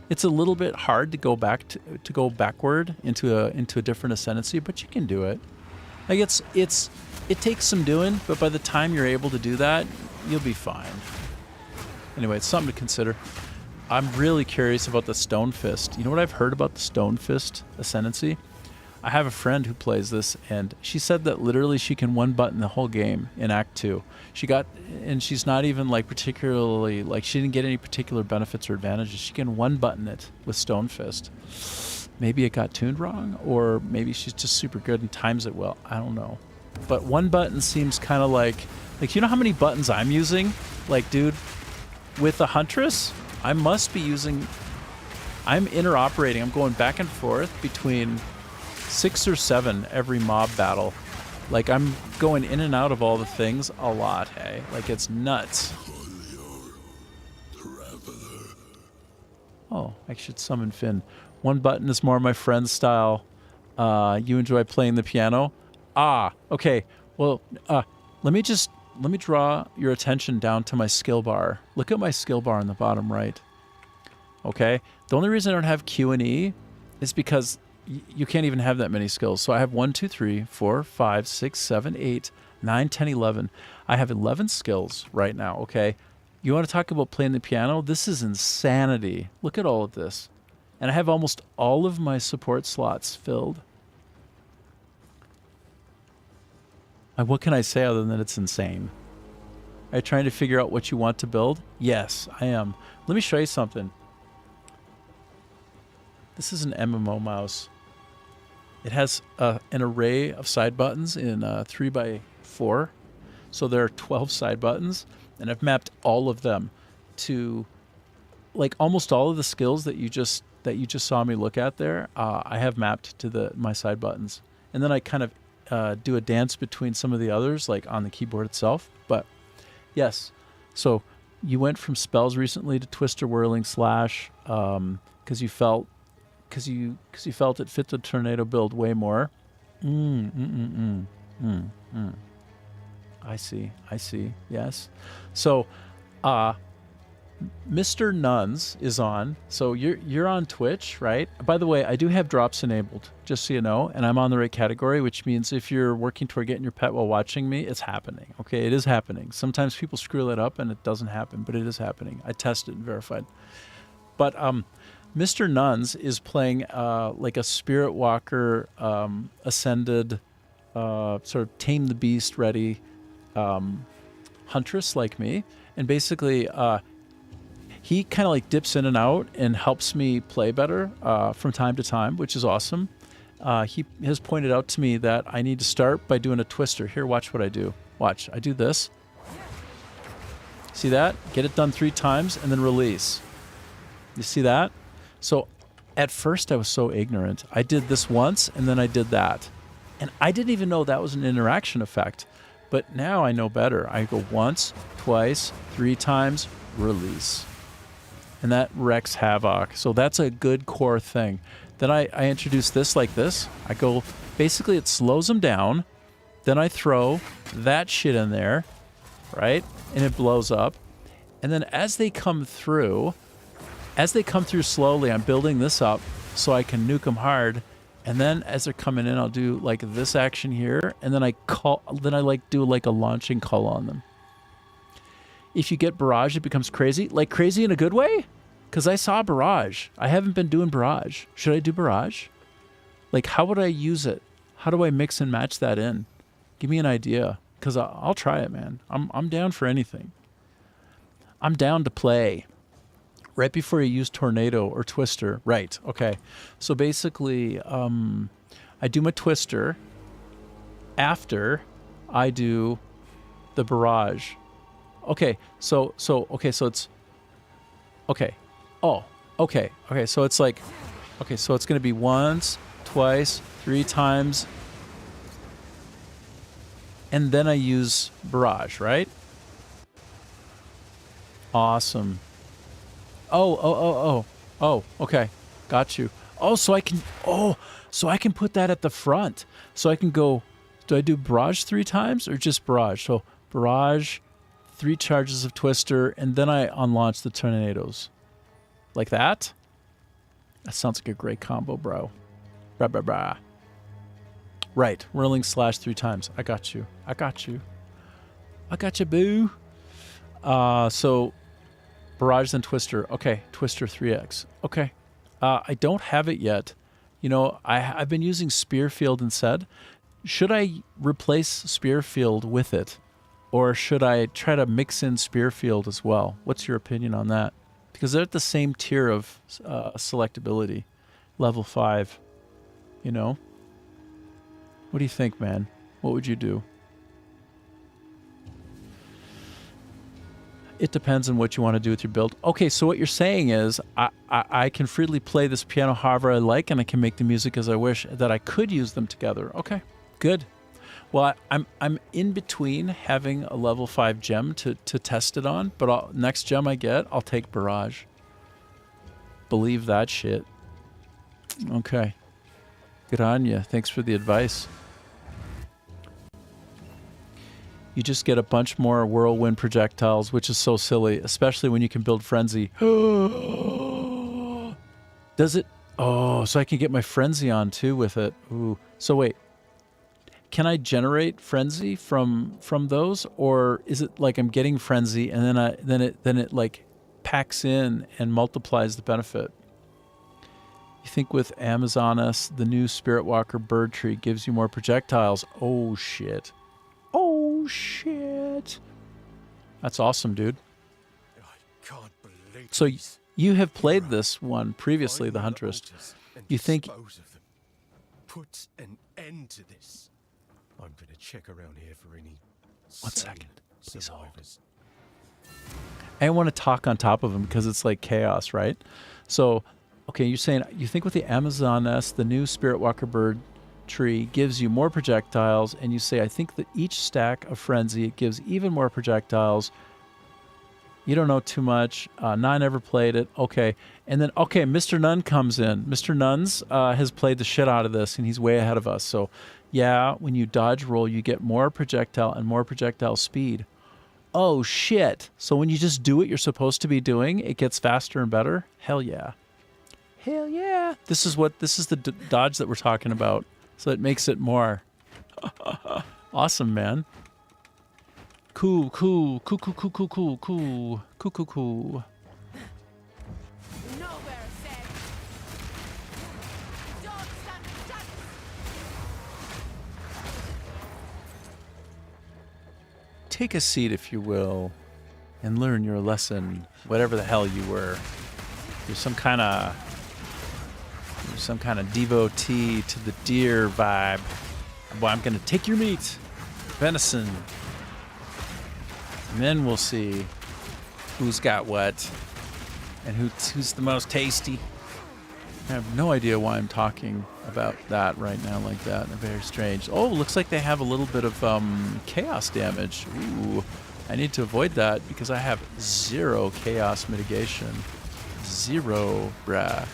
It's a little bit hard to go back to go backward into a different ascendancy, but you can do it. Like it takes some doing, but by the time you're able to do that, you'll be fine. Anyway, it's something to consider. I'm really curious about the Stone Fist. You know what I've heard about the Stone Fist ascendancy? I have a friend who plays this, and she said that literally she can one button the whole game in Act 2. And she's not even like particularly, like she didn't get any particular benefits or advantages. She can one button it with Stone Fist. Maybe it got tuned wrong, or maybe she's just super good and times it well. I don't know. But one button seems kind of like you know how many buttons I'm using? Like, dude, with the Huntress, I must be using, I'm interoperating. I'm going back and forth between 6 or 7 every mob battle. Like, I'm going in and out of all the things a lot, hey? Like, it's nuts. Oh, I should summon Finn. One button is more my friend's style. You enjoy playing the piano? Ah, okay. Well, let me draw your attention down to my skill bar. Look at my skill bar on the bottom right. Okay? The only reason I don't have Q and E is because you can't even have that many skills. So I have 1, 2, 3, 4, 5, 6, 7, 8, 9, 10, 11. I have 11 skills right now, okay? You want to talk about playing the piano? This is insanity. Look at all of this. And I have almost all of my support slots filled. What can I say other than it's insane? Are you trying to figure out what you want to build? Yes, I am. Let me show you something. This is an MMO mouse. It has an array of side buttons in 3x4. So there are 12 side buttons, and I've mapped all of them to, like, almost all of the skills that you just saw me look at there. I have mapped to my side buttons, and then I kind of do a dance between some of the others, like on the keyboard itself. But yes, so you went from spells recently to Twister, Whirling, Slash, because you felt it fit the tornado build way more. I see. Yes. So, Mr. Nuns is on. So you're on Twitch, right? By the way, I do have drops enabled, just so you know, and I'm on the right category, which means if you're working toward getting your pet while watching me, it's happening. Okay, it is happening. Sometimes people screw it up and it doesn't happen, but it is happening. I tested and verified. But Mr. Nuns is playing like a Spirit Walker ascended, sort of Tame the Beast ready Huntress like me, and basically he kind of like dips in and out and helps me play better from time to time, which is awesome. He has pointed out to me that I need to start by doing a twister. Here, watch what I do. Watch, I do this. See that? Get it done 3 times and then release. You see that? So at first I was so ignorant. I did this once and then I did that. And I didn't even know that was an interaction effect. But now I know better. I go once, twice, 3 times, release. And that wrecks havoc. So that's a good core thing. Then I introduce this like this. I go, basically it slows them down. Then I throw that shit in there, right? And it blows up. And then as they come through slowly, I'm building this up so I can nuke them hard. And then as they're coming in, I'll do like this action here. And then I like do like a launching call on them. If you get barrage, it becomes crazy. Like crazy in a good way? Because I saw barrage. I haven't been doing barrage. Should I do barrage? Like, how would I use it? How do I mix and match that in? Give me an idea. Because I'll try it, man. I'm down for anything. I'm down to play. Right before you use Tornado or Twister. Right. Okay. So basically, I do my Twister after I do the Barrage. Okay. So it's okay. Oh, okay. Okay. So it's like, okay. So it's going to be once, twice, 3 times. And then I use Barrage, right? Awesome. Oh, okay. Got you. Oh, so I can put that at the front. So I can go, do I do Barrage 3 times or just Barrage? So Barrage, 3 charges of Twister, and then I unlaunch the Tornadoes. Like that? That sounds like a great combo, bro. Blah, blah, blah. Right. Whirling slash 3 times. I got you. I got you, boo. So Barrage then Twister. Okay, Twister 3x. Okay. I don't have it yet. You know, I've been using Spearfield instead. Should I replace Spearfield with it? Or should I try to mix in Spearfield as well? What's your opinion on that? Because they're at the same tier of selectability. Level 5. You know? What do you think, man? What would you do? It depends on what you want to do with your build. Okay, so what you're saying is I can freely play this piano however I like, and I can make the music as I wish, that I could use them together. Okay, good. Well, I'm in between having a level 5 gem to test it on, but next gem I get, I'll take Barrage. Believe that shit. Okay. Good on you. Thanks for the advice. You just get a bunch more whirlwind projectiles, which is so silly, especially when you can build Frenzy. Does it? Oh, so I can get my Frenzy on too with it. Ooh. So wait, can I generate Frenzy from those, or is it like I'm getting Frenzy and then it like packs in and multiplies the benefit? You think with Amazoness, the new Spirit Walker bird tree gives you more projectiles? Oh shit. Oh shit. That's awesome, dude. I can't believe So you have played this one previously, the Huntress. You think put an end to this. I'm gonna check around here for any 1 second, please hold. survivors. I want to talk on top of him because it's like chaos, right? So, okay, you're saying you think with the Amazoness, the new Spirit Walker bird tree gives you more projectiles, and you say, I think that each stack of Frenzy, it gives even more projectiles. You don't know too much. None ever played it. Okay. And then, okay, Mr. Nunn comes in. Mr. Nuns has played the shit out of this, and he's way ahead of us. So, yeah, when you dodge roll, you get more projectile and more projectile speed. Oh, shit. So when you just do what you're supposed to be doing, it gets faster and better? Hell yeah. Hell yeah. This is the dodge that we're talking about. So it makes it more. Awesome, man. Cool. Take a seat, if you will, and learn your lesson, whatever the hell you were. You're some kind of devotee to the deer vibe. Boy, I'm going to take your meat, venison, and then we'll see who's got what and who's the most tasty. I have no idea why I'm talking about that right now like that. Very strange. Oh, looks like they have a little bit of chaos damage. Ooh, I need to avoid that because I have 0 chaos mitigation. 0, brah.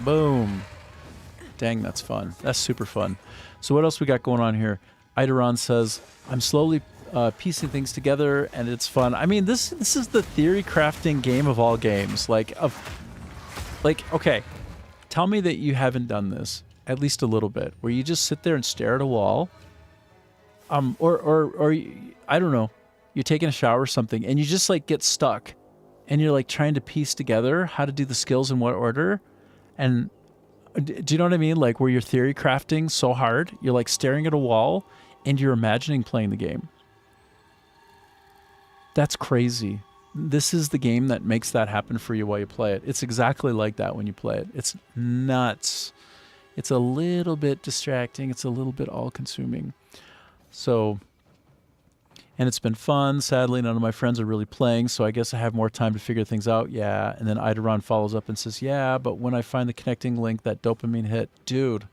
Boom. Dang, that's fun. That's super fun. So what else we got going on here? Eideron says, I'm slowly piecing things together, and it's fun. I mean, this is the theory crafting game of all games. Okay, tell me that you haven't done this at least a little bit, where you just sit there and stare at a wall, or I don't know, you're taking a shower or something, and you just like get stuck, and you're like trying to piece together how to do the skills in what order, and do you know what I mean? Like where you're theory crafting so hard, you're like staring at a wall, and you're imagining playing the game. That's crazy. This is the game that makes that happen for you while you play it. It's exactly like that when you play it. It's nuts. It's a little bit distracting. It's a little bit all-consuming. So, and it's been fun. Sadly, none of my friends are really playing, so I guess I have more time to figure things out. Yeah, and then Idaron follows up and says, yeah, but when I find the connecting link, that dopamine hit, dude,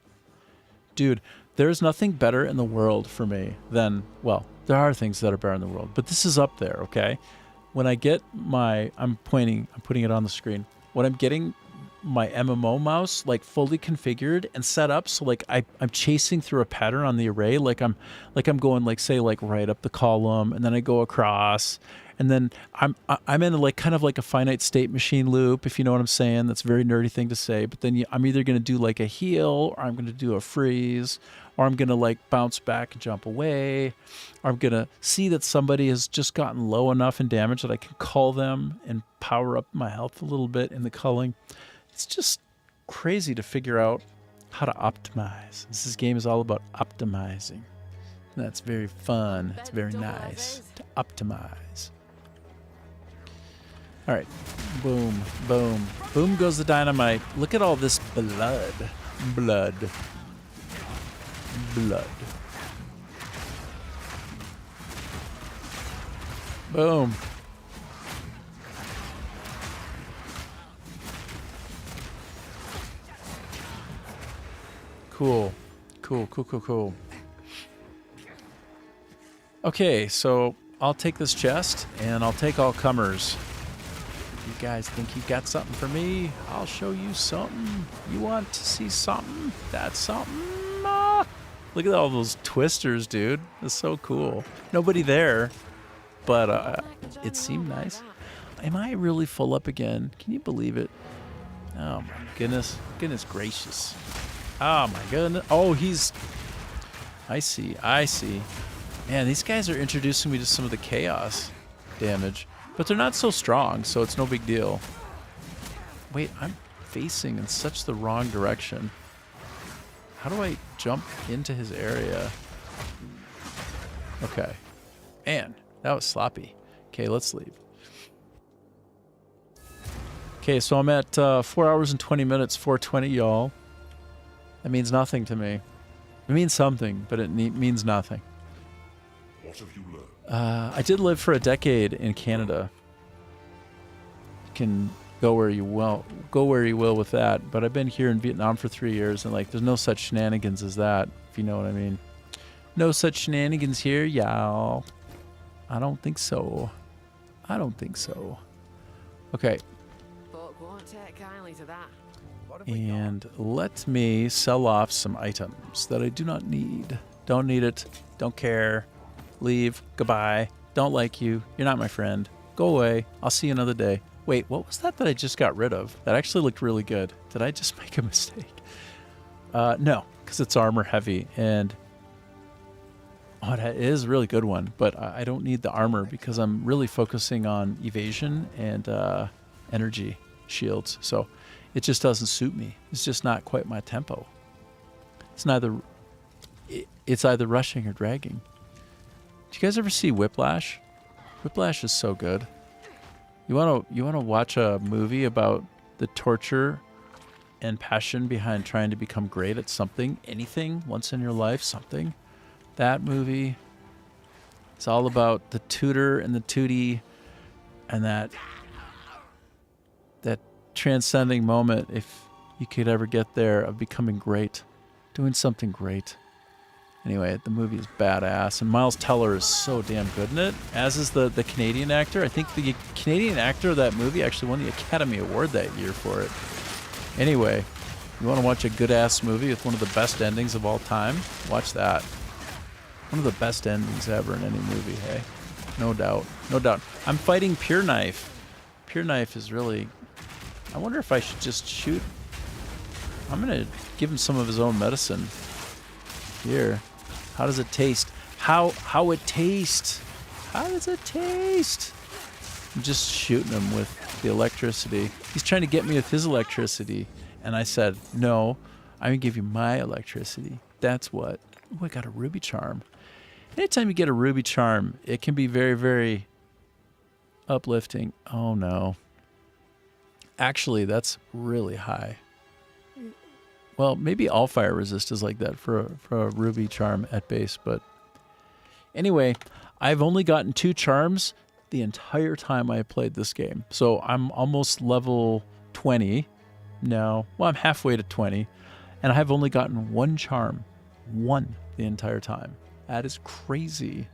there's nothing better in the world for me than, well, there are things that are better in the world, but this is up there, okay? When I get my, I'm putting it on the screen. When I'm getting my MMO mouse like fully configured and set up, so like I'm chasing through a pattern on the array, like I'm going like say like right up the column, and then I go across, and then I'm in like kind of like a finite state machine loop, if you know what I'm saying. That's a very nerdy thing to say, but then I'm either going to do like a heal, or I'm going to do a freeze, or I'm going to like bounce back and jump away, or I'm going to see that somebody has just gotten low enough in damage that I can cull them and power up my health a little bit in the culling. It's just crazy to figure out how to optimize. This game is all about optimizing. And that's very fun. It's very nice to optimize. All right. Boom, boom. Boom goes the dynamite. Look at all this blood. Blood. Blood. Boom. Cool. Cool. Okay, so I'll take this chest, and I'll take all comers. You guys think you got something for me? I'll show you something. You want to see something? That's something. Ah! Look at all those twisters, dude. That's so cool. Nobody there, but it seemed nice. Am I really full up again? Can you believe it? Oh my goodness. Goodness gracious. Oh my goodness. Oh, I see. Man, these guys are introducing me to some of the chaos damage. But they're not so strong, so it's no big deal. Wait, I'm facing in such the wrong direction. How do I jump into his area? Okay. Man, that was sloppy. Okay, let's leave. Okay, so I'm at 4 hours and 20 minutes, 4:20, y'all. That means nothing to me. It means something, but it means nothing. What have you learned? I did live for a decade in Canada. You can go where you will with that, but I've been here in Vietnam for 3 years, and like there's no such shenanigans as that, if you know what I mean. No such shenanigans here, y'all. I don't think so. Okay. Folk won't take kindly to that. And let me sell off some items that I do not need. Don't need it. Don't care. Leave. Goodbye. Don't like you. You're not my friend. Go away. I'll see you another day. Wait, what was that I just got rid of? That actually looked really good. Did I just make a mistake? No, because it's armor heavy. And oh, that is a really good one. But I don't need the armor because I'm really focusing on evasion and energy shields. So it just doesn't suit me. It's just not quite my tempo. It's either rushing or dragging. Do you guys ever see Whiplash? Whiplash is so good. You wanna watch a movie about the torture and passion behind trying to become great at something, anything, once in your life, something? That movie, it's all about the tutor and the tootie and that transcending moment, if you could ever get there, of becoming great, doing something great. Anyway, the movie is badass, and Miles Teller is so damn good in it, as is the Canadian actor. I think the Canadian actor of that movie actually won the Academy Award that year for it. Anyway, you want to watch a good-ass movie with one of the best endings of all time? Watch that. One of the best endings ever in any movie, hey? No doubt. I'm fighting Pure Knife. Pure Knife is really... I wonder if I should just shoot... I'm going to give him some of his own medicine. Here. How does it taste? How it tastes? How does it taste? I'm just shooting him with the electricity. He's trying to get me with his electricity. And I said, no, I'm going to give you my electricity. That's what... Oh, I got a ruby charm. Anytime you get a ruby charm, it can be very, very uplifting. Oh no. Actually, that's really high. Well, maybe all fire resist is like that for a ruby charm at base, but anyway, I've only gotten 2 charms the entire time I played this game. So I'm almost level 20 now. Well, I'm halfway to 20, and I have only gotten 1 charm. 1 the entire time. That is crazy.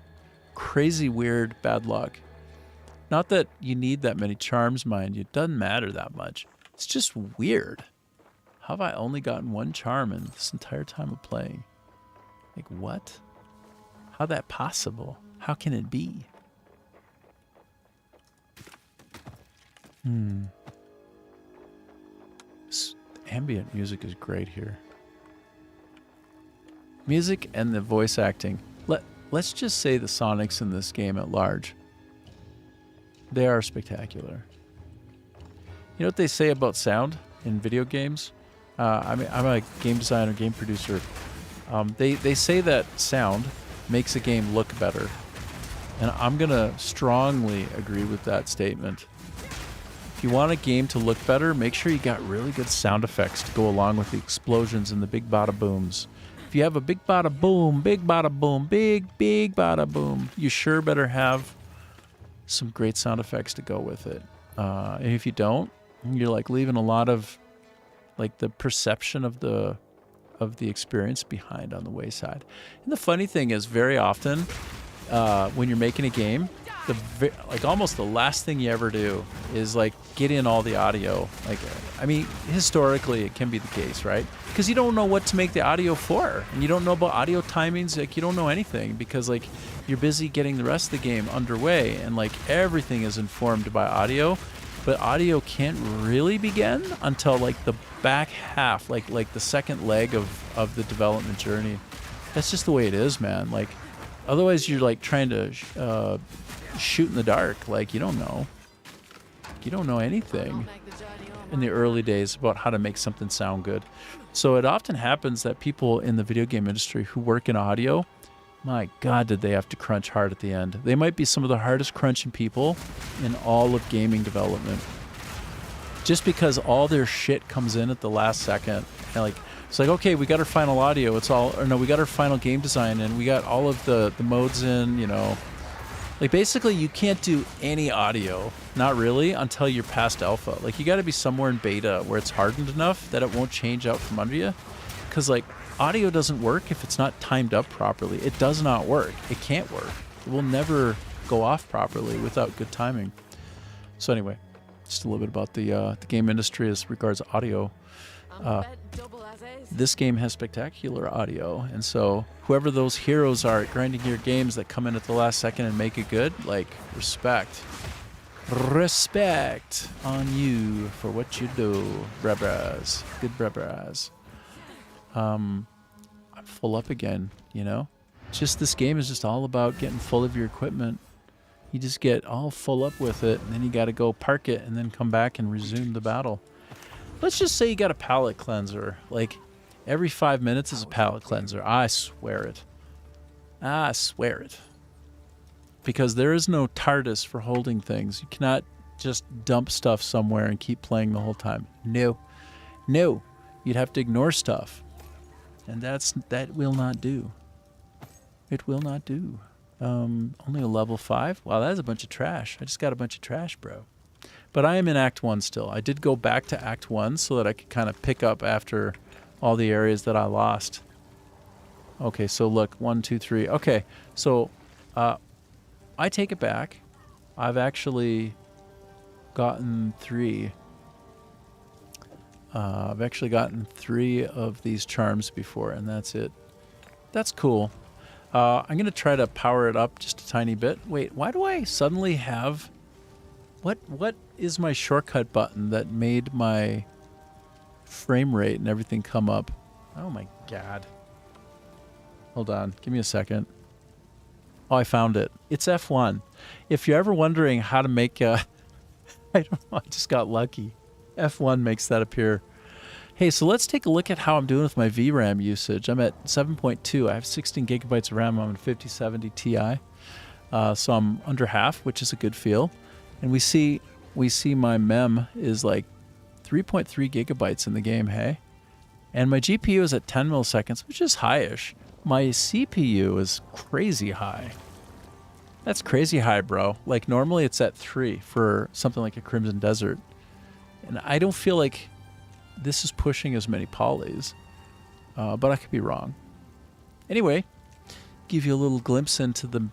Crazy weird bad luck. Not that you need that many charms, mind you. It doesn't matter that much. It's just weird. How have I only gotten 1 charm in this entire time of playing? Like, what? How that possible? How can it be? This ambient music is great here. Music and the voice acting. Let's just say the Sonics in this game at large. They are spectacular. You know what they say about sound in video games? I'm a game designer, game producer. They say that sound makes a game look better. And I'm going to strongly agree with that statement. If you want a game to look better, make sure you got really good sound effects to go along with the explosions and the big bada booms. If you have a big bada boom, big bada boom, you sure better have some great sound effects to go with it. And if you don't, you're like leaving a lot of like the perception of the experience behind on the wayside. And the funny thing is, very often when you're making a game, like almost the last thing you ever do is like get in all the audio. Like, I mean, historically it can be the case, right? Because you don't know what to make the audio for, and you don't know about audio timings. Like, you don't know anything because like you're busy getting the rest of the game underway, and like everything is informed by audio. But audio can't really begin until like the back half, like the second leg of the development journey. That's just the way it is, man. Like, otherwise you're like trying to shoot in the dark. Like, you don't know. You don't know anything in the early days about how to make something sound good. So it often happens that people in the video game industry who work in audio, my God, did they have to crunch hard at the end. They might be some of the hardest crunching people in all of gaming development. Just because all their shit comes in at the last second. And like, it's like, okay, we got our final audio. We got our final game design, and we got all of the modes in, you know. Like, basically, you can't do any audio, not really, until you're past alpha. Like, you got to be somewhere in beta where it's hardened enough that it won't change out from under you. Because, like, audio doesn't work if it's not timed up properly. It does not work. It can't work. It will never go off properly without good timing. So anyway, just a little bit about the game industry as regards audio. This game has spectacular audio, and so whoever those heroes are at grinding your games that come in at the last second and make it good, like, respect on you for what you do, brabras. Good brabras. I'm full up again, you know? Just this game is just all about getting full of your equipment. You just get all full up with it, and then you got to go park it and then come back and resume the battle. Let's just say you got a palate cleanser. Like, every 5 minutes is a palate cleanser. I swear it. I swear it. Because there is no TARDIS for holding things. You cannot just dump stuff somewhere and keep playing the whole time. No. No. You'd have to ignore stuff. And that will not do. It will not do. Only a level 5? Wow, that is a bunch of trash. I just got a bunch of trash, bro. But I am in Act 1 still. I did go back to Act 1 so that I could kind of pick up after all the areas that I lost. Okay, so look, 1, 2, 3. Okay, so I take it back. I've actually gotten 3. I've actually gotten 3 of these charms before, and that's it. That's cool. I'm going to try to power it up just a tiny bit. Wait, why do I suddenly have... What is my shortcut button that made my frame rate and everything come up? Oh my God. Hold on. Give me a second. Oh, I found it. It's F1. If you're ever wondering how to make I don't know, I just got lucky. F1 makes that appear. Hey, so let's take a look at how I'm doing with my VRAM usage. I'm at 7.2. I have 16 gigabytes of RAM. I'm on 5070 Ti. So I'm under half, which is a good feel. And we see my mem is like 3.3 gigabytes in the game, hey? And my GPU is at 10 milliseconds, which is high-ish. My CPU is crazy high. That's crazy high, bro. Like, normally it's at 3 for something like a Crimson Desert. And I don't feel like this is pushing as many polys. But I could be wrong. Anyway, give you a little glimpse into the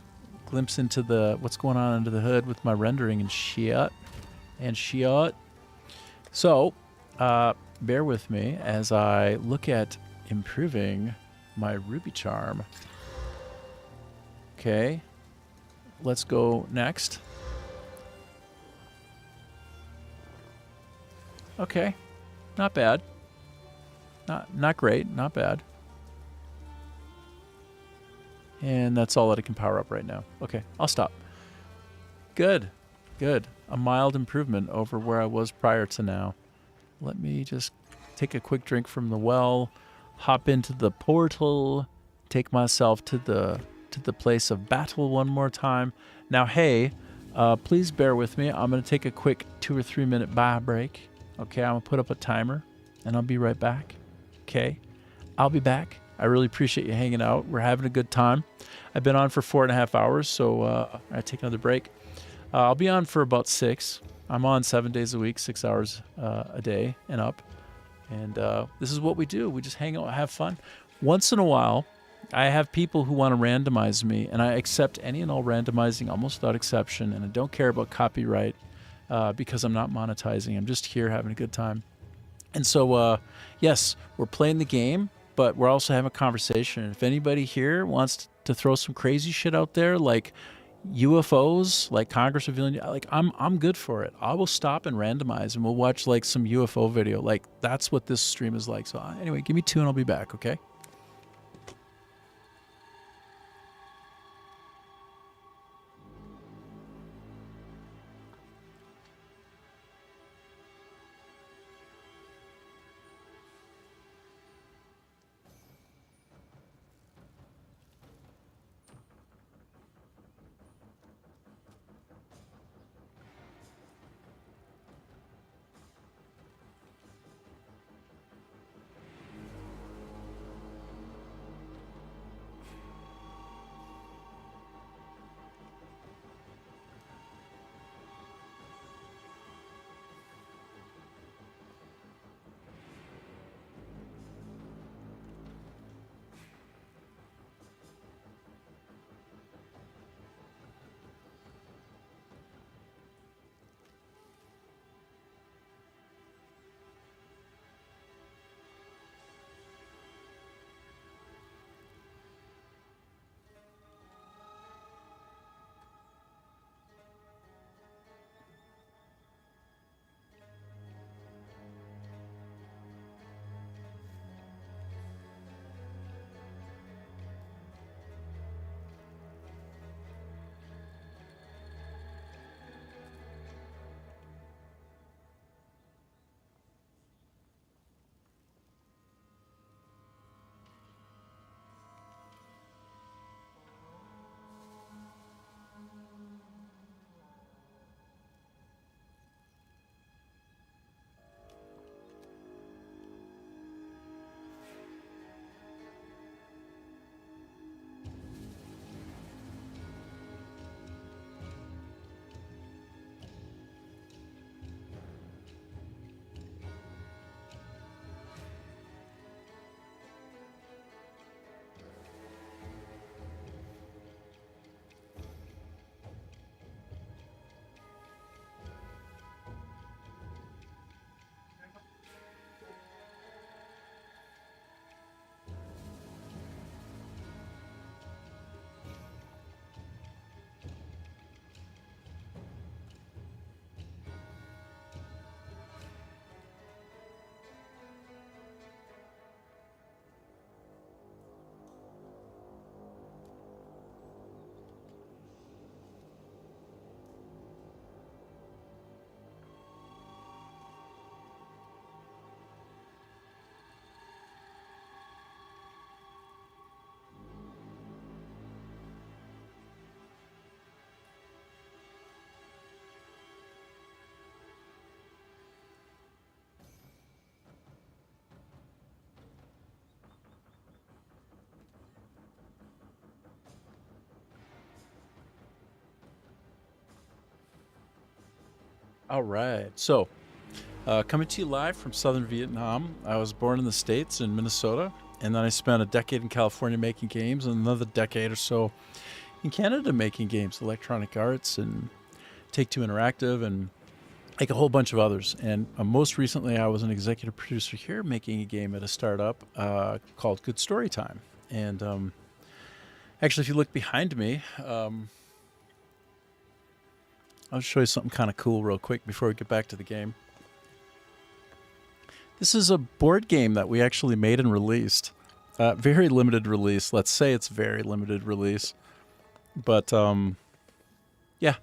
what's going on under the hood with my rendering and shit. So, bear with me as I look at improving my Ruby Charm. Okay, let's go next. Okay, not bad. Not great, not bad. And that's all that I can power up right now. Okay, I'll stop. Good, good. A mild improvement over where I was prior to now. Let me just take a quick drink from the well, hop into the portal, take myself to the place of battle one more time. Now, hey, please bear with me. I'm going to take a quick 2 or 3 minute buy break. Okay, I'm going to put up a timer, and I'll be right back. Okay, I'll be back. I really appreciate you hanging out. We're having a good time. I've been on for 4.5 hours, so I take another break. I'll be on for about 6. I'm on 7 days a week, 6 hours a day and up. And this is what we do. We just hang out, have fun. Once in a while, I have people who want to randomize me, and I accept any and all randomizing almost without exception, and I don't care about copyright because I'm not monetizing. I'm just here having a good time. And so, yes, we're playing the game, but we're also having a conversation. If anybody here wants to throw some crazy shit out there, like UFOs, like Congress revealing, like I'm good for it. I will stop and randomize, and we'll watch like some UFO video. Like that's what this stream is like. So anyway, give me 2 and I'll be back. Okay. All right. So, coming to you live from southern Vietnam. I was born in the States in Minnesota, and then I spent a decade in California making games and another decade or so in Canada making games, Electronic Arts and Take-Two Interactive and like a whole bunch of others. And most recently, I was an executive producer here making a game at a startup called Good Story Time. And actually, if you look behind me, I'll show you something kind of cool real quick before we get back to the game. This is a board game that we actually made and released. Very limited release. Let's say it's very limited release. But, yeah.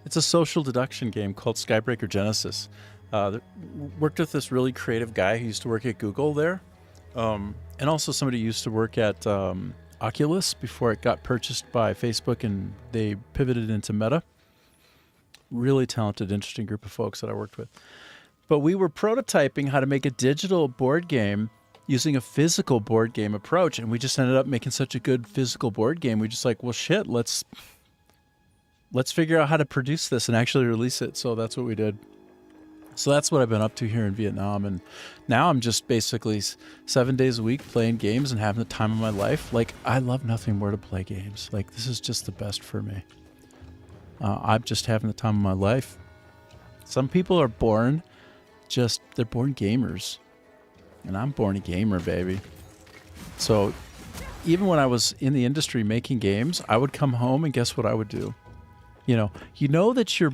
It's a social deduction game called Skybreaker Genesis. Worked with this really creative guy who used to work at Google there. And also somebody who used to work at Oculus before it got purchased by Facebook and they pivoted into Meta. Really talented, interesting group of folks that I worked with. But we were prototyping how to make a digital board game using a physical board game approach. And we just ended up making such a good physical board game. We just like, well, shit, let's figure out how to produce this and actually release it. So that's what we did. So that's what I've been up to here in Vietnam. And now I'm just basically 7 days a week playing games and having the time of my life. Like, I love nothing more to play games. Like, this is just the best for me. I'm just having the time of my life. Some people are born they're born gamers. And I'm born a gamer, baby. So even when I was in the industry making games, I would come home and guess what I would do? You know that you're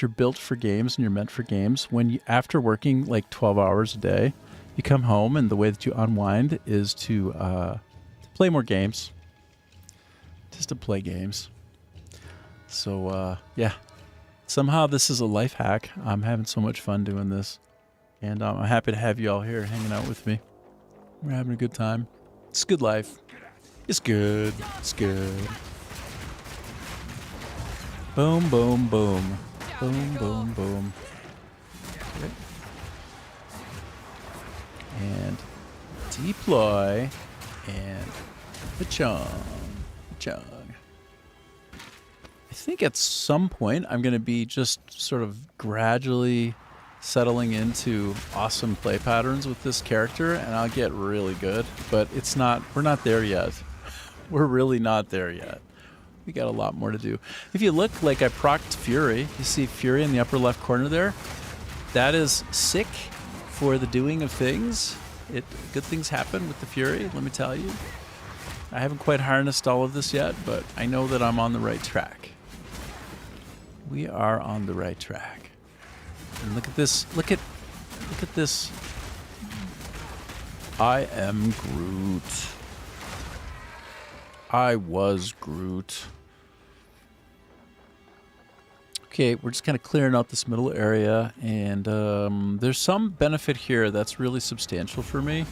built for games and you're meant for games when you, after working like 12 hours a day, you come home and the way that you unwind is to play more games. Just to play games. So, yeah. Somehow this is a life hack. I'm having so much fun doing this. And I'm happy to have you all here hanging out with me. We're having a good time. It's a good life. It's good. It's good. Boom, boom, boom. Boom, boom, boom. Okay. And deploy. And pa-chung. Pa-chung. I think at some point I'm going to be just sort of gradually settling into awesome play patterns with this character, and I'll get really good. But we're not there yet. We're really not there yet. We got a lot more to do. If you look, like I procced Fury, you see Fury in the upper left corner there? That is sick for the doing of things. Good things happen with the Fury, let me tell you. I haven't quite harnessed all of this yet, but I know that I'm on the right track. We are on the right track. And look at this. Look at this. I am Groot. I was Groot. Okay, we're just kind of clearing out this middle area, and there's some benefit here that's really substantial for me.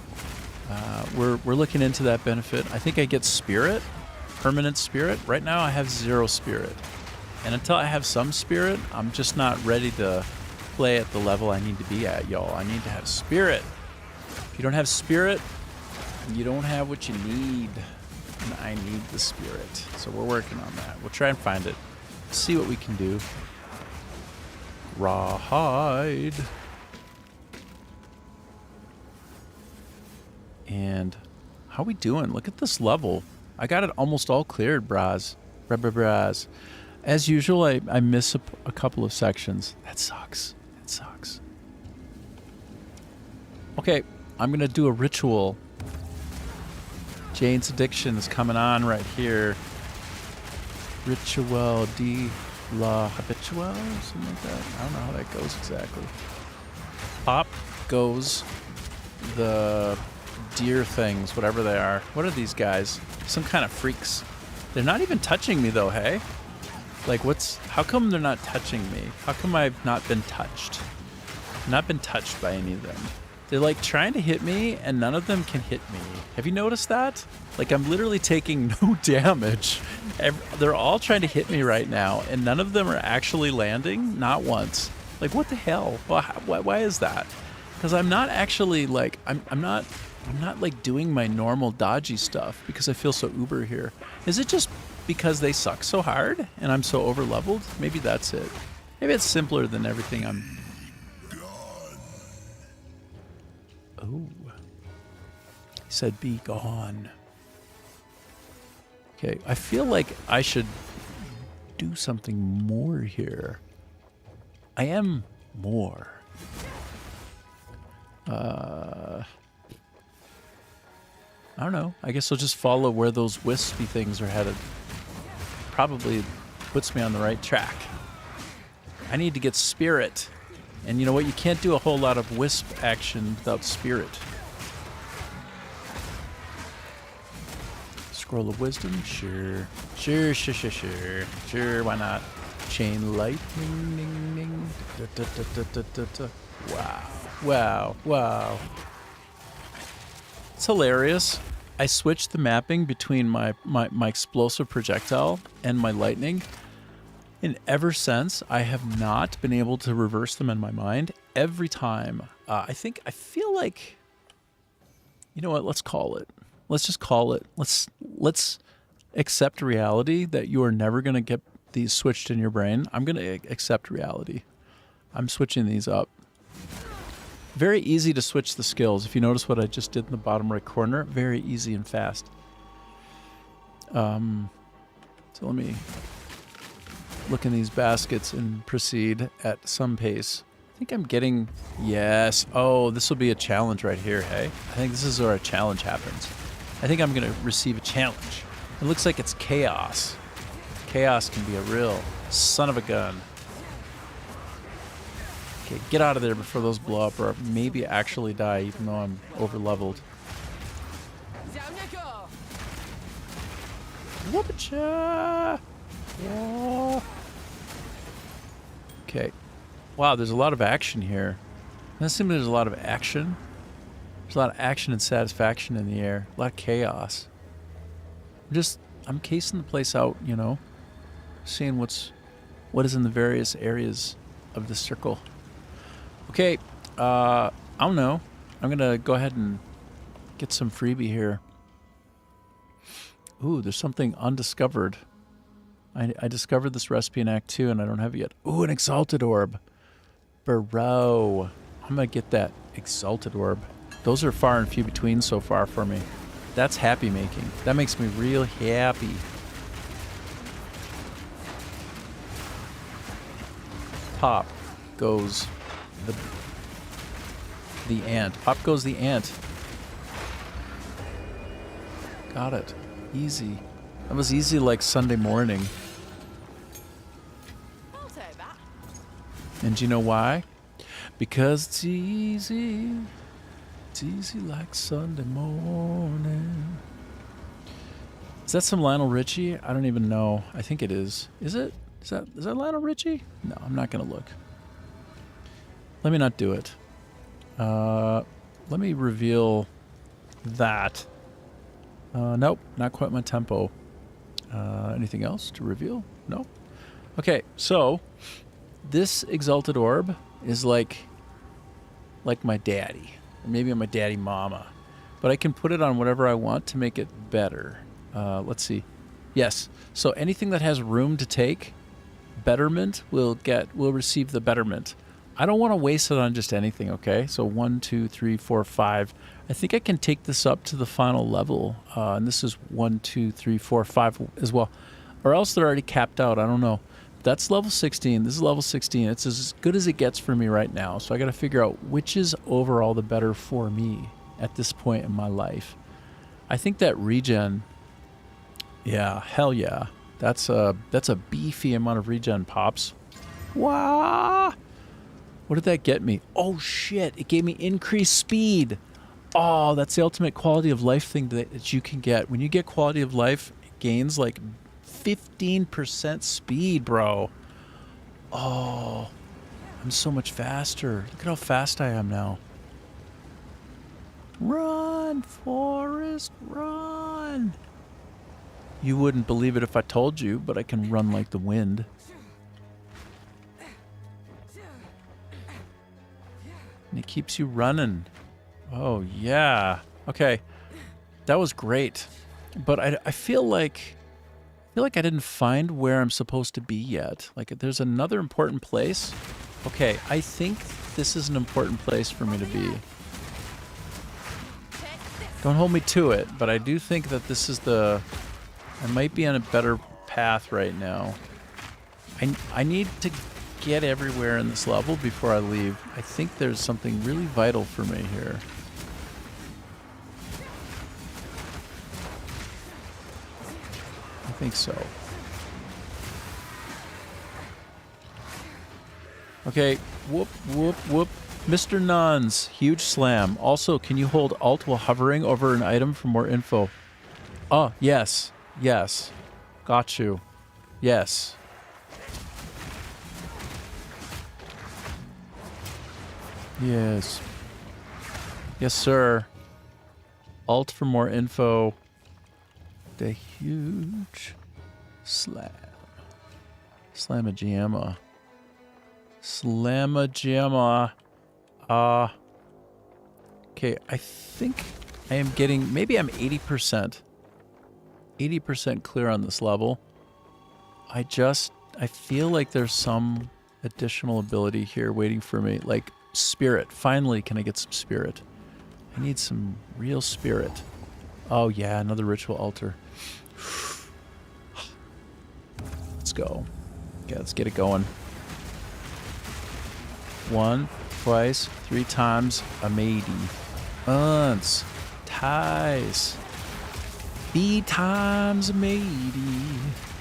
We're looking into that benefit. I think I get spirit, permanent spirit. Right now I have 0 spirit. And until I have some spirit, I'm just not ready to play at the level I need to be at, y'all. I need to have spirit. If you don't have spirit, you don't have what you need. And I need the spirit. So we're working on that. We'll try and find it. See what we can do. Rawhide. And how we doing? Look at this level. I got it almost all cleared, bras. Bras. As usual, I miss a couple of sections. That sucks. It sucks. Okay, I'm going to do a ritual. Jane's Addiction is coming on right here. Ritual de la habitual, something like that. I don't know how that goes exactly. Pop goes the deer things, whatever they are. What are these guys? Some kind of freaks. They're not even touching me though, hey? Like how come they're not touching me? How come I've not been touched? Not been touched by any of them. They're like trying to hit me and none of them can hit me. Have you noticed that? Like I'm literally taking no damage. They're all trying to hit me right now and none of them are actually landing, not once. Like what the hell? Why is that? Because I'm not actually like, I'm not like doing my normal dodgy stuff because I feel so uber here. Is it just because they suck so hard and I'm so over leveled? Maybe that's it. Maybe it's simpler than everything I'm... Oh. He said be gone. Okay, I feel like I should do something more here. I am more. I don't know. I guess I'll just follow where those wispy things are headed. Probably puts me on the right track. I need to get spirit. And you know what? You can't do a whole lot of wisp action without spirit. Scroll of wisdom? Sure. Sure. Sure, why not? Chain lightning, ding, ding. Da, da, da, da, da, da, da. Wow. It's hilarious. I switched the mapping between my explosive projectile and my lightning. And ever since, I have not been able to reverse them in my mind. Every time. I feel like... You know what? Let's call it. Let's just call it. Let's accept reality that you are never going to get these switched in your brain. I'm going to accept reality. I'm switching these up. Very easy to switch the skills. If you notice what I just did in the bottom right corner, very easy and fast. So let me look in these baskets and proceed at some pace. I think I'm getting... Yes. Oh, this will be a challenge right here, hey? I think this is where a challenge happens. I think I'm going to receive a challenge. It looks like it's chaos. Chaos can be a real son of a gun. Okay, get out of there before those blow up, or maybe actually die, even though I'm over-leveled. Whoop-a-cha! Yeah. Okay. Wow, there's a lot of action here. Doesn't seem there's a lot of action. There's a lot of action and satisfaction in the air. A lot of chaos. I'm casing the place out, you know. Seeing what is in the various areas of the circle. Okay, I don't know. I'm going to go ahead and get some freebie here. Ooh, there's something undiscovered. I discovered this recipe in Act 2 and I don't have it yet. Ooh, an Exalted Orb. Bro. I'm going to get that Exalted Orb. Those are far and few between so far for me. That's happy making. That makes me real happy. Pop goes the ant. Pop goes the ant. Got it. Easy. That was easy like Sunday morning. I'll take that. And do you know why? Because it's easy. It's easy like Sunday morning. Is that some Lionel Richie? I don't even know. I think it is. Is it? Is that Lionel Richie? No, I'm not going to look. Let me not do it. Let me reveal that. Nope, not quite my tempo. Anything else to reveal? No? Okay, so this Exalted Orb is like my daddy. Or maybe I'm a daddy mama. But I can put it on whatever I want to make it better. Let's see. Yes, so anything that has room to take betterment will receive the betterment. I don't want to waste it on just anything, okay? So 1, 2, 3, 4, 5. I think I can take this up to the final level. And this is 1, 2, 3, 4, 5 as well. Or else they're already capped out. I don't know. That's level 16. This is level 16. It's as good as it gets for me right now. So I got to figure out which is overall the better for me at this point in my life. I think that regen... Yeah, hell yeah. That's a beefy amount of regen pops. Wow! What did that get me? Oh shit, it gave me increased speed. Oh, that's the ultimate quality of life thing that you can get. When you get quality of life, it gains like 15% speed, bro. Oh, I'm so much faster. Look at how fast I am now. Run, Forrest, run. You wouldn't believe it if I told you, but I can run like the wind. And it keeps you running. Oh, yeah. Okay. That was great. But I feel like feel like I didn't find where I'm supposed to be yet. Like, there's another important place. Okay, I think this is an important place for me to be. Don't hold me to it, but I do think that this is the... I might be on a better path right now. I need to get everywhere in this level before I leave. I think there's something really vital for me here. I think so. Okay, whoop, whoop, whoop. Mr. Nuns, huge slam. Also, can you hold Alt while hovering over an item for more info? Oh, yes. Yes. Got you. Yes. Yes. Yes, sir. Alt for more info. The huge slam. Slamma-jamma. Slamma-jamma. Okay, I think I am getting... Maybe I'm 80%. 80% clear on this level. I feel like there's some additional ability here waiting for me. Like, spirit. Finally, can I get some spirit? I need some real spirit. Oh, yeah, another ritual altar. Let's go. Okay, let's get it going. 1, twice, 3 times, a matey. Once, twice, 3 times a matey.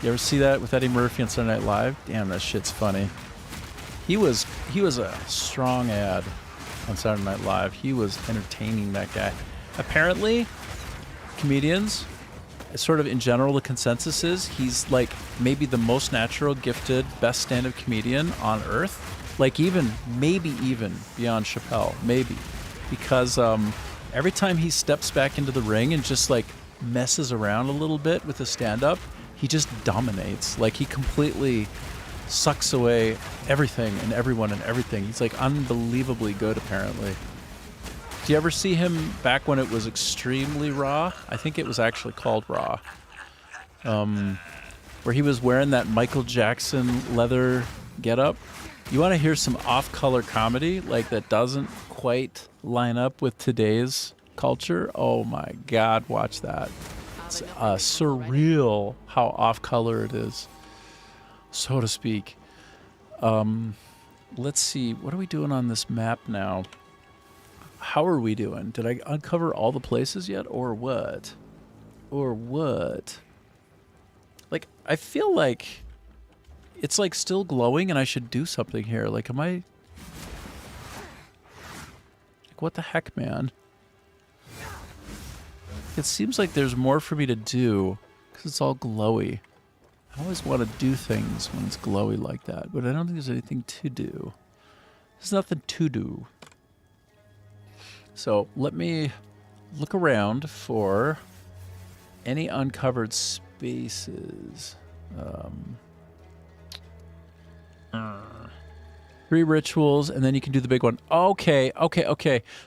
You ever see that with Eddie Murphy on Saturday Night Live? Damn, that shit's funny. He was a strong ad on Saturday Night Live. He was entertaining, that guy. Apparently, comedians, sort of in general, the consensus is he's like maybe the most natural, gifted, best stand-up comedian on earth. Like maybe even beyond Chappelle, maybe. Because every time he steps back into the ring and just like messes around a little bit with the stand-up, he just dominates. Like he completely sucks away everything and everyone and everything. He's like unbelievably good, apparently. Do you ever see him back when it was extremely raw? I think it was actually called Raw. Where he was wearing that Michael Jackson leather getup. You want to hear some off-color comedy, like that doesn't quite line up with today's culture? Oh my God, watch that. It's surreal how off-color it is, so to speak. Let's see, what are we doing on this map now? How are we doing? Did I uncover all the places yet, or what? Or what? Like, I feel like it's like still glowing and I should do something here. Like, am I... Like, what the heck, man? It seems like there's more for me to do because it's all glowy. I always want to do things when it's glowy like that, but I don't think there's anything to do. There's nothing to do. So let me look around for any uncovered spaces. 3 rituals, and then you can do the big one. Okay.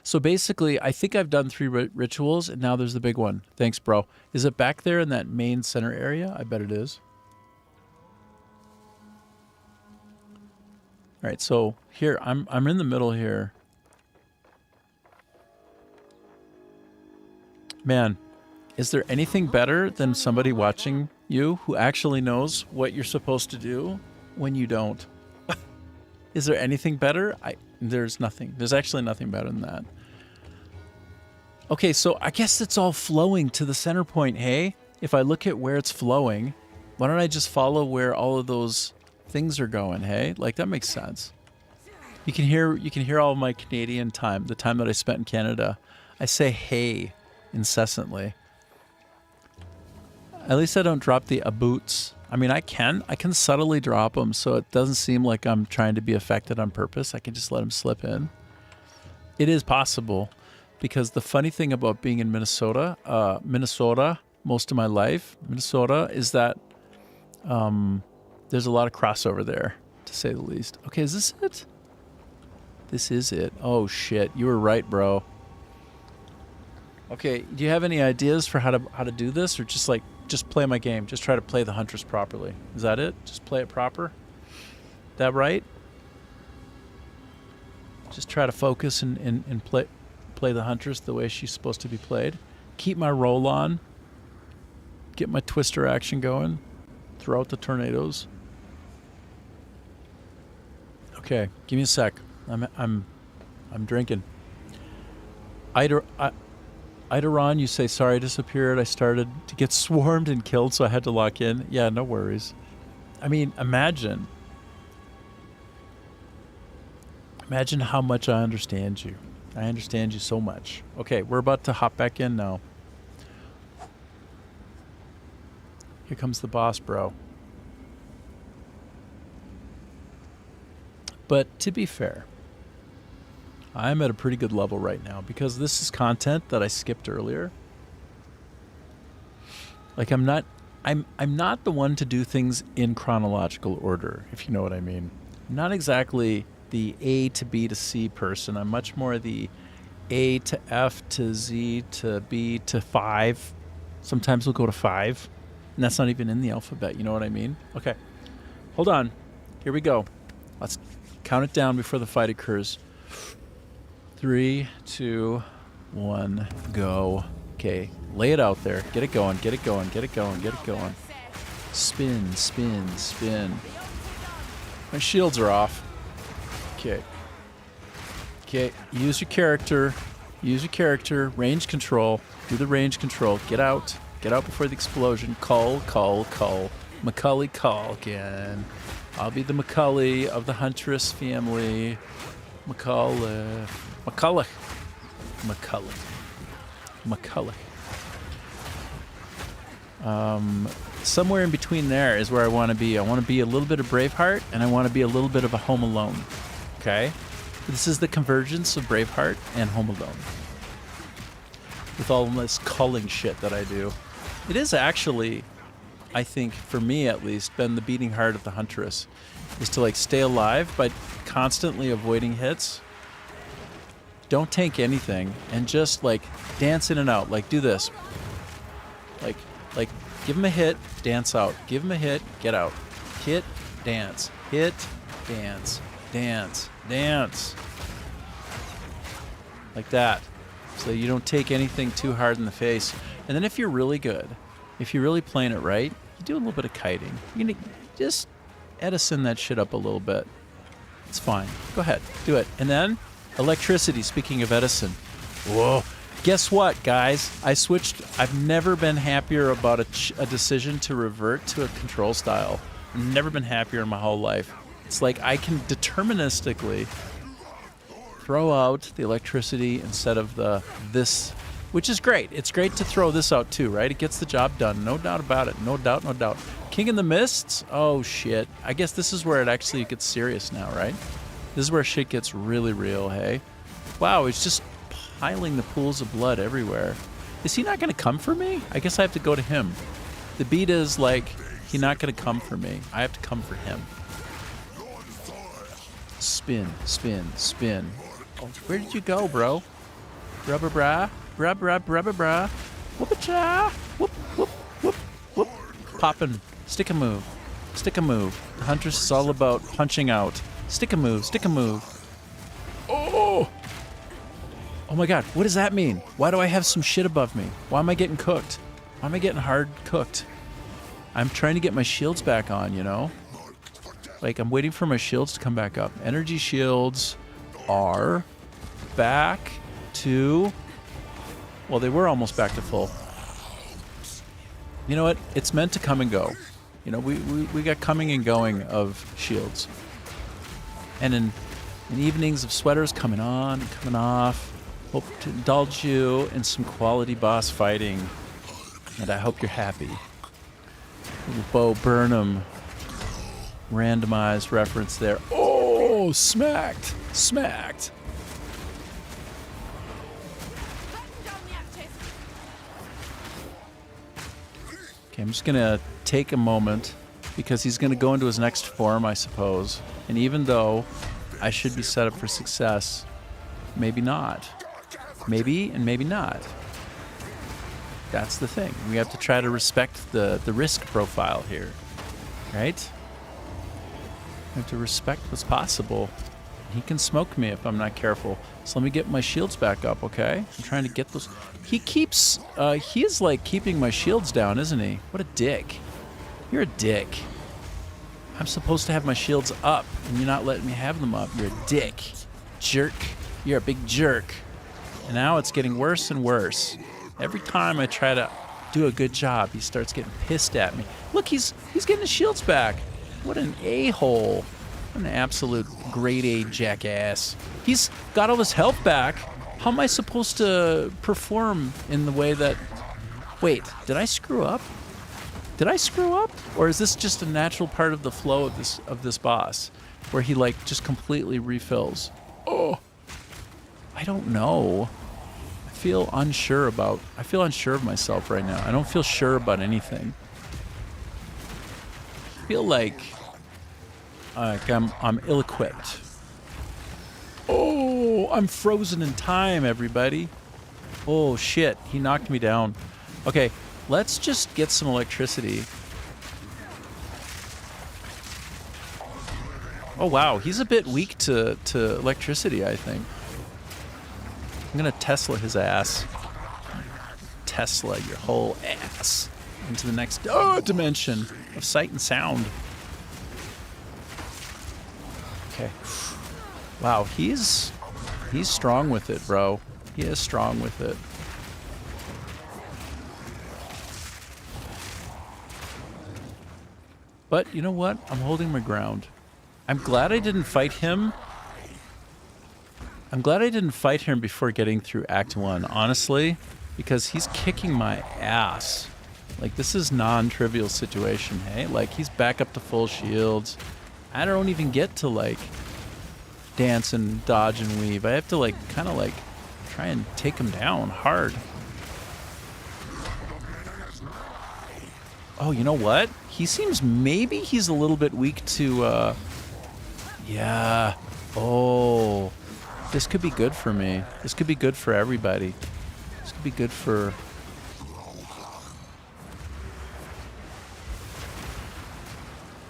So basically, I think I've done 3 rituals, and now there's the big one. Thanks, bro. Is it back there in that main center area? I bet it is. All right, so here, I'm in the middle here. Man, is there anything better than somebody watching you who actually knows what you're supposed to do when you don't? Is there anything better? There's nothing. There's actually nothing better than that. Okay, so I guess it's all flowing to the center point, hey? If I look at where it's flowing, why don't I just follow where all of those things are going, hey? Like, that makes sense. You can hear all of my Canadian time, the time that I spent in Canada. I say hey incessantly. At least I don't drop the boots. I mean, I can subtly drop them so it doesn't seem like I'm trying to be affected on purpose. I can just let them slip in. It is possible, because the funny thing about being in Minnesota most of my life, Minnesota, is that there's a lot of crossover there, to say the least. Okay, is this it? This is it. Oh shit, you were right, bro. Okay, do you have any ideas for how to do this, or just like just play my game. Just try to play the Huntress properly. Is that it? Just play it proper? That right? Just try to focus and play the Huntress the way she's supposed to be played. Keep my roll on. Get my twister action going. Throw out the tornadoes. Okay, give me a sec. I'm drinking. Idaron, you say, sorry I disappeared. I started to get swarmed and killed, so I had to lock in. Yeah, no worries. I mean, imagine how much I understand you. I understand you so much. Okay, we're about to hop back in now. Here comes the boss, bro. But to be fair, I'm at a pretty good level right now because this is content that I skipped earlier. Like I'm not the one to do things in chronological order, if you know what I mean. I'm not exactly the A to B to C person. I'm much more the A to F to Z to B to 5. Sometimes we'll go to 5. And that's not even in the alphabet, you know what I mean? Okay. Hold on. Here we go. Let's count it down before the fight occurs. 3, 2, 1, go. Okay, lay it out there. Get it going, get it going, get it going, get it going. Spin, spin, spin. My shields are off. Okay. Okay, use your character. Use your character. Range control. Do the range control. Get out. Get out before the explosion. Cull, cull, cull. Macaulay Culkin. I'll be the Macaulay of the Huntress family. Macaulay. Macaulay. Macaulay. Macaulay. Somewhere in between there is where I want to be. I want to be a little bit of Braveheart, and I want to be a little bit of a Home Alone. Okay? This is the convergence of Braveheart and Home Alone. With all this culling shit that I do. It is actually, I think, for me at least, been the beating heart of the Huntress. Is to like stay alive by constantly avoiding hits. Don't tank anything and just like dance in and out. Like do this. Like give him a hit, dance out. Give him a hit, get out. Hit, dance. Hit, dance. Dance. Dance. Like that. So you don't take anything too hard in the face. And then if you're really good, if you're really playing it right, you do a little bit of kiting. You're gonna just Edison that shit up a little bit. It's fine. Go ahead. Do it. And then electricity, speaking of Edison. Whoa. Guess what, guys? I switched. I've never been happier about a decision to revert to a control style. I've never been happier in my whole life. It's like I can deterministically throw out the electricity instead of this, which is great. It's great to throw this out too, right? It gets the job done. No doubt about it. No doubt, no doubt. King in the Mists? Oh, shit. I guess this is where it actually gets serious now, right? This is where shit gets really real, hey? Wow, it's just piling the pools of blood everywhere. Is he not going to come for me? I guess I have to go to him. The beat is like, he's not going to come for me. I have to come for him. Spin, spin, spin. Oh, where did you go, bro? Rubber bra? Rubber bra? Whoop-a-cha! Whoop, whoop, whoop, whoop. Poppin'. Stick a move. Stick a move. The Huntress is all about punching out. Stick a move. Stick a move. Oh! Oh my god, what does that mean? Why do I have some shit above me? Why am I getting cooked? Why am I getting hard cooked? I'm trying to get my shields back on, you know? Like, I'm waiting for my shields to come back up. Energy shields are back to... Well, they were almost back to full. You know what? It's meant to come and go. You know, we got coming and going of shields. And in evenings of sweaters coming on and coming off. Hope to indulge you in some quality boss fighting. And I hope you're happy. Bo Burnham randomized reference there. Oh, smacked. Smacked. Okay, I'm just going to take a moment because he's going to go into his next form, I suppose. And even though I should be set up for success, maybe not. Maybe and maybe not. That's the thing. We have to try to respect the risk profile here, right? We have to respect what's possible. He can smoke me if I'm not careful. So let me get my shields back up, okay? I'm trying to get those. He keeps, he is like keeping my shields down, isn't he? What a dick. You're a dick. I'm supposed to have my shields up, and you're not letting me have them up. You're a dick. Jerk. You're a big jerk. And now it's getting worse and worse. Every time I try to do a good job, he starts getting pissed at me. Look, he's getting his shields back. What an a-hole. What an absolute grade A jackass. He's got all his health back. How am I supposed to perform in the way that... Wait, did I screw up? Did I screw up? Or is this just a natural part of the flow of this boss? Where he, like, just completely refills? Oh, I don't know. I feel unsure of myself right now. I don't feel sure about anything. I feel like I'm ill-equipped. Oh, I'm frozen in time, everybody. Oh, shit. He knocked me down. Okay, let's just get some electricity. Oh, wow. He's a bit weak to electricity, I think. I'm going to Tesla his ass. Tesla your whole ass into the next dimension of sight and sound. Okay. Wow, he's strong with it, bro. He is strong with it. But you know what? I'm holding my ground. I'm glad I didn't fight him. I'm glad I didn't fight him before getting through Act 1, honestly, because he's kicking my ass. Like, this is non-trivial situation, hey? Like, he's back up to full shields. I don't even get to, like, dance and dodge and weave. I have to, like, kind of, like, try and take him down hard. Oh, you know what? He seems, maybe he's a little bit weak to, yeah. Oh, this could be good for me. This could be good for everybody. This could be good for...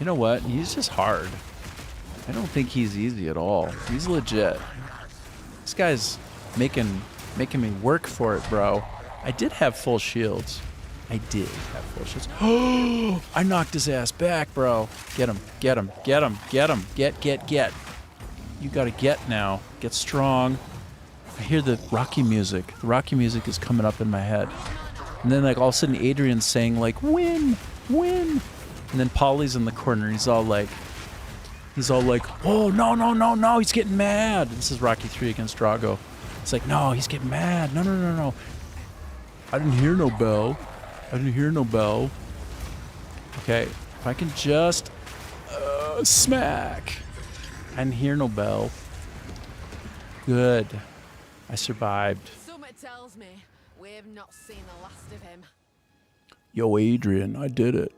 You know what? He's just hard. I don't think he's easy at all. He's legit. This guy's making me work for it, bro. I did have full shields. I did have full shields. Oh! I knocked his ass back, bro. Get him. Get him. Get him. Get him. Get. You gotta get now. Get strong. I hear the Rocky music. The Rocky music is coming up in my head. And then, like, all of a sudden Adrian's saying, like, win. And then Polly's in the corner. He's all like, oh, no. He's getting mad. This is Rocky 3 against Drago. It's like, no, he's getting mad. No. I didn't hear no bell. Okay, if I can just smack. I didn't hear no bell. Good. I survived. Summit tells me we've not seen the last of him. Yo, Adrian, I did it.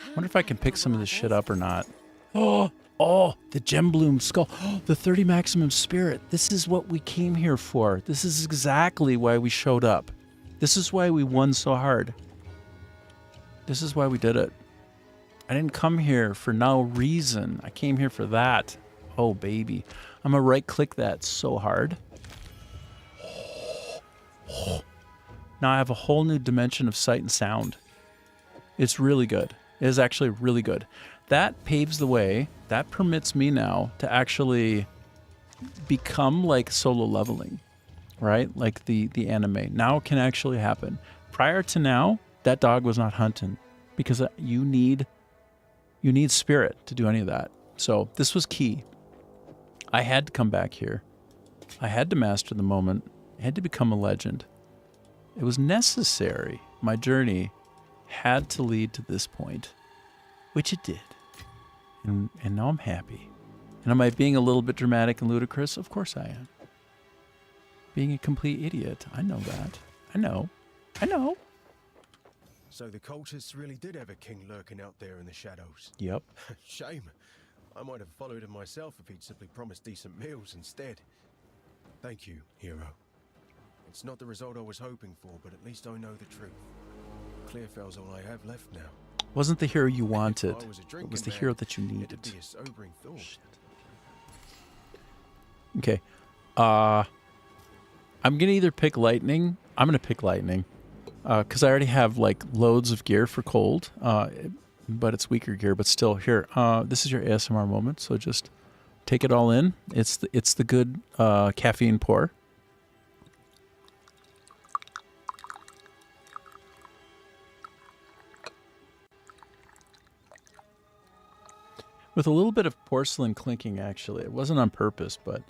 I wonder if I can pick some of this shit up or not. Oh, the Gembloom skull. The 30 maximum spirit. This is what we came here for. This is exactly why we showed up. This is why we won so hard. This is why we did it. I didn't come here for no reason. I came here for that. Oh, baby. I'm going to right-click that so hard. Now I have a whole new dimension of sight and sound. It's really good. It is actually really good. That paves the way. That permits me now to actually become like solo leveling, right? Like the anime. Now it can actually happen. Prior to now, that dog was not hunting because you need spirit to do any of that. So this was key. I had to come back here. I had to master the moment. I had to become a legend. It was necessary. My journey had to lead to this point, which it did. And now I'm happy. And am I being a little bit dramatic and ludicrous? Of course I am. Being a complete idiot. I know that. I know. So the cultists really did have a king lurking out there in the shadows. Yep. Shame. I might have followed him myself if he'd simply promised decent meals instead. Thank you, hero. It's not the result I was hoping for, but at least I know the truth. Clearfell's all I have left now. Wasn't the hero you wanted. If I was a It drinking was the man, hero that you it'd needed. be a sobering thought. Okay. I'm going to either pick lightning. I'm going to pick lightning. Because I already have, like, loads of gear for cold. But it's weaker gear. But still, here. This is your ASMR moment. So just take it all in. It's the good caffeine pour. With a little bit of porcelain clinking, actually. It wasn't on purpose, but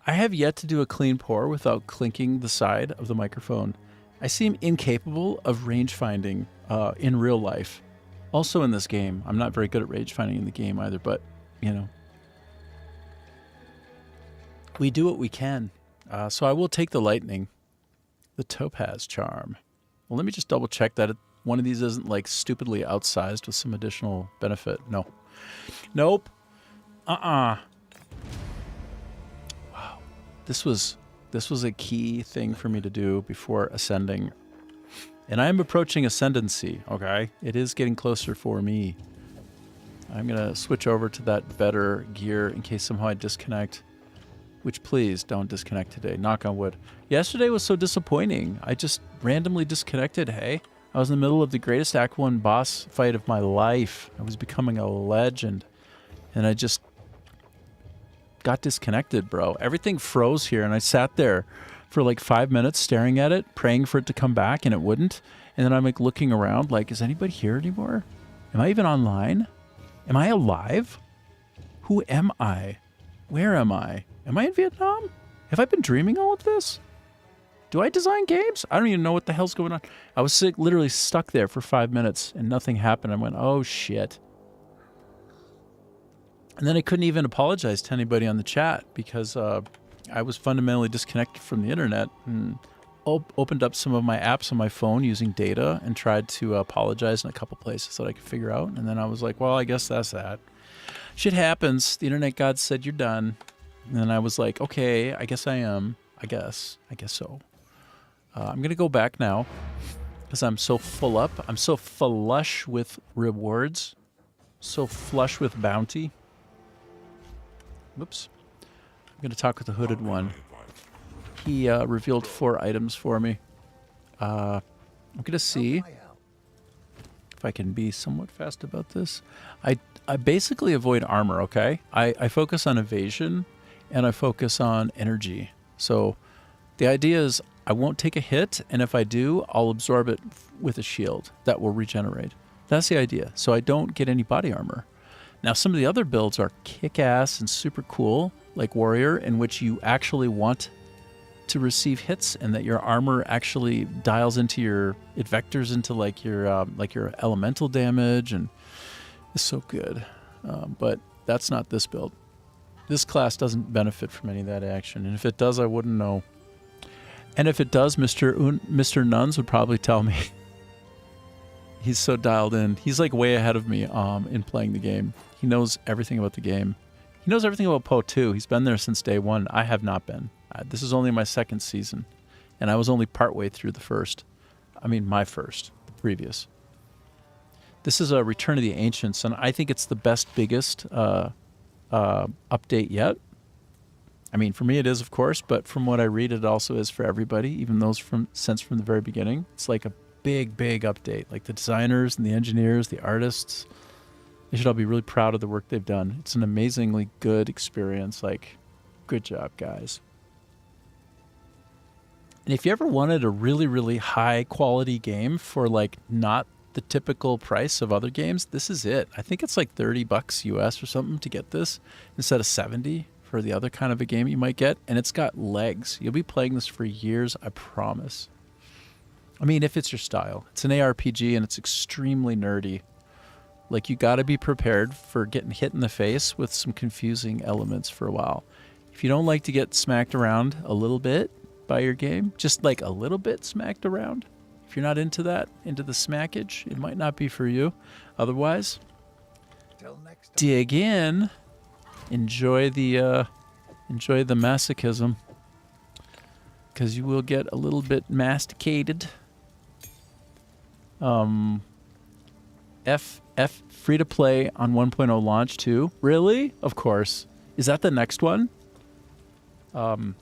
I have yet to do a clean pour without clinking the side of the microphone. I seem incapable of range finding in real life. Also in this game. I'm not very good at range finding in the game either, but, you know. We do what we can. So I will take the lightning. The topaz charm. Well, let me just double check that one of these isn't, like, stupidly outsized with some additional benefit. No. Nope. Wow. This was a key thing for me to do before ascending. And I am approaching ascendancy, okay? It is getting closer for me. I'm going to switch over to that better gear in case somehow I disconnect. Which, please, don't disconnect today. Knock on wood. Yesterday was so disappointing. I just randomly disconnected, hey? I was in the middle of the greatest Act 1 boss fight of my life. I was becoming a legend. And I just got disconnected, bro. Everything froze here, and I sat there for like 5 minutes staring at it, praying for it to come back, and it wouldn't. And then I'm like looking around like, is anybody here anymore? Am I even online? Am I alive? Who am I? Where am I? Am I in Vietnam? Have I been dreaming all of this? Do I design games? I don't even know what the hell's going on. I was literally stuck there for 5 minutes and nothing happened. I went, oh shit. And then I couldn't even apologize to anybody on the chat because I was fundamentally disconnected from the internet and opened up some of my apps on my phone using data and tried to apologize in a couple places that I could figure out. And then I was like, well, I guess that's that. Shit happens. The internet god said you're done. And then I was like, okay, I guess I am. I guess so. I'm going to go back now because I'm so full up. I'm so flush with rewards. So flush with bounty. Whoops. I'm going to talk with the hooded one. He revealed 4 items for me. I'm going to see if I can be somewhat fast about this. I basically avoid armor, okay? I focus on evasion and I focus on energy. So the idea is I won't take a hit, and if I do, I'll absorb it with a shield that will regenerate. That's the idea. So I don't get any body armor. Now, some of the other builds are kick-ass and super cool, like Warrior, in which you actually want to receive hits and that your armor actually dials into it vectors into like your elemental damage, and it's so good. But that's not this build. This class doesn't benefit from any of that action, and if it does, I wouldn't know. And if it does, Mr. Nuns would probably tell me. He's so dialed in. He's like way ahead of me in playing the game. He knows everything about the game. He knows everything about POE 2. He's been there since day one. I have not been. This is only my 2nd season, and I was only partway through the first. I mean, my first, the previous. This is a Return of the Ancients, and I think it's the best, biggest update yet. I mean, for me it is, of course, but from what I read, it also is for everybody, even those since from the very beginning. It's like a big, big update. Like the designers and the engineers, the artists, they should all be really proud of the work they've done. It's an amazingly good experience. Like, good job, guys. And if you ever wanted a really, really high quality game for like not the typical price of other games, this is it. I think it's like $30 US or something to get this instead of 70 for the other kind of a game you might get. And it's got legs. You'll be playing this for years, I promise. I mean, if it's your style. It's an ARPG and it's extremely nerdy. Like, you got to be prepared for getting hit in the face with some confusing elements for a while. If you don't like to get smacked around a little bit by your game, just like a little bit smacked around, if you're not into that, into the smackage, it might not be for you. Otherwise, dig in. Enjoy the masochism. because you will get a little bit masticated. F free to play on 1.0 launch too. Really? Of course. Is that the next one? I'm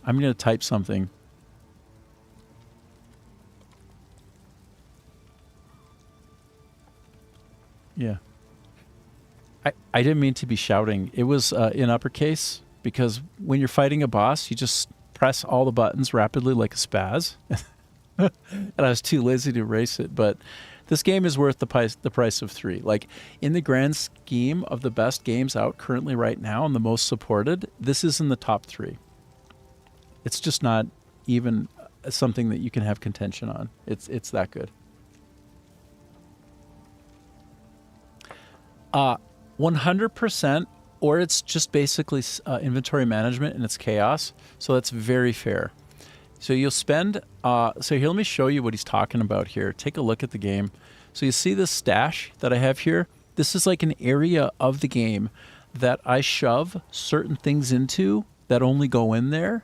gonna type something. Yeah. I didn't mean to be shouting. It was in uppercase because when you're fighting a boss, you just press all the buttons rapidly like a spaz. And I was too lazy to erase it. But this game is worth the price of 3. Like, in the grand scheme of the best games out currently right now and the most supported, this is in the top 3. It's just not even something that you can have contention on. It's that good. 100%, or it's just basically inventory management and it's chaos. So that's very fair. So you'll spend, so here, let me show you what he's talking about here. Take a look at the game. So you see this stash that I have here? This is like an area of the game that I shove certain things into that only go in there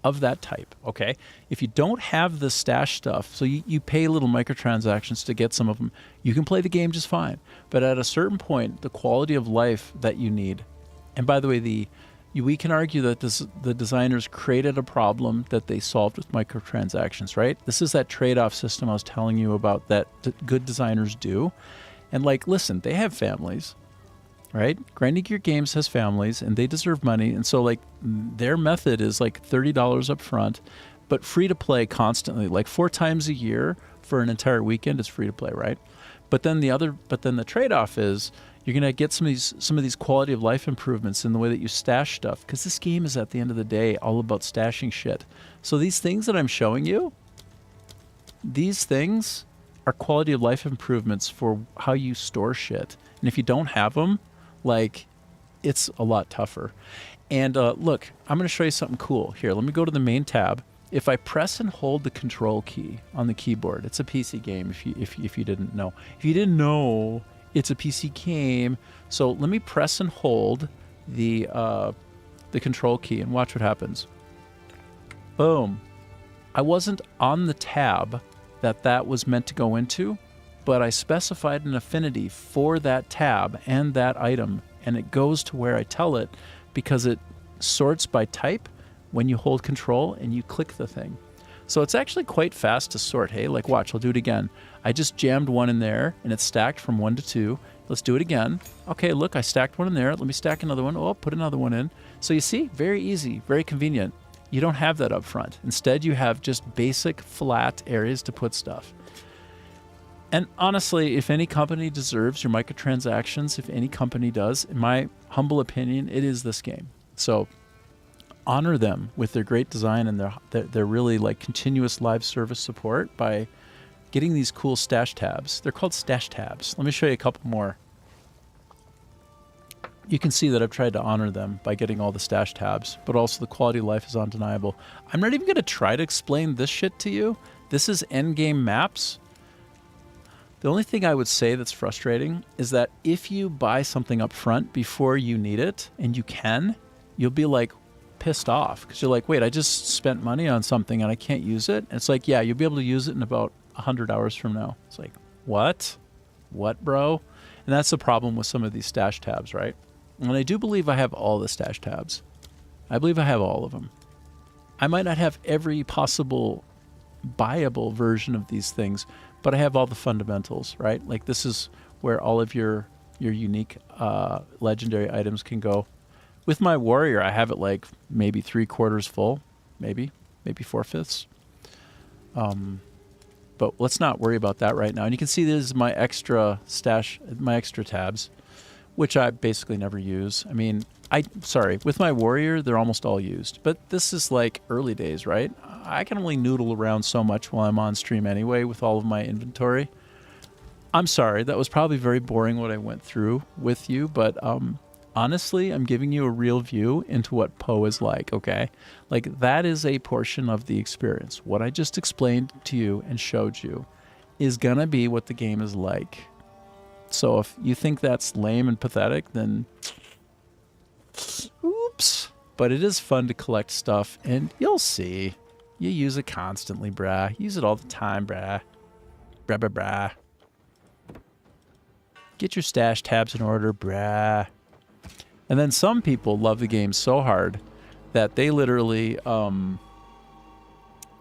of that type, okay? If you don't have the stash stuff, so you pay little microtransactions to get some of them, you can play the game just fine. But at a certain point, the quality of life that you need, and by the way, we can argue that the designers created a problem that they solved with microtransactions, right? This is that trade-off system I was telling you about that good designers do. And like, listen, they have families, right? Grinding Gear Games has families and they deserve money. And so like their method is like $30 up front, but free to play constantly, like 4 times a year for an entire weekend is free to play, right? But then the trade-off is you're going to get some of these quality of life improvements in the way that you stash stuff, because this game is at the end of the day all about stashing shit. So these things that I'm showing you, these things are quality of life improvements for how you store shit. And if you don't have them, like, it's a lot tougher. And look, I'm going to show you something cool. Here, let me go to the main tab. If I press and hold the control key on the keyboard, it's a PC game if you didn't know. If you didn't know, it's a PC game. So let me press and hold the control key and watch what happens. Boom. I wasn't on the tab that was meant to go into, but I specified an affinity for that tab and that item, and it goes to where I tell it because it sorts by type when you hold control and you click the thing. So it's actually quite fast to sort, hey? Like, watch, I'll do it again. I just jammed one in there, and it's stacked from 1 to 2. Let's do it again. Okay, look, I stacked one in there. Let me stack another one. Oh, put another one in. So you see, very easy, very convenient. You don't have that up front. Instead, you have just basic, flat areas to put stuff. And honestly, if any company deserves your microtransactions, if any company does, in my humble opinion, it is this game. So honor them with their great design and their really like continuous live service support by getting these cool stash tabs. They're called stash tabs. Let me show you a couple more. You can see that I've tried to honor them by getting all the stash tabs, but also the quality of life is undeniable. I'm not even going to try to explain this shit to you. This is endgame maps. The only thing I would say that's frustrating is that if you buy something up front before you need it, and you can, you'll be like pissed off because you're like, wait, I just spent money on something and I can't use it. And it's like, yeah, you'll be able to use it in about 100 hours from now. It's like, what? What, bro? And that's the problem with some of these stash tabs, right? And I do believe I have all the stash tabs. I believe I have all of them. I might not have every possible buyable version of these things, but I have all the fundamentals, right? Like this is where all of your unique legendary items can go. With my warrior, I have it like maybe 3/4 full, maybe 4/5. But let's not worry about that right now. And you can see this is my extra stash, my extra tabs, which I basically never use. I mean, with my warrior, they're almost all used. But this is like early days, right? I can only noodle around so much while I'm on stream anyway with all of my inventory. I'm sorry, that was probably very boring what I went through with you, but honestly, I'm giving you a real view into what POE is like, okay? Like, that is a portion of the experience. What I just explained to you and showed you is gonna be what the game is like. So if you think that's lame and pathetic, then oops. But it is fun to collect stuff, and you'll see. You use it constantly, brah. Use it all the time, brah. Brah, brah, brah. Get your stash tabs in order, brah. And then some people love the game so hard that they literally,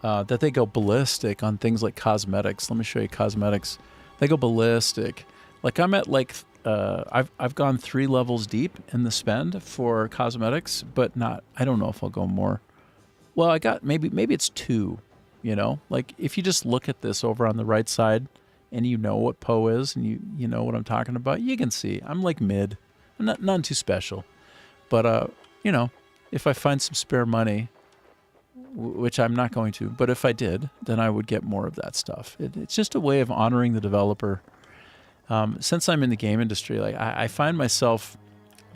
that they go ballistic on things like cosmetics. Let me show you cosmetics. They go ballistic. Like I'm at like, I've gone 3 levels deep in the spend for cosmetics, but not, I don't know if I'll go more. Well, I got, maybe it's 2, you know? Like if you just look at this over on the right side and you know what POE is and you know what I'm talking about, you can see I'm like mid. I'm not, none too special. But, you know, if I find some spare money, which I'm not going to, but if I did, then I would get more of that stuff. It's just a way of honoring the developer. Since I'm in the game industry, like I find myself,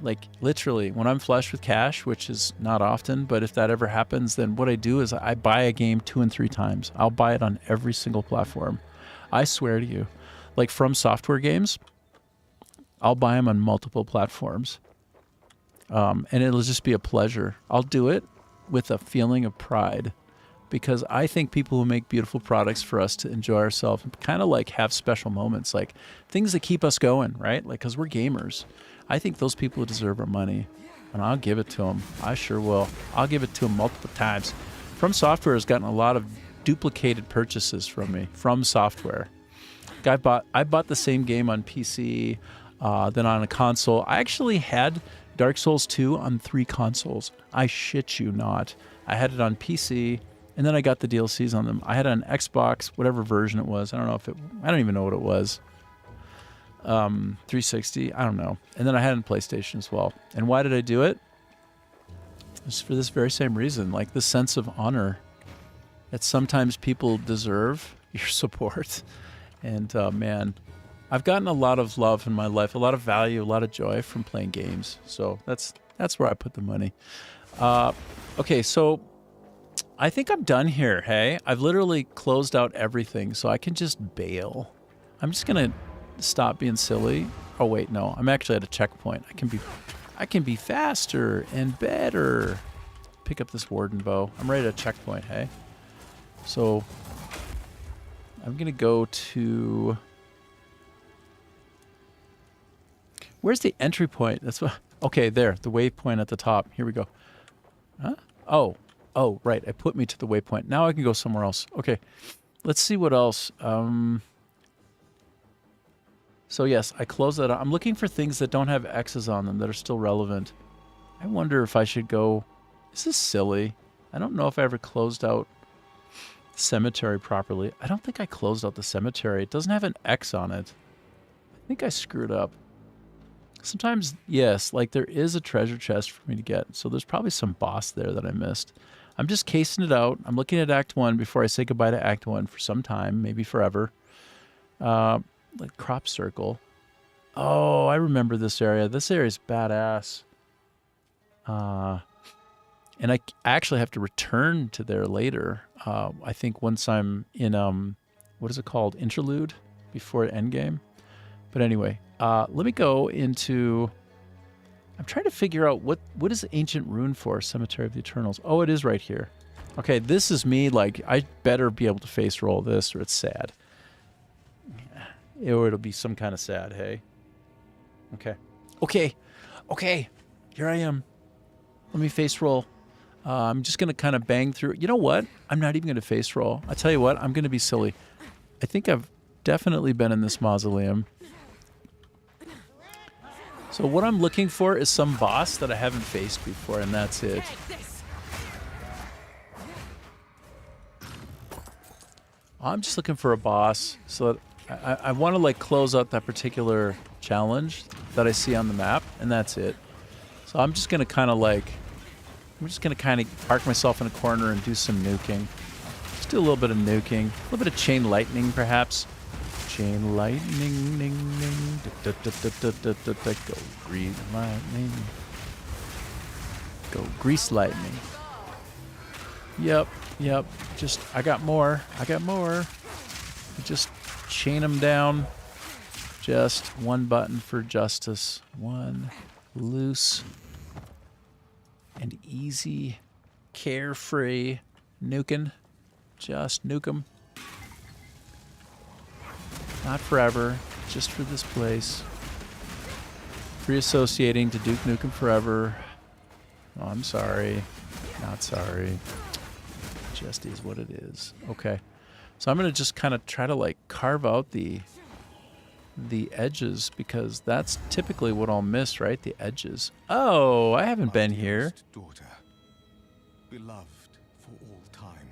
like literally, when I'm flush with cash, which is not often, but if that ever happens, then what I do is I buy a game 2 and 3 times. I'll buy it on every single platform. I swear to you, like From Software games, I'll buy them on multiple platforms. And it'll just be a pleasure. I'll do it with a feeling of pride because I think people who make beautiful products for us to enjoy ourselves kind of like have special moments, like things that keep us going, right? Like, because we're gamers. I think those people deserve our money, and I'll give it to them. I sure will. I'll give it to them multiple times. From Software has gotten a lot of duplicated purchases from me. From Software. I bought the same game on PC, then on a console. I actually had Dark Souls 2 on 3 consoles. I shit you not. I had it on PC, and then I got the DLCs on them. I had it on Xbox, whatever version it was. I don't even know what it was. 360, I don't know. And then I had it on PlayStation as well. And why did I do it? Just for this very same reason, like the sense of honor that sometimes people deserve your support. And man, I've gotten a lot of love in my life, a lot of value, a lot of joy from playing games. So that's where I put the money. Okay, so I think I'm done here, hey? I've literally closed out everything, so I can just bail. I'm just going to stop being silly. Oh, wait, no. I'm actually at a checkpoint. I can be faster and better. Pick up this Warden bow. I'm ready to checkpoint, hey? So I'm going to go to... Where's the entry point? That's what. Okay, there, the waypoint at the top. Here we go. Huh? Oh, right. It put me to the waypoint. Now I can go somewhere else. Okay, let's see what else. So yes, I close that out. I'm looking for things that don't have X's on them that are still relevant. I wonder if I should go. This is silly. I don't know if I ever closed out the cemetery properly. I don't think I closed out the cemetery. It doesn't have an X on it. I think I screwed up. Sometimes, yes, like there is a treasure chest for me to get. So there's probably some boss there that I missed. I'm just casing it out. I'm looking at Act 1 before I say goodbye to Act 1 for some time, maybe forever. Like crop circle. Oh, I remember this area. This area is badass. And I actually have to return to there later. I think once I'm in, what is it called? Interlude before Endgame. But anyway, let me go into... I'm trying to figure out what is Ancient Rune for, Cemetery of the Eternals. Oh, it is right here. Okay, this is me, like, I better be able to face roll this or it's sad. Or it'll be some kind of sad, hey? Okay, here I am. Let me face roll. I'm just going to kind of bang through. You know what? I'm not even going to face roll. I tell you what, I'm going to be silly. I think I've definitely been in this mausoleum. So what I'm looking for is some boss that I haven't faced before, and that's it. I'm just looking for a boss so that I want to like close out that particular challenge that I see on the map, and that's it. So I'm just going to kind of park myself in a corner and do some nuking. Just do a little bit of nuking. A little bit of chain lightning, perhaps. Chain lightning, ning, ning. Da, da, da, da, da, da, da. Go green lightning. Go grease lightning. Yep. Just, I got more. Just chain them down. Just one button for justice. One loose. and easy, carefree nuking. Just nuke 'em. Not forever, just for this place. Free associating to Duke Nukem forever. Oh, I'm sorry. Not sorry. Just is what it is. Okay. So I'm going to just kind of try to like carve out the edges, because that's typically what I'll miss, right? The edges. Oh, I haven't been here. Daughter, beloved for all time,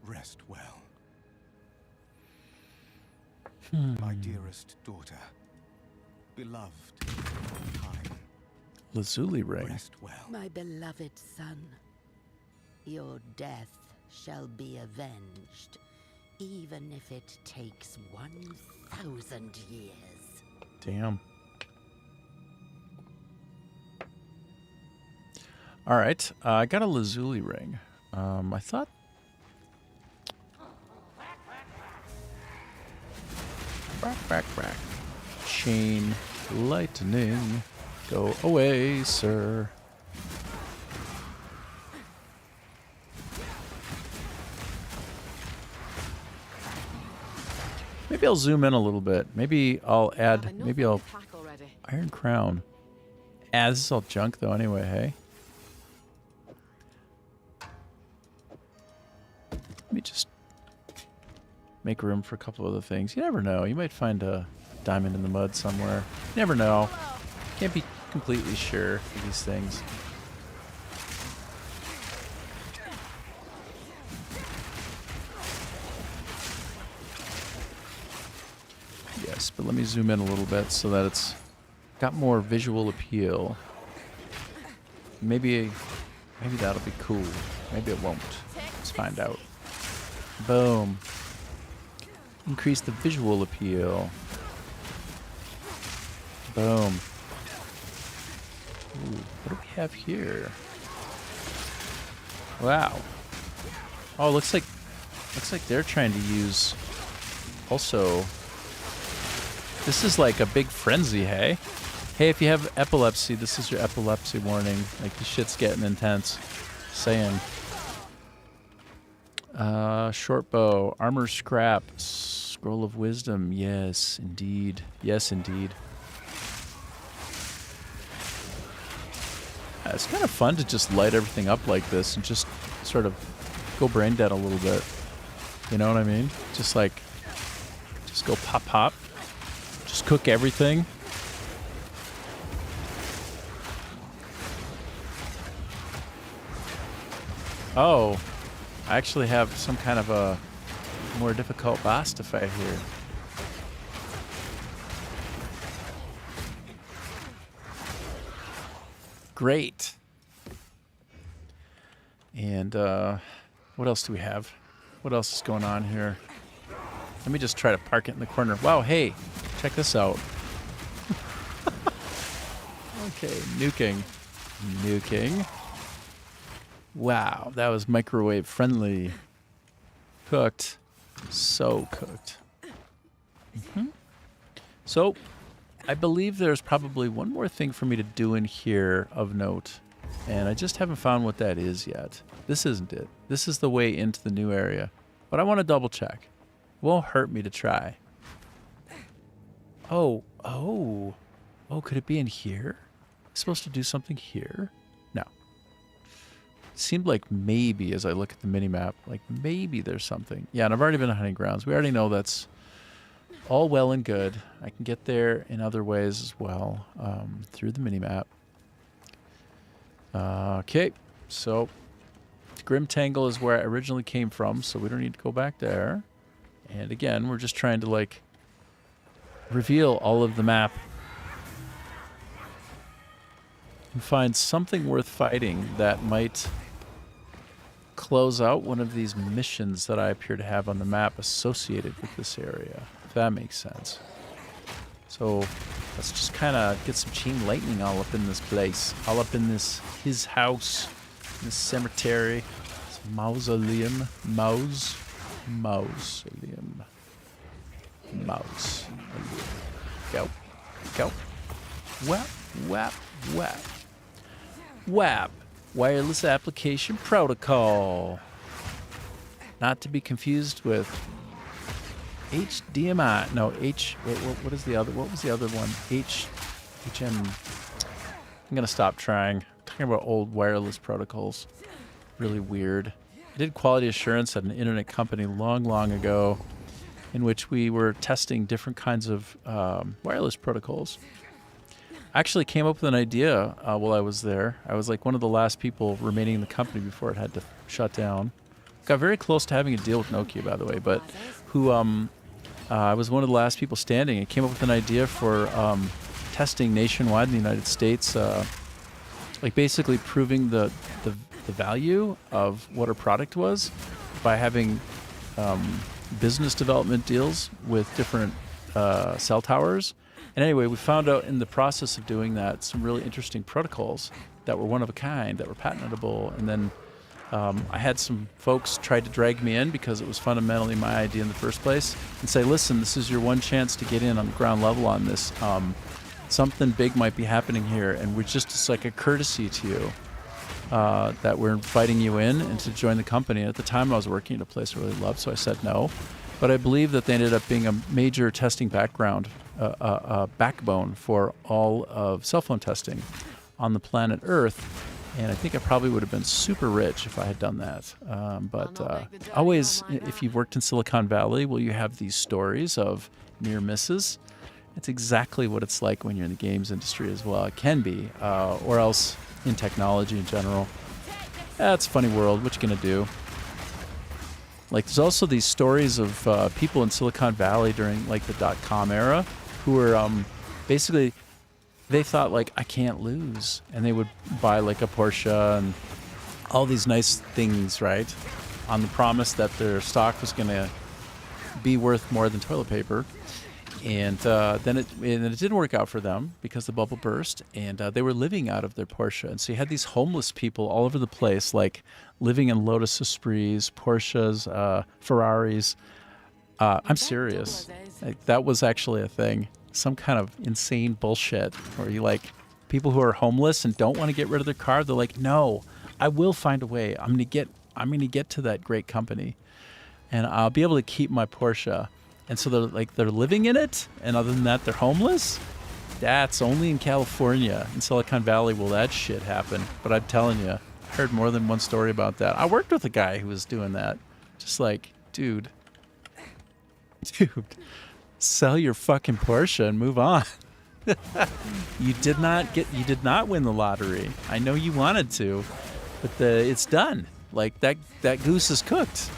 rest well. My dearest daughter, beloved for all time, Lazuli ring. rest well. My beloved son, your death shall be avenged, even if it takes 1,000 years. Damn. All right, I got a Lazuli ring. I thought. Back. Chain lightning. Go away, sir. Maybe I'll zoom in a little bit. Maybe I'll add. Maybe I'll. Iron Crown. Ah, this is all junk though. Anyway, hey. Let me just make room for a couple other things. You never know. You might find a diamond in the mud somewhere. You never know. Can't be completely sure for these things. Yes, but let me zoom in a little bit so that it's got more visual appeal. Maybe that'll be cool. Maybe it won't. Let's find out. Boom. Increase the visual appeal. Boom. Ooh, what do we have here? Wow. Oh, looks like they're trying to use also. This is like a big frenzy, hey? Hey, if you have epilepsy, this is your epilepsy warning. Like, this shit's getting intense. Saying. Short bow, armor scrap, scroll of wisdom. Yes, indeed. Yes, indeed. It's kind of fun to just light everything up like this and just sort of go brain dead a little bit. You know what I mean? Just like, just go pop pop. Just cook everything. Oh, I actually have some kind of a more difficult boss to fight here. Great. And what else do we have? What else is going on here? Let me just try to park it in the corner. Wow, hey, check this out. Okay, nuking. Wow, that was microwave friendly. Cooked. So cooked. So, I believe there's probably one more thing for me to do in here of note. And I just haven't found what that is yet. This isn't it. This is the way into the new area. But I want to double check. It won't hurt me to try. Oh, could it be in here? Am I supposed to do something here? No. It seemed like maybe as I look at the mini-map, like maybe there's something. Yeah, and I've already been to hunting grounds. We already know that's all well and good. I can get there in other ways as well, through the mini-map. Okay, so Grim Tangle is where I originally came from, so we don't need to go back there. And again, we're just trying to like reveal all of the map and find something worth fighting that might close out one of these missions that I appear to have on the map associated with this area, if that makes sense. So let's just kind of get some chain lightning all up in this place, all up in his house, this cemetery, this mausoleum, mausoleum. Go. Whap. WAP, Wireless Application Protocol. Not to be confused with HDMI. No, what is the other? What was the other one? HM. I'm gonna stop trying. Talking about old wireless protocols. Really weird. I did quality assurance at an internet company long, long ago, in which we were testing different kinds of wireless protocols. I actually came up with an idea while I was there. I was like one of the last people remaining in the company before it had to shut down. Got very close to having a deal with Nokia, by the way, but I was one of the last people standing and came up with an idea for testing nationwide in the United States, like basically proving the value of what our product was by having business development deals with different cell towers. And anyway, we found out in the process of doing that some really interesting protocols that were one of a kind, that were patentable. And then I had some folks try to drag me in because it was fundamentally my idea in the first place and say, listen, this is your one chance to get in on the ground level on this. Something big might be happening here, and we're just like a courtesy to you that we're inviting you in and to join the company. At the time, I was working at a place I really loved, so I said no. But I believe that they ended up being a major testing backbone for all of cell phone testing on the planet Earth. And I think I probably would have been super rich if I had done that. But always, if you've worked in Silicon Valley, will you have these stories of near misses? It's exactly what it's like when you're in the games industry as well. It can be, or else in technology in general. It's a funny world. What you gonna do? Like, there's also these stories of people in Silicon Valley during like the .com era who were basically, they thought like, I can't lose, and they would buy like a Porsche and all these nice things, right, on the promise that their stock was gonna be worth more than toilet paper. And then it didn't work out for them because the bubble burst, and they were living out of their Porsche. And so you had these homeless people all over the place, like living in Lotus Esprits, Porsches, Ferraris. I'm serious. Like, that was actually a thing. Some kind of insane bullshit where you like people who are homeless and don't want to get rid of their car. They're like, no, I will find a way. I'm gonna get to that great company, and I'll be able to keep my Porsche. And so they're living in it, and other than that, they're homeless. That's only in California. In Silicon Valley will that shit happen. But I'm telling you, I heard more than one story about that. I worked with a guy who was doing that. Just like, dude, sell your fucking Porsche and move on. You did not win the lottery. I know you wanted to, but it's done. Like that goose is cooked.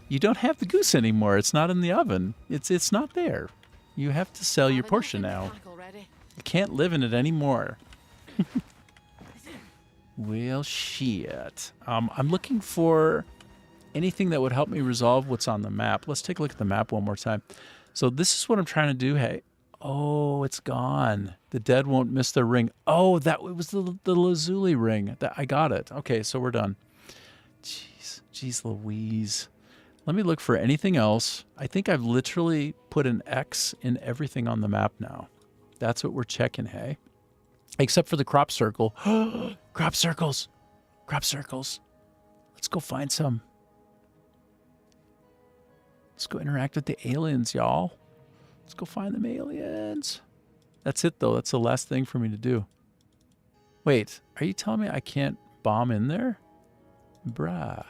You don't have the goose anymore. It's not in the oven. It's not there. You have to sell your Porsche now. You can't live in it anymore. Well, shit. I'm looking for anything that would help me resolve what's on the map. Let's take a look at the map one more time. So this is what I'm trying to do. Hey, oh, it's gone. The dead won't miss their ring. Oh, it was the Lazuli ring. I got it. Okay, so we're done. Jeez Louise. Let me look for anything else. I think I've literally put an X in everything on the map now. That's what we're checking, hey? Except for the crop circle. Crop circles. Crop circles. Let's go find some. Let's go interact with the aliens, y'all. Let's go find them aliens. That's it, though. That's the last thing for me to do. Wait, are you telling me I can't bomb in there? Bruh.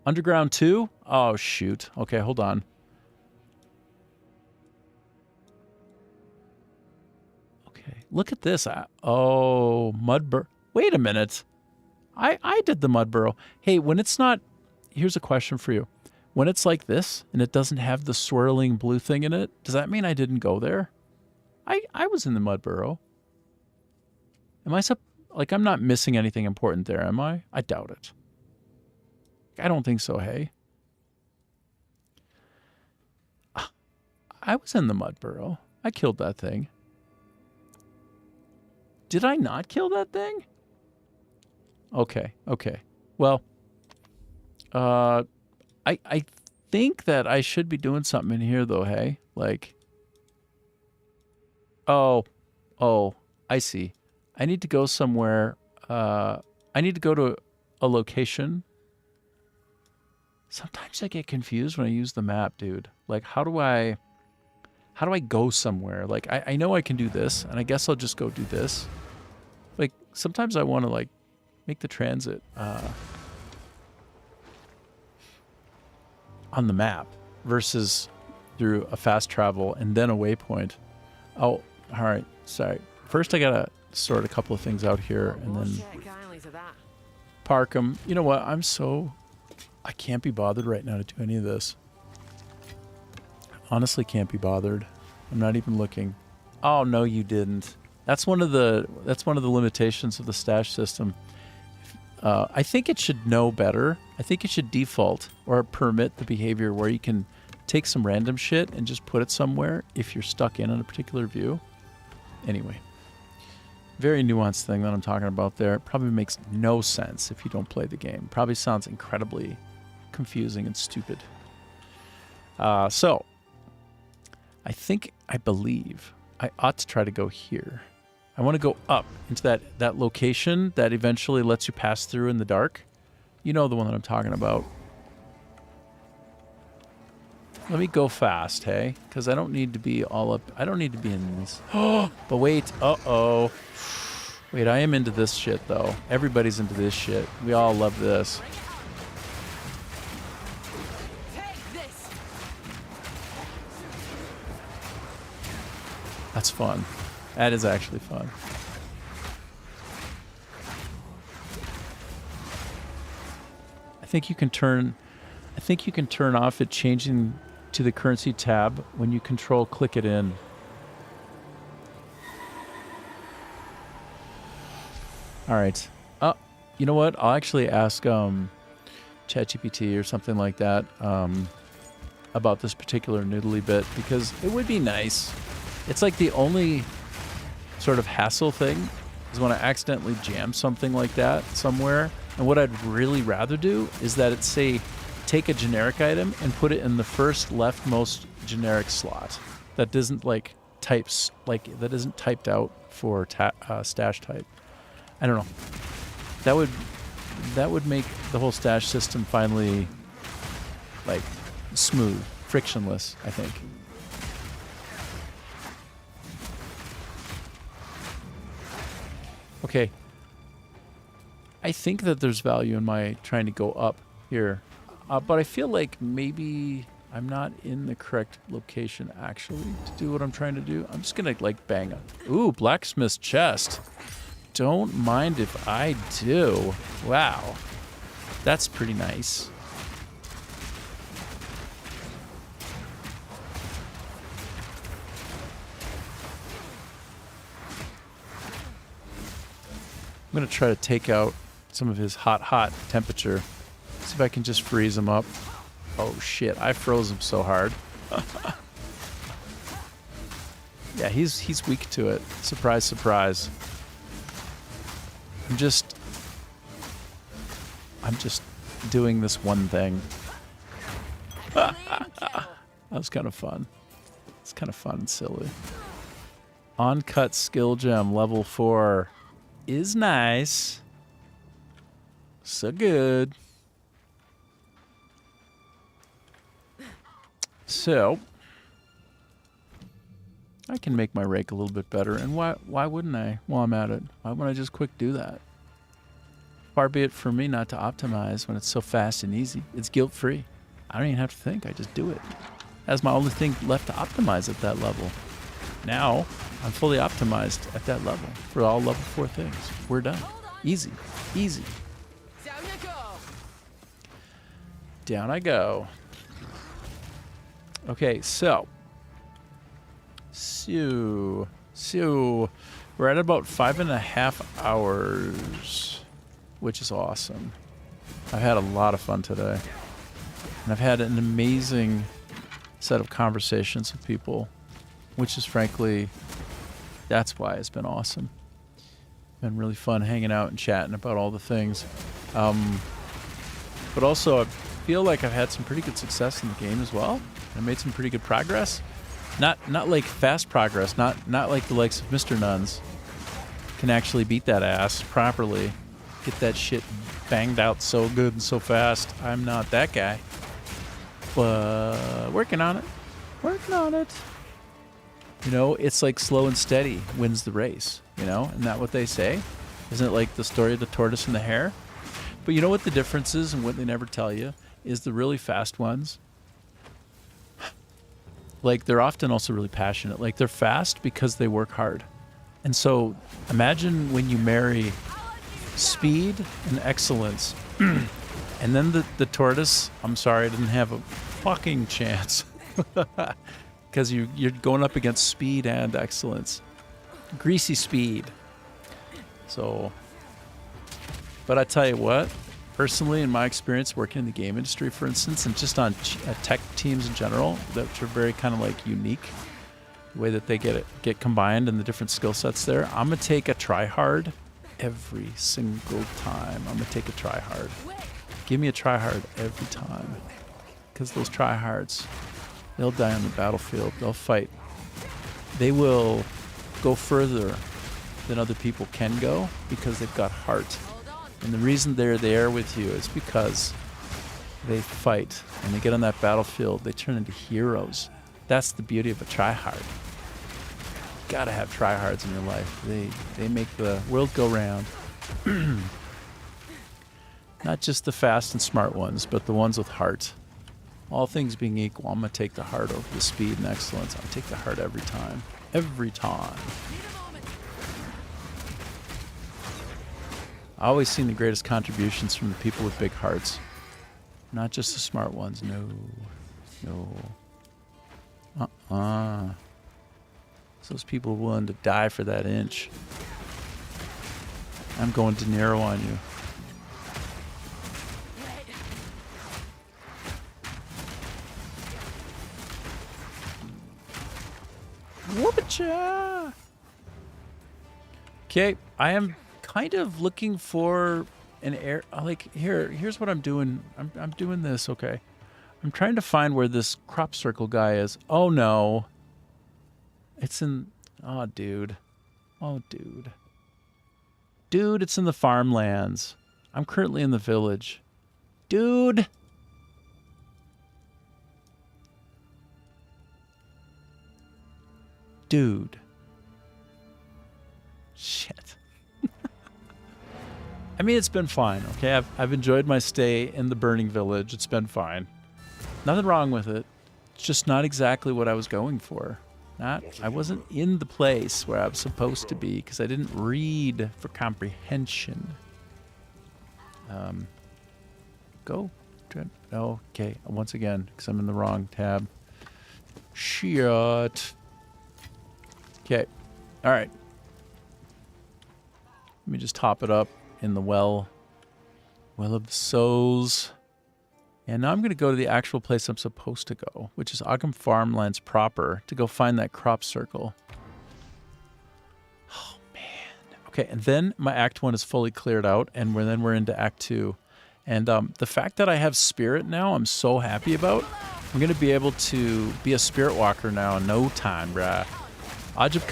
Underground 2? Oh, shoot. Okay, hold on. Okay, look at this. Mud burrow. Wait a minute. I did the mud burrow. Hey, when it's not... Here's a question for you. When it's like this, and it doesn't have the swirling blue thing in it, does that mean I didn't go there? I was in the mud burrow. Am I... Like, I'm not missing anything important there, am I? I doubt it. I don't think so, hey? I was in the mud burrow. I killed that thing. Did I not kill that thing? Okay. Well, I think that I should be doing something in here, though, hey? Like, oh, I see. I need to go somewhere. I need to go to a location. Sometimes I get confused when I use the map, dude. Like, how do I go somewhere? Like, I know I can do this, and I guess I'll just go do this. Like, sometimes I want to, like, make the transit on the map versus through a fast travel and then a waypoint. Oh, all right. Sorry. First, I got to sort a couple of things out here and then park them. You know what? I can't be bothered right now to do any of this. Honestly, can't be bothered. I'm not even looking. Oh, no, you didn't. That's one of the limitations of the stash system. I think it should know better. I think it should default or permit the behavior where you can take some random shit and just put it somewhere if you're stuck in on a particular view. Anyway, very nuanced thing that I'm talking about there. It probably makes no sense if you don't play the game. Probably sounds incredibly confusing and stupid. So, I believe I ought to try to go here. I want to go up into that location that eventually lets you pass through in the dark. You know the one that I'm talking about. Let me go fast, hey? Because I don't need to be all up. I don't need to be in this. Oh, but wait. Uh-oh. Wait, I am into this shit, though. Everybody's into this shit. We all love this. That's fun. That is actually fun. I think you can turn off it changing to the currency tab when you click it in. All right. You know what? I'll actually ask ChatGPT or something like that about this particular noodly bit because it would be nice. It's like the only sort of hassle thing is when I accidentally jam something like that somewhere. And what I'd really rather do is that it say, take a generic item and put it in the first leftmost generic slot that doesn't that isn't typed out for stash type. I don't know. That would make the whole stash system finally like smooth, frictionless, I think. Okay. I think that there's value in my trying to go up here. But I feel like maybe I'm not in the correct location, actually, to do what I'm trying to do. I'm just going to, like, bang up. Ooh, blacksmith's chest. Don't mind if I do. Wow. That's pretty nice. I'm going to try to take out some of his hot temperature. See if I can just freeze him up. Oh shit, I froze him so hard. Yeah, he's weak to it. Surprise, surprise. I'm just doing this one thing. That was kind of fun. It's kind of fun and silly. On-cut skill gem level 4 is nice. So good. So I can make my rake a little bit better, and why wouldn't I while I'm at it? Why wouldn't I just quick do that? Far be it from me not to optimize when it's so fast and easy. It's guilt-free. I don't even have to think. I just do it. That's my only thing left to optimize at that level. Now I'm fully optimized at that level for all level 4 things. We're done. Easy. Easy. Down you go. Down I go. Okay, so we're at about 5.5 hours, which is awesome. I've had a lot of fun today, and I've had an amazing set of conversations with people, which is frankly, that's why it's been awesome. Been really fun hanging out and chatting about all the things. But also, I feel like I've had some pretty good success in the game as well. I made some pretty good progress. Not like fast progress, not like the likes of Mr. Nuns, can actually beat that ass properly. Get that shit banged out so good and so fast. I'm not that guy. But working on it. Working on it. You know, it's like slow and steady wins the race. You know, isn't that what they say? Isn't it like the story of the tortoise and the hare? But you know what the difference is, and what they never tell you is the really fast ones. Like, they're often also really passionate. Like, they're fast because they work hard. And so imagine when you marry speed and excellence. And then the tortoise, I'm sorry, didn't have a fucking chance. Because you're going up against speed and excellence. Greasy speed. So, but I tell you what, personally, in my experience working in the game industry, for instance, and just on tech teams in general, that are very kind of like unique, the way that they get combined and the different skill sets there, I'm going to take a try-hard every single time. I'm going to take a try-hard. Give me a try-hard every time. Because those try-hards, they'll die on the battlefield. They'll fight. They will go further than other people can go because they've got heart. And the reason they're there with you is because they fight. When they get on that battlefield, they turn into heroes. That's the beauty of a try-hard. Gotta have try-hards in your life. They make the world go round. Not just the fast and smart ones, but the ones with heart. All things being equal, I'm going to take the heart over the speed and excellence. I'll take the heart every time. Every time. I always seen the greatest contributions from the people with big hearts. Not just the smart ones. No. It's those people willing to die for that inch. I'm going De Niro on you. Whoop-a-cha! Okay, I am kind of looking for an air. Like, here's what I'm doing. I'm doing this, okay. I'm trying to find where this crop circle guy is. Oh, no. It's in... Oh, dude. Oh, dude. Dude, it's in the farmlands. I'm currently in the village. Dude! Dude. Shit. I mean, it's been fine, okay? I've enjoyed my stay in the burning village. It's been fine. Nothing wrong with it. It's just not exactly what I was going for. I wasn't in the place where I was supposed to be because I didn't read for comprehension. Go. Oh, okay. Once again, because I'm in the wrong tab. Shit. Okay. All right. Let me just top it up in the well of the souls. And now I'm going to go to the actual place I'm supposed to go, which is Ogham Farmlands proper, to go find that crop circle. Oh, man. Okay, and then my Act 1 is fully cleared out, and then we're into Act 2. And the fact that I have Spirit now, I'm so happy about. I'm going to be able to be a Spirit Walker now in no time, brah. Ajib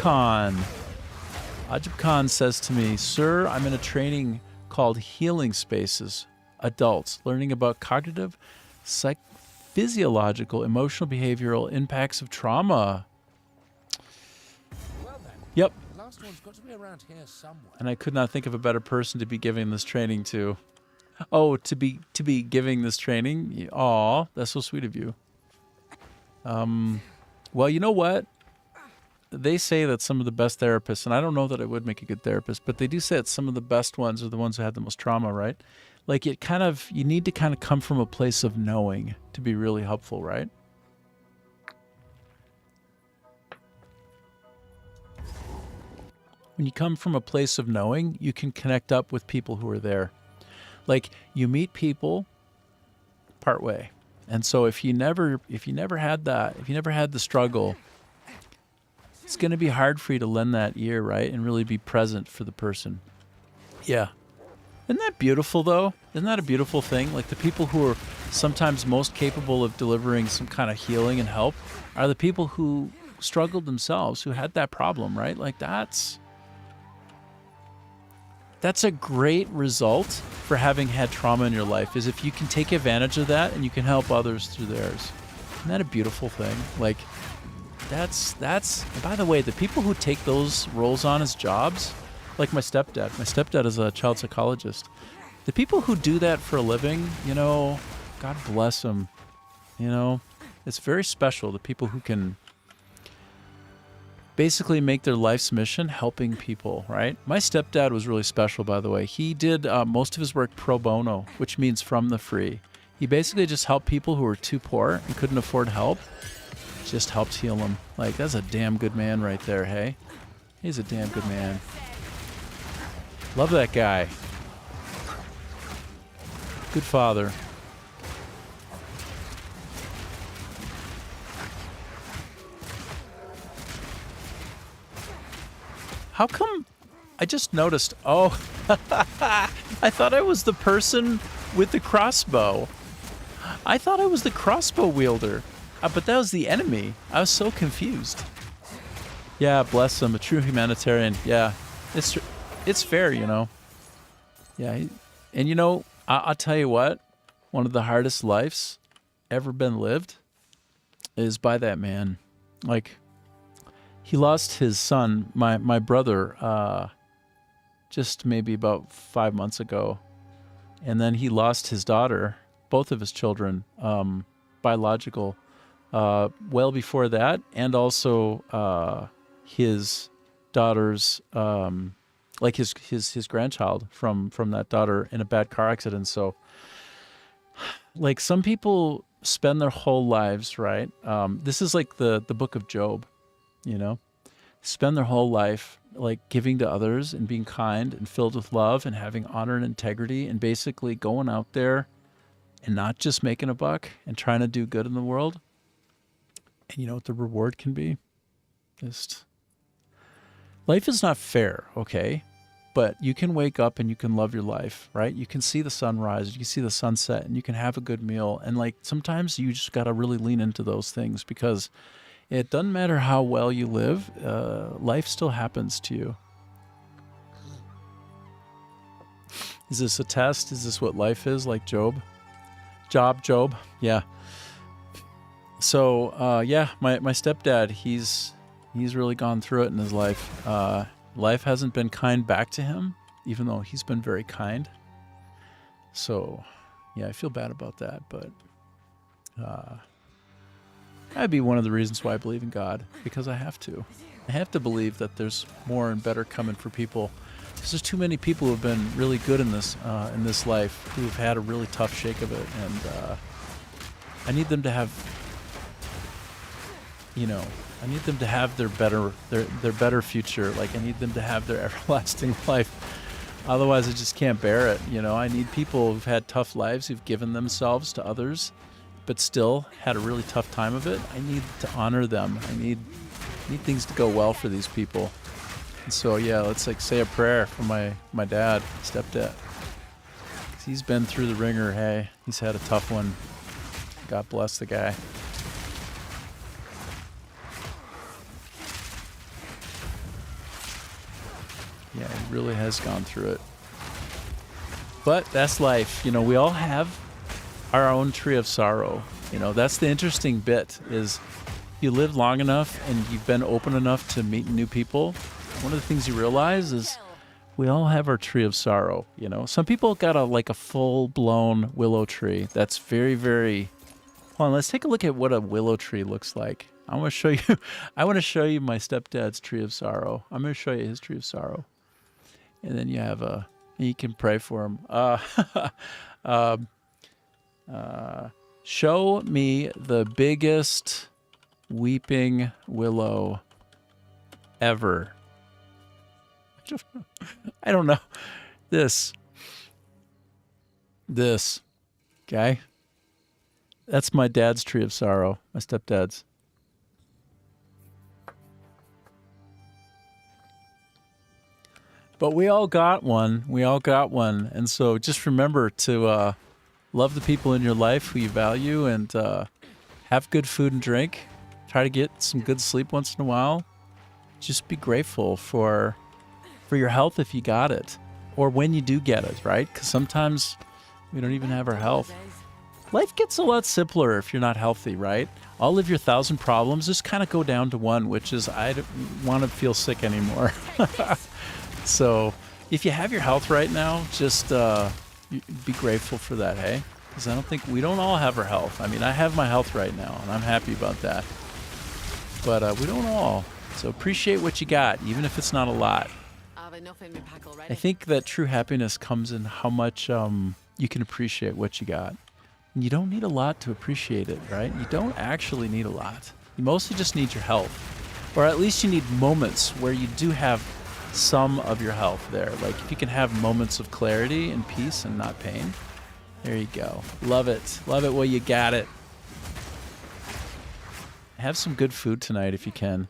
Khan says to me, "Sir, I'm in a training called Healing Spaces. Adults, learning about cognitive, physiological, emotional, behavioral impacts of trauma." Well then, yep. The last one's got to be around here somewhere. And I could not think of a better person to be giving this training to. Oh, to be giving this training? Aw, that's so sweet of you. Well, you know what? They say that some of the best therapists, and I don't know that I would make a good therapist, but they do say that some of the best ones are the ones who had the most trauma, right? Like, you need to kind of come from a place of knowing to be really helpful, right? When you come from a place of knowing, you can connect up with people who are there. Like, you meet people part way. And so if you never had that, if you never had the struggle, it's going to be hard for you to lend that ear, right? And really be present for the person. Yeah. Isn't that beautiful, though? Isn't that a beautiful thing? Like, the people who are sometimes most capable of delivering some kind of healing and help are the people who struggled themselves, who had that problem, right? Like, that's that's a great result for having had trauma in your life, is if you can take advantage of that and you can help others through theirs. Isn't that a beautiful thing? Like, that's, and by the way, the people who take those roles on as jobs, like my stepdad is a child psychologist. The people who do that for a living, you know, God bless them. You know, it's very special. The people who can basically make their life's mission helping people, right? My stepdad was really special, by the way. He did most of his work pro bono, which means from the free. He basically just helped people who were too poor and couldn't afford help. Just helped heal them. Like, that's a damn good man right there, hey? He's a damn good man. Love that guy. Good father. How come I just noticed, oh, I thought I was the person with the crossbow. I thought I was the crossbow wielder, but that was the enemy. I was so confused. Yeah, bless him, a true humanitarian. Yeah, it's fair, you know. Yeah, and you know, I'll tell you what, one of the hardest lives ever been lived is by that man. Like, he lost his son, my brother, just maybe about 5 months ago. And then he lost his daughter, both of his children, biological, well before that. And also his daughter's, like his grandchild from that daughter in a bad car accident. So, like, some people spend their whole lives, right? This is like the book of Job. You know, spend their whole life like giving to others and being kind and filled with love and having honor and integrity and basically going out there and not just making a buck and trying to do good in the world. And you know what the reward can be? Just, life is not fair, okay? But you can wake up and you can love your life, right? You can see the sunrise, you can see the sunset, and you can have a good meal. And like, sometimes you just got to really lean into those things, because it doesn't matter how well you live, life still happens to you. Is this a test? Is this what life is, like Job? Job? Yeah. So, yeah, my stepdad, he's really gone through it in his life. Life hasn't been kind back to him, even though he's been very kind. So, yeah, I feel bad about that, but that'd be one of the reasons why I believe in God, because I have to. I have to believe that there's more and better coming for people. Because there's too many people who have been really good in this life, who've had a really tough shake of it, and I need them to have, you know, I need them to have their better future. Like, I need them to have their everlasting life. Otherwise, I just can't bear it. You know, I need people who've had tough lives, who've given themselves to others, but still had a really tough time of it. I need to honor them. I need things to go well for these people. And so, yeah, let's like say a prayer for my dad, stepdad. 'Cause he's been through the ringer. Hey, he's had a tough one. God bless the guy. Yeah, he really has gone through it. But that's life. You know, we all have our own tree of sorrow. You know, that's the interesting bit, is you live long enough and you've been open enough to meet new people. One of the things you realize is we all have our tree of sorrow. You know, some people got a full-blown willow tree. That's very, very... Hold on, let's take a look at what a willow tree looks like. I want to show you my stepdad's tree of sorrow. I'm going to show you his tree of sorrow. And then you have you can pray for him. Show me the biggest weeping willow ever. I don't know. This. Okay? That's my dad's tree of sorrow. My stepdad's. But we all got one. And so just remember to love the people in your life who you value, and have good food and drink. Try to get some good sleep once in a while. Just be grateful for your health if you got it. or when you do get it, right? Because sometimes we don't even have our health. Life gets a lot simpler if you're not healthy, right? All of your 1,000 problems just kind of go down to one, which is I don't want to feel sick anymore. So if you have your health right now, just be grateful for that, hey? Because I don't think we don't all have our health. I mean, I have my health right now, and I'm happy about that. But we don't all. So appreciate what you got, even if it's not a lot. I think that true happiness comes in how much you can appreciate what you got. And you don't need a lot to appreciate it, right? You don't actually need a lot. You mostly just need your health. Or at least you need moments where you do have some of your health there. Like if you can have moments of clarity and peace and not pain. There you go. Love it. Love it while you got it. Have some good food tonight if you can.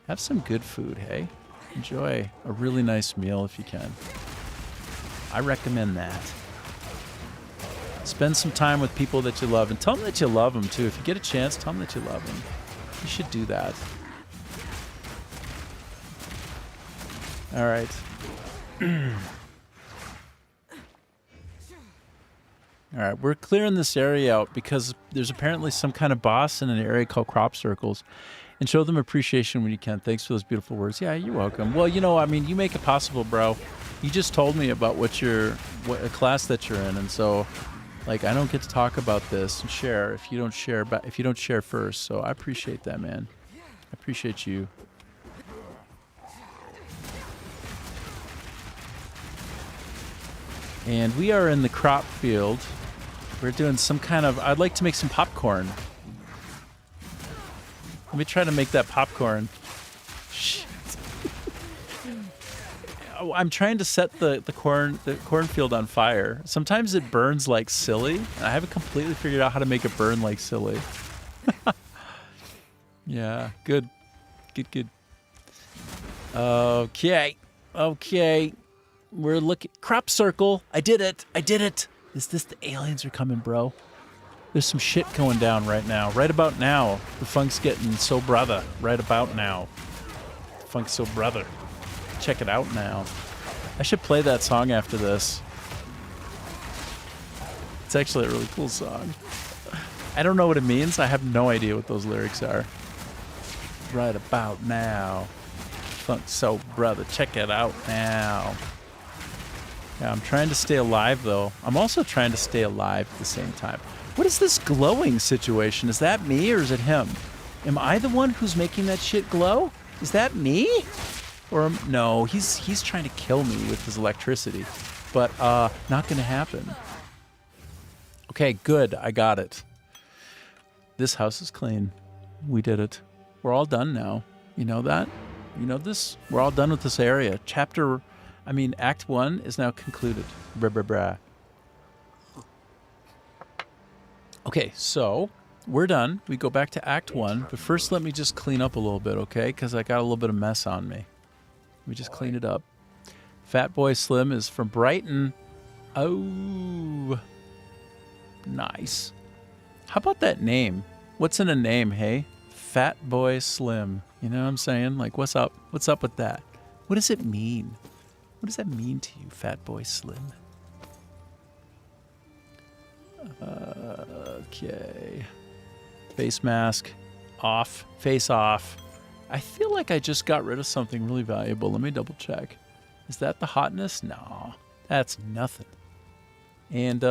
Have some good food, hey? Enjoy a really nice meal if you can. I recommend that. Spend some time with people that you love and tell them that you love them too. If you get a chance, tell them that you love them. You should do that. All right. All right, we're clearing this area out because there's apparently some kind of boss in an area called Crop Circles. And show them appreciation when you can. Thanks for those beautiful words. Yeah, you're welcome. Well, you know, I mean, you make it possible, bro. You just told me about what a class that you're in, and so, like, I don't get to talk about this and share if you don't share first. So I appreciate that, man. I appreciate you. And we are in the crop field. We're doing some kind of... I'd like to make some popcorn. Let me try to make that popcorn. Shit. I'm trying to set the cornfield on fire. Sometimes it burns like silly. I haven't completely figured out how to make it burn like silly. Yeah, good. Good. Okay. We're looking... Crop circle. I did it. Is this the aliens are coming, bro? There's some shit going down right now. Right about now. The funk's getting so brother. Right about now. Funk's so brother. Check it out now. I should play that song after this. It's actually a really cool song. I don't know what it means. I have no idea what those lyrics are. Right about now. Funk's so brother. Check it out now. Yeah, I'm trying to stay alive, though. I'm also trying to stay alive at the same time. What is this glowing situation? Is that me or is it him? Am I the one who's making that shit glow? Is that me? Or no, he's trying to kill me with his electricity. But not gonna happen. Okay, good. I got it. This house is clean. We did it. We're all done now. You know that? You know this? We're all done with this area. Act 1 is now concluded. Brah. Okay, so we're done. We go back to Act 1, but first let me just clean up a little bit, okay? Because I got a little bit of mess on me. Let me just clean it up. Fat Boy Slim is from Brighton. Oh, nice. How about that name? What's in a name, hey? Fat Boy Slim. You know what I'm saying? Like, what's up? What's up with that? What does it mean? What does that mean to you, Fat Boy Slim? Okay. Face mask off. Face off. I feel like I just got rid of something really valuable. Let me double check. Is that the hotness? No, that's nothing. And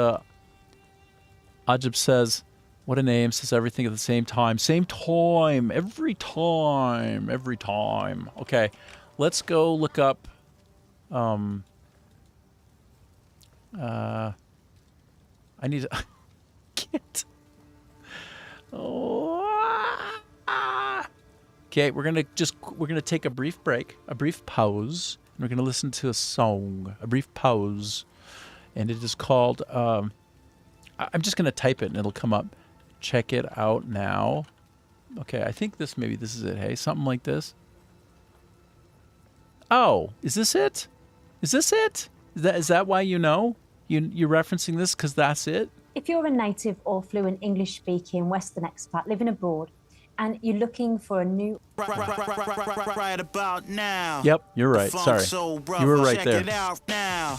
Ajib says, what a name, says everything at the same time. Same time. Every time. Okay, let's go look up. I need to... can't. Okay, we're gonna take a brief break, a brief pause, and we're gonna listen to a song, a brief pause, and it is called. I'm just gonna type it and it'll come up. Check it out now. Okay, I think this is it. Hey, something like this. Oh, is this it? Is this it? Is that why you know? You're referencing this because that's it? If you're a native or fluent English-speaking Western expat living abroad and you're looking for a new... Right about now. Yep, you're right. Sorry. Soul brother, You were right check there. It out now.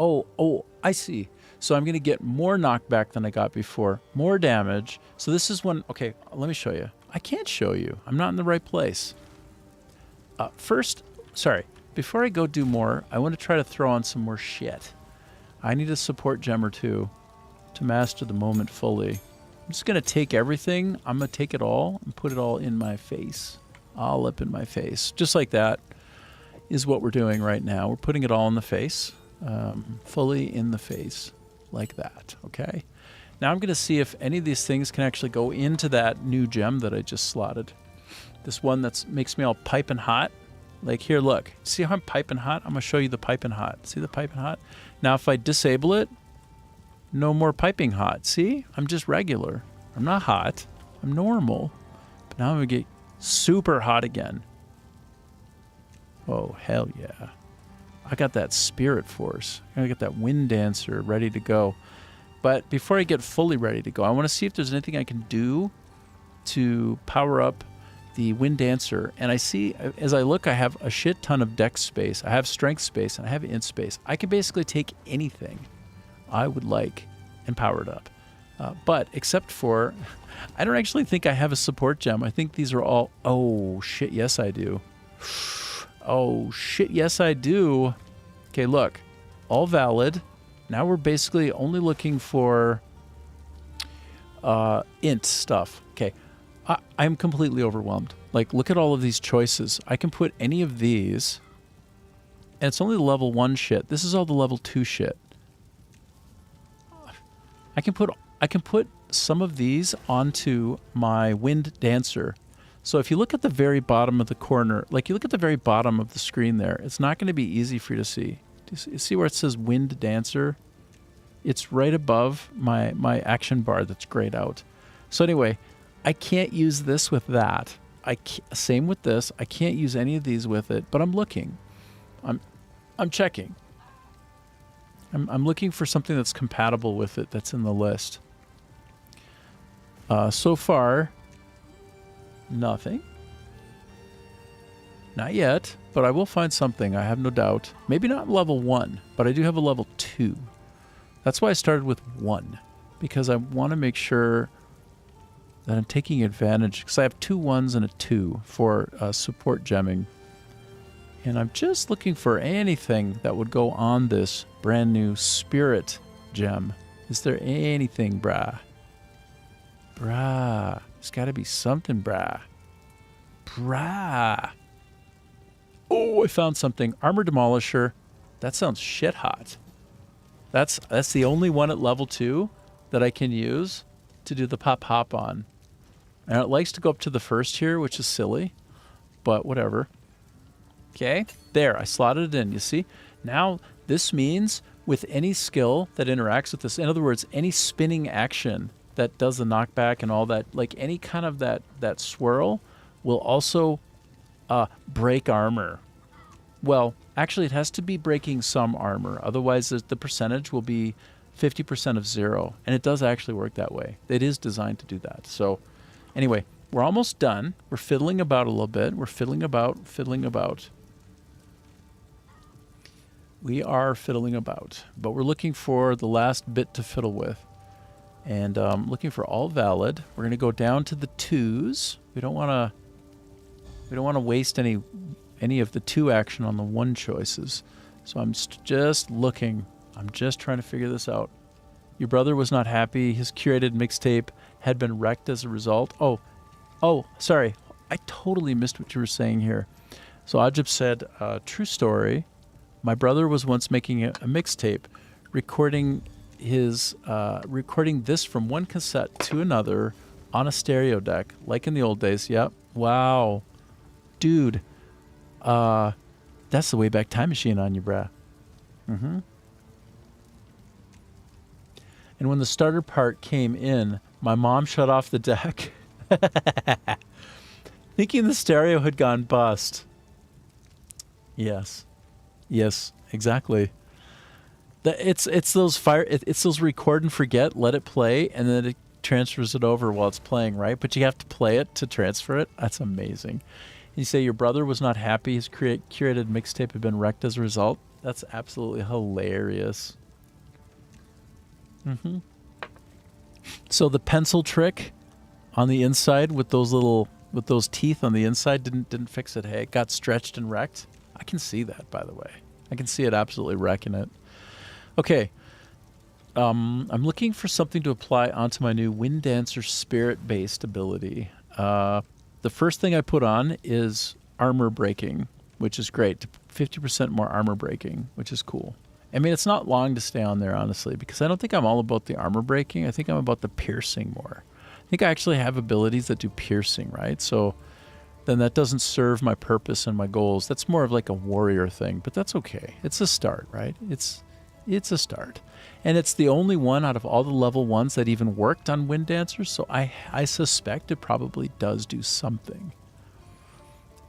Oh, I see. So I'm going to get more knockback than I got before. More damage. So this is when... Okay, let me show you. I can't show you. I'm not in the right place. First, sorry. Before I go do more, I want to try to throw on some more shit. I need a support gem or two to master the moment fully. I'm just going to take everything. I'm going to take it all and put it all in my face. All up in my face. Just like that is what we're doing right now. We're putting it all in the face. Fully in the face. Like that, okay? Now I'm going to see if any of these things can actually go into that new gem that I just slotted. This one that makes me all piping hot. Like here, look. See how I'm piping hot? I'm going to show you the piping hot. See the piping hot? Now if I disable it, no more piping hot. See? I'm just regular. I'm not hot. I'm normal. But now I'm going to get super hot again. Oh, hell yeah. I got that spirit force. I got that wind dancer ready to go. But before I get fully ready to go, I want to see if there's anything I can do to power up the wind dancer. And I see, as I look, I have a shit ton of dex space. I have strength space, and I have int space. I can basically take anything I would like and power it up. But except for, I don't actually think I have a support gem. I think these are all, oh shit, yes I do. Oh, shit, yes, I do. Okay, look. All valid. Now we're basically only looking for int stuff. Okay, I'm completely overwhelmed. Like, look at all of these choices. I can put any of these, and it's only the level 1 shit. This is all the level 2 shit. I can put some of these onto my wind dancer. So if you look at the very bottom of the corner, like you look at the very bottom of the screen there, it's not going to be easy for you to see. Do you see where it says Wind Dancer? It's right above my action bar that's grayed out. So anyway, I can't use this with that. Same with this. I can't use any of these with it, but I'm looking. I'm checking. I'm looking for something that's compatible with it that's in the list. So far... nothing. Not yet, but I will find something, I have no doubt. Maybe not level 1, but I do have a level 2. That's why I started with 1, because I want to make sure that I'm taking advantage, because I have 2 1s and a 2 for support gemming. And I'm just looking for anything that would go on this brand new spirit gem. Is there anything, brah? Brah. There's got to be something, brah. Brah. Oh, I found something. Armor Demolisher. That sounds shit hot. That's the only one at level 2 that I can use to do the pop hop on. And it likes to go up to the first here, which is silly. But whatever. Okay. There. I slotted it in. You see? Now, this means with any skill that interacts with this, in other words, any spinning action that does the knockback and all that, like any kind of that swirl will also break armor. Well, actually it has to be breaking some armor. Otherwise the percentage will be 50% of 0. And it does actually work that way. It is designed to do that. So anyway, we're almost done. We're fiddling about a little bit. We're fiddling about. We are fiddling about. But we're looking for the last bit to fiddle with. And looking for all valid. We're going to go down to the 2s. We don't want to waste any of the 2 action on the 1 choices. So I'm just looking. I'm just trying to figure this out. Your brother was not happy. His curated mixtape had been wrecked as a result. Oh, sorry. I totally missed what you were saying here. So Ajib said, true story. My brother was once making a mixtape, recording this from one cassette to another on a stereo deck, like in the old days. Yep. Wow. Dude. That's the Wayback Time Machine on you, brah. Mm-hmm. And when the starter part came in, my mom shut off the deck, thinking the stereo had gone bust. Yes, exactly. It's those record and forget, let it play, and then it transfers it over while it's playing, right? But you have to play it to transfer it. That's amazing. And you say your brother was not happy. His curated mixtape had been wrecked as a result. That's absolutely hilarious. Mm-hmm. So the pencil trick on the inside with those teeth on the inside didn't fix it. Hey, it got stretched and wrecked. I can see that, by the way. I can see it absolutely wrecking it. Okay. I'm looking for something to apply onto my new Wind Dancer spirit-based ability. The first thing I put on is armor breaking, which is great. 50% more armor breaking, which is cool. I mean, it's not long to stay on there, honestly, because I don't think I'm all about the armor breaking. I think I'm about the piercing more. I think I actually have abilities that do piercing, right? So then that doesn't serve my purpose and my goals. That's more of like a warrior thing, but that's okay. It's a start, right? It's a start. And it's the only one out of all the level 1s that even worked on Wind Dancer, so I suspect it probably does do something.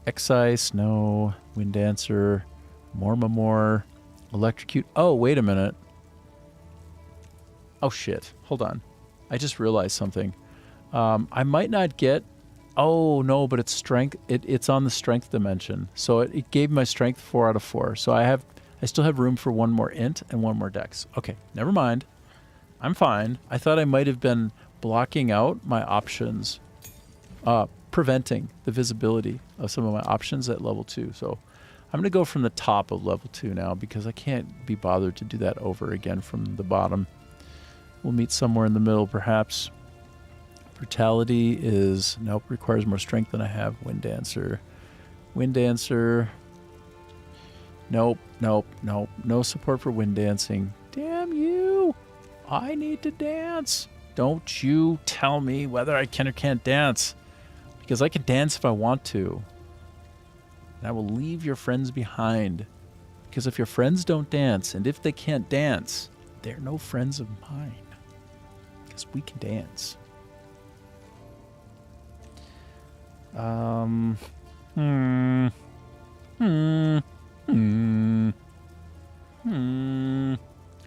Excise, no. Wind Dancer, more. Electrocute. Oh, wait a minute. Oh, shit. Hold on. I just realized something. I might not get... Oh, no, but it's strength. It's on the strength dimension. So it gave my strength 4 out of 4. So I still have room for one more int and one more dex. Okay, never mind. I'm fine. I thought I might have been blocking out my options, preventing the visibility of some of my options at level 2. So I'm going to go from the top of level 2 now because I can't be bothered to do that over again from the bottom. We'll meet somewhere in the middle, perhaps. Brutality is... Nope, requires more strength than I have. Wind Dancer. Nope. No support for wind dancing. Damn you! I need to dance. Don't you tell me whether I can or can't dance. Because I can dance if I want to. And I will leave your friends behind. Because if your friends don't dance, and if they can't dance, they're no friends of mine. Because we can dance.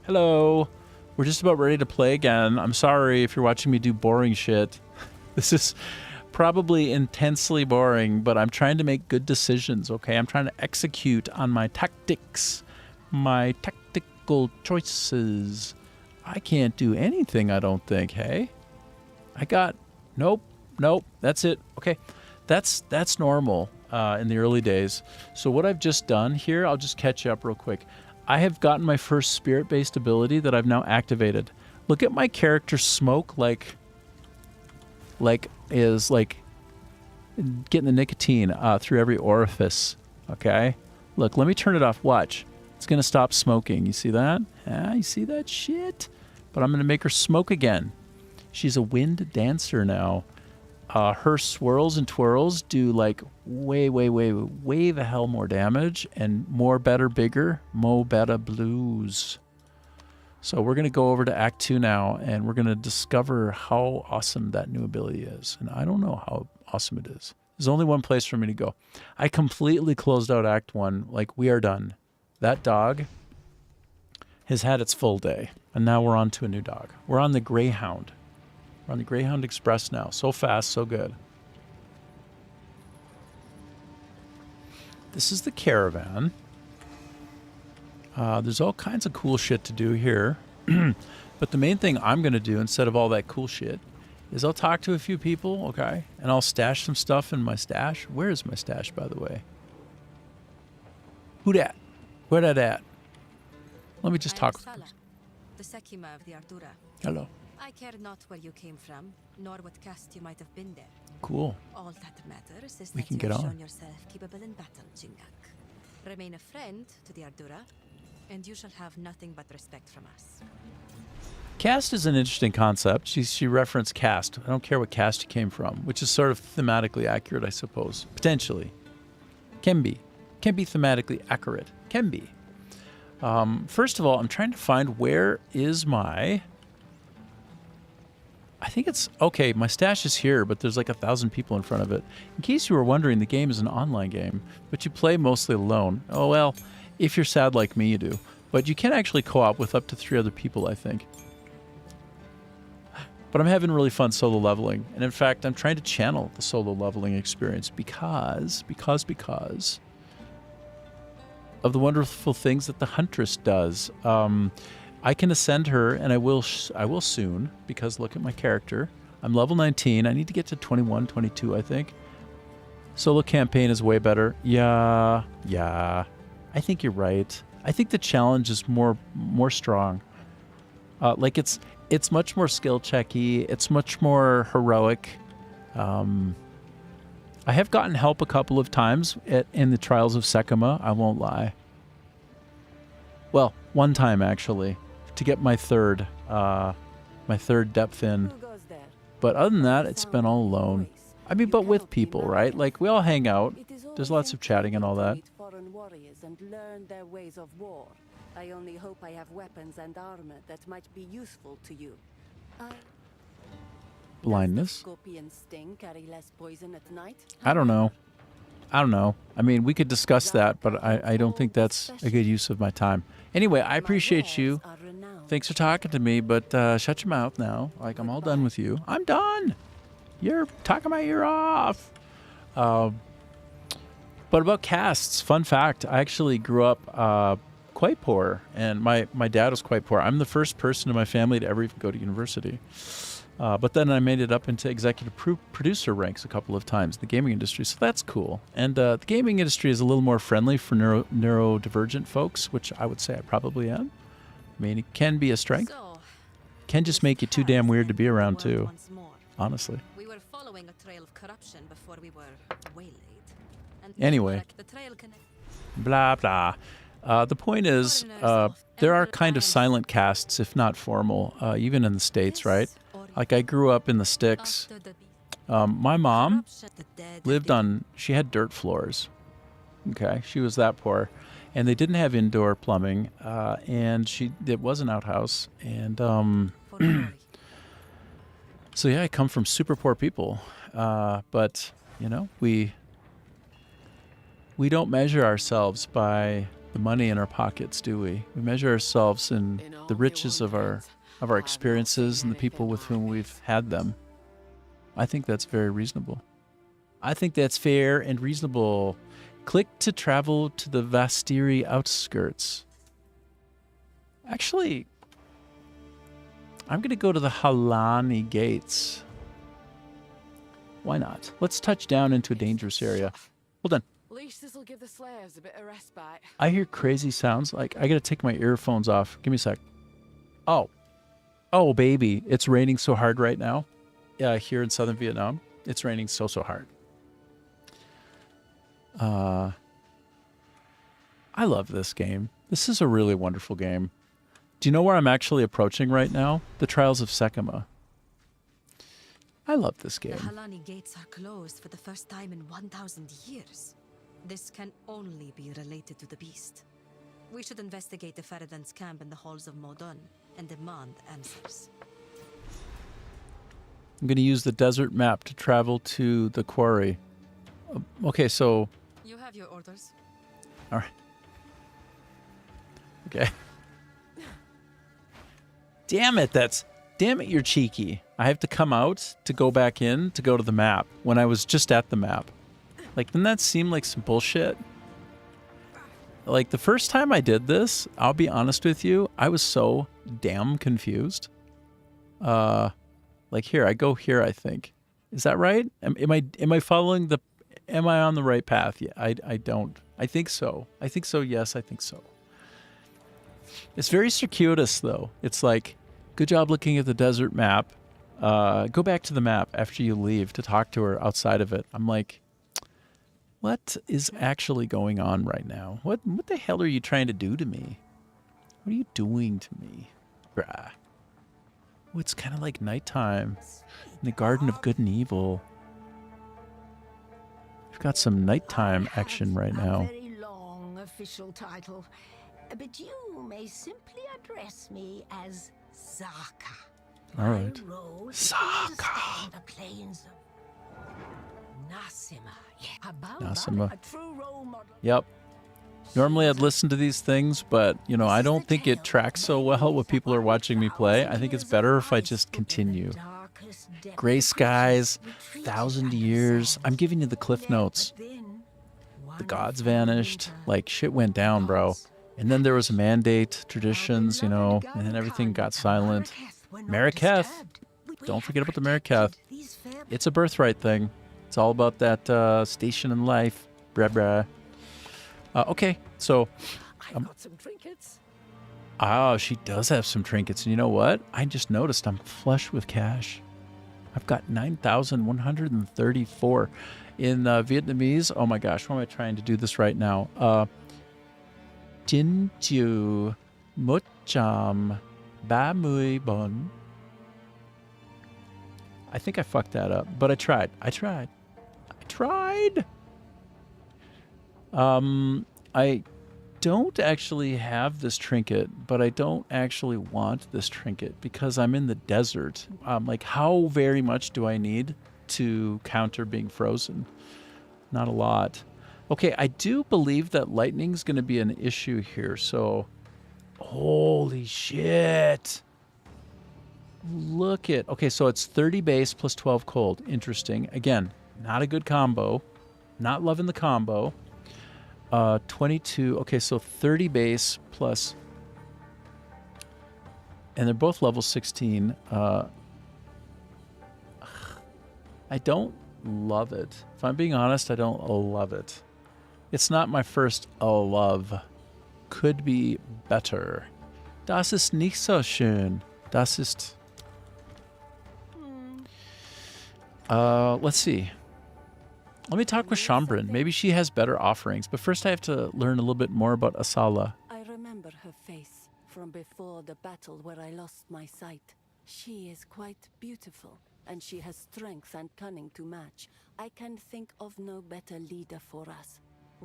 Hello. We're just about ready to play again. I'm sorry if you're watching me do boring shit. This is probably intensely boring, but I'm trying to make good decisions, okay? I'm trying to execute on my tactics, my tactical choices. I can't do anything, I don't think, hey? Nope, that's it. Okay, that's normal in the early days. So what I've just done here, I'll just catch you up real quick. I have gotten my first spirit-based ability that I've now activated. Look at my character smoke is getting the nicotine through every orifice, okay? Look, let me turn it off. Watch. It's going to stop smoking. You see that? You see that shit? But I'm going to make her smoke again. She's a wind dancer now. Her swirls and twirls do like way the hell more damage and more, better, bigger, mo better blues. So we're going to go over to Act 2 now, and we're going to discover how awesome that new ability is. And I don't know how awesome it is. There's only one place for me to go. I completely closed out Act 1. Like, we are done. That dog has had its full day, and now we're on to a new dog. We're on the Greyhound. We're on the Greyhound Express now. So fast, so good. This is the caravan. There's all kinds of cool shit to do here. But the main thing I'm going to do instead of all that cool shit is I'll talk to a few people, okay? And I'll stash some stuff in my stash. Where is my stash, by the way? Who dat? Where that at? Let me just talk with them. The Sekima of the Ardura. Hello. I care not where you came from, nor what caste you might have been there. Cool. All that matters is We that can you get have on. shown yourself capable in battle, Jingak. Remain a friend to the Ardura, and you shall have nothing but respect from us. Caste is an interesting concept. She referenced caste. I don't care what caste you came from, which is sort of thematically accurate, I suppose. Potentially. Can be thematically accurate. Can be. First of all, I'm trying to find where is my... I think it's... Okay, my stash is here, but there's like 1,000 people in front of it. In case you were wondering, the game is an online game, but you play mostly alone. Oh, well, if you're sad like me, you do. But you can actually co-op with up to 3 other people, I think. But I'm having really fun solo leveling. And in fact, I'm trying to channel the solo leveling experience because of the wonderful things that the Huntress does. I can ascend her, and I will soon, because look at my character. I'm level 19. I need to get to 21, 22, I think. Solo campaign is way better. Yeah. I think you're right. I think the challenge is more strong. Like it's much more skill checky. It's much more heroic. I have gotten help a couple of times in the Trials of Sekima, I won't lie. Well, one time actually, to get my third depth in. But other than that, it's been all alone. I mean, but with people, right? Like, we all hang out. There's lots of chatting and all that. Foreign warriors and learn their ways of war. I only hope I have weapons and armor that might be useful to you. Blindness? Scorpion sting carry less poison at night? I don't know. I mean, we could discuss that, but I don't think that's a good use of my time. Anyway, I appreciate you. Thanks for talking to me, but shut your mouth now. Like, I'm all done with you. I'm done. You're talking my ear off. But about casts, fun fact, I actually grew up quite poor, and my dad was quite poor. I'm the first person in my family to ever even go to university. But then I made it up into executive producer ranks a couple of times in the gaming industry, so that's cool. And the gaming industry is a little more friendly for neurodivergent folks, which I would say I probably am. I mean, it can be a strength. It can just make you too damn weird to be around, too, honestly. We were following a trail of corruption before we were waylaid. And Anyway, the trail blah, blah. The point is, there are kind of silent casts, if not formal, even in the States, right? Like, I grew up in the sticks. My mom lived on, she had dirt floors. Okay, she was that poor. And they didn't have indoor plumbing, and it was an outhouse. And so, yeah, I come from super poor people. But, you know, we don't measure ourselves by the money in our pockets, do we? We measure ourselves in the riches of our experiences and the people with whom we've had them. I think that's very reasonable. I think that's fair and reasonable. Click to travel to the Vastiri outskirts. Actually, I'm going to go to the Halani gates. Why not? Let's touch down into a dangerous area. Hold on. At least this'll give the slayers a bit of respite. I hear crazy sounds. Like, I got to take my earphones off. Give me a sec. Oh, baby. It's raining so hard right now. Here in southern Vietnam. It's raining so hard. I love this game. This is a really wonderful game. Do you know where I'm actually approaching right now? The Trials of Sekima. I love this game. The Halani gates are closed for the first time in 1,000 years. This can only be related to the beast. We should investigate the Feridan's camp in the halls of Modon and demand answers. I'm going to use the desert map to travel to the quarry. Okay, so... You have your orders. All right. Okay. Damn it, you're cheeky. I have to come out to go back in to go to the map when I was just at the map. Like, doesn't that seem like some bullshit? Like, the first time I did this, I'll be honest with you, I was so damn confused. Like, here, I go here, I think. Is that right? Am I following the... Am I on the right path? Yeah, I don't. I think so. Yes, I think so. It's very circuitous, though. It's like, good job looking at the desert map. Go back to the map after you leave to talk to her outside of it. I'm like, what is actually going on right now? What the hell are you trying to do to me? What are you doing to me? Bruh. Oh, it's kind of like nighttime in the Garden of Good and Evil. We've got some nighttime action right now. A very long official title, but you may simply address me as Zaka. All right. Zaka. The plains of Nassima. Yeah, Nassima. a true role model. Yep. Normally I'd listen to these things, but, you know, I don't think it tracks so well when people are watching me play. I think it's better if I just continue. Gray skies, 1,000 years. I'm giving you the cliff notes. the gods vanished. Like, shit went down, bro. And then there was a mandate, traditions, you know, and then everything got silent. Marraketh. Don't forget about the Marraketh. It's a birthright thing. It's all about that station in life. Brah, brah. Okay, so... I've got some trinkets. Oh, she does have some trinkets. And you know what? I just noticed I'm flush with cash. I've got 9,134 in Vietnamese. Oh my gosh, why am I trying to do this right now? Jin Ju Mucham Ba Mui Bon. I think I fucked that up, but I tried. I tried. I don't actually have this trinket, but I don't actually want this trinket because I'm in the desert. Like, how very much do I need to counter being frozen? Not a lot. Okay, I do believe that lightning's going to be an issue here, so... Holy shit! Look at... Okay, so it's 30 base plus 12 cold. Interesting. Again, not a good combo. Not loving the combo. 22. Okay, so 30 base plus... And they're both level 16. I don't love it. If I'm being honest, I don't love it. It's not my first love. Could be better. Das ist nicht so schön. Das ist... let's see. Let me talk with Shambrin. Maybe she has better offerings. But first I have to learn a little bit more about Asala. I remember her face from before the battle where I lost my sight. She is quite beautiful, and she has strength and cunning to match. I can think of no better leader for us.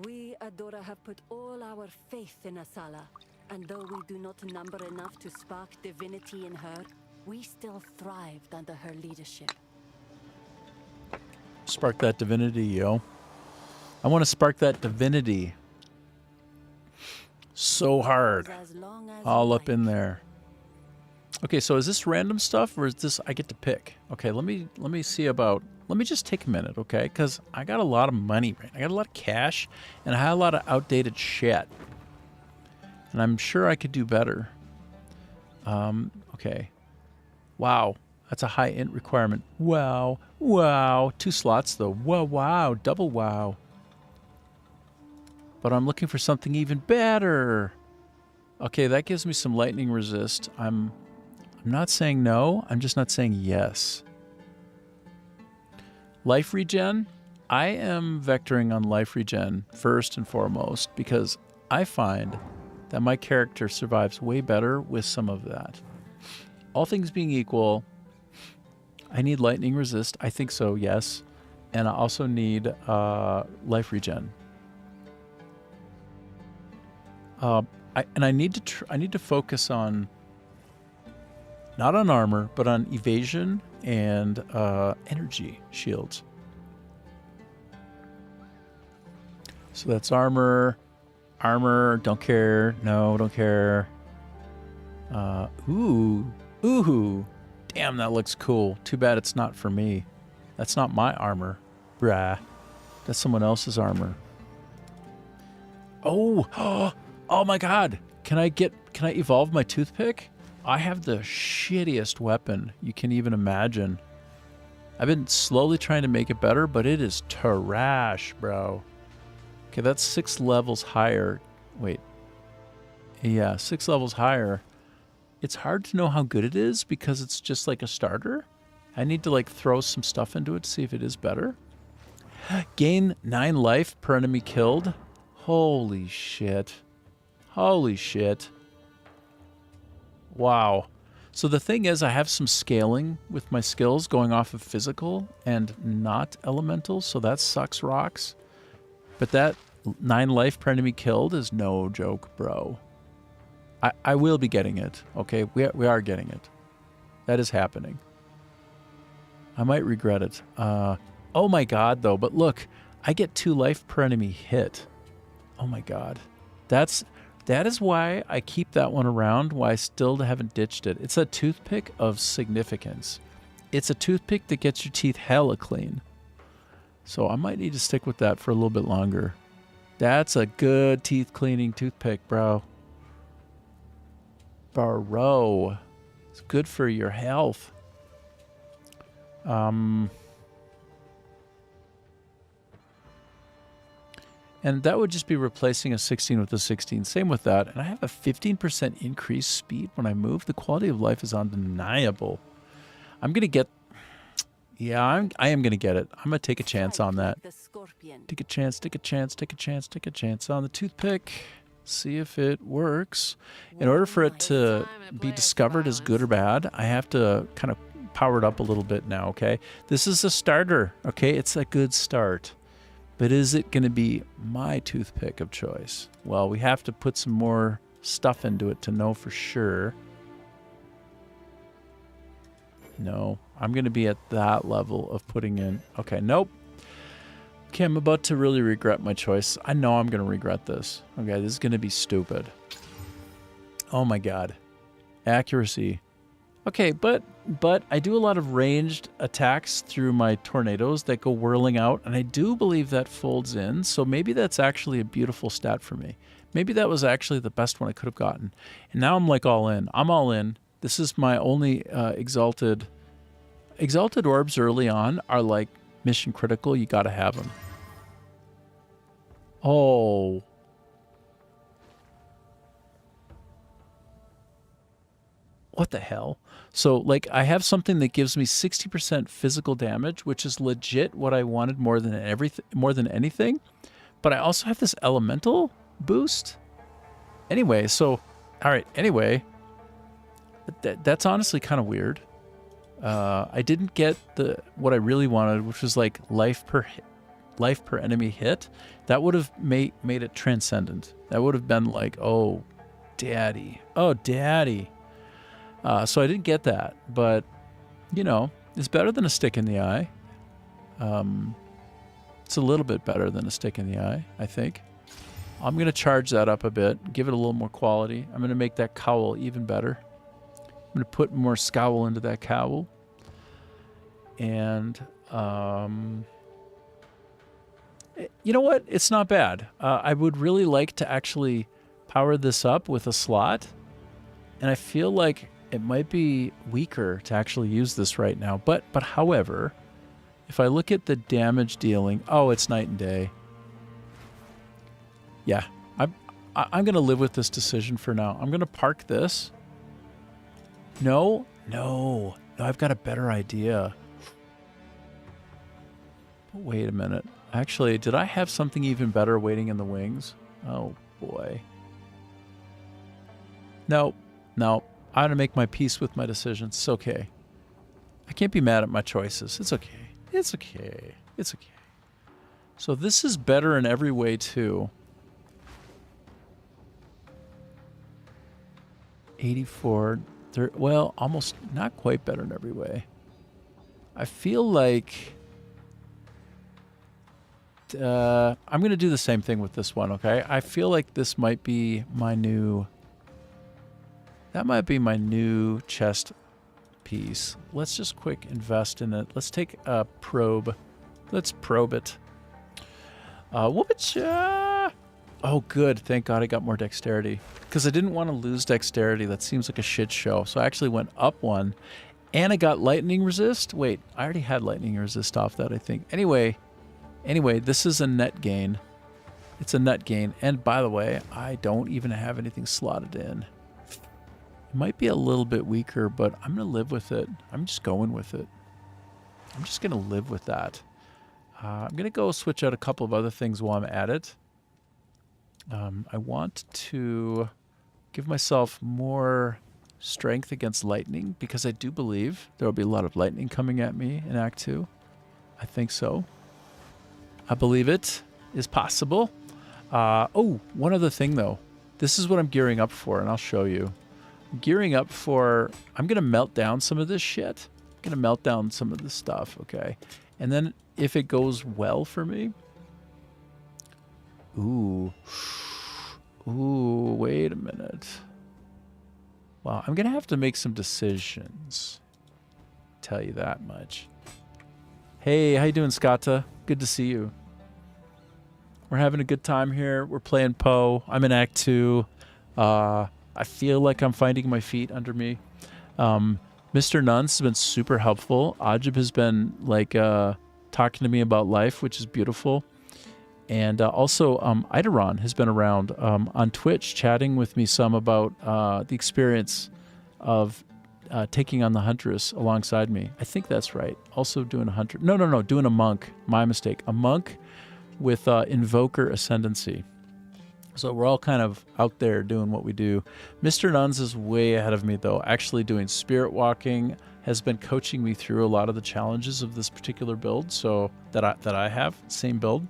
We, Adora, have put all our faith in Asala, and though we do not number enough to spark divinity in her, we still thrived under her leadership. Spark that divinity, yo. I want to spark that divinity. So hard. All up in there. Okay, so is this random stuff or is this I get to pick? Okay, let me see about... Let me just take a minute, okay? Because I got a lot of money, right? I got a lot of cash, and I had a lot of outdated shit. And I'm sure I could do better. Okay. Wow. That's a high int requirement. Wow. Wow. 2 slots, though. Wow, wow. Double wow. But I'm looking for something even better. Okay, that gives me some lightning resist. I'm not saying no. I'm just not saying yes. Life regen. I am vectoring on life regen first and foremost because I find that my character survives way better with some of that. All things being equal, I need lightning resist. I think so, yes. And I also need life regen. I need to focus on not on armor, but on evasion and energy shields. So that's armor. Armor, don't care. No, don't care. Ooh. Damn, that looks cool. Too bad it's not for me. That's not my armor. Brah. That's someone else's armor. Oh my god. Can I evolve my toothpick? I have the shittiest weapon you can even imagine. I've been slowly trying to make it better, but it is trash, bro. Okay, that's 6 levels higher. Wait. Yeah, 6 levels higher. It's hard to know how good it is because it's just like a starter. I need to like throw some stuff into it to see if it is better. Gain 9 life per enemy killed. Holy shit. Holy shit. Wow. So the thing is, I have some scaling with my skills going off of physical and not elemental, so that sucks rocks. But that 9 life per enemy killed is no joke, bro. I will be getting it, okay? We are getting it. That is happening. I might regret it. Oh my god, though, but look, I get 2 life per enemy hit. Oh my god. That is why I keep that one around, why I still haven't ditched it. It's a toothpick of significance. It's a toothpick that gets your teeth hella clean. So I might need to stick with that for a little bit longer. That's a good teeth cleaning toothpick, bro. Bro. It's good for your health. And that would just be replacing a 16 with a 16. Same with that. And I have a 15% increased speed when I move. The quality of life is undeniable. I'm going to get... Yeah, I am going to get it. I'm going to take a chance on that. Take a chance, take a chance, take a chance, take a chance on the toothpick. See if it works. In order for it to be discovered as good or bad, I have to kind of power it up a little bit now, okay? This is a starter, okay? It's a good start. But is it going to be my toothpick of choice? Well, we have to put some more stuff into it to know for sure. No, I'm going to be at that level of putting in... Okay, nope. Okay, I'm about to really regret my choice. I know I'm going to regret this. Okay, this is going to be stupid. Oh my god. Accuracy. Okay, but I do a lot of ranged attacks through my tornadoes that go whirling out, and I do believe that folds in, so maybe that's actually a beautiful stat for me. Maybe that was actually the best one I could have gotten. And now I'm like all in. I'm all in. This is my only exalted... Exalted orbs early on are like mission critical. You got to have them. Oh. What the hell? So, like, I have something that gives me 60% physical damage, which is legit what I wanted more than anything. But I also have this elemental boost. Anyway, so, all right. Anyway, that's honestly kind of weird. I didn't get what I really wanted, which was like life per enemy hit. That would have made it transcendent. That would have been like, oh, daddy. Oh, daddy. So I didn't get that, but, you know, it's better than a stick in the eye. It's a little bit better than a stick in the eye, I think. I'm going to charge that up a bit, give it a little more quality. I'm going to make that cowl even better. I'm going to put more scowl into that cowl. And, you know what? It's not bad. I would really like to actually power this up with a slot. And I feel like it might be weaker to actually use this right now. But however, if I look at the damage dealing, oh, it's night and day. Yeah, I'm going to live with this decision for now. I'm going to park this. No, I've got a better idea. But wait a minute. Actually, did I have something even better waiting in the wings? Oh, boy. No. I ought to make my peace with my decisions. It's okay. I can't be mad at my choices. It's okay. It's okay. It's okay. So this is better in every way, too. 84... well, almost not quite better in every way. I feel like I'm going to do the same thing with this one, okay? I feel like this might be my new... That might be my new chest piece. Let's just quick invest in it. Let's take a probe. Let's probe it. Whoop-a-cha! Oh, good. Thank God I got more dexterity. Because I didn't want to lose dexterity. That seems like a shit show. So I actually went up one. And I got lightning resist. Wait, I already had lightning resist off that, I think. Anyway, this is a net gain. It's a net gain. And by the way, I don't even have anything slotted in. It might be a little bit weaker, but I'm going to live with it. I'm just going with it. I'm just going to live with that. I'm going to go switch out a couple of other things while I'm at it. I want to give myself more strength against lightning because I do believe there will be a lot of lightning coming at me in Act 2. I think so. I believe it is possible. Oh, one other thing, though. This is what I'm gearing up for, and I'll show you. I'm gearing up for... I'm going to melt down some of this shit. I'm going to melt down some of this stuff, okay? And then if it goes well for me... Ooh, wait a minute. Wow, I'm going to have to make some decisions. Tell you that much. Hey, how you doing, Scotta? Good to see you. We're having a good time here. We're playing Poe. I'm in Act 2. I feel like I'm finding my feet under me. Mr. Nuns has been super helpful. Ajib has been like talking to me about life, which is beautiful. And also, Idaron has been around on Twitch chatting with me some about the experience of taking on the Huntress alongside me. I think that's right. Also doing a Huntress. No, doing a monk. My mistake. A monk with Invoker Ascendancy. So we're all kind of out there doing what we do. Mr. Nuns is way ahead of me, though. Actually doing spirit walking, has been coaching me through a lot of the challenges of this particular build. So that I have, same build.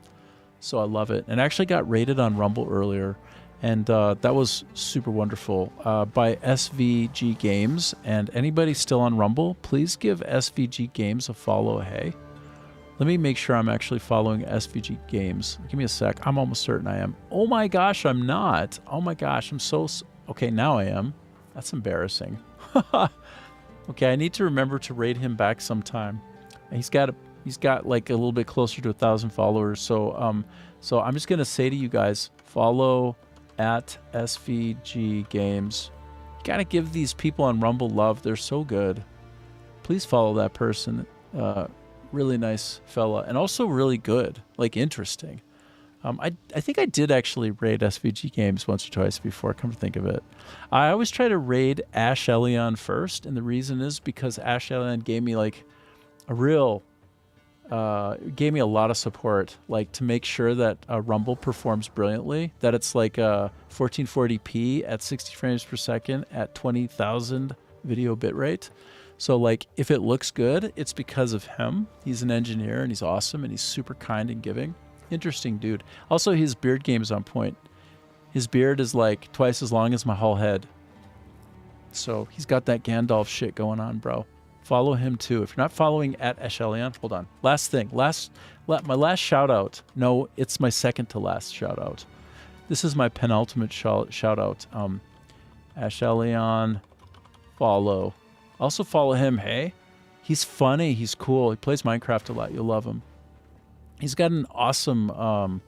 So I love it. And actually got rated on Rumble earlier. And that was super wonderful by SVG Games. And anybody still on Rumble, please give SVG Games a follow, hey? Let me make sure I'm actually following SVG Games. Give me a sec. I'm almost certain I am. Oh my gosh, I'm not. Oh my gosh, I'm so... Okay, now I am. That's embarrassing. Okay, I need to remember to raid him back sometime. He's got like a little bit closer to 1,000 followers. So I'm just gonna say to you guys, follow at SVG Games. Gotta give these people on Rumble love. They're so good. Please follow that person. Really nice fella, and also really good, like interesting. I think I did actually raid SVG Games once or twice before, come to think of it. I always try to raid Ash Elion first, and the reason is because Ash Elion gave me like gave me a lot of support, like to make sure that Rumble performs brilliantly, that it's like 1440p at 60 frames per second at 20,000 video bitrate. So like if it looks good, it's because of him. He's an engineer and he's awesome and he's super kind and giving. Interesting dude. Also, his beard game is on point. His beard is like twice as long as my whole head. So he's got that Gandalf shit going on, bro. Follow him too. If you're not following at Eshelion, hold on. Last thing, my last shout out. No, it's my second to last shout out. This is my penultimate shout out. Eshelion, follow. Also follow him, hey? He's funny, he's cool. He plays Minecraft a lot. You'll love him. He's got an awesome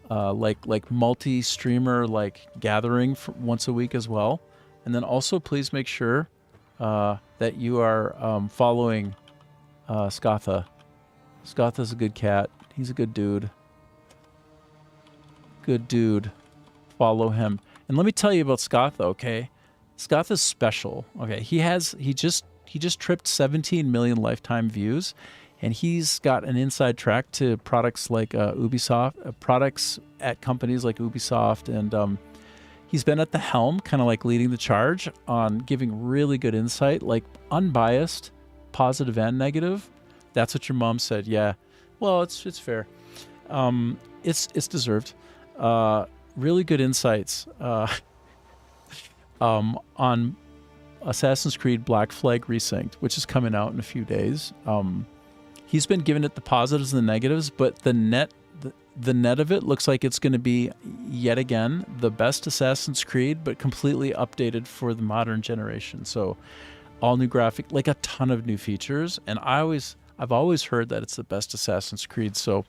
like multi-streamer like gathering for once a week as well. And then also please make sure that you are following Scatha. Scatha's a good cat. He's a good dude. Good dude. Follow him. And let me tell you about Scatha, okay? Scatha's special. Okay, he just tripped 17 million lifetime views, and he's got an inside track to products like Ubisoft, products at companies like Ubisoft, and he's been at the helm, kind of like leading the charge on giving really good insight, like unbiased, positive and negative. That's what your mom said. Yeah, well, it's fair. It's deserved. Really good insights. On Assassin's Creed Black Flag Resynced, which is coming out in a few days. He's been giving it the positives and the negatives, but the net of it looks like it's going to be, yet again, the best Assassin's Creed, but completely updated for the modern generation. So all new graphic, like a ton of new features. And I've always heard that it's the best Assassin's Creed. So,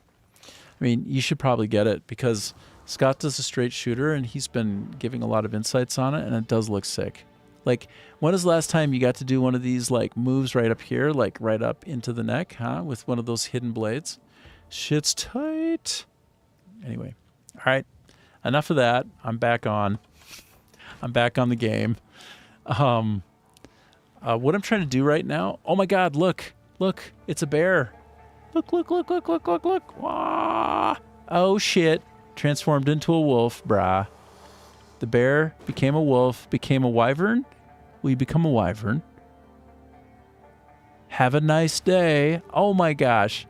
I mean, you should probably get it because Scott does a straight shooter and he's been giving a lot of insights on it, and it does look sick. Like, when was the last time you got to do one of these like moves right up here, like right up into the neck, huh? With one of those hidden blades. Shit's tight. Anyway, all right. Enough of that. I'm back on the game. What I'm trying to do right now. Oh my God! Look! It's a bear. Look! Wah! Oh shit! Transformed into a wolf, brah. The bear became a wolf, became a wyvern. Will you become a wyvern? Have a nice day. Oh my gosh.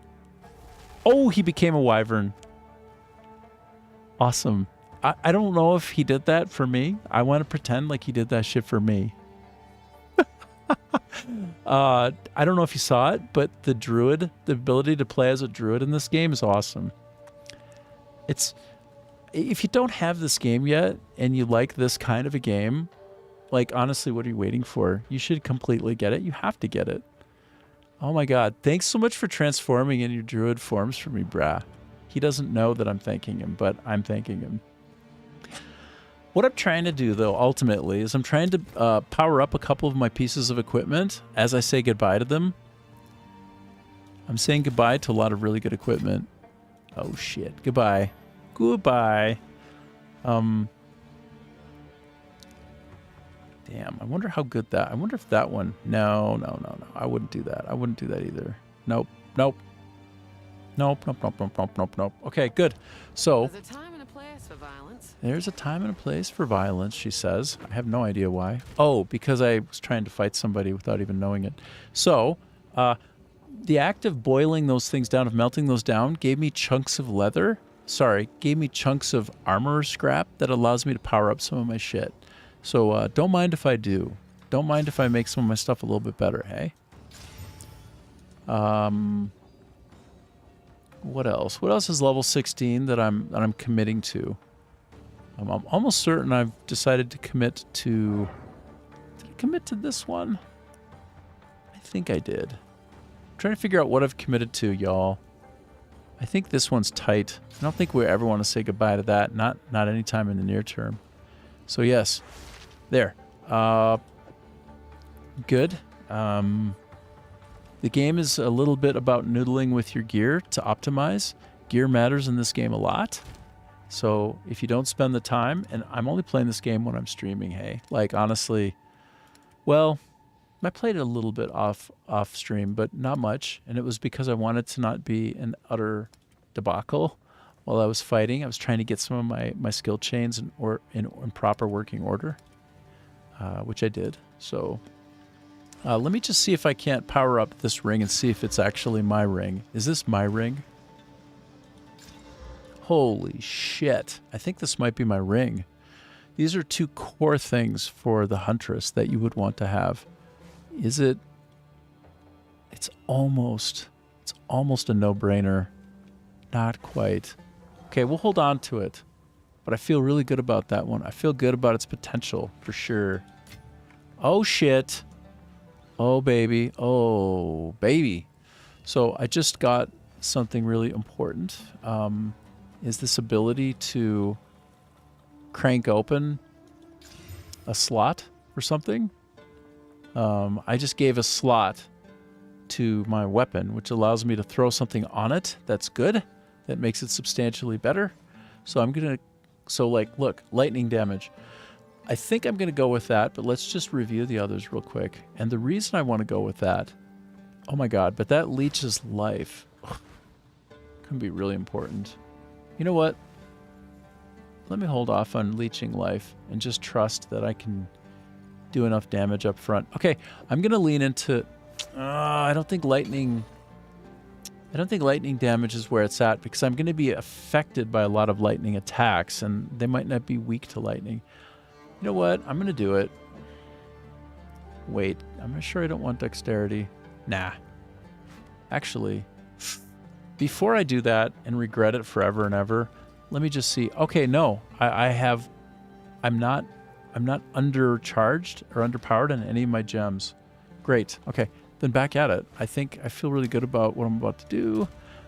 Oh, he became a wyvern. Awesome. I don't know if he did that for me. I want to pretend like he did that shit for me. I don't know if you saw it, but the druid, the ability to play as a druid in this game is awesome. If you don't have this game yet and you like this kind of a game, like honestly, what are you waiting for? You should completely get it. You have to get it. Oh my God. Thanks so much for transforming in your druid forms for me, brah. He doesn't know that I'm thanking him, but I'm thanking him. What I'm trying to do, though, ultimately, is I'm trying to power up a couple of my pieces of equipment as I say goodbye to them. I'm saying goodbye to a lot of really good equipment. Oh, shit. Goodbye. Goodbye. Damn, I wonder how good that... I wonder if that one... No. I wouldn't do that. I wouldn't do that either. Nope. Okay, good. So... There's a time and a place for violence. There's a time and a place for violence, she says. I have no idea why. Oh, because I was trying to fight somebody without even knowing it. So, the act of boiling those things down, of melting those down, gave me chunks of leather. Sorry, gave me chunks of armor scrap that allows me to power up some of my shit. So, don't mind if I do. Don't mind if I make some of my stuff a little bit better, hey? What else? What else is level 16 that I'm committing to? I'm almost certain I've decided to commit to... Did I commit to this one? I think I did. I'm trying to figure out what I've committed to, y'all. I think this one's tight. I don't think we ever want to say goodbye to that. Not anytime in the near term. So yes. There. Good. The game is a little bit about noodling with your gear to optimize. Gear matters in this game a lot. So if you don't spend the time, and I'm only playing this game when I'm streaming, hey? Like, honestly, well, I played it a little bit off stream, but not much. And it was because I wanted to not be an utter debacle while I was fighting. I was trying to get some of my skill chains in proper working order, which I did. So let me just see if I can't power up this ring and see if it's actually my ring. Is this my ring? Holy shit. I think this might be my ring. These are two core things for the Huntress that you would want to have. Is it? It's almost a no-brainer. Not quite. Okay, we'll hold on to it. But I feel really good about that one. I feel good about its potential, for sure. Oh, shit. Oh, baby. Oh, baby. So I just got something really important. Is this ability to crank open a slot or something? I just gave a slot to my weapon, which allows me to throw something on it that's good, that makes it substantially better. So I'm going to... So, like, look, lightning damage. I think I'm going to go with that, but let's just review the others real quick. And the reason I want to go with that... Oh my god, but that leeches life. Ugh. Can be really important. You know what? Let me hold off on leeching life and just trust that I can do enough damage up front. Okay, I'm going to lean into... I don't think lightning damage is where it's at, because I'm going to be affected by a lot of lightning attacks, and they might not be weak to lightning. You know what? I'm going to do it. Wait, I'm sure I don't want dexterity. Nah. Actually, before I do that and regret it forever and ever, let me just see. Okay, no. I'm not undercharged or underpowered in any of my gems. Great. Okay, then back at it. I feel really good about what I'm about to do,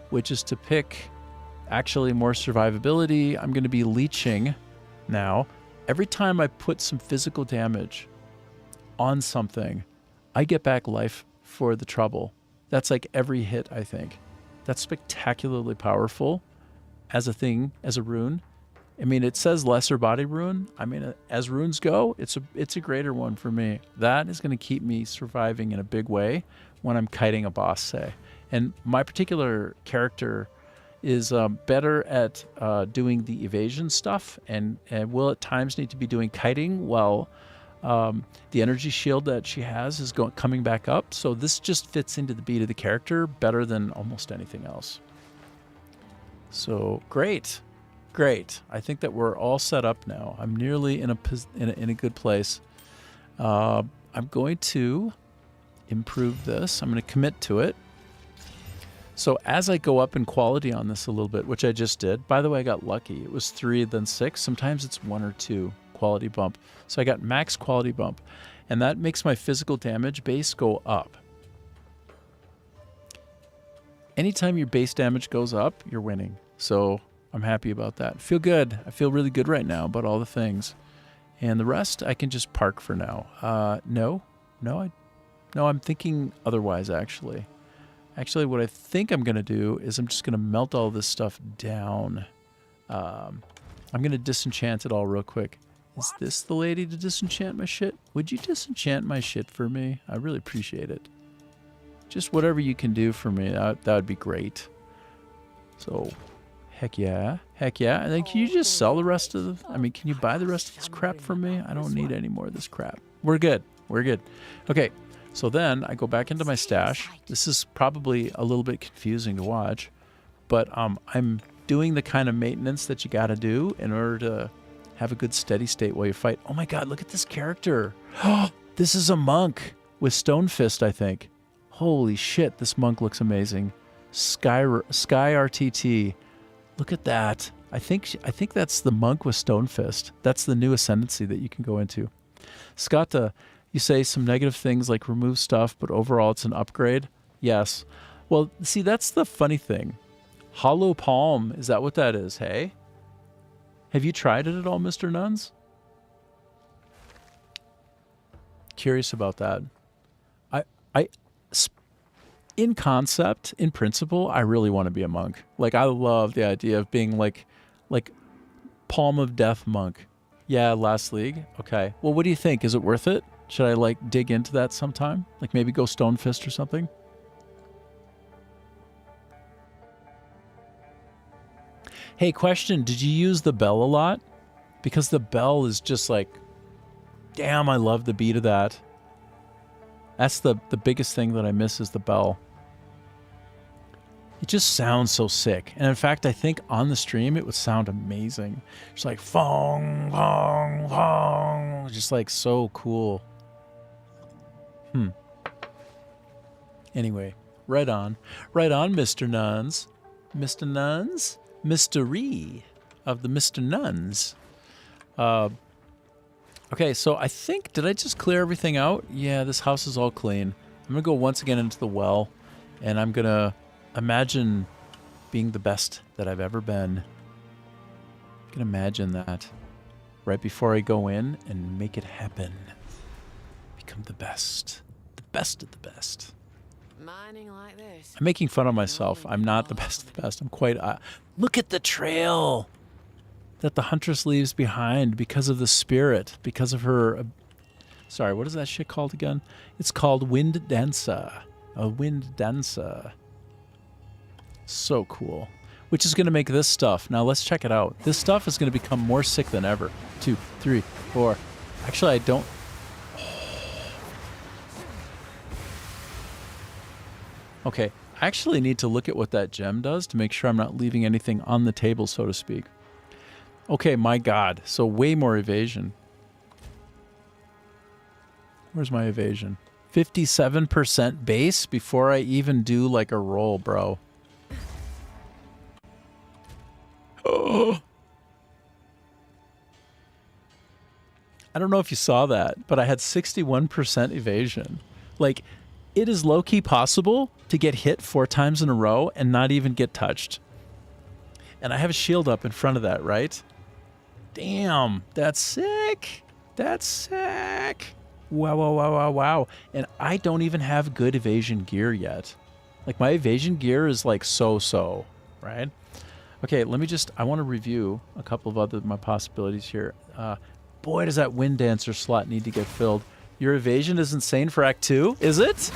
which is to pick actually more survivability. I'm going to be leeching now. Every time I put some physical damage on something, I get back life for the trouble. That's like every hit, I think. That's spectacularly powerful as a thing, as a rune. I mean, it says lesser body rune. I mean, as runes go, it's a greater one for me. That is going to keep me surviving in a big way when I'm kiting a boss, say. And my particular character is better at doing the evasion stuff and will at times need to be doing kiting while the energy shield that she has is coming back up. So this just fits into the beat of the character better than almost anything else. So great. I think that we're all set up now. I'm nearly in a good place. I'm going to improve this. I'm going to commit to it. So as I go up in quality on this a little bit, which I just did, by the way, I got lucky. It was 3, then 6. Sometimes it's 1 or 2 quality bump. So I got max quality bump, and that makes my physical damage base go up. Anytime your base damage goes up, you're winning. So I'm happy about that. Feel good. I feel really good right now about all the things. And the rest, I can just park for now. No, I'm thinking otherwise, actually. Actually, what I think I'm going to do is I'm just going to melt all this stuff down. I'm going to disenchant it all real quick. Is this the lady to disenchant my shit? Would you disenchant my shit for me? I really appreciate it. Just whatever you can do for me, that would be great. So, heck yeah. Heck yeah. And then can you just sell the rest of the... I mean, can you buy the rest of this crap from me? I don't need any more of this crap. We're good. We're good. Okay, so then I go back into my stash. This is probably a little bit confusing to watch, but I'm doing the kind of maintenance that you got to do in order to have a good steady state while you fight. Oh my god, look at this character. This is a monk with Stone Fist, I think. Holy shit, this monk looks amazing. Sky RTT. Look at that. I think that's the monk with Stone Fist. That's the new ascendancy that you can go into. Skatta, you say some negative things like remove stuff, but overall it's an upgrade. Yes. Well, see, that's the funny thing. Hollow Palm, is that what that is, hey? Have you tried it at all, Mr. Nuns? Curious about that. In concept, in principle, I really want to be a monk. Like, I love the idea of being like Palm of Death monk. Yeah, last league. Okay. Well, what do you think? Is it worth it? Should I like dig into that sometime? Like maybe go Stone Fist or something? Hey, question. Did you use the bell a lot? Because the bell is just like, damn, I love the beat of that. That's the biggest thing that I miss is the bell. It just sounds so sick. And in fact, I think on the stream, it would sound amazing. It's like, fong, fong, fong. Just like so cool. Anyway, right on. Right on, Mr. Nuns. Mr. Nuns? Mystery of the Mr. Nuns. Okay, so I think, did I just clear everything out? Yeah, this house is all clean. I'm going to go once again into the well, and I'm going to imagine being the best that I've ever been. I can imagine that right before I go in and make it happen. Become the best of the best. Mining like this. I'm making fun of myself. I'm not the best of the best. I'm quite... look at the trail that the Huntress leaves behind because of the spirit, because of her... sorry, what is that shit called again? It's called Wind Dancer. A Wind Dancer. So cool. Which is going to make this stuff. Now let's check it out. This stuff is going to become more sick than ever. 2, 3, 4. Actually, I don't... Okay, I actually need to look at what that gem does to make sure I'm not leaving anything on the table, so to speak. Okay, my god. So way more evasion. Where's my evasion? 57% base before I even do like a roll, bro. Oh. I don't know if you saw that, but I had 61% evasion. Like, it is low-key possible to get hit 4 times in a row and not even get touched. And I have a shield up in front of that, right? Damn, that's sick. That's sick. Wow, wow, wow, wow, wow. And I don't even have good evasion gear yet. Like, my evasion gear is like so-so, right? Okay, let me just, I want to review a couple of my possibilities here. Boy, does that Wind Dancer slot need to get filled. Your evasion is insane for Act 2, is it?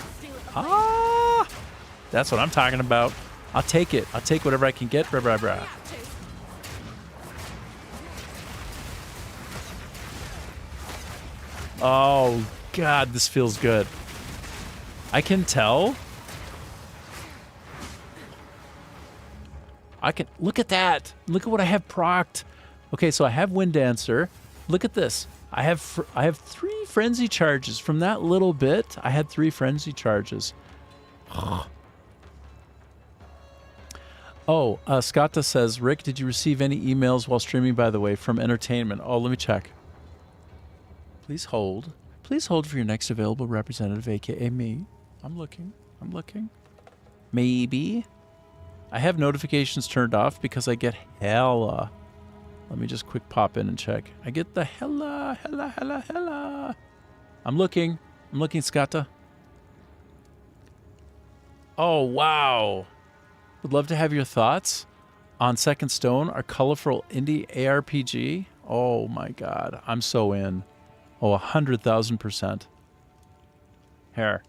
Ah, that's what I'm talking about. I'll take it. I'll take whatever I can get. Blah, blah, blah. Oh, God, this feels good. I can tell. I can, look at that. Look at what I have procced. Okay, so I have Wind Dancer. Look at this. I have 3 frenzy charges. From that little bit, I had 3 frenzy charges. Oh, Skatta says, Rick, did you receive any emails while streaming, by the way, from entertainment? Oh, let me check. Please hold. Please hold for your next available representative, a.k.a. me. I'm looking. I'm looking. Maybe. I have notifications turned off because I get hella. Let me just quick pop in and check. I get the hella. I'm looking, Skata. Oh, wow. Would love to have your thoughts on Second Stone, our colorful indie ARPG. Oh my God, I'm so in. Oh, 100,000%. Here.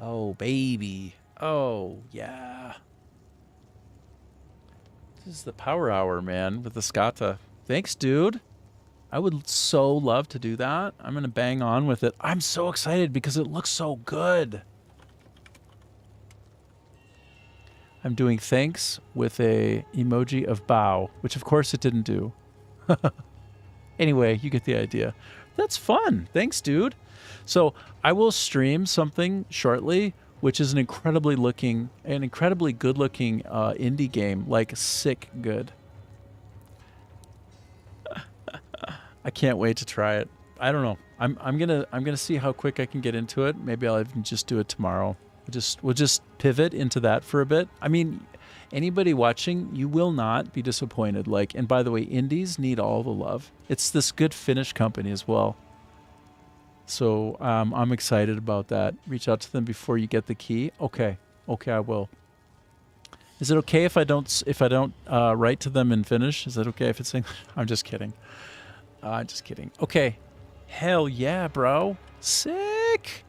Oh, baby. Oh, yeah. This is the power hour, man, with the Skata. Thanks, dude. I would so love to do that. I'm going to bang on with it. I'm so excited because it looks so good. I'm doing thanks with a emoji of bow, which of course it didn't do. Anyway, you get the idea. That's fun. Thanks, dude. So I will stream something shortly, which is an incredibly good looking indie game, like sick good. I can't wait to try it. I don't know. I'm gonna see how quick I can get into it. Maybe I'll even just do it tomorrow. We'll just pivot into that for a bit. I mean, anybody watching, you will not be disappointed. Like, and by the way, indies need all the love. It's this good Finnish company as well. So I'm excited about that. Reach out to them before you get the key. Okay, I will. Is it okay if I don't write to them in Finnish? Is that okay if it's English? I'm just kidding. Okay. Hell yeah, bro. Sick.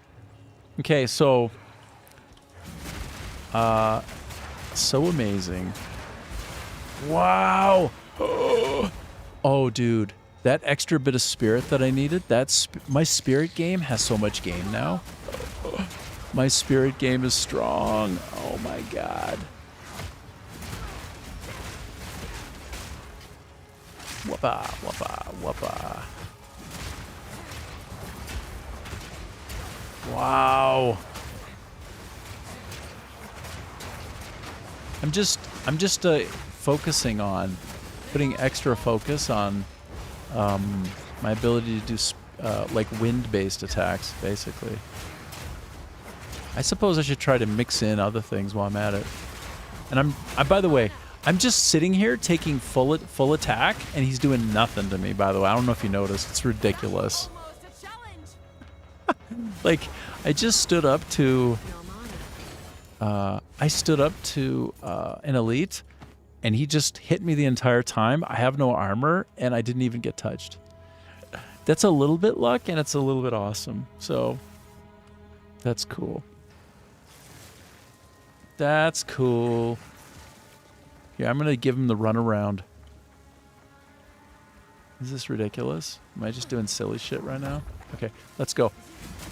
Okay, so so amazing. Wow. Oh, dude. That extra bit of spirit that I needed, my spirit game has so much game now. My spirit game is strong. Oh my God. Whoppa, whoppa, whoppa. Wow. I'm just focusing on, putting extra focus on my ability to do like wind-based attacks, basically. I suppose I should try to mix in other things while I'm at it. And by the way, I'm just sitting here taking full attack, and he's doing nothing to me, by the way. I don't know if you noticed. It's ridiculous. Like, I just stood up to... an elite, and he just hit me the entire time. I have no armor, and I didn't even get touched. That's a little bit luck, and it's a little bit awesome. So, that's cool. That's cool. Yeah, I'm going to give him the runaround. Is this ridiculous? Am I just doing silly shit right now? Okay, let's go.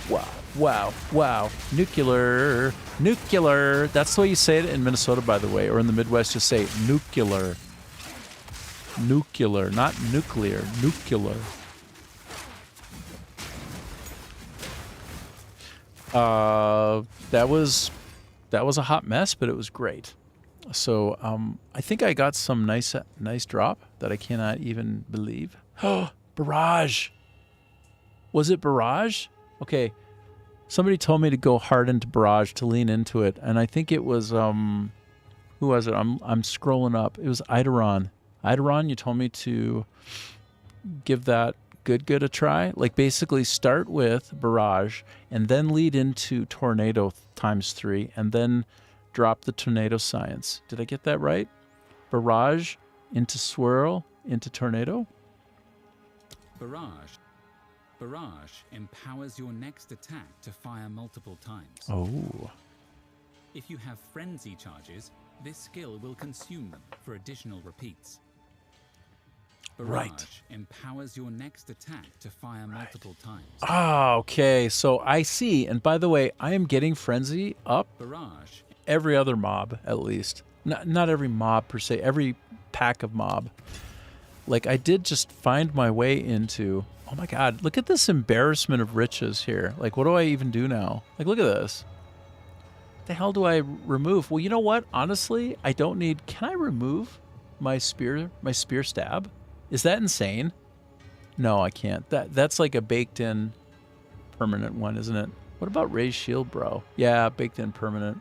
Wow, wow, wow. Nuclear. Nuclear. That's the way you say it in Minnesota, by the way. Or in the Midwest, just say nuclear. Nuclear, not nuclear. Nuclear. That was a hot mess, but it was great. So I think I got some nice drop that I cannot even believe. Oh, barrage. Was it barrage? Okay. Somebody told me to go hard into barrage, to lean into it, and I think it was who was it? I'm scrolling up. It was Eidolon. Eidolon, you told me to give that good a try. Like basically start with barrage and then lead into tornado ×3 and then drop the tornado science. Did I get that right? Barrage into swirl into tornado? Barrage empowers your next attack to fire multiple times. Oh. If you have frenzy charges, this skill will consume them for additional repeats. Barrage empowers your next attack to fire multiple times. Ah, okay. So I see. And by the way, I am getting frenzy up Barrage. Every other mob, at least. Not every mob per se, every pack of mob. Like I did just find my way into... Oh my God, look at this embarrassment of riches here. Like, what do I even do now? Like, look at this. What the hell do I remove? Well, you know what? Honestly, I don't need... Can I remove my spear stab? Is that insane? No, I can't. That's like a baked-in permanent one, isn't it? What about raised shield, bro? Yeah, baked-in permanent.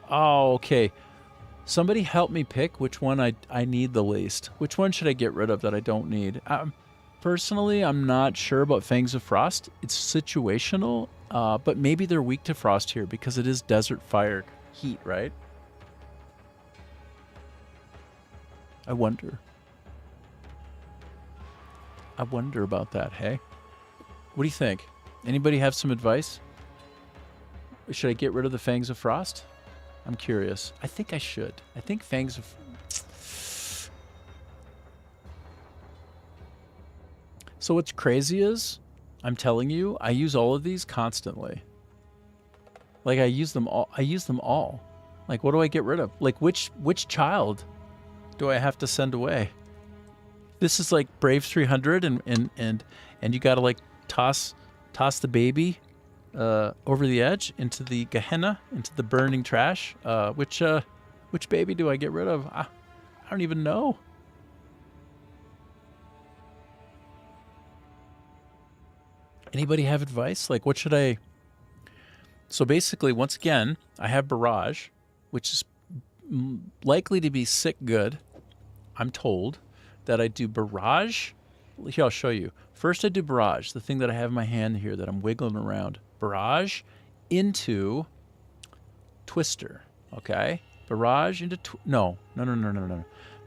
Oh, okay. Somebody help me pick which one I need the least. Which one should I get rid of that I don't need? Personally, I'm not sure about Fangs of Frost. It's situational, but maybe they're weak to frost here because it is desert fire heat, right? I wonder. I wonder about that, hey? What do you think? Anybody have some advice? Should I get rid of the Fangs of Frost? I'm curious. I think I should. I think Fangs of... So what's crazy is, I'm telling you, I use all of these constantly. Like, I use them all. I use them all. Like, what do I get rid of? Like, which child do I have to send away? This is like Brave 300, and you gotta like toss the baby over the edge into the Gehenna, into the burning trash. Which baby do I get rid of? I don't even know. Anybody have advice? Like, what should I... So basically, once again, I have Barrage, which is likely to be sick good. I'm told that I do Barrage. Here, I'll show you. First, I do Barrage, the thing that I have in my hand here that I'm wiggling around. Barrage into Twister, okay? Barrage into... No.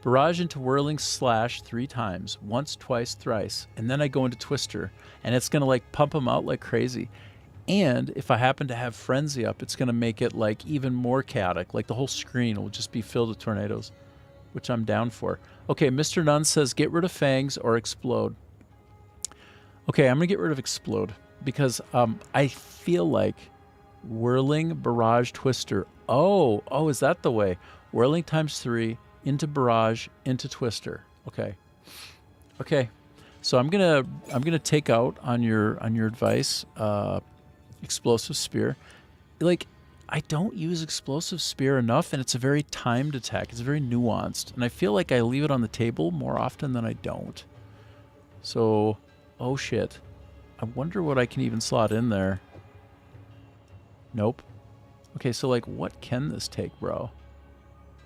Barrage into Whirling Slash 3 times. Once, twice, thrice. And then I go into Twister. And it's going to like pump them out like crazy. And if I happen to have Frenzy up, it's going to make it like even more chaotic. Like the whole screen will just be filled with tornadoes, which I'm down for. Okay, Mr. Nunn says get rid of Fangs or Explode. Okay, I'm going to get rid of Explode because I feel like Whirling, Barrage, Twister. Oh, is that the way? Whirling times 3 into Barrage into Twister. Okay. So I'm gonna take out on your advice, Explosive Spear. Like, I don't use Explosive Spear enough, and it's a very timed attack. It's very nuanced, and I feel like I leave it on the table more often than I don't. So, oh shit. I wonder what I can even slot in there. Nope. Okay, so like, what can this take, bro?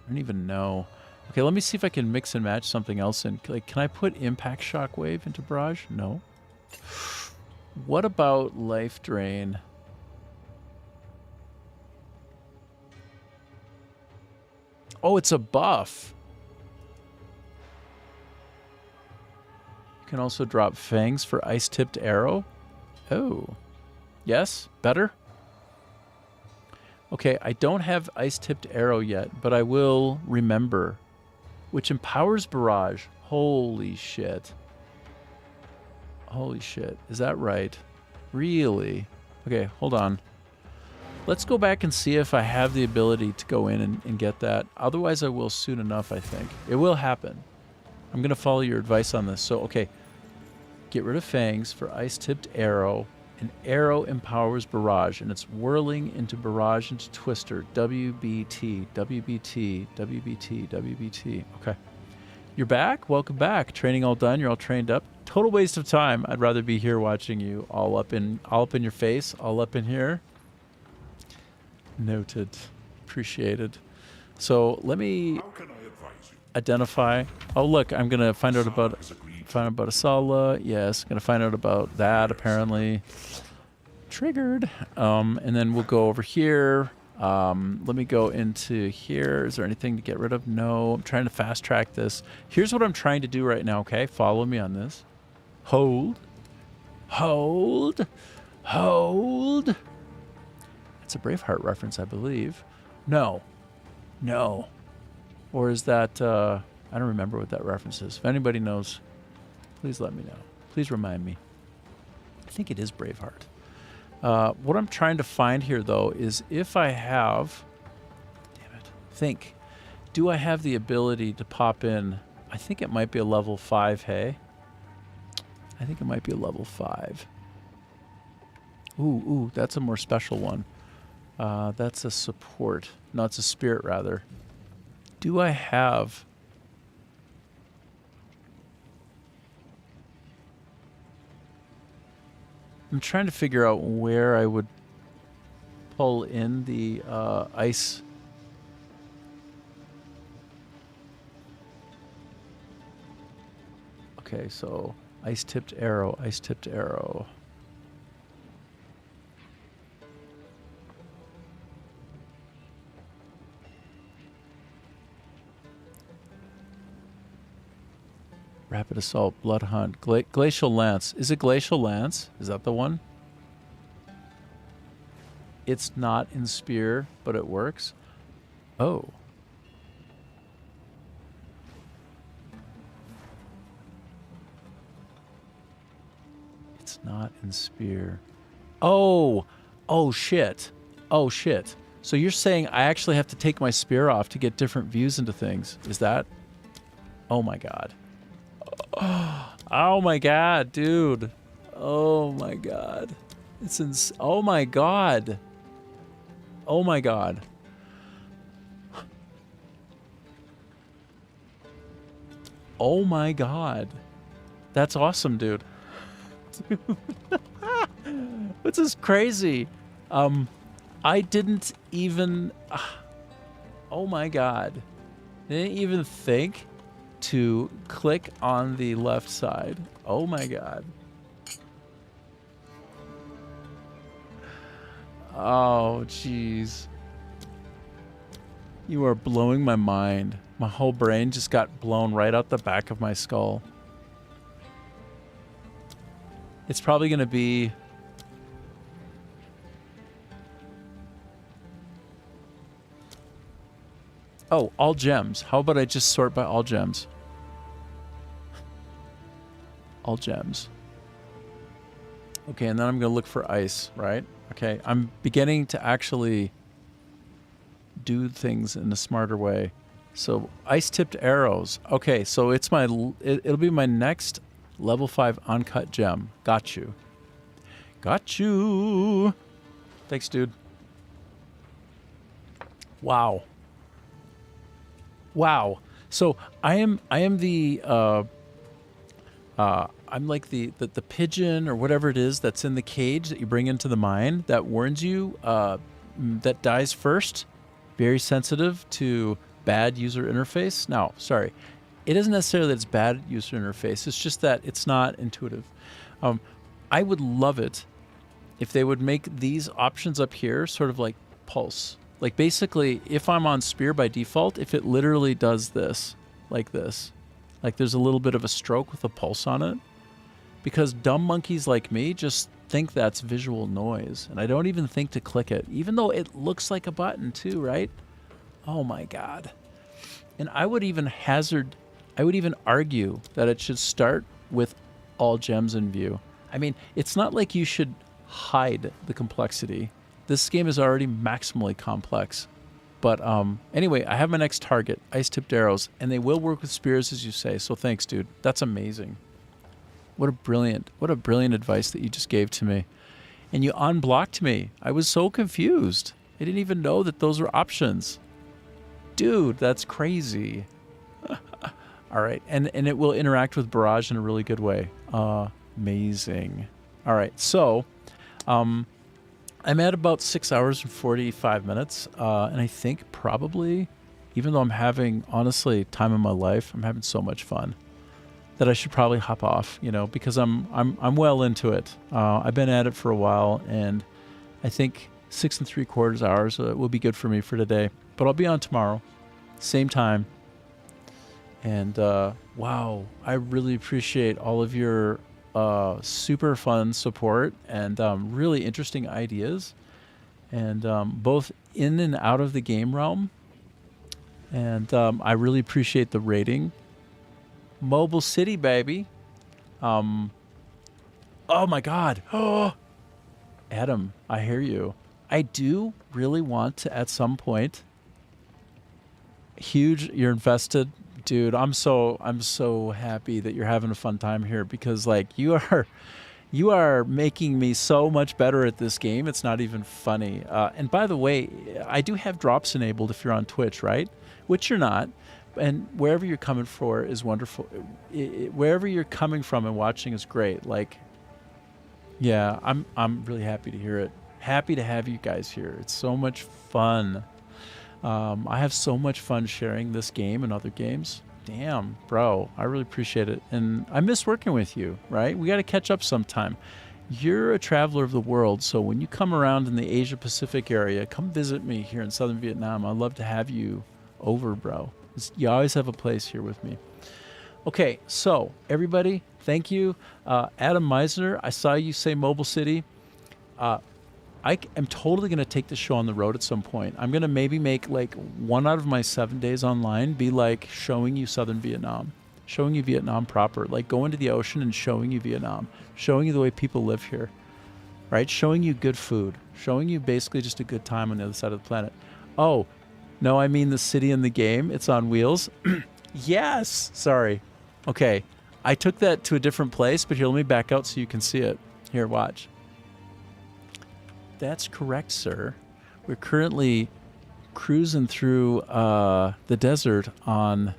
I don't even know. Okay, let me see if I can mix and match something else in. Like, can I put Impact Shockwave into Barrage? No. What about Life Drain? Oh, it's a buff. You can also drop Fangs for Ice-Tipped Arrow. Oh. Yes? Better? Okay, I don't have Ice-Tipped Arrow yet, but I will remember. Which empowers Barrage. Holy shit. Holy shit. Is that right? Really? Okay, hold on. Let's go back and see if I have the ability to go in and get that. Otherwise, I will soon enough, I think. It will happen. I'm going to follow your advice on this. So, okay. Get rid of Fangs for Ice-Tipped Arrow. An arrow empowers Barrage, and it's whirling into Barrage into Twister. WBT, WBT, WBT, WBT. Okay. You're back? Welcome back. Training all done. You're all trained up. Total waste of time. I'd rather be here watching you all up in your face, all up in here. Noted. Appreciated. So let me identify. Oh, look, I'm going to find out about Asala. Yes, going to find out about that, apparently. Triggered. And then we'll go over here. Let me go into here. Is there anything to get rid of? No. I'm trying to fast track this. Here's what I'm trying to do right now, okay? Follow me on this. Hold. Hold. Hold. It's a Braveheart reference, I believe. No. No. Or is that... I don't remember what that reference is. If anybody knows, please let me know. Please remind me. I think it is Braveheart. What I'm trying to find here, though, is if I have... Damn it. Do I have the ability to pop in... I think it might be a level 5, hey? I think it might be a level 5. Ooh, that's a more special one. That's a support. No, it's a spirit, rather. Do I have... I'm trying to figure out where I would pull in the ice Okay, so ice-tipped arrow, ice-tipped arrow. Rapid assault, blood hunt, glacial lance. Is it glacial lance? Is that the one? It's not in spear, but it works. Oh. It's not in spear. Oh. Oh shit. Oh shit. So you're saying I actually have to take my spear off to get different views into things. Is that? Oh my god. Oh my god, dude. Oh my god. It's oh my god. Oh my god. Oh my god. That's awesome, dude. This is crazy. I didn't even oh my god. Didn't even think to click on the left side. Oh my god. Oh jeez. You are blowing my mind. My whole brain just got blown right out the back of my skull. It's probably going to be oh, all gems. How about I just sort by all gems? All gems. Okay, and then I'm going to look for ice, right? Okay, I'm beginning to actually do things in a smarter way. So, ice-tipped arrows. Okay, so it's my it'll be my next level 5 uncut gem. Got you. Got you. Thanks, dude. Wow. Wow. So I am the I'm like the pigeon or whatever it is that's in the cage that you bring into the mine that warns you that dies first. Very sensitive to bad user interface. No, sorry. It isn't necessarily that it's bad user interface. It's just that it's not intuitive. I would love it if they would make these options up here sort of like pulse. Like basically, if I'm on spear by default, if it literally does this, like there's a little bit of a stroke with a pulse on it, because dumb monkeys like me just think that's visual noise, and I don't even think to click it, even though it looks like a button too, right? Oh my god. And I would even argue that it should start with all gems in view. I mean, it's not like you should hide the complexity. This game is already maximally complex. But anyway, I have my next target, ice-tipped arrows, and they will work with spears, as you say. So thanks, dude. That's amazing. What a brilliant advice that you just gave to me. And you unblocked me. I was so confused. I didn't even know that those were options. Dude, that's crazy. All right, and it will interact with Barrage in a really good way. Amazing. All right, so I'm at about 6 hours and 45 minutes, and I think probably, even though I'm having, honestly, time of my life, I'm having so much fun that I should probably hop off, because I'm well into it. I've been at it for a while, and I think 6 3/4 hours will be good for me for today. But I'll be on tomorrow, same time. And wow, I really appreciate all of your super fun support and really interesting ideas, and both in and out of the game realm. And I really appreciate the rating. Mobile City, baby. Oh my god. Oh, Adam, I hear you. I do really want to, at some point. Huge, you're invested. Dude, I'm so happy that you're having a fun time here, because like you are making me so much better at this game. It's not even funny. And by the way, I do have drops enabled if you're on Twitch, right? Which you're not. And wherever you're coming for is wonderful. Wherever you're coming from and watching is great. Like, yeah, I'm really happy to hear it. Happy to have you guys here. It's so much fun. I have so much fun sharing this game and other games. Damn, bro. I really appreciate it. And I miss working with you, right? We got to catch up sometime. You're a traveler of the world, so when you come around in the Asia-Pacific area, come visit me here in southern Vietnam. I'd love to have you over, bro. You always have a place here with me. Okay, so everybody, thank you. Adam Meisner, I saw you say Mobile City. I am totally going to take the show on the road at some point. I'm going to maybe make like 1 out of my 7 days online be like showing you southern Vietnam, showing you Vietnam proper, like going to the ocean and showing you Vietnam, showing you the way people live here, right? Showing you good food, showing you basically just a good time on the other side of the planet. Oh, no, I mean the city in the game. It's on wheels. Yes. Sorry. Okay. I took that to a different place, but here, let me back out so you can see it. Here, watch. That's correct, sir. We're currently cruising through the desert on...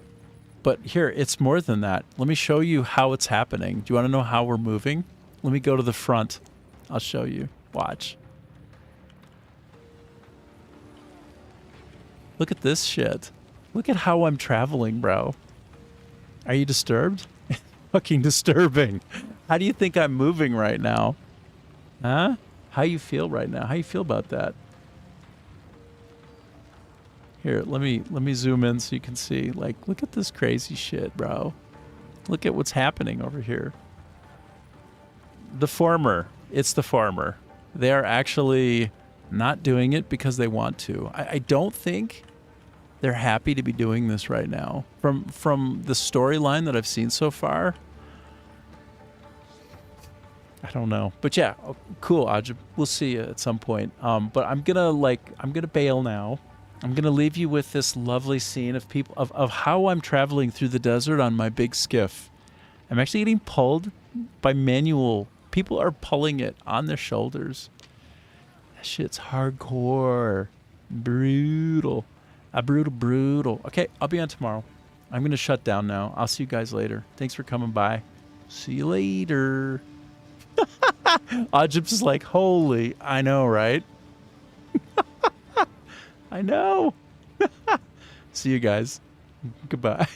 But here, it's more than that. Let me show you how it's happening. Do you want to know how we're moving? Let me go to the front. I'll show you. Watch. Look at this shit. Look at how I'm traveling, bro. Are you disturbed? Fucking disturbing. How do you think I'm moving right now? Huh? How you feel right now? How you feel about that? Here, let me zoom in so you can see. Like, look at this crazy shit, bro. Look at what's happening over here. The former. It's the former. They are actually not doing it because they want to. I don't think they're happy to be doing this right now. From the storyline that I've seen so far, I don't know. But yeah, cool, Ajib. We'll see you at some point. But I'm gonna bail now. I'm gonna leave you with this lovely scene of people of how I'm traveling through the desert on my big skiff. I'm actually getting pulled by manual. People are pulling it on their shoulders. That shit's hardcore. Brutal. Brutal. Okay, I'll be on tomorrow. I'm gonna shut down now. I'll see you guys later. Thanks for coming by. See you later. Ajib's is like, holy, I know, right? I know. See you guys. Goodbye.